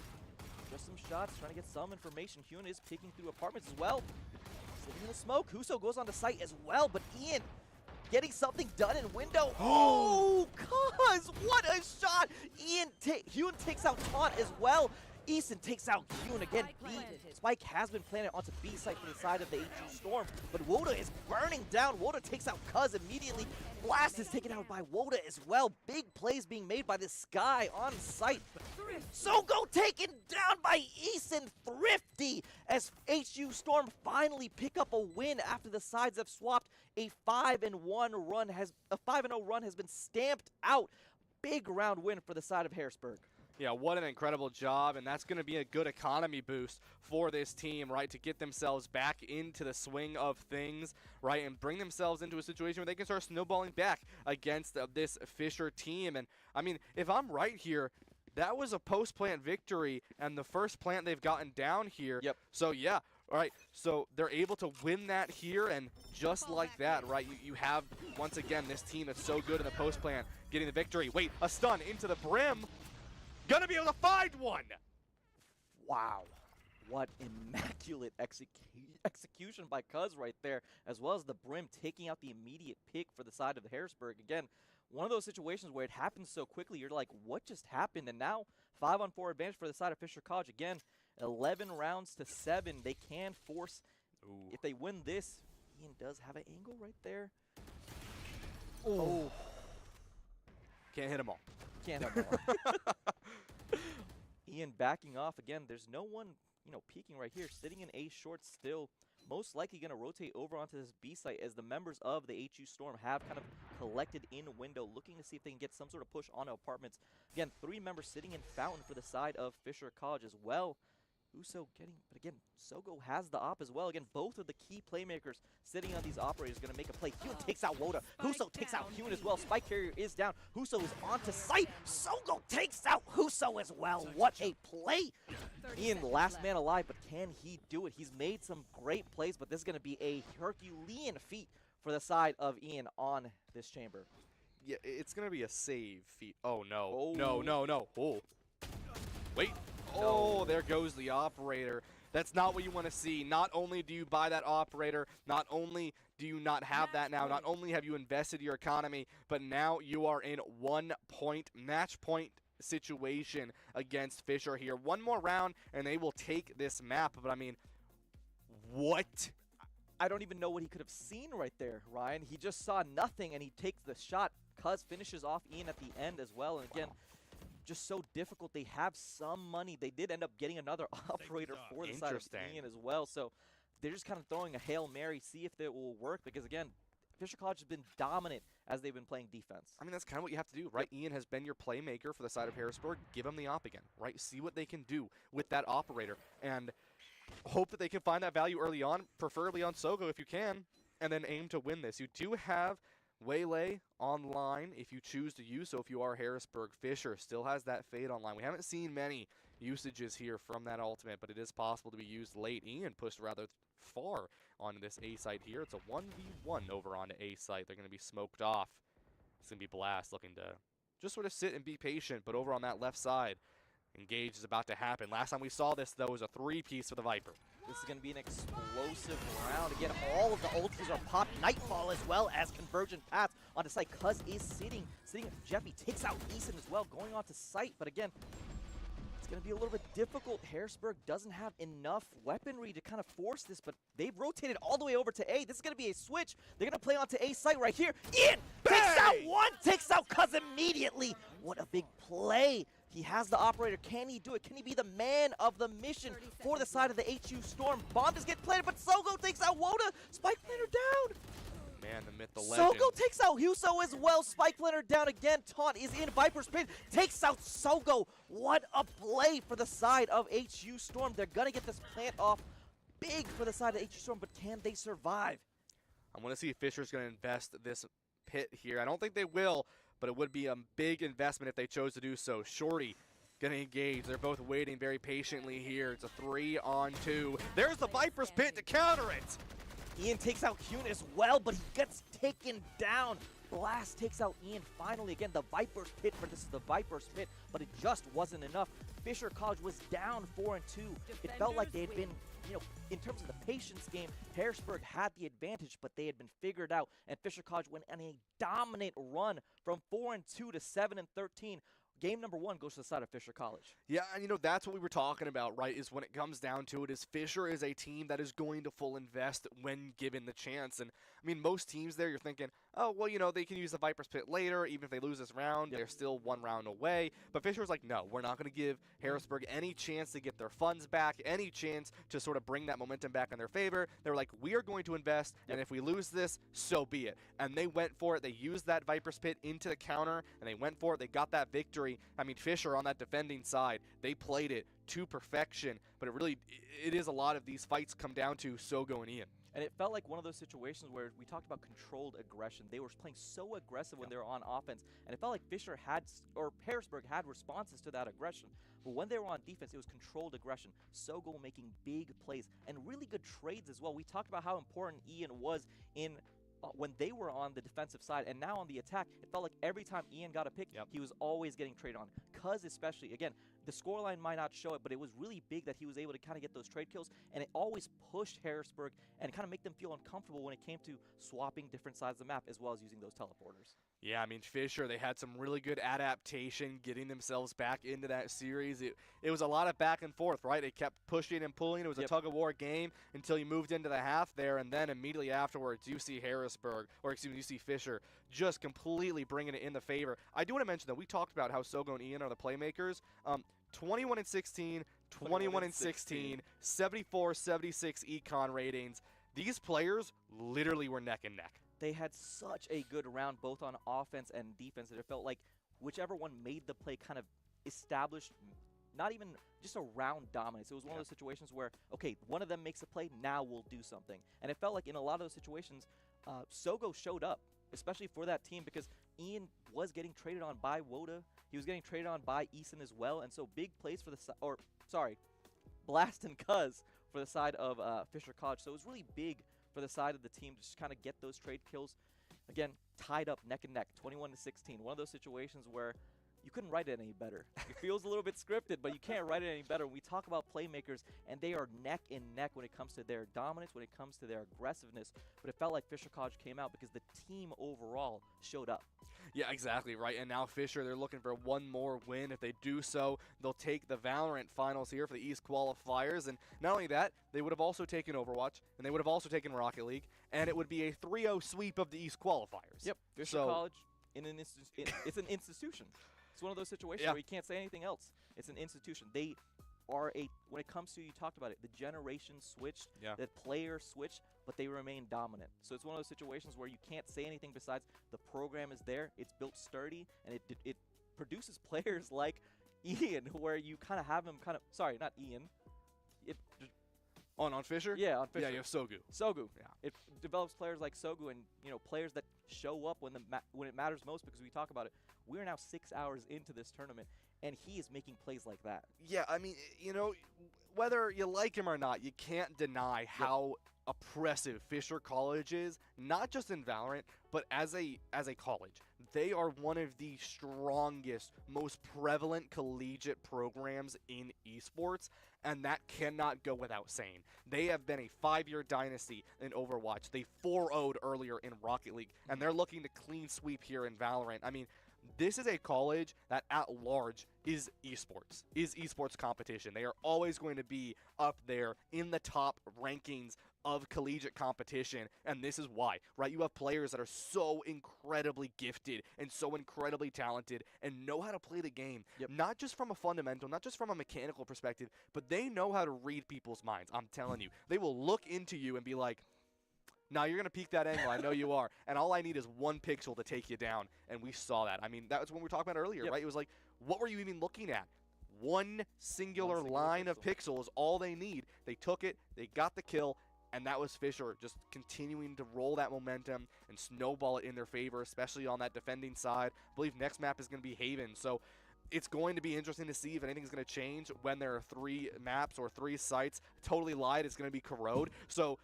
Just some shots, trying to get some information. Hyun is peeking through apartments as well. Sitting in the smoke. Huso goes on the site as well, but Ian getting something done in window. Oh, Cuz, what a shot! Hyun takes out Taunt as well. Easton takes out Hyun again. Spike has been planted onto B site for the side of the HU Storm, but Woda is burning down. Woda takes out Cuz immediately. Blast is taken out by Woda as well. Big plays being made by this guy on site. Sogo taken down by Easton. Thrifty as HU Storm finally pick up a win after the sides have swapped. A 5-0 run has been stamped out. Big round win for the side of Harrisburg. Yeah, what an incredible job, and that's going to be a good economy boost for this team, right, to get themselves back into the swing of things, right, and bring themselves into a situation where they can start snowballing back against this Fisher team. And, I mean, if I'm right here, that was a post-plant victory, and the first plant they've gotten down here. Yep. So, yeah, all right, so they're able to win that here, and just like that, right, you have, once again, this team that's so good in the post-plant getting the victory. Wait, a stun into the brim. Gonna be able to find one! Wow. What immaculate execution by Cuz right there, as well as the brim taking out the immediate pick for the side of the Harrisburg. Again, one of those situations where it happens so quickly, you're like, what just happened? And now, 5-on-4 advantage for the side of Fisher College. Again, 11 rounds to 7. They can force, if they win this, Ian does have an angle right there. Oh. Can't hit them all. Can't hit them all. Ian backing off again. There's no one, peeking right here. Sitting in A short still. Most likely going to rotate over onto this B site as the members of the HU Storm have kind of collected in window, looking to see if they can get some sort of push onto apartments. Again, 3 members sitting in Fountain for the side of Fisher College as well. Uso getting, but again, Sogo has the op as well. Again, both of the key playmakers sitting on these operators going to make a play. Hyun takes out Woda. Huso takes out Hyun as well. Spike carrier is down. Huso is onto site. Sogo takes out Huso as well. What a play. Ian, last man alive, but can he do it? He's made some great plays, but this is going to be a Herculean feat for the side of Ian on this chamber. Yeah, it's going to be a save feat. Oh, no. Oh. No. Oh. Wait. Oh, there goes the operator. That's not what you want to see. Not only do you buy that operator, not only do you not have that now, not only have you invested your economy, but now you are in 1 point, match point situation against Fisher here. One more round, and they will take this map. But, I mean, what? I don't even know what he could have seen right there, Ryan. He just saw nothing, and he takes the shot. Cuz finishes off Ian at the end as well. And, again, just so difficult. They have some money. They did end up getting another operator for the side of Ian as well. So they're just kind of throwing a Hail Mary, see if it will work. Because, again, Fisher College has been dominant as they've been playing defense. I mean, that's kind of what you have to do, right? Ian has been your playmaker for the side of Harrisburg. Give him the op again, right? See what they can do with that operator, and hope that they can find that value early on, preferably on Sogo if you can, and then aim to win this. You do have Waylay online if you choose to use so. If you are Harrisburg, Fisher still has that Fade online. We haven't seen many usages here from that ultimate, but it is possible to be used late. Ian pushed rather far on this A site here. It's a 1v1 over onto A site. They're going to be smoked off. It's going to be Blast looking to just sort of sit and be patient, but over on that left side, Engage is about to happen. Last time we saw this, though, was a 3-piece for the Viper. This is going to be an explosive round. Again, all of the ultis are popped. Nightfall as well as Convergent Paths onto site. Cuz is sitting. Jeffy takes out Eason as well, going onto site. But again, it's going to be a little bit difficult. Harrisburg doesn't have enough weaponry to kind of force this, but they've rotated all the way over to A. This is going to be a switch. They're going to play onto A site right here. Ian takes out one, takes out Cuz immediately. What a big play. He has the operator. Can he do it? Can he be the man of the mission for the side of the HU Storm? Bomb is getting planted, but Sogo takes out Woda. Spike planter down. Man, the myth, the legend. Sogo takes out Huso as well. Spike planter down again. Taunt is in. Viper's pit takes out Sogo. What a play for the side of HU Storm. They're going to get this plant off big for the side of HU Storm, but can they survive? I want to see if Fisher's going to invest this pit here. I don't think they will, but it would be a big investment if they chose to do so. Shorty going to engage. They're both waiting very patiently here. It's a 3-on-2. There's the Viper's pit to counter it. Ian takes out Hyun as well, but he gets taken down. Blast takes out Ian finally. Again, the Viper's pit, for this is the Viper's pit, but it just wasn't enough. Fisher College was down 4-2. It felt like they had been, in terms of the patience game, Harrisburg had the advantage, but they had been figured out, and Fisher College went on a dominant run from 4-2 to 7-13. Game number 1 goes to the side of Fisher College. Yeah, and that's what we were talking about, right, is when it comes down to it, is Fisher is a team that is going to full invest when given the chance. And, I mean, most teams there, you're thinking, oh, well, they can use the Viper's Pit later. Even if they lose this round, they're still 1 round away. But Fisher's like, no, we're not going to give Harrisburg any chance to get their funds back, any chance to sort of bring that momentum back in their favor. They were like, we are going to invest, and if we lose this, so be it. And they went for it. They used that Viper's Pit into the counter, and they went for it. They got that victory. I mean, Fisher on that defending side, they played it to perfection, but it is a lot of these fights come down to Sogo and Ian. And it felt like one of those situations where we talked about controlled aggression. They were playing so aggressive when they were on offense, and it felt like Harrisburg had responses to that aggression. But when they were on defense, it was controlled aggression. Sogo making big plays and really good trades as well. We talked about how important Ian was in when they were on the defensive side, and now on the attack, it felt like every time Ian got a pick, he was always getting traded on. Cuz especially, again, the scoreline might not show it, but it was really big that he was able to kind of get those trade kills, and it always pushed Harrisburg and kind of make them feel uncomfortable when it came to swapping different sides of the map as well as using those teleporters. Yeah, I mean, Fisher, they had some really good adaptation getting themselves back into that series. It was a lot of back and forth, right? They kept pushing and pulling. It was a tug-of-war game until you moved into the half there, and then immediately afterwards, you see you see Fisher just completely bringing it in the favor. I do want to mention, though, we talked about how Sogo and Ian are the playmakers. 21-16, 21-16, 74-76 econ ratings. These players literally were neck and neck. They had such a good round both on offense and defense that it felt like whichever one made the play kind of established not even just a round dominance. It was one of those situations where, okay, one of them makes a play, now we'll do something. And it felt like in a lot of those situations, Sogo showed up, especially for that team, because Ian was getting traded on by Woda. He was getting traded on by Eason as well. And so big plays for Blast and Cuz for the side of Fisher College. So it was really big for the side of the team to just kind of get those trade kills. Again, tied up neck and neck, 21-16. One of those situations where you couldn't write it any better. It feels a little bit scripted, but you can't write it any better. We talk about playmakers, and they are neck and neck when it comes to their dominance, when it comes to their aggressiveness. But it felt like Fisher College came out because the team overall showed up. Yeah, exactly, right. And now Fisher, they're looking for one more win. If they do so, they'll take the Valorant finals here for the East Qualifiers. And not only that, they would have also taken Overwatch, and they would have also taken Rocket League, and it would be a 3-0 sweep of the East Qualifiers. Yep, Fisher College, it's an institution. It's one of those situations where you can't say anything else. It's an institution. They are when it comes to, you talked about it, the generation switched, the players switched, but they remain dominant. So it's one of those situations where you can't say anything besides the program is there, it's built sturdy, and it produces players like Ian, where you kind of have him sorry, not Ian. On Fisher? Yeah, on Fisher. Yeah, you have Sogu. Sogu. Yeah. It develops players like Sogu and, players that show up when it matters most, because we talk about it. We're now 6 hours into this tournament, and he is making plays like that. Yeah, I mean, whether you like him or not, you can't deny how oppressive Fisher College is, not just in Valorant, but as a college. They are one of the strongest, most prevalent collegiate programs in esports, and that cannot go without saying. They have been a 5-year dynasty in Overwatch. They 4-0'd earlier in Rocket League, and they're looking to clean sweep here in Valorant. I mean, this is a college that at large is esports competition. They are always going to be up there in the top rankings of collegiate competition, and this is why, right? You have players that are so incredibly gifted and so incredibly talented and know how to play the game, not just from a fundamental, not just from a mechanical perspective, but they know how to read people's minds. I'm telling you, they will look into you and be like, "Now you're going to peek that angle. I know you are. And all I need is one pixel to take you down." And we saw that. I mean, that was when we were talking about earlier, right? It was like, what were you even looking at? One singular line of pixels, all they need. They took it, they got the kill, and that was Fisher just continuing to roll that momentum and snowball it in their favor, especially on that defending side. I believe next map is going to be Haven. So it's going to be interesting to see if anything's going to change when there are 3 maps or 3 sites. Totally lied, it's going to be Corrode. So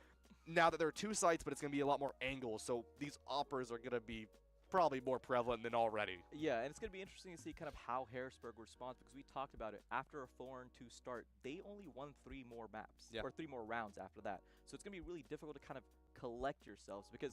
now that there are 2 sites, but it's going to be a lot more angles. So these oppers are going to be probably more prevalent than already. Yeah, and it's going to be interesting to see kind of how Harrisburg responds, because we talked about it. After a 4-2 start, they only won 3 more maps, or 3 more rounds after that. So it's going to be really difficult to kind of collect yourselves, because,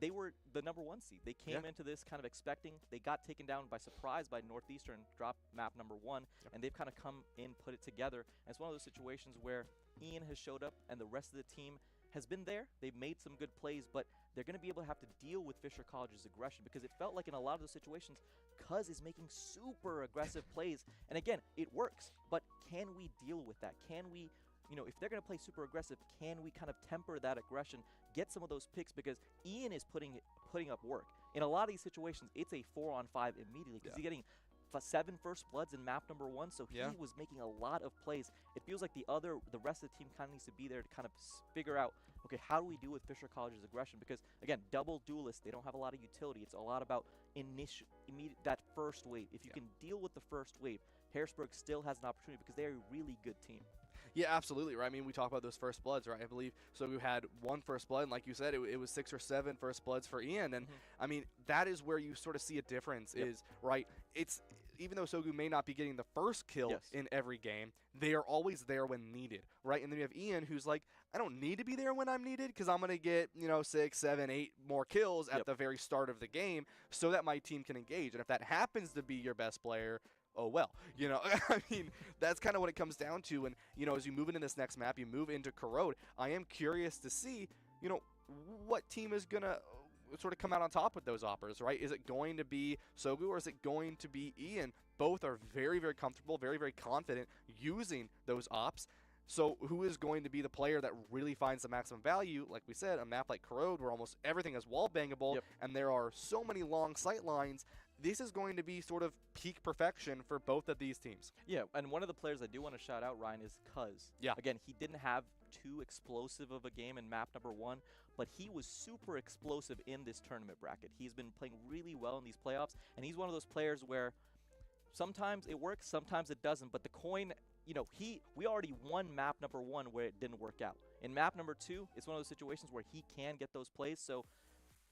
they were the number 1 seed. They came into this kind of expecting. They got taken down by surprise by Northeastern, dropped map number 1, and they've kind of come in, put it together. And it's one of those situations where Ian has showed up and the rest of the team has been there. They've made some good plays, but they're going to be able to have to deal with Fisher College's aggression, because it felt like in a lot of those situations, Cuz is making super aggressive plays. And again, it works, but can we deal with that? Can we, if they're going to play super aggressive, can we kind of temper that aggression, get some of those picks? Because Ian is putting up work. In a lot of these situations, it's a 4-on-5 immediately, because he's getting 7 first bloods in map number 1, so he was making a lot of plays. It feels like the rest of the team kind of needs to be there to kind of figure out, okay, how do we deal with Fisher College's aggression? Because again, double duelists, they don't have a lot of utility. It's a lot about immediate that first wave. If you can deal with the first wave, Harrisburg still has an opportunity, because they're a really good team. Yeah, absolutely, right? I mean, we talk about those first bloods, right? I believe Sogu had 1 first blood, and like you said, it was 6 or 7 first bloods for Ian. And I mean, that is where you sort of see a difference is, right? It's, even though Sogu may not be getting the first kill in every game, they are always there when needed, right? And then you have Ian, who's like, I don't need to be there when I'm needed, because I'm going to get, 6, 7, 8 more kills at the very start of the game so that my team can engage. And if that happens to be your best player, oh well, I mean, that's kind of what it comes down to. And, as you move into this next map, you move into Corrode, I am curious to see, what team is going to sort of come out on top with those oppers, right? Is it going to be Sogu, or is it going to be Ian? Both are very, very comfortable, very, very confident using those ops. So who is going to be the player that really finds the maximum value? Like we said, a map like Corrode, where almost everything is wall bangable, and there are so many long sight lines, this is going to be sort of peak perfection for both of these teams. Yeah, and one of the players I do want to shout out, Ryan, is Cuz. Yeah. Again, he didn't have too explosive of a game in map number 1, but he was super explosive in this tournament bracket. He's been playing really well in these playoffs, and he's one of those players where sometimes it works, sometimes it doesn't, but the coin, we already won map number 1 where it didn't work out. In map number 2, it's one of those situations where he can get those plays, so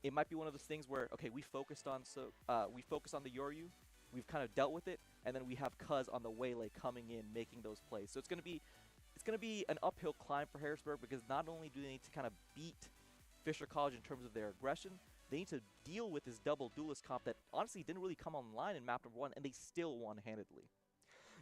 it might be one of those things where, okay, we focused on the Yoryu, we've kind of dealt with it, and then we have Cuz on the waylay coming in, making those plays. So it's going to be an uphill climb for Harrisburg, because not only do they need to kind of beat Fisher College in terms of their aggression, they need to deal with this double duelist comp that honestly didn't really come online in map number 1, and they still won handedly.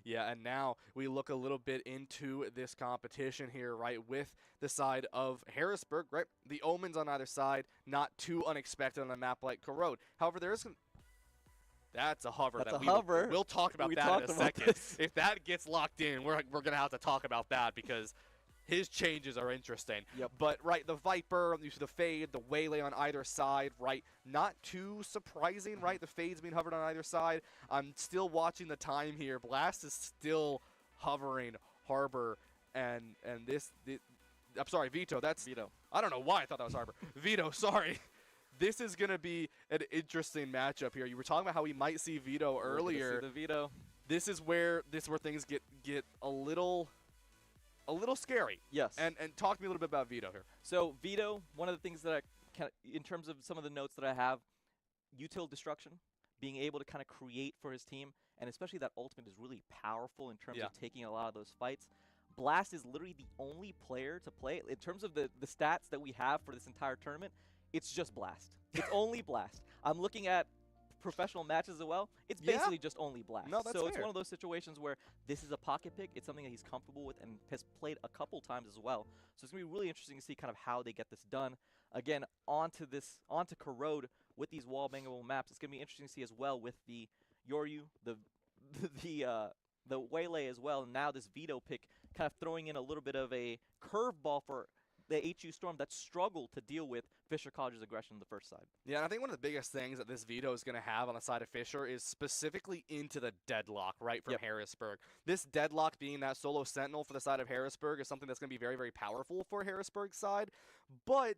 Yeah, and now we look a little bit into this competition here, right, with the side of Harrisburg, right? The omens on either side, not too unexpected on a map like Corrode. However, there is That's a hover. That's that a hover. We'll talk about We that talked in a about second. this. If that gets locked in, we're going to have to talk about that because his changes are interesting. Yep. But, right, the Viper, you see the Fade, the Waylay on either side, right? Not too surprising, right? The Fade's being hovered on either side. I'm still watching the time here. Blast is still hovering Harbor, and I'm sorry, Vito. That's Vito. I don't know why I thought that was Harbor. Vito, sorry. This is going to be an interesting matchup here. You were talking about how we might see Vito earlier. See the Vito. This is where things get a little scary. Yes. And talk to me a little bit about Vito here. So Vito, one of the things that in terms of some of the notes that I have, util destruction, being able to kind of create for his team, and especially that ultimate is really powerful in terms of taking a lot of those fights. Blast is literally the only player to play. In terms of the stats that we have for this entire tournament, it's just Blast. It's only Blast. I'm looking at professional matches as well. It's basically just only Blast. No, that's so it's fair. one of those situations where this is a pocket pick. It's something that he's comfortable with and has played a couple times as well. So it's going to be really interesting to see kind of how they get this done. Again, onto Corrode with these wall bangable maps. It's going to be interesting to see as well with the Yoryu, the Waylay as well, and now this Vito pick kind of throwing in a little bit of a curveball for the HU Storm that struggled to deal with Fisher College's aggression on the first side. Yeah, and I think one of the biggest things that this Vito is going to have on the side of Fisher is specifically into the deadlock, right, from Harrisburg. This deadlock being that solo sentinel for the side of Harrisburg is something that's going to be very, very powerful for Harrisburg's side. But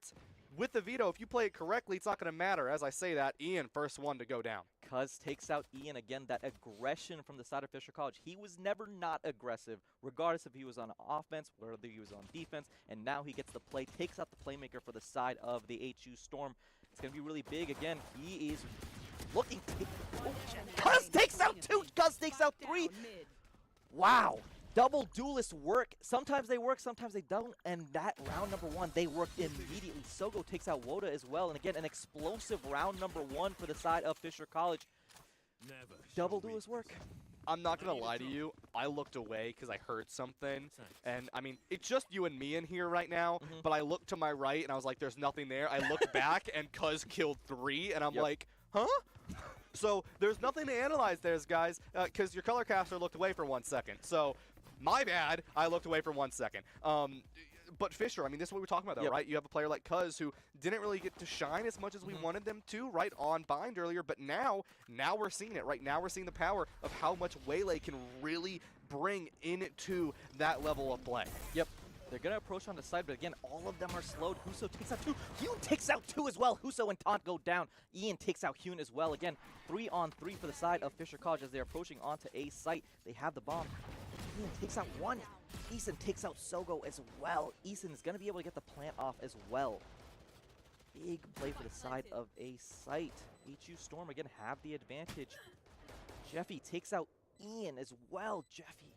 with the Vito, if you play it correctly, it's not going to matter. As I say that, Ian, first one to go down. Cuz takes out Ian again, that aggression from the side of Fisher College. He was never not aggressive, regardless if he was on offense, whether he was on defense, and now he gets the play, takes out the playmaker for the side of the HU Storm. It's going to be really big again. He is looking to... Cuz takes out 2, Cuz takes out 3. Wow. Double duelist work. Sometimes they work, sometimes they don't. And that round number 1, they worked immediately. Sogo takes out Woda as well. And again, an explosive round number 1 for the side of Fisher College. Double duelist work. I'm not going to lie to you. I looked away because I heard something. And, I mean, it's just you and me in here right now. But I looked to my right, and I was like, there's nothing there. I looked back, and Cuz killed 3. And I'm like, huh? So there's nothing to analyze there, guys, because your color caster looked away for 1 second. So my bad. I looked away for 1 second. But Fisher, I mean, this is what we're talking about, though, right? You have a player like Cuz who didn't really get to shine as much as we wanted them to, right, on Bind earlier. But now we're seeing it, right? Now we're seeing the power of how much Waylay can really bring into that level of play. Yep. They're going to approach on the side, but again, all of them are slowed. Huso takes out 2. Hyun takes out 2 as well. Huso and Taunt go down. Ian takes out Hyun as well. Again, 3-on-3 for the side of Fisher College as they're approaching onto A site. They have the bomb. Ian takes out 1. Eason takes out Sogo as well. Eason is going to be able to get the plant off as well. Big play for the side of A site. HU Storm again have the advantage. Jeffy takes out Ian as well. Jeffy.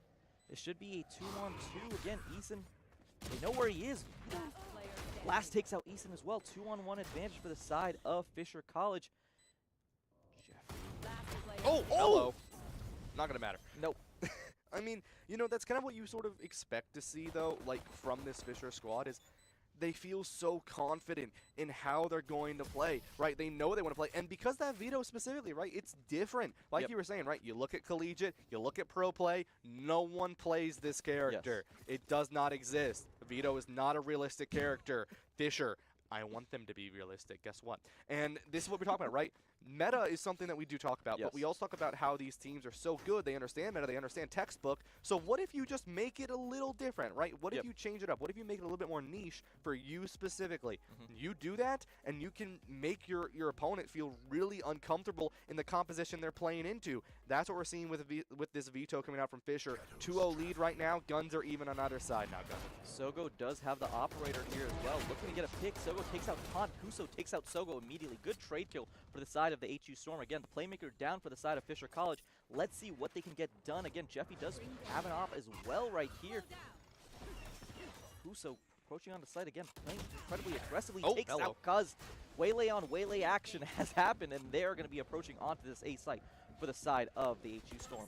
It should be a 2-on-2 again. Eason, they know where he is. Blast takes out Eason as well. 2-on-1 advantage for the side of Fisher College. Jeffy. Oh, hello. Not going to matter. Nope. I mean, you know, that's kind of what you sort of expect to see, though, like, from this Fisher squad is they feel so confident in how they're going to play, right? They know they want to play. And because that Vito specifically, right, it's different. Like you were saying, right, you look at collegiate, you look at pro play, no one plays this character. It does not exist. Vito is not a realistic character. Fisher, I want them to be realistic. Guess what? And this is what we're talking about, right? Meta is something that we do talk about, but we also talk about how these teams are so good. They understand meta. They understand textbook. So what if you just make it a little different, right? What if you change it up? What if you make it a little bit more niche for you specifically? You do that, and you can make your opponent feel really uncomfortable in the composition they're playing into. That's what we're seeing with this Vito coming out from Fisher. 2-0 lead right now. Guns are even on either side now, guys. Sogo does have the operator here as well. Looking to get a pick. Sogo takes out Taunt. Huso takes out Sogo immediately. Good trade kill for the side of the HU Storm. Again, the playmaker down for the side of Fisher College. Let's see what they can get done. Again, Jeffy does have an off as well right here. Huso approaching on the site again, playing incredibly aggressively. Takes out Cuz. Waylay on Waylay action has happened, and they're going to be approaching onto this A site for the side of the HU Storm.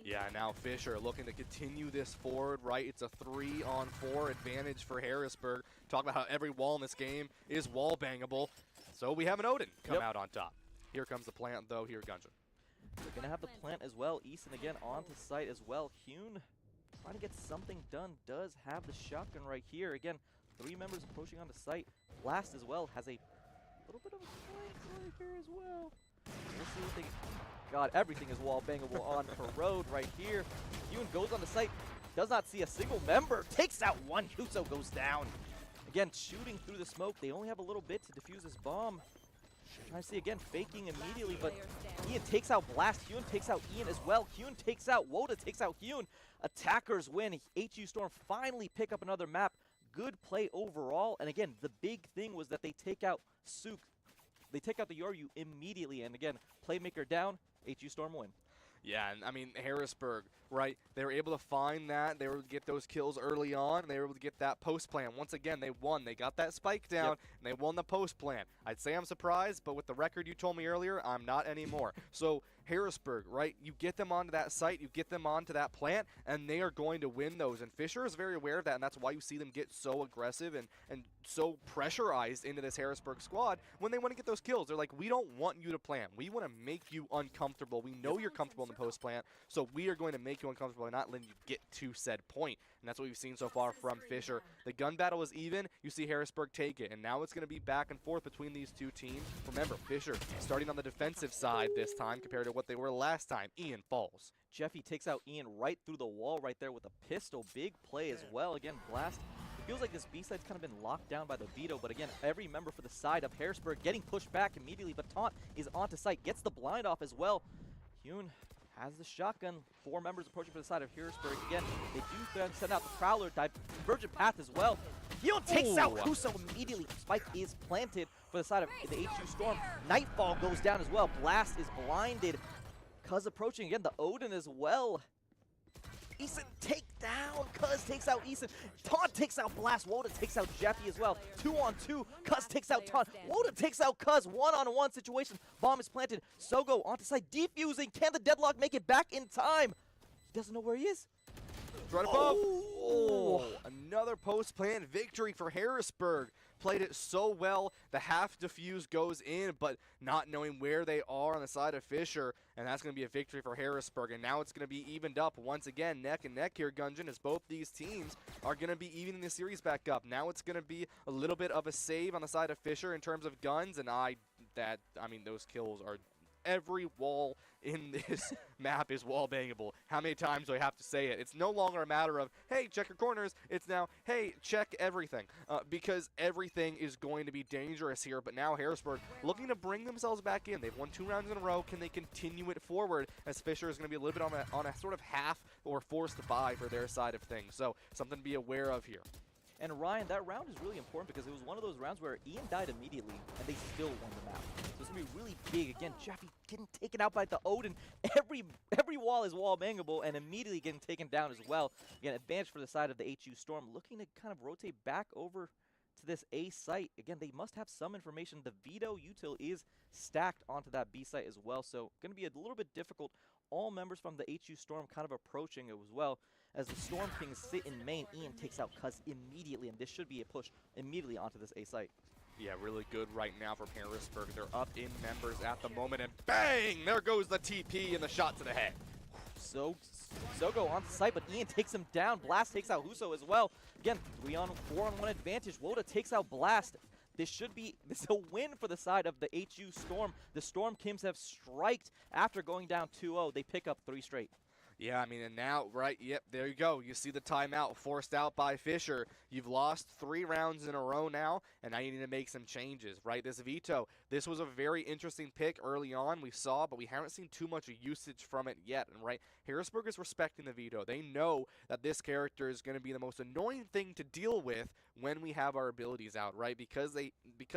Yeah, now Fisher looking to continue this forward, right? It's a 3-on-4 advantage for Harrisburg. Talk about how every wall in this game is wall bangable. So we have an Odin come out on top. Here comes the plant, though. Here, Gunjan. They're going to have the plant as well. Easton again onto site as well. Hune trying to get something done. Does have the shotgun right here. Again, 3 members approaching onto site. Blast as well has a little bit of a flank right here as well. We'll see what they... God, everything is wall bangable on Road right here. Hune goes on the site. Does not see a single member. Takes out one. Huso goes down. Again, shooting through the smoke. They only have a little bit to defuse this bomb. Trying to see again, faking immediately, but Ian takes out Blast. Hune takes out Ian as well. Hune takes out Woda, takes out Hune. Attackers win. HU Storm finally pick up another map. Good play overall. And again, the big thing was that they take out Sook. They take out the Yoryu immediately. And again, playmaker down, HU Storm win. Yeah, and I mean, Harrisburg, right? They were able to find that. They were able to get those kills early on. And they were able to get that post plan. Once again, they won. They got that spike down, and they won the post plan. I'd say I'm surprised, but with the record you told me earlier, I'm not anymore. So Harrisburg, right? You get them onto that site, you get them onto that plant, and they are going to win those. And Fisher is very aware of that, and that's why you see them get so aggressive and so pressurized into this Harrisburg squad when they want to get those kills. They're like, we don't want you to plant. We want to make you uncomfortable. We know you're comfortable in the post plant, so we are going to make you uncomfortable and not letting you get to said point. And that's what we've seen so far from Fisher. The gun battle is even. You see Harrisburg take it, and now it's going to be back and forth between these two teams. Remember, Fisher starting on the defensive side this time compared to what they were last time. Ian falls. Jeffy takes out Ian right through the wall right there with a pistol. Big play as well. Again, Blast. It feels like this B-side's kind of been locked down by the veto, but again, every member for the side of Harrisburg getting pushed back immediately, but Taunt is onto site, gets the blind off as well. Hune has the shotgun. 4 members approaching for the side of Harrisburg. Again, they do then send out the Prowler, divergent path as well. Hune takes out Huso immediately. Spike is planted for the side of the HU Storm. Nightfall goes down as well. Blast is blinded. Cuz approaching again, the Odin as well. Eason take down. Cuz takes out Eason. Taunt takes out Blast. Woda takes out Jeffy as well. 2-on-2. Cuz takes out Taunt. Woda takes out Cuz. 1-on-1 situation. Bomb is planted. Sogo onto site. Defusing. Can the Deadlock make it back in time? He doesn't know where he is. Right above. Oh, another post-plan victory for Harrisburg. Played it so well. The half defuse goes in, but not knowing where they are on the side of Fisher, and that's going to be a victory for Harrisburg. And now it's going to be evened up once again, neck and neck here, Gungeon, as both these teams are going to be evening the series back up. Now it's going to be a little bit of a save on the side of Fisher in terms of guns, and I mean, those kills are... Every wall in this map is wall bangable. How many times do I have to say it? It's no longer a matter of, hey, check your corners. It's now, hey, check everything. Because everything is going to be dangerous here. But now Harrisburg looking to bring themselves back in. They've won 2 rounds in a row. Can they continue it forward? As Fisher is going to be a little bit on a sort of half or forced buy for their side of things. So something to be aware of here. And Ryan, that round is really important because it was one of those rounds where Ian died immediately, and they still won the map. So it's going to be really big. Again, Jeffy getting taken out by the Odin. Every wall is wall bangable, and immediately getting taken down as well. Again, advantage for the side of the HU Storm, looking to kind of rotate back over to this A site. Again, they must have some information. The Veto util is stacked onto that B site as well, so going to be a little bit difficult. All members from the HU Storm kind of approaching it as well. As the Storm Kings sit in main, Ian takes out Cuz immediately, and this should be a push immediately onto this A site. Yeah, really good right now from Harrisburg. They're up in members at the moment, and bang! There goes the TP and the shot to the head. Sogo on site, but Ian takes him down. Blast takes out Huso as well. Again, 4-on-1 advantage. Woda takes out Blast. This is a win for the side of the HU Storm. The Storm Kings have striked after going down 2-0. They pick up 3 straight. Yeah, I mean, and now, right, yep, there you go. You see the timeout forced out by Fisher. You've lost 3 rounds in a row now, and now you need to make some changes, right? This veto, this was a very interesting pick early on, we saw, but we haven't seen too much usage from it yet, and right, Harrisburg is respecting the veto. They know that this character is going to be the most annoying thing to deal with when we have our abilities out, right? Because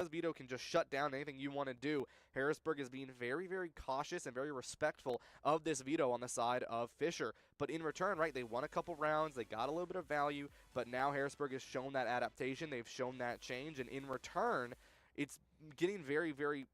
veto can just shut down anything you want to do. Harrisburg is being very, very cautious and very respectful of this veto on the side of Fisher. But in return, right, they won a couple rounds, they got a little bit of value, but now Harrisburg has shown that adaptation, they've shown that change, and in return, it's getting very, very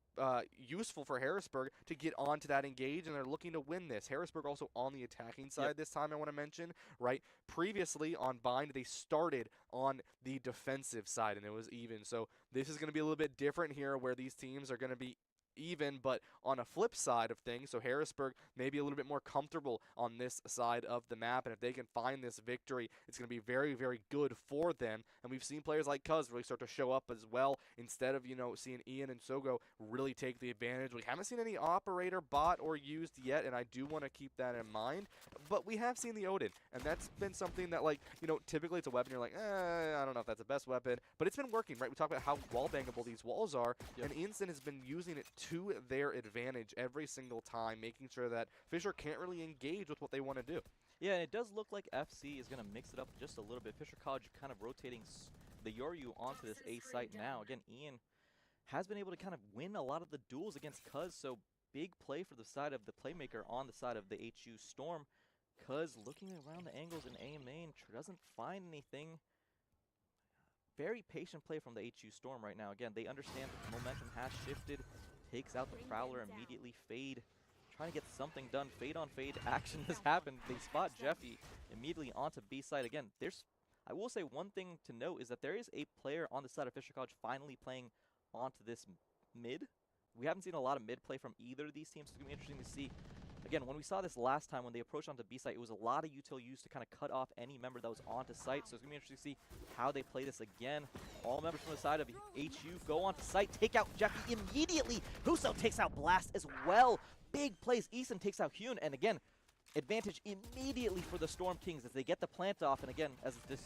useful for Harrisburg to get onto that engage, and they're looking to win this. Harrisburg also on the attacking side this time, I want to mention, right? Previously on Bind, they started on the defensive side, and it was even. So this is going to be a little bit different here, where these teams are going to be even, but on a flip side of things, so Harrisburg may be a little bit more comfortable on this side of the map, and if they can find this victory, it's going to be very, very good for them. And we've seen players like Cuz really start to show up as well, instead of, seeing Ian and Sogo really take the advantage. We haven't seen any operator bot or used yet, and I do want to keep that in mind, but we have seen the Odin, and that's been something that, typically it's a weapon you're like, I don't know if that's the best weapon, but it's been working, right? We talk about how wall bangable these walls are, and Instant has been using it to their advantage every single time, making sure that Fisher can't really engage with what they want to do. Yeah, and it does look like FC is going to mix it up just a little bit. Fisher College kind of rotating the Yoryu onto this A site now. Again, Ian has been able to kind of win a lot of the duels against Cuz, so big play for the side of the playmaker on the side of the HU Storm. Cuz looking around the angles in A main, doesn't find anything. Very patient play from the HU Storm right now. Again, they understand that the momentum has shifted. Takes out the Prowler immediately. Fade. Trying to get something done. Fade on fade action has happened. They spot Jeffy immediately onto B side. Again, I will say one thing to note is that there is a player on the side of Fisher College finally playing onto this mid. We haven't seen a lot of mid play from either of these teams, so it's going to be interesting to see. Again, when we saw this last time, when they approached onto B site, it was a lot of util used to kind of cut off any member that was onto site. So it's going to be interesting to see how they play this again. All members from the side of HU go onto site, take out Jeffy immediately. Huso takes out Blast as well. Big plays. Eason takes out Hyun, and again, advantage immediately for the Storm Kings as they get the plant off. And again, as the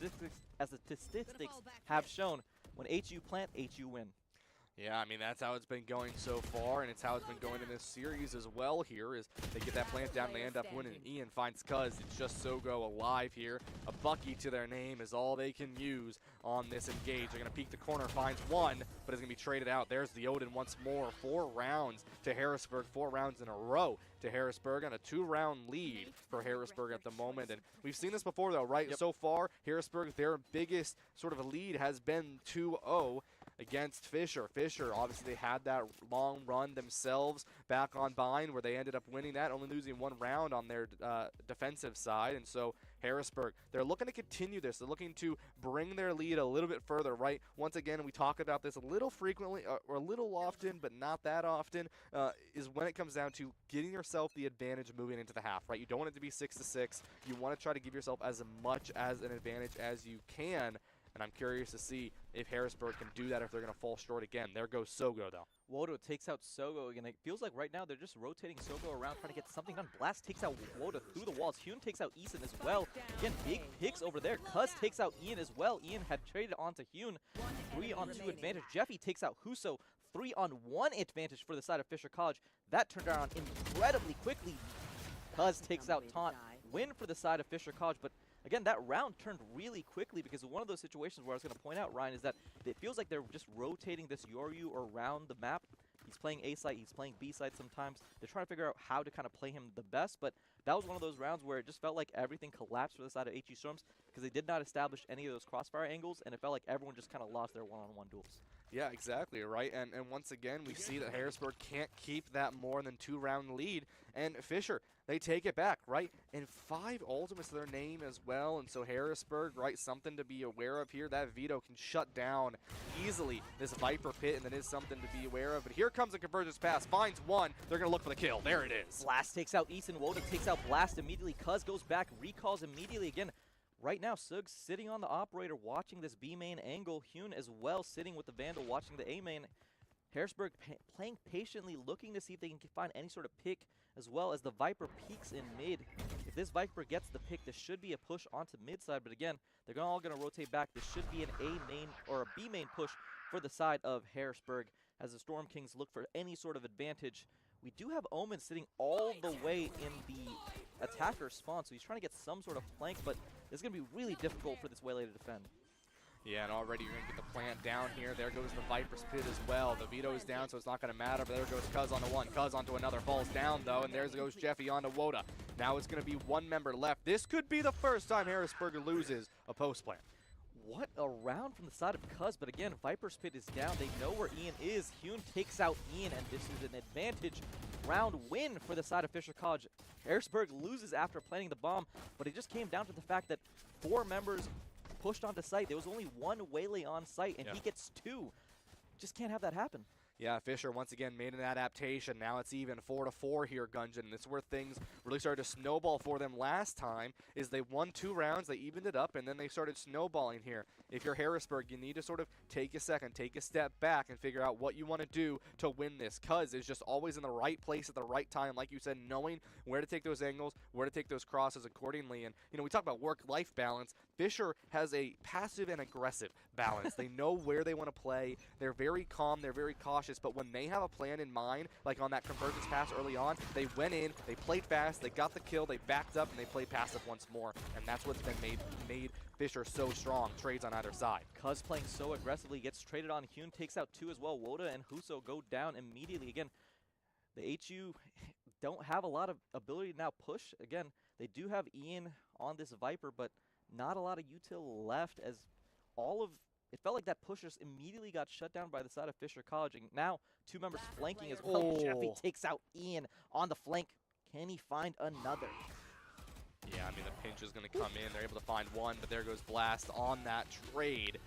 statistics have shown, when HU plant, HU win. Yeah, I mean, that's how it's been going so far, and it's how it's been going in this series as well here, is they get that plant down, they end up winning. Ian finds Cuz. It's just Sogo alive here. A Bucky to their name is all they can use on this engage. They're going to peek the corner, finds one, but it's going to be traded out. There's the Odin once more. 4 rounds to Harrisburg, 4 rounds in a row to Harrisburg, and a 2-round lead for Harrisburg at the moment. And we've seen this before, though, right? Yep. So far, Harrisburg, their biggest sort of lead has been 2-0. Against Fisher. Fisher, obviously, they had that long run themselves back on Bind where they ended up winning that, only losing 1 round on their defensive side. And so Harrisburg, they're looking to continue this. They're looking to bring their lead a little bit further, right? Once again, we talk about this a little frequently, or a little often, but not that often, is when it comes down to getting yourself the advantage moving into the half, right? You don't want it to be 6-6. You want to try to give yourself as much as an advantage as you can. And I'm curious to see if Harrisburg can do that, if they're going to fall short again. There goes Sogo, though. Wodo takes out Sogo again. It feels like right now they're just rotating Sogo around, trying to get something done. Blast takes out Wodo through the walls. Hyun takes out Eason as well. Again, big picks over there. Cuz takes out Ian as well. Ian had traded onto Hyun. 3-on-2 advantage. Jeffy takes out Huso. 3-on-1 advantage for the side of Fisher College. That turned around incredibly quickly. Cuz takes out Taunt. Win for the side of Fisher College, but again, that round turned really quickly because of one of those situations where I was going to point out, Ryan, is that it feels like they're just rotating this Yoryu around the map. He's playing A site, he's playing B site sometimes. They're trying to figure out how to kind of play him the best, but that was one of those rounds where it just felt like everything collapsed for the side of HU Storms because they did not establish any of those crossfire angles, and it felt like everyone just kind of lost their one-on-one duels. Yeah, exactly, right? And once again, we see that Harrisburg can't keep that more than 2-round lead, and Fisher, they take it back, right? And 5 ultimates to their name as well, and so Harrisburg, right, something to be aware of here. That Veto can shut down easily this Viper Pit, and that is something to be aware of. But here comes a Convergence Pass, finds one. They're going to look for the kill. There it is. Blast takes out Eason. Woda takes out Blast immediately. Cuz goes back, recalls immediately again. Right now, Sug's sitting on the operator watching this B main angle. Hyun as well sitting with the Vandal watching the A main. Harrisburg playing patiently, looking to see if they can find any sort of pick, as well as the Viper peaks in mid. If this Viper gets the pick, this should be a push onto mid side, but again, they're all going to rotate back. This should be an A main or a B main push for the side of Harrisburg as the Storm Kings look for any sort of advantage. We do have Omen sitting all the way in the attacker spawn, so he's trying to get some sort of flank, but it's going to be really difficult for this Waylay to defend. Yeah, and already you're going to get the plant down here. There goes the Viper's Pit as well. The Veto is down, so it's not going to matter. But there goes Cuz onto one. Cuz onto another. Falls down, though. And there goes Jeffy onto Woda. Now it's going to be 1 member left. This could be the first time Harrisburg loses a post plant. What a round from the side of Cuz, but again, Viper's Pit is down. They know where Ian is. Hyun takes out Ian, and this is an advantage round win for the side of Fisher College. Harrisburg loses after planting the bomb, but it just came down to the fact that 4 members pushed onto site. There was only 1 Waylay on site, and he gets 2. Just can't have that happen. Yeah, Fisher once again made an adaptation. Now it's even 4-4 here, Gungeon. This is where things really started to snowball for them last time, is they won 2 rounds, they evened it up, and then they started snowballing here. If you're Harrisburg, you need to sort of take a second, take a step back, and figure out what you want to do to win this. Cuz is just always in the right place at the right time, like you said, knowing where to take those angles, where to take those crosses accordingly. And, you know, we talk about work-life balance. Fisher has a passive and aggressive balance. They know where they want to play. They're very calm, they're very cautious. But when they have a plan in mind, like on that convergence pass early on, they went in, they played fast, they got the kill, they backed up, and they played passive once more. And that's what's been made Fisher so strong. Trades on either side. Cuz playing so aggressively, gets traded on. Hyun takes out 2 as well. Woda and Huso go down immediately. Again, the HU don't have a lot of ability to now push. Again, they do have Ian on this Viper, but not a lot of util left, as all of it felt like that push just immediately got shut down by the side of Fisher College. And now 2 members flanking as well. Oh. Jeffy takes out Ian on the flank. Can he find another? Yeah, I mean, the pinch is going to come in. They're able to find one, but there goes Blast on that trade.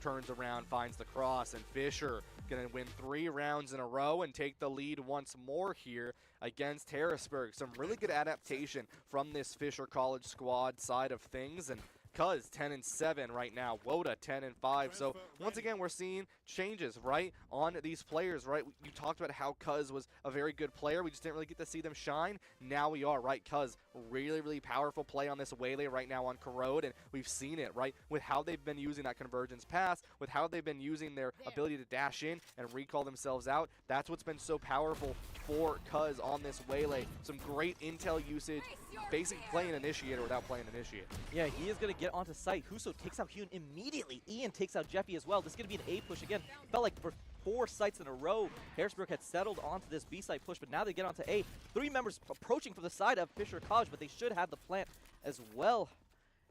Turns around, finds the cross, and Fisher going to win 3 rounds in a row and take the lead once more here against Harrisburg. Some really good adaptation from this Fisher College squad side of things, and Cuz 10-7 right now, Woda 10-5. So once again, we're seeing changes, right, on these players, right? You talked about how Cuz was a very good player. We just didn't really get to see them shine. Now we are, right? Cuz really, really powerful play on this Waylay right now on Corrode, and we've seen it, right, with how they've been using that convergence pass, with how they've been using their ability to dash in and recall themselves out. That's what's been so powerful for Cuz on this Waylay. Some great intel usage, basically playing Initiator without playing Initiate. Yeah, he is going to get onto site. Huso takes out Hyun immediately. Ian takes out Jeffy as well. This is going to be an A push again. Felt like for 4 sites in a row, Harrisburg had settled onto this B site push, but now they get onto A. 3 members approaching from the side of Fisher College, but they should have the plant as well.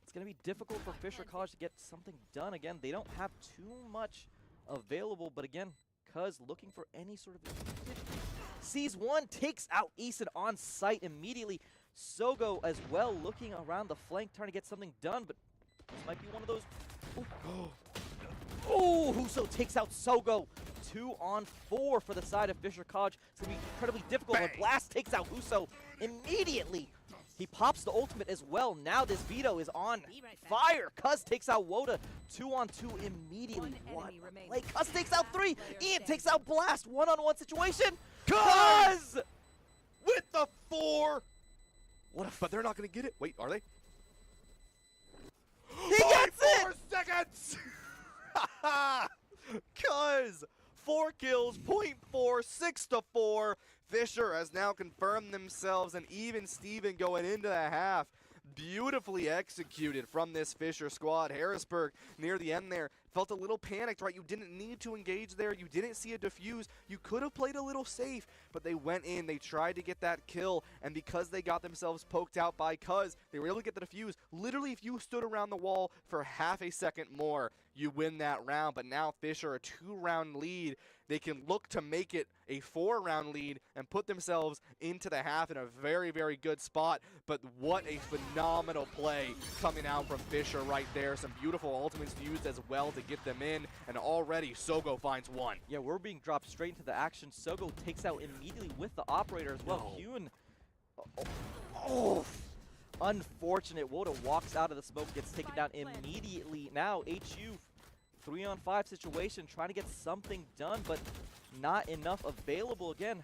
It's going to be difficult for Fisher College to get something done. Again, they don't have too much available, but again, Cuz looking for any sort of advantage. Sees one, takes out Eason on site immediately. Sogo as well looking around the flank, trying to get something done, but this might be one of those. Oh, Huso takes out Sogo. 2-on-4 for the side of Fisher College. It's going to be incredibly difficult, but Blast takes out Huso immediately. He pops the ultimate as well. Now this Vito is on fire. Cuz takes out Woda. 2-on-2 immediately. Like Cuz takes out 3. Ian takes out Blast. 1-on-1 situation. Cuz with the 4. But they're not going to get it. Wait, are they? He gets it! 4 seconds! Cuz 4 kills, 0.4, 6-4. Fisher has now confirmed themselves, and even Steven going into the half. Beautifully executed from this Fisher squad. Harrisburg near the end there felt a little panicked, right? You didn't need to engage there. You didn't see a defuse. You could have played a little safe, but they went in. They tried to get that kill, and because they got themselves poked out by Cuz, they were able to get the defuse. Literally, if you stood around the wall for half a second more, you win that round. But now Fisher, a 2-round lead. They can look to make it a 4-round lead and put themselves into the half in a very, very good spot. But what a phenomenal play coming out from Fisher right there. Some beautiful ultimates used as well to get them in. And already Sogo finds 1. Yeah, we're being dropped straight into the action. Sogo takes out immediately with the operator as well. Hyun. Oh. Unfortunate. Woda walks out of the smoke, gets taken down immediately. Now HU 3-on-5 situation, trying to get something done, but not enough available. Again,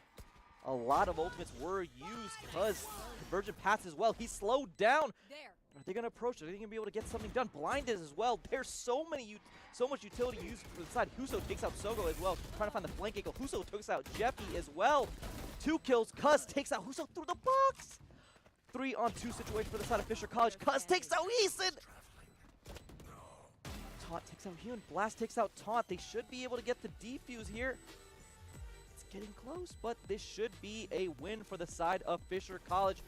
a lot of ultimates were used because Convergent pass as well. He's slowed down. Are they going to approach? Are they going to be able to get something done? Blinded as well. There's so much utility used for the side. Huso takes out Sogo as well, trying to find the flank angle. Huso takes out Jeffy as well. 2 kills. Cuz takes out Huso through the box. 3-on-2 situation for the side of Fisher College. Cuz takes out Eason. Taunt takes out Hyun. Blast takes out Taunt. They should be able to get the defuse here. It's getting close, but this should be a win for the side of Fisher College.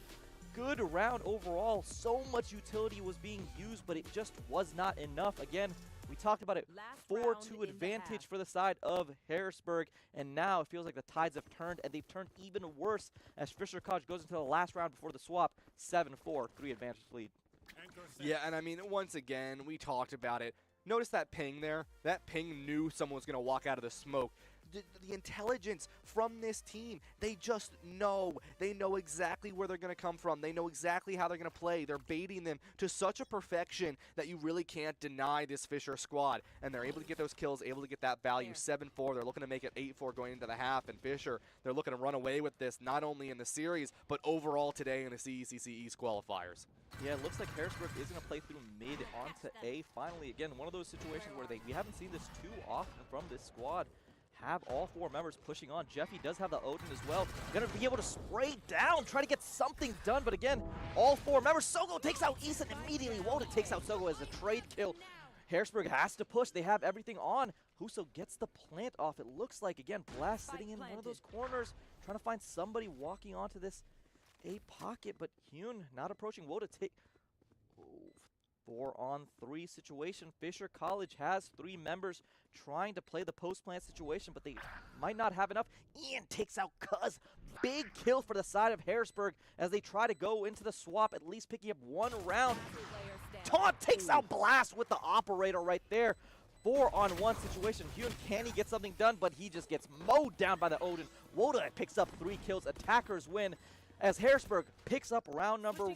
Good round overall. So much utility was being used, but it just was not enough. Again, we talked about it. 4-2 advantage for the side of Harrisburg, and now it feels like the tides have turned, and they've turned even worse as Fisher College goes into the last round before the swap. 7-4, 3 advantage lead. Yeah, and I mean, once again, we talked about it. Notice that ping there? That ping knew someone was going to walk out of the smoke. the intelligence from this team. They just know. They know exactly where they're going to come from. They know exactly how they're going to play. They're baiting them to such a perfection that you really can't deny this Fisher squad. And they're able to get those kills, able to get that value. 7-4. They're looking to make it 8-4 going into the half. And Fisher, they're looking to run away with this, not only in the series, but overall today in the CECC East qualifiers. Yeah, it looks like Harrisburg is going to play through mid onto A. Finally, again, one of those situations where we haven't seen this too often from this squad. Have all 4 members pushing on. Jeffy does have the Odin as well. Going to be able to spray down, try to get something done. But again, all 4 members. Sogo takes out Eason immediately. Woda takes out Sogo as a trade kill. Harrisburg has to push. They have everything on. Huso gets the plant off. It looks like, again, Blast sitting in one of those corners, trying to find somebody walking onto this A pocket. But Hyun not approaching. Woda take 4-on-3 situation. Fisher College has 3 members trying to play the post-plant situation, but they might not have enough. Ian takes out Cuz. Big kill for the side of Harrisburg as they try to go into the swap, at least picking up 1 round. Taunt takes out Blast with the operator right there. 4-on-1 situation. Hyun, can he get something done? But he just gets mowed down by the Odin. Woda picks up 3 kills. Attackers win as Harrisburg picks up round number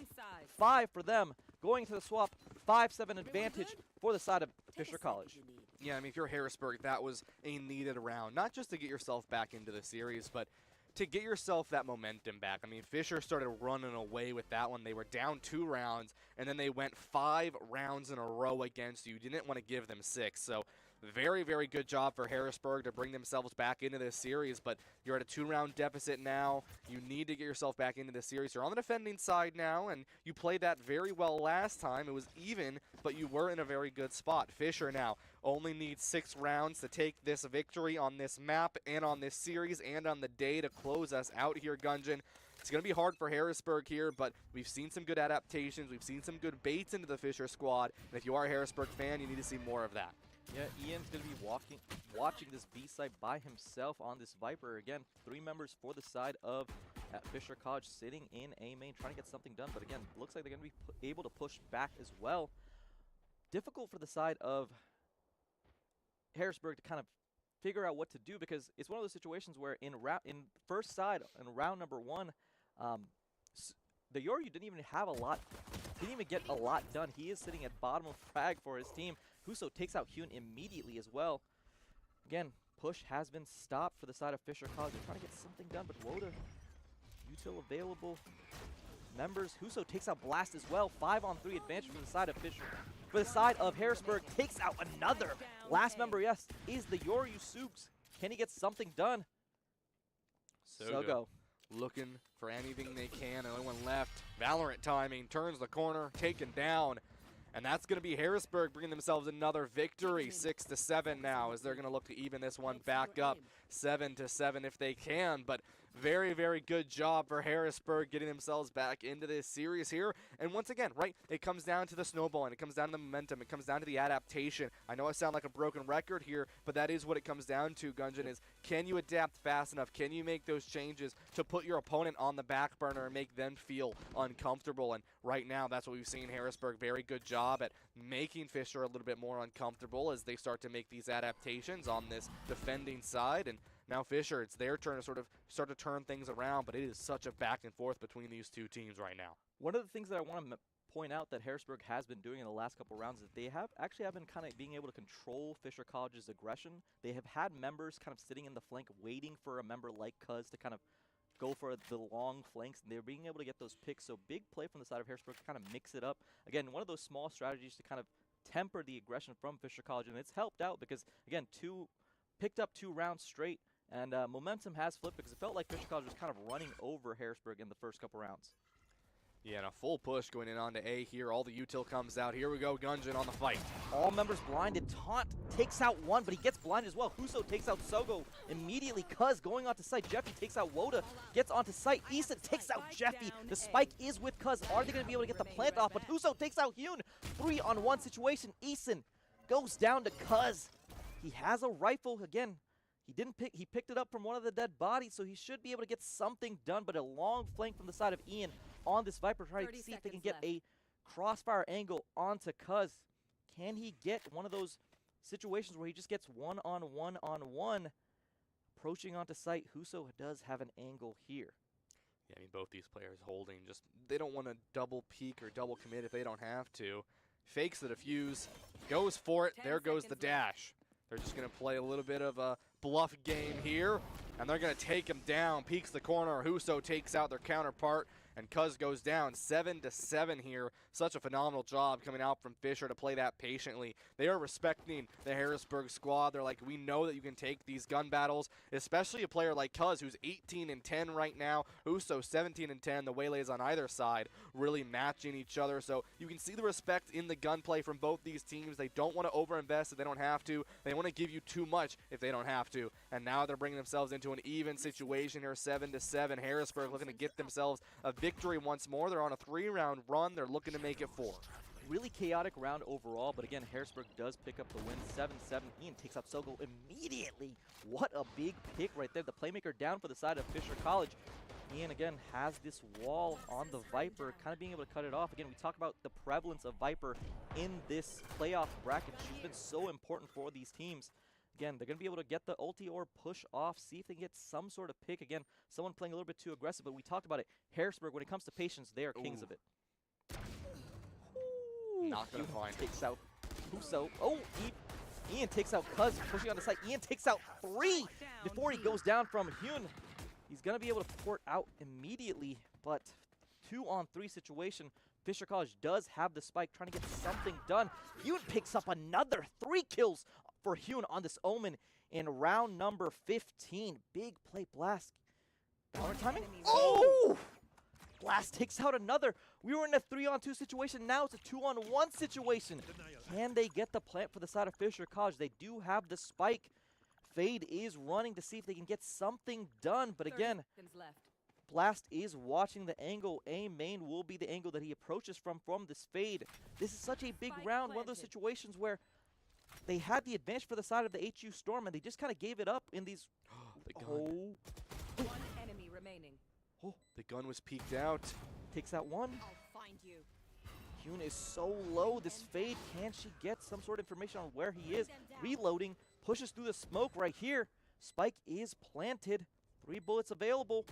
5 for them. Going to the swap, 5-7 advantage for the side of Fisher College. Yeah, I mean, if you're Harrisburg, that was a needed round. Not just to get yourself back into the series, but to get yourself that momentum back. I mean, Fisher started running away with that one. They were down 2 rounds, and then they went 5 rounds in a row against you. You didn't want to give them 6, so very, very good job for Harrisburg to bring themselves back into this series, but you're at a 2-round deficit now. You need to get yourself back into this series. You're on the defending side now, and you played that very well last time. It was even, but you were in a very good spot. Fisher now only needs 6 rounds to take this victory on this map and on this series and on the day to close us out here, Gunjan. It's going to be hard for Harrisburg here, but we've seen some good adaptations. We've seen some good baits into the Fisher squad, and if you are a Harrisburg fan, you need to see more of that. Yeah, Ian's going to be watching this B side by himself on this Viper. Again, 3 members for the side of Fisher College sitting in A main, trying to get something done. But again, looks like they're going to be able to push back as well. Difficult for the side of Harrisburg to kind of figure out what to do, because it's one of those situations where in first side, in round number 1, the Yoryu didn't even have a lot, didn't even get a lot done. He is sitting at bottom of frag for his team. Huso takes out Hyun immediately as well. Again, push has been stopped for the side of Fisher College. They're trying to get something done, but Woda, util available members. Huso takes out Blast as well. 5-on-3 advantage for the side of Fisher. For the side of Harrisburg, takes out another. Last member, yes, is the Yoryu Soups. Can he get something done? Sogo. Looking for anything they can. The only one left. Valorant timing. Turns the corner. Taken down. And that's going to be Harrisburg bringing themselves another victory. 6-7 now, as they're going to look to even this one back up. 7-7 if they can. But very, very good job for Harrisburg getting themselves back into this series here. And once again, right, it comes down to the snowballing. It comes down to the momentum. It comes down to the adaptation. I know I sound like a broken record here, but that is what it comes down to, Gunjan, is can you adapt fast enough? Can you make those changes to put your opponent on the back burner and make them feel uncomfortable? And right now, that's what we've seen. Harrisburg, very good job at making Fisher a little bit more uncomfortable as they start to make these adaptations on this defending side. And now Fisher, it's their turn to sort of start to turn things around, but it is such a back and forth between these 2 teams right now. One of the things that I want to point out that Harrisburg has been doing in the last couple rounds is they have been kind of being able to control Fisher College's aggression. They have had members kind of sitting in the flank waiting for a member like Cuz to kind of go for the long flanks, and they're being able to get those picks. So big play from the side of Harrisburg to kind of mix it up. Again, one of those small strategies to kind of temper the aggression from Fisher College, and it's helped out because, again, picked up 2 rounds straight. And momentum has flipped because it felt like Fisher College was kind of running over Harrisburg in the first couple rounds. Yeah, and a full push going in onto A here. All the util comes out. Here we go, Gunjan on the fight. All members blinded. Taunt takes out one, but he gets blinded as well. Huso takes out Sogo immediately. Cuz going onto site. Jeffy takes out Woda, gets onto site. Eason takes out Jeffy. The spike is with Cuz. Are they going to be able to get the plant off? But Huso takes out Hyun. 3-on-1 situation. Eason goes down to Cuz. He has a rifle again. He picked it up from one of the dead bodies, so he should be able to get something done, but a long flank from the side of Ian on this Viper, trying to see if they can get a crossfire angle onto Cuz. Can he get one of those situations where he just gets 1-on-1-on-1? approaching onto site. Huso does have an angle here. Yeah, I mean, both these players holding, just they don't want to double peek or double commit if they don't have to. Fakes the defuse, goes for it, there goes the dash. They're just going to play a little bit of a bluff game here, and they're going to take him down. Peeks the corner, Huso takes out their counterpart, and Cuz goes down 7-7 here. Such a phenomenal job coming out from Fisher to play that patiently. They are respecting the Harrisburg squad. They're like, we know that you can take these gun battles, especially a player like Cuz, who's 18-10 right now. Huso 17-10. The waylays on either side really matching each other. So you can see the respect in the gunplay from both these teams. They don't want to overinvest if they don't have to. They want to give you too much if they don't have to. And now they're bringing themselves into an even situation here, 7-7. Harrisburg looking to get themselves a victory once more. They're on a 3-round run. They're looking to make it 4. Really chaotic round overall, but again, Harrisburg does pick up the win, 7-7. Ian takes out Sogo immediately. What a big pick right there. The playmaker down for the side of Fisher College. Ian, again, has this wall on the Viper, kind of being able to cut it off. Again, we talk about the prevalence of Viper in this playoff bracket. She's been so important for these teams. Again, they're going to be able to get the ulti or push off, see if they can get some sort of pick. Again, someone playing a little bit too aggressive, but we talked about it. Harrisburg, when it comes to patience, they are kings of it. Not going to find takes out Huso. Oh, Ian takes out Cuz, pushing on the side. Ian takes out 3 before he goes down from Hyun. He's going to be able to port out immediately, but 2-on-3 situation. Fisher College does have the spike, trying to get something done. Hyun picks up another 3 kills for Hyun on this Omen in round number 15. Big play, Blast. Counter timing. Oh! Blast takes out another. We were in a 3-on-2 situation. Now it's a 2-on-1 situation. Can they get the plant for the side of Fisher College? They do have the spike. Fade is running to see if they can get something done. But again, Blast is watching the angle. A main will be the angle that he approaches from this Fade. This is such a big round. One of those situations where they had the advantage for the side of the HU Storm, and they just kind of gave it up in these. One enemy remaining. Oh, the gun was peeked out. Takes out 1. I'll find you. Hyun is so low. This Fade, can she get some sort of information on where he is? Reloading, pushes through the smoke right here. Spike is planted. 3 bullets available.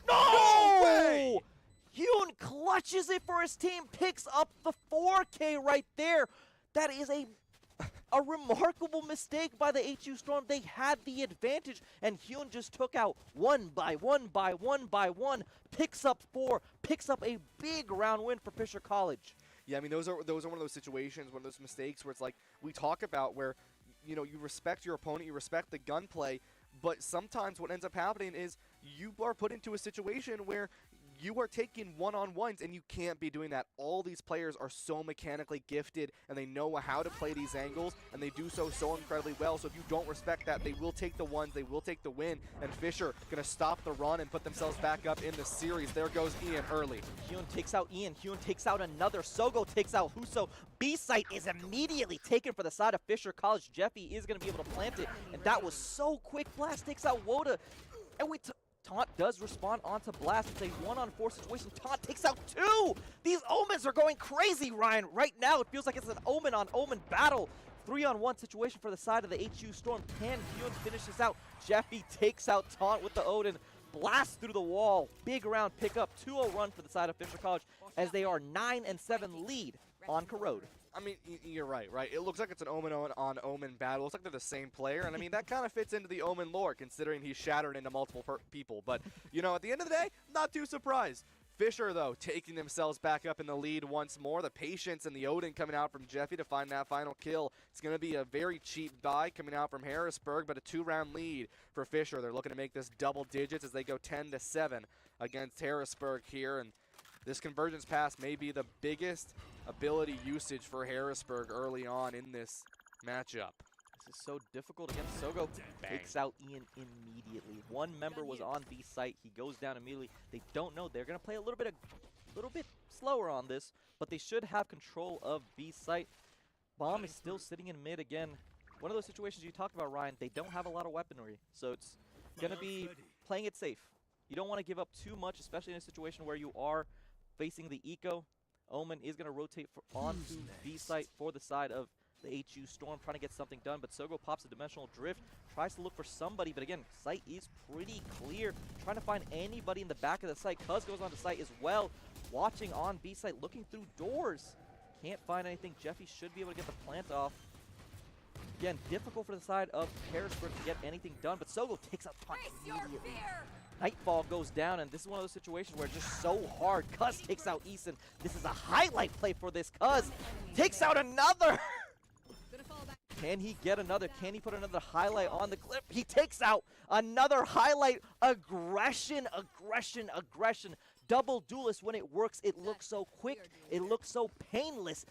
No way! Hyun clutches it for his team, picks up the 4K right there. That is a remarkable mistake by the HU Storm. They had the advantage, and Hyun just took out 1 by 1 by 1 by 1. Picks up 4, picks up a big round win for Fisher College. Yeah, I mean, those are one of those situations, one of those mistakes where it's like we talk about where, you know, you respect your opponent, you respect the gunplay, but sometimes what ends up happening is you are put into a situation where you are taking one-on-ones, and you can't be doing that. All these players are so mechanically gifted, and they know how to play these angles, and they do so incredibly well. So if you don't respect that, they will take the ones, they will take the win, and Fisher going to stop the run and put themselves back up in the series. There goes Ian early. Hyun takes out Ian. Hyun takes out another. Sogo takes out Huso. B-site is immediately taken for the side of Fisher College. Jeffy is going to be able to plant it, and that was so quick. Blast takes out Woda, and Taunt does respond onto Blast. It's a 1-on-4 situation. Taunt takes out 2! These Omens are going crazy, Ryan. Right now, it feels like it's an Omen-on-Omen battle. 3-on-1 situation for the side of the HU Storm. Can Hyun finish this out? Jeffy takes out Taunt with the Odin. Blast through the wall. Big round pickup. 2-0 run for the side of Fisher College as they are 9-7 lead on Corrode. I mean, you're right? It looks like it's an Omen-on-Omen battle. It looks like they're the same player, and I mean, that kind of fits into the Omen lore, considering he's shattered into multiple people. But, you know, at the end of the day, not too surprised. Fisher, though, taking themselves back up in the lead once more. The patience and the Odin coming out from Jeffy to find that final kill. It's going to be a very cheap buy coming out from Harrisburg, but a 2-round lead for Fisher. They're looking to make this double digits as they go 10-7 against Harrisburg here, and this convergence pass may be the biggest ability usage for Harrisburg early on in this matchup. This is so difficult against Sogo. Takes out Ian immediately. 1 member was on B site. He goes down immediately. They don't know. They're going to play a little bit slower on this, but they should have control of B site. Bomb is still sitting in mid again. One of those situations you talked about, Ryan. They don't have a lot of weaponry, so it's going to be playing it safe. You don't want to give up too much, especially in a situation where you are facing the eco. Omen is going to rotate onto B site for the side of the HU Storm trying to get something done, but Sogo pops a Dimensional Drift, tries to look for somebody, but again, site is pretty clear. Trying to find anybody in the back of the site. Cuz goes onto site as well, watching on B site, looking through doors. Can't find anything. Jeffy should be able to get the plant off. Again, difficult for the side of Harrisburg to get anything done, but Sogo takes out Taunt immediately. Nightfall goes down, and this is one of those situations where it's just so hard. Cuz takes out Eason. This is a highlight play for this. Cuz takes out another. Can he get another? Can he put another highlight on the clip? He takes out another highlight. Aggression, aggression, aggression. Double duelist, when it works, it looks so quick. It looks so painless.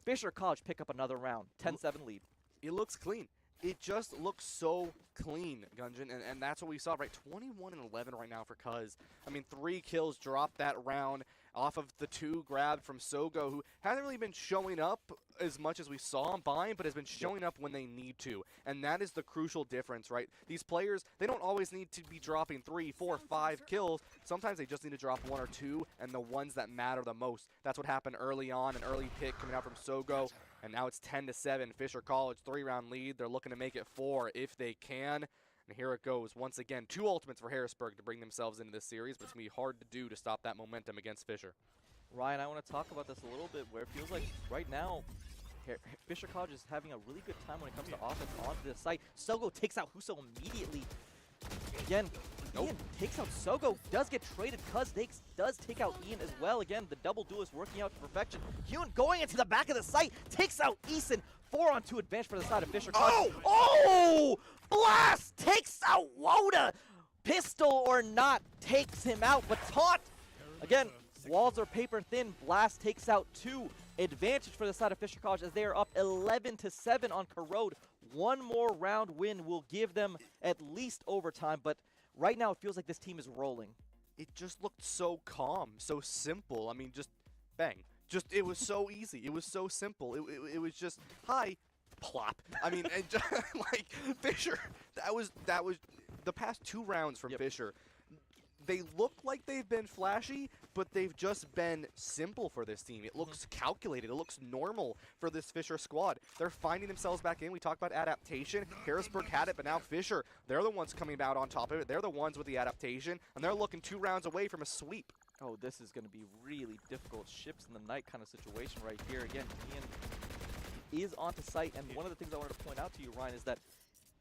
Fisher College pick up another round. 10-7 lead. It looks clean. It just looks so clean, Gunjan, and that's what we saw, right? 21-11 right now for Cuz. I mean, 3 kills dropped that round off of the 2 grabbed from Sogo, who hasn't really been showing up as much as we saw him buying, but has been showing up when they need to. And that is the crucial difference, right? These players, they don't always need to be dropping 3, 4, 5 kills. Sometimes they just need to drop 1 or 2, and the ones that matter the most. That's what happened early on, an early pick coming out from Sogo. And now it's 10-7. Fisher College 3-round lead. They're looking to make it 4 if they can. And here it goes once again. 2 ultimates for Harrisburg to bring themselves into this series, but it's going to be hard to do to stop that momentum against Fisher. Ryan, I want to talk about this a little bit, where it feels like right now Fisher College is having a really good time when it comes to offense onto the site. Sogo takes out Huso immediately. Again, Ian takes out Sogo, does get traded. Cuz does take out Ian as well. Again, the double duel is working out to perfection. Hyun going into the back of the site, takes out Eason. 4-on-2 advantage for the side of Fisher College. Oh! Blast takes out Woda. Pistol or not, takes him out, but Taunt. Again, walls are paper thin. Blast takes out 2. Advantage for the side of Fisher College as they are up 11-7 on Corrode. One more round win will give them at least overtime, but right now it feels like this team is rolling. It just looked so calm, so simple. I mean, just bang. It was so easy. It was so simple. It was just, hi, plop. I mean, and just, like, Fisher, that was the past 2 rounds from Fisher. They look like they've been flashy, but they've just been simple for this team. It looks calculated. It looks normal for this Fisher squad. They're finding themselves back in. We talked about adaptation. Harrisburg had it, but now Fisher, they're the ones coming out on top of it. They're the ones with the adaptation, and they're looking 2 rounds away from a sweep. Oh, this is going to be really difficult. Ships in the night kind of situation right here. Again, Ian is onto site, and one of the things I wanted to point out to you, Ryan, is that,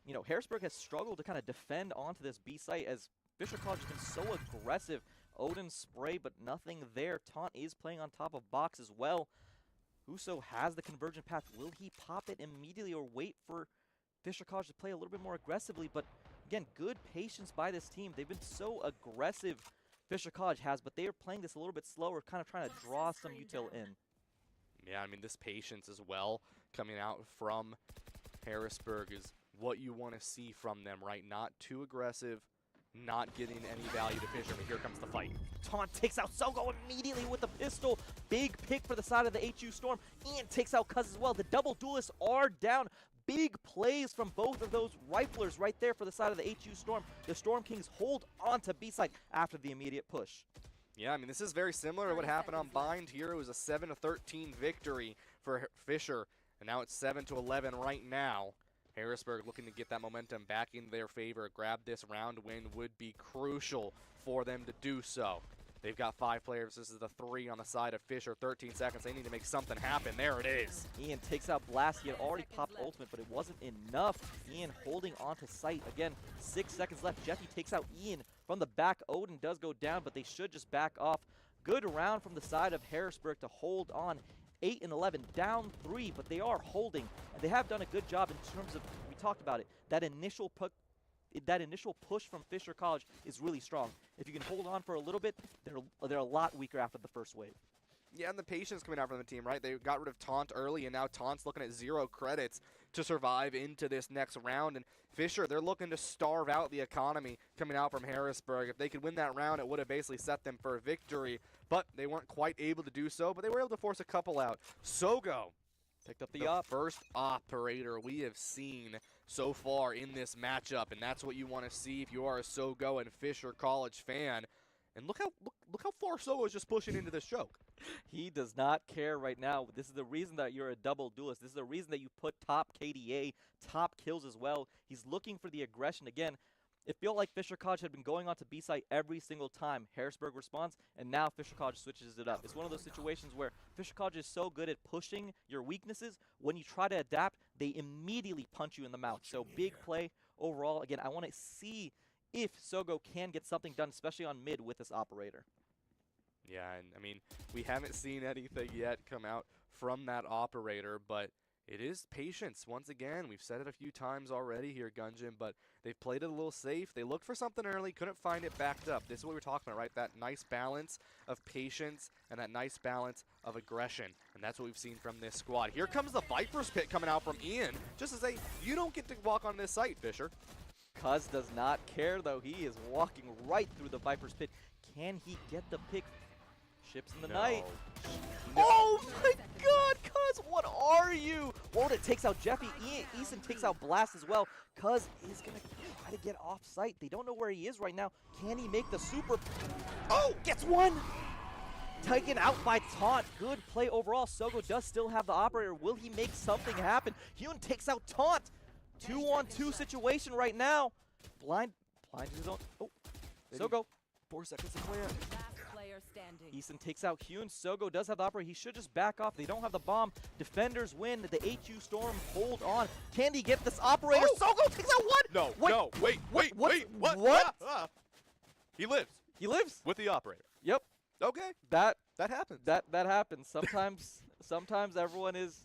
you know, Harrisburg has struggled to kind of defend onto this B site as Fisher College has been so aggressive. Odin spray, but nothing there. Taunt is playing on top of box as well. Huso has the convergent path. Will he pop it immediately or wait for Fisher College to play a little bit more aggressively? But again, good patience by this team. They've been so aggressive, Fisher College has, but they are playing this a little bit slower, kind of trying to draw some util in. Yeah, I mean, this patience as well coming out from Harrisburg is what you want to see from them, right? Not too aggressive, not getting any value to Fisher, but here comes the fight. Taunt takes out Sogo immediately with the pistol. Big pick for the side of the HU Storm. Ian takes out Cuz as well. The double duelists are down. Big plays from both of those riflers right there for the side of the HU Storm. The Storm Kings hold on to B-side after the immediate push. Yeah, I mean, this is very similar to what happened on Bind here. It was a 7-13 victory for Fisher, and now it's 7-11 right now. Harrisburg looking to get that momentum back in their favor. Grab this round win would be crucial for them to do so. They've got 5 players. This is the 3 on the side of Fisher. 13 seconds. They need to make something happen. There it is. Ian takes out Blast. He had already popped ultimate, but it wasn't enough. Ian holding onto site. Again, 6 seconds left. Jeffy takes out Ian from the back. Odin does go down, but they should just back off. Good round from the side of Harrisburg to hold on. 8-11, down 3, but they are holding. And they have done a good job in terms of, we talked about it, that initial push from Fisher College is really strong. If you can hold on for a little bit, they're a lot weaker after the first wave. Yeah, and the patience coming out from the team, right? They got rid of Taunt early, and now Taunt's looking at 0 credits to survive into this next round. And Fisher, they're looking to starve out the economy coming out from Harrisburg. If they could win that round, it would have basically set them for a victory. But they weren't quite able to do so, but they were able to force a couple out. Sogo picked up the first operator we have seen so far in this matchup, and that's what you want to see if you are a Sogo and Fisher College fan. And look how far Sogo is just pushing into this choke. He does not care right now. This is the reason that you're a double duelist. This is the reason that you put top KDA, top kills as well. He's looking for the aggression again. It felt like Fisher College had been going on to B site every single time. Harrisburg responds, and now Fisher College switches it up. It's one of those situations where Fisher College is so good at pushing your weaknesses. When you try to adapt, they immediately punch you in the mouth. So big play overall. Again, I want to see if Sogo can get something done, especially on mid with this operator. Yeah, and I mean, we haven't seen anything yet come out from that operator, but it is patience. Once again, we've said it a few times already here, Gungeon, but they've played it a little safe. They looked for something early, couldn't find it backed up. This is what we're talking about, right? That nice balance of patience and that nice balance of aggression, and that's what we've seen from this squad. Here comes the Viper's Pit coming out from Ian, just to say, you don't get to walk on this site, Fisher. Cuz does not care, though. He is walking right through the Viper's Pit. Can he get the pick? Ships in the night. No. Oh my god, Cuz, what are you? Woda takes out Jeffy. Eason takes out Blast as well. Cuz is going to try to get off site. They don't know where he is right now. Can he make the super? Oh, gets one. Taken out by Taunt. Good play overall. Sogo does still have the operator. Will he make something happen? Hyun takes out Taunt. 2-on-2 situation right now. Blind his own. Oh, Sogo. 4 seconds to clear. Standing. Eason takes out Hyun. Sogo does have the operator. He should just back off. They don't have the bomb. Defenders win. The HU Storm hold on. Can he get this operator? Oh! Sogo takes out one. No, what? no, wait, what? What? He lives. He lives with the operator. Yep. Okay. That happens. That happens. Sometimes everyone is.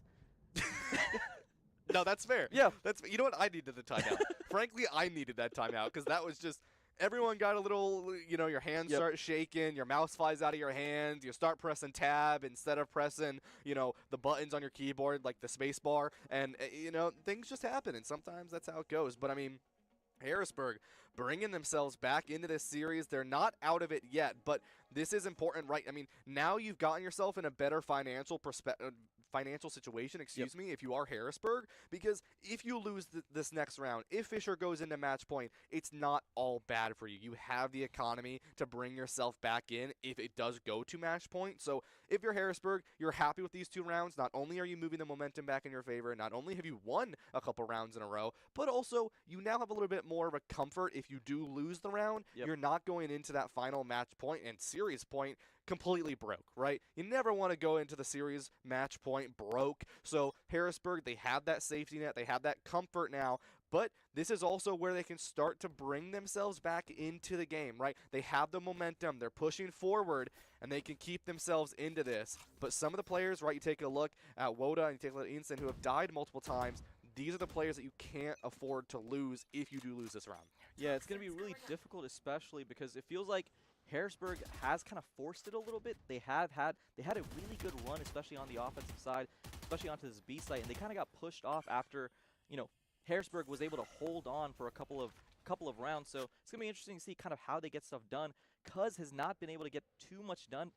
No, that's fair. Yeah. You know what? I needed the timeout. Frankly, I needed that timeout because that was just. Everyone got a little, your hands start shaking, your mouse flies out of your hands, you start pressing tab instead of pressing, the buttons on your keyboard like the space bar, and, things just happen, and sometimes that's how it goes. But, I mean, Harrisburg bringing themselves back into this series. They're not out of it yet, but this is important, right? I mean, now you've gotten yourself in a better financial situation, if you are Harrisburg, because if you lose this next round, if Fisher goes into match point, it's not all bad for you. You have the economy to bring yourself back in if it does go to match point. So if you're Harrisburg, you're happy with these 2 rounds. Not only are you moving the momentum back in your favor, not only have you won a couple rounds in a row, but also you now have a little bit more of a comfort if you do lose the round. You're not going into that final match point and series point completely broke, right? You never want to go into the series match point broke. So Harrisburg, they have that safety net, they have that comfort now, but this is also where they can start to bring themselves back into the game, right? They have the momentum, they're pushing forward, and they can keep themselves into this. But some of the players, right, you take a look at Woda and you take a look at Instant, who have died multiple times. These are the players that you can't afford to lose if you do lose this round. Yeah, it's going to be really difficult, especially because it feels like Harrisburg has kind of forced it a little bit. They had a really good run, especially on the offensive side, especially onto this B site, and they kind of got pushed off after, Harrisburg was able to hold on for a couple of rounds. So it's gonna be interesting to see kind of how they get stuff done. Cuz has not been able to get too much done.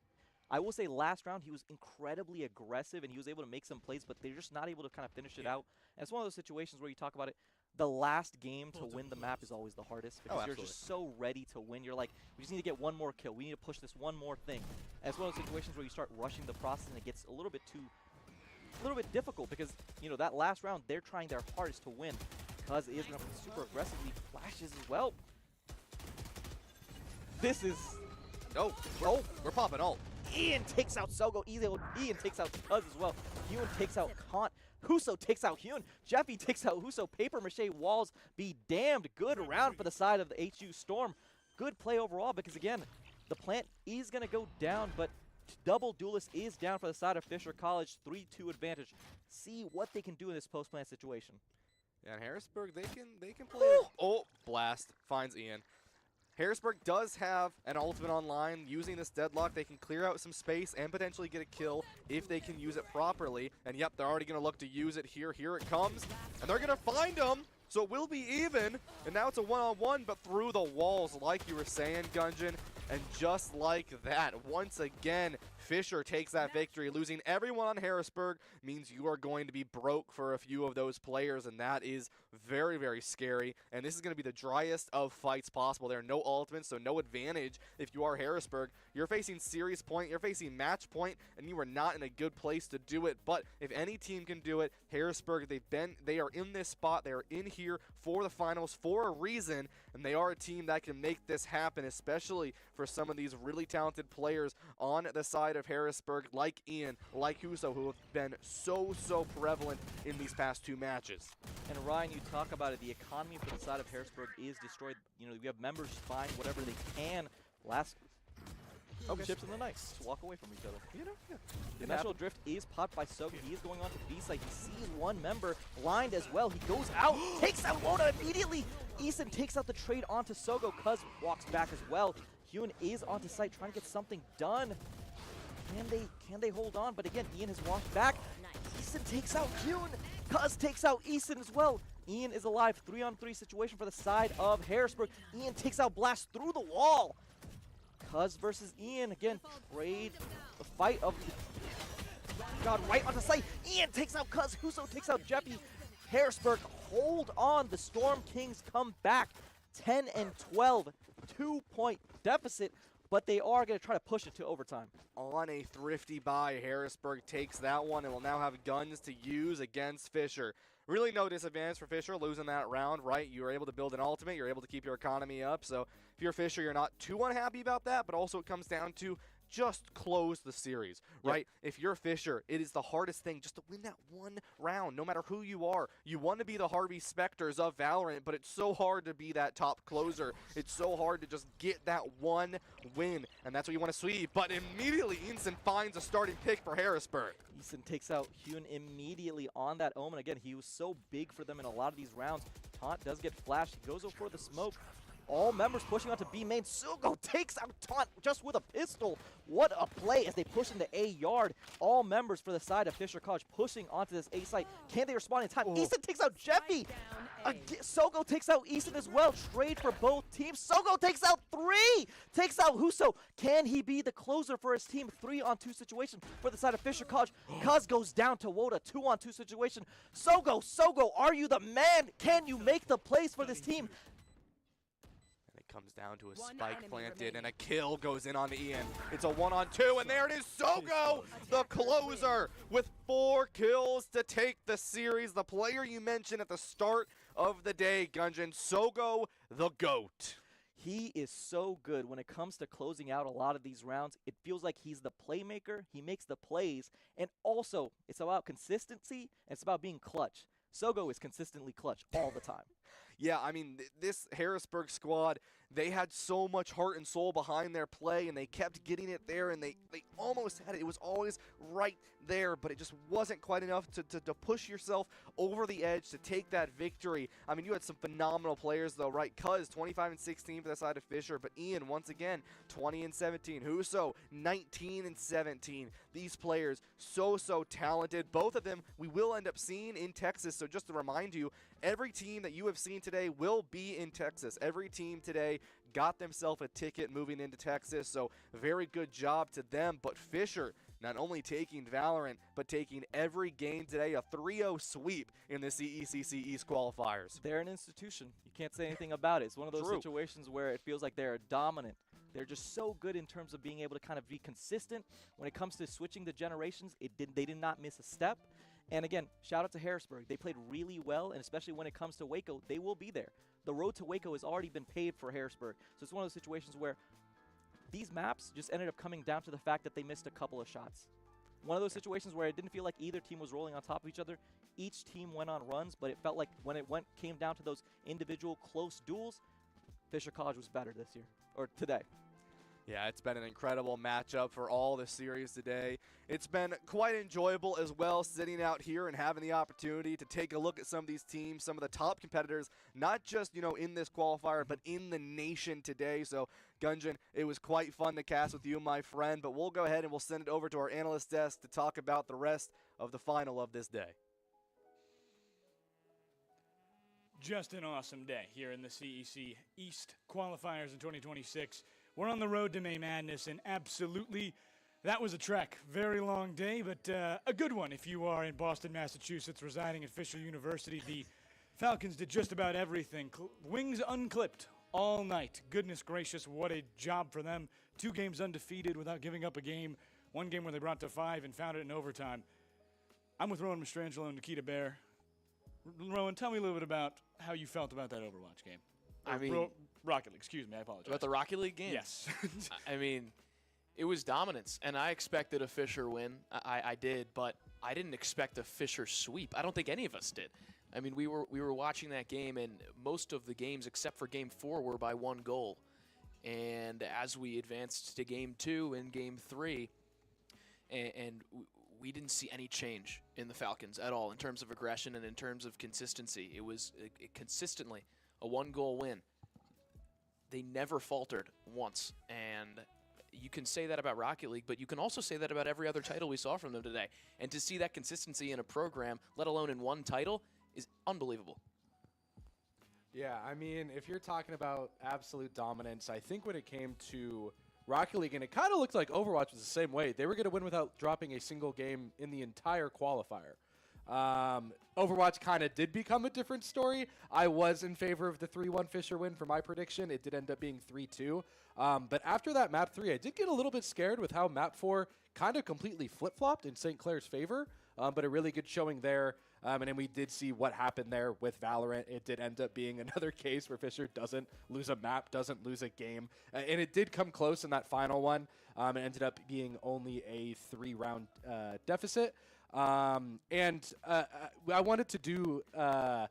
I will say last round he was incredibly aggressive and he was able to make some plays, but they're just not able to kind of finish it out. And it's one of those situations where you talk about it. The last game to win the map is always the hardest because you're just so ready to win. You're like, we just need to get one more kill. We need to push this one more thing. And it's one of those situations where you start rushing the process and it gets a little bit difficult because, that last round, they're trying their hardest to win. Cuz is going to play super aggressively. Flashes as well. This is... we're popping ult. Ian takes out Sogo. Ian takes out Cuz as well. Hyun takes out Kant. Huso takes out Hyun. Jeffy takes out Huso. Paper mache walls be damned. Good round for the side of the HU Storm. Good play overall because, again, the plant is going to go down, but double duelist is down for the side of Fisher College. 3-2 advantage. See what they can do in this post-plant situation. Yeah, and Harrisburg, they can play it. Oh, Blast finds Ian. Harrisburg does have an ultimate online. Using this deadlock, they can clear out some space and potentially get a kill if they can use it properly. And yep, they're already going to look to use it here. Here it comes. And they're going to find him. So it will be even. And now it's a one-on-one, but through the walls, like you were saying, Gungeon. And just like that, once again, Fisher takes that victory. Losing everyone on Harrisburg means you are going to be broke for a few of those players, and that is very, very scary. And this is going to be the driest of fights possible. There are no ultimates, so no advantage if you are Harrisburg. You're facing series point, you're facing match point, and you are not in a good place to do it. But if any team can do it, Harrisburg, they are in this spot. They are in here for the finals for a reason, and they are a team that can make this happen, especially for some of these really talented players on the side of Harrisburg, like Ian, like Huso, who have been so prevalent in these past 2 matches. And Ryan, you talk about it, the economy for the side of Harrisburg is destroyed. You know, we have members buying whatever they can. Last chips in the night. Just walk away from each other. You know, yeah. Dimensional Drift is popped by Soga. He is going on to B side. He sees one member blind as well. He goes out, takes out Woda immediately. Eason takes out the trade onto Sogo. Cuz walks back as well. Hyun is onto site trying to get something done. Can they hold on? But again, Ian has walked back. Eason takes out Hyun. Cuz takes out Eason as well. Ian is alive. 3-on-3 situation for the side of Harrisburg. Ian takes out Blast through the wall. Cuz versus Ian. Again, trade the fight of God right onto site. Ian takes out Cuz. Huso takes out Jeffy. Harrisburg hold on. The Storm Kings come back. 10-12. 2-point deficit. But they are going to try to push it to overtime. On a thrifty buy, Harrisburg takes that one and will now have guns to use against Fisher. Really no disadvantage for Fisher losing that round, right? You were able to build an ultimate. You're able to keep your economy up. So if you're Fisher, you're not too unhappy about that. But also it comes down to just close the series, right? Yep. If you're Fisher, it is the hardest thing just to win that one round, no matter who you are. You want to be the Harvey Specters of Valorant, but it's so hard to be that top closer. It's so hard to just get that one win, and that's what you want to sweep. But immediately, Eason finds a starting pick for Harrisburg. Eason takes out Hyun immediately on that Omen. Again, he was so big for them in a lot of these rounds. Taunt does get flashed. He goes over for the smoke. All members pushing onto B main. Sugo takes out Taunt just with a pistol. What a play as they push into A yard. All members for the side of Fisher College pushing onto this A site. Can they respond in time? Eason takes out Jeffy. Sogo takes out Eason as well. Trade for both teams. Sogo takes out 3. Takes out Huso. Can he be the closer for his team? 3-on-2 situation for the side of Fisher College. Cuz goes down to Woda. 2-on-2 situation. Sogo, are you the man? Can you make the plays for this team? Comes down to a spike planted, and a kill goes in on Ian. It's a 1-on-2, and there it is, Sogo, the closer, with 4 kills to take the series. The player you mentioned at the start of the day, Gunjan, Sogo, the GOAT. He is so good when it comes to closing out a lot of these rounds. It feels like he's the playmaker. He makes the plays, and also it's about consistency, and it's about being clutch. Sogo is consistently clutch all the time. Yeah, I mean, this Harrisburg squad, they had so much heart and soul behind their play, and they kept getting it there, and they almost had it. It was always right there, but it just wasn't quite enough to push yourself over the edge to take that victory. I mean, you had some phenomenal players, though, right? Cuz 25-16 for the side of Fisher, but Ian, once again, 20-17. Huso, 19-17. These players, so talented. Both of them we will end up seeing in Texas, so just to remind you, every team that you have seen today will be in Texas. Every team today got themselves a ticket moving into Texas, so very good job to them. But Fisher, not only taking Valorant, but taking every game today, a 3-0 sweep in the CECC East qualifiers. They're an institution. You can't say anything about it. It's one of those situations where it feels like they're dominant. They're just so good in terms of being able to kind of be consistent. When it comes to switching the generations, they did not miss a step. And again, shout out to Harrisburg. They played really well, and especially when it comes to Waco, they will be there. The road to Waco has already been paved for Harrisburg. So it's one of those situations where these maps just ended up coming down to the fact that they missed a couple of shots. One of those situations where it didn't feel like either team was rolling on top of each other. Each team went on runs, but it felt like when it came down to those individual close duels, Fisher College was better this year, or today. Yeah, it's been an incredible matchup for all the series today. It's been quite enjoyable as well, sitting out here and having the opportunity to take a look at some of these teams, some of the top competitors, not just, in this qualifier, but in the nation today. So, Gunjan, it was quite fun to cast with you, my friend, but we'll go ahead and we'll send it over to our analyst desk to talk about the rest of the final of this day. Just an awesome day here in the CEC East qualifiers in 2026. We're on the road to May Madness, and absolutely That was a trek. Very long day, but a good one if you are in Boston, Massachusetts, residing at Fisher University. The Falcons did just about everything. Wings unclipped all night. Goodness gracious, what a job for them. 2 games undefeated without giving up a game. 1 game where they brought to 5 and found it in overtime. I'm with Rowan Mastrangelo and Nikita Bear. Rowan, tell me a little bit about how you felt about that Overwatch game. I mean, Rocket League, excuse me, I apologize. About the Rocket League game? Yes. I mean, it was dominance, and I expected a Fisher win. I did, but I didn't expect a Fisher sweep. I don't think any of us did. I mean, we were watching that game, and most of the games, except for Game 4, were by 1 goal. And as we advanced to Game 2 and Game 3, and we didn't see any change in the Falcons at all in terms of aggression and in terms of consistency. It was consistently a 1-goal win. They never faltered once, and you can say that about Rocket League, but you can also say that about every other title we saw from them today. And to see that consistency in a program, let alone in one title, is unbelievable. Yeah, I mean, if you're talking about absolute dominance, I think when it came to Rocket League, and it kind of looked like Overwatch was the same way. They were going to win without dropping a single game in the entire qualifier. Overwatch kind of did become a different story. I was in favor of the 3-1 Fisher win for my prediction. It did end up being 3-2. But after that map 3, I did get a little bit scared with how map 4 kind of completely flip-flopped in St. Clair's favor, but a really good showing there. And then we did see what happened there with Valorant. It did end up being another case where Fisher doesn't lose a map, doesn't lose a game. And it did come close in that final one. It ended up being only a 3-round deficit. I wanted to do a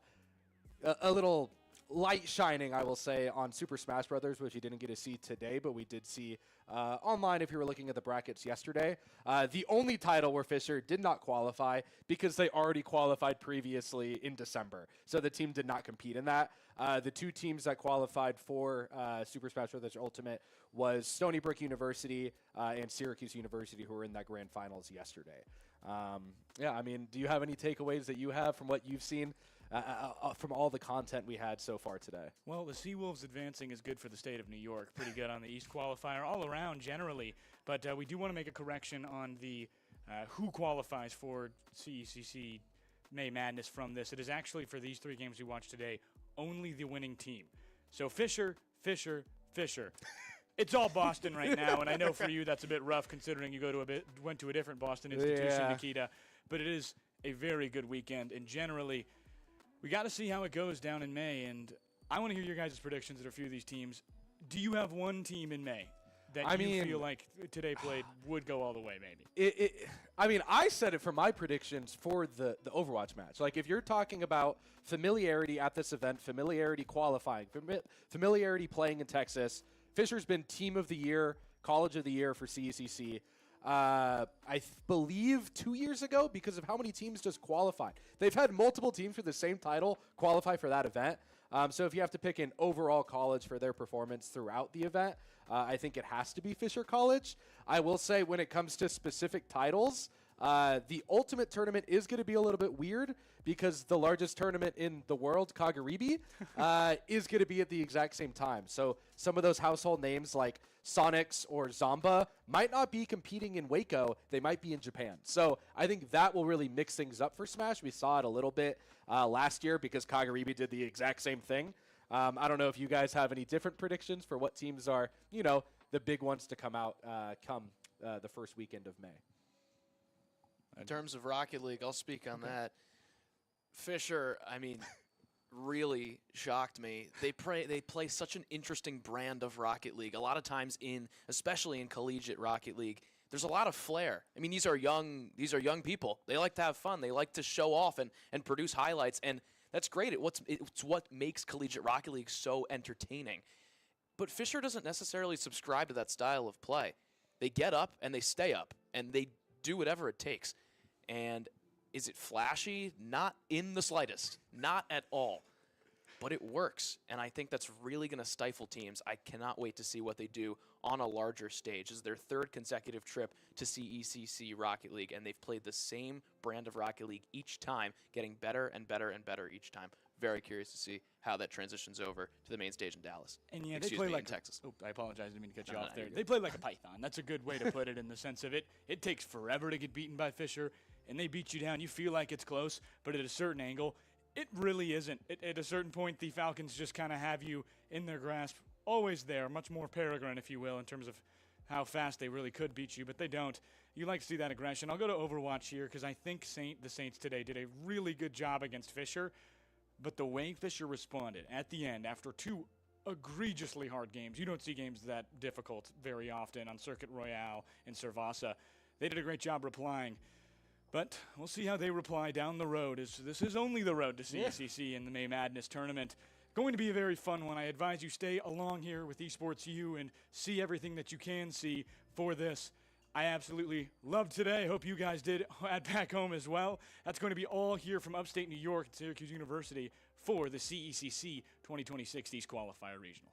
little light shining, I will say, on Super Smash Brothers, which you didn't get to see today, but we did see online if you were looking at the brackets yesterday. The only title where Fisher did not qualify because they already qualified previously in December. So the team did not compete in that. The 2 teams that qualified for Super Smash Brothers Ultimate was Stony Brook University and Syracuse University, who were in that grand finals yesterday. Yeah, I mean, do you have any takeaways that you have from what you've seen from all the content we had so far today? Well, the Seawolves advancing is good for the state of New York. Pretty good on the East qualifier all around generally. But we do want to make a correction on the who qualifies for CECC May Madness from this. It is actually, for these 3 games we watched today, only the winning team. So Fisher. It's all Boston right now, and I know for you that's a bit rough considering you went to a different Boston institution, Nikita. But it is a very good weekend, and generally, we got to see how it goes down in May. And I want to hear your guys' predictions for a few of these teams. Do you have one team in May that you feel like today played would go all the way, maybe? I said it for my predictions for the Overwatch match. Like, if you're talking about familiarity at this event, familiarity qualifying, familiarity playing in Texas, Fisher's been Team of the Year, College of the Year for CECC. I believe 2 years ago, because of how many teams just qualified. They've had multiple teams for the same title qualify for that event. So if you have to pick an overall college for their performance throughout the event, I think it has to be Fisher College. I will say when it comes to specific titles, the Ultimate Tournament is going to be a little bit weird because the largest tournament in the world, Kagaribi, is going to be at the exact same time. So some of those household names like Sonics or Zomba might not be competing in Waco. They might be in Japan. So I think that will really mix things up for Smash. We saw it a little bit last year because Kagaribi did the exact same thing. I don't know if you guys have any different predictions for what teams are, the big ones to come out come the first weekend of May. In terms of Rocket League, I'll speak on that. Fisher, I mean, really shocked me. They play such an interesting brand of Rocket League. A lot of times especially in collegiate Rocket League, there's a lot of flair. I mean, these are young people. They like to have fun. They like to show off and produce highlights, and that's great. It's what makes collegiate Rocket League so entertaining. But Fisher doesn't necessarily subscribe to that style of play. They get up and they stay up, and they do whatever it takes. And is it flashy? Not in the slightest. Not at all. But it works, and I think that's really going to stifle teams. I cannot wait to see what they do on a larger stage. This is their 3rd consecutive trip to CECC Rocket League, and they've played the same brand of Rocket League each time, getting better and better and better each time. very curious to see how that transitions over to the main stage in Dallas. And yeah, Excuse they play me, like in Texas. Oh, I apologize. I didn't mean to cut you No, off no, there. you're They good. play like a python. That's a good way to put it in the sense of it takes forever to get beaten by Fisher, and they beat you down. You feel like it's close, but at a certain angle, it really isn't. At a certain point, the Falcons just kind of have you in their grasp, always there, much more peregrine, if you will, in terms of how fast they really could beat you, but they don't. You like to see that aggression. I'll go to Overwatch here because I think the Saints today did a really good job against Fisher, but the way Fisher responded at the end after 2 egregiously hard games, you don't see games that difficult very often on Circuit Royale and Cervasa. They did a great job replying, but we'll see how they reply down the road. This is only the road to CECC in the May Madness tournament. Going to be a very fun one. I advise you stay along here with Esports U and see everything that you can see for this. I absolutely loved today. Hope you guys did at back home as well. That's going to be all here from upstate New York at Syracuse University for the CECC 2026 East Qualifier Regional.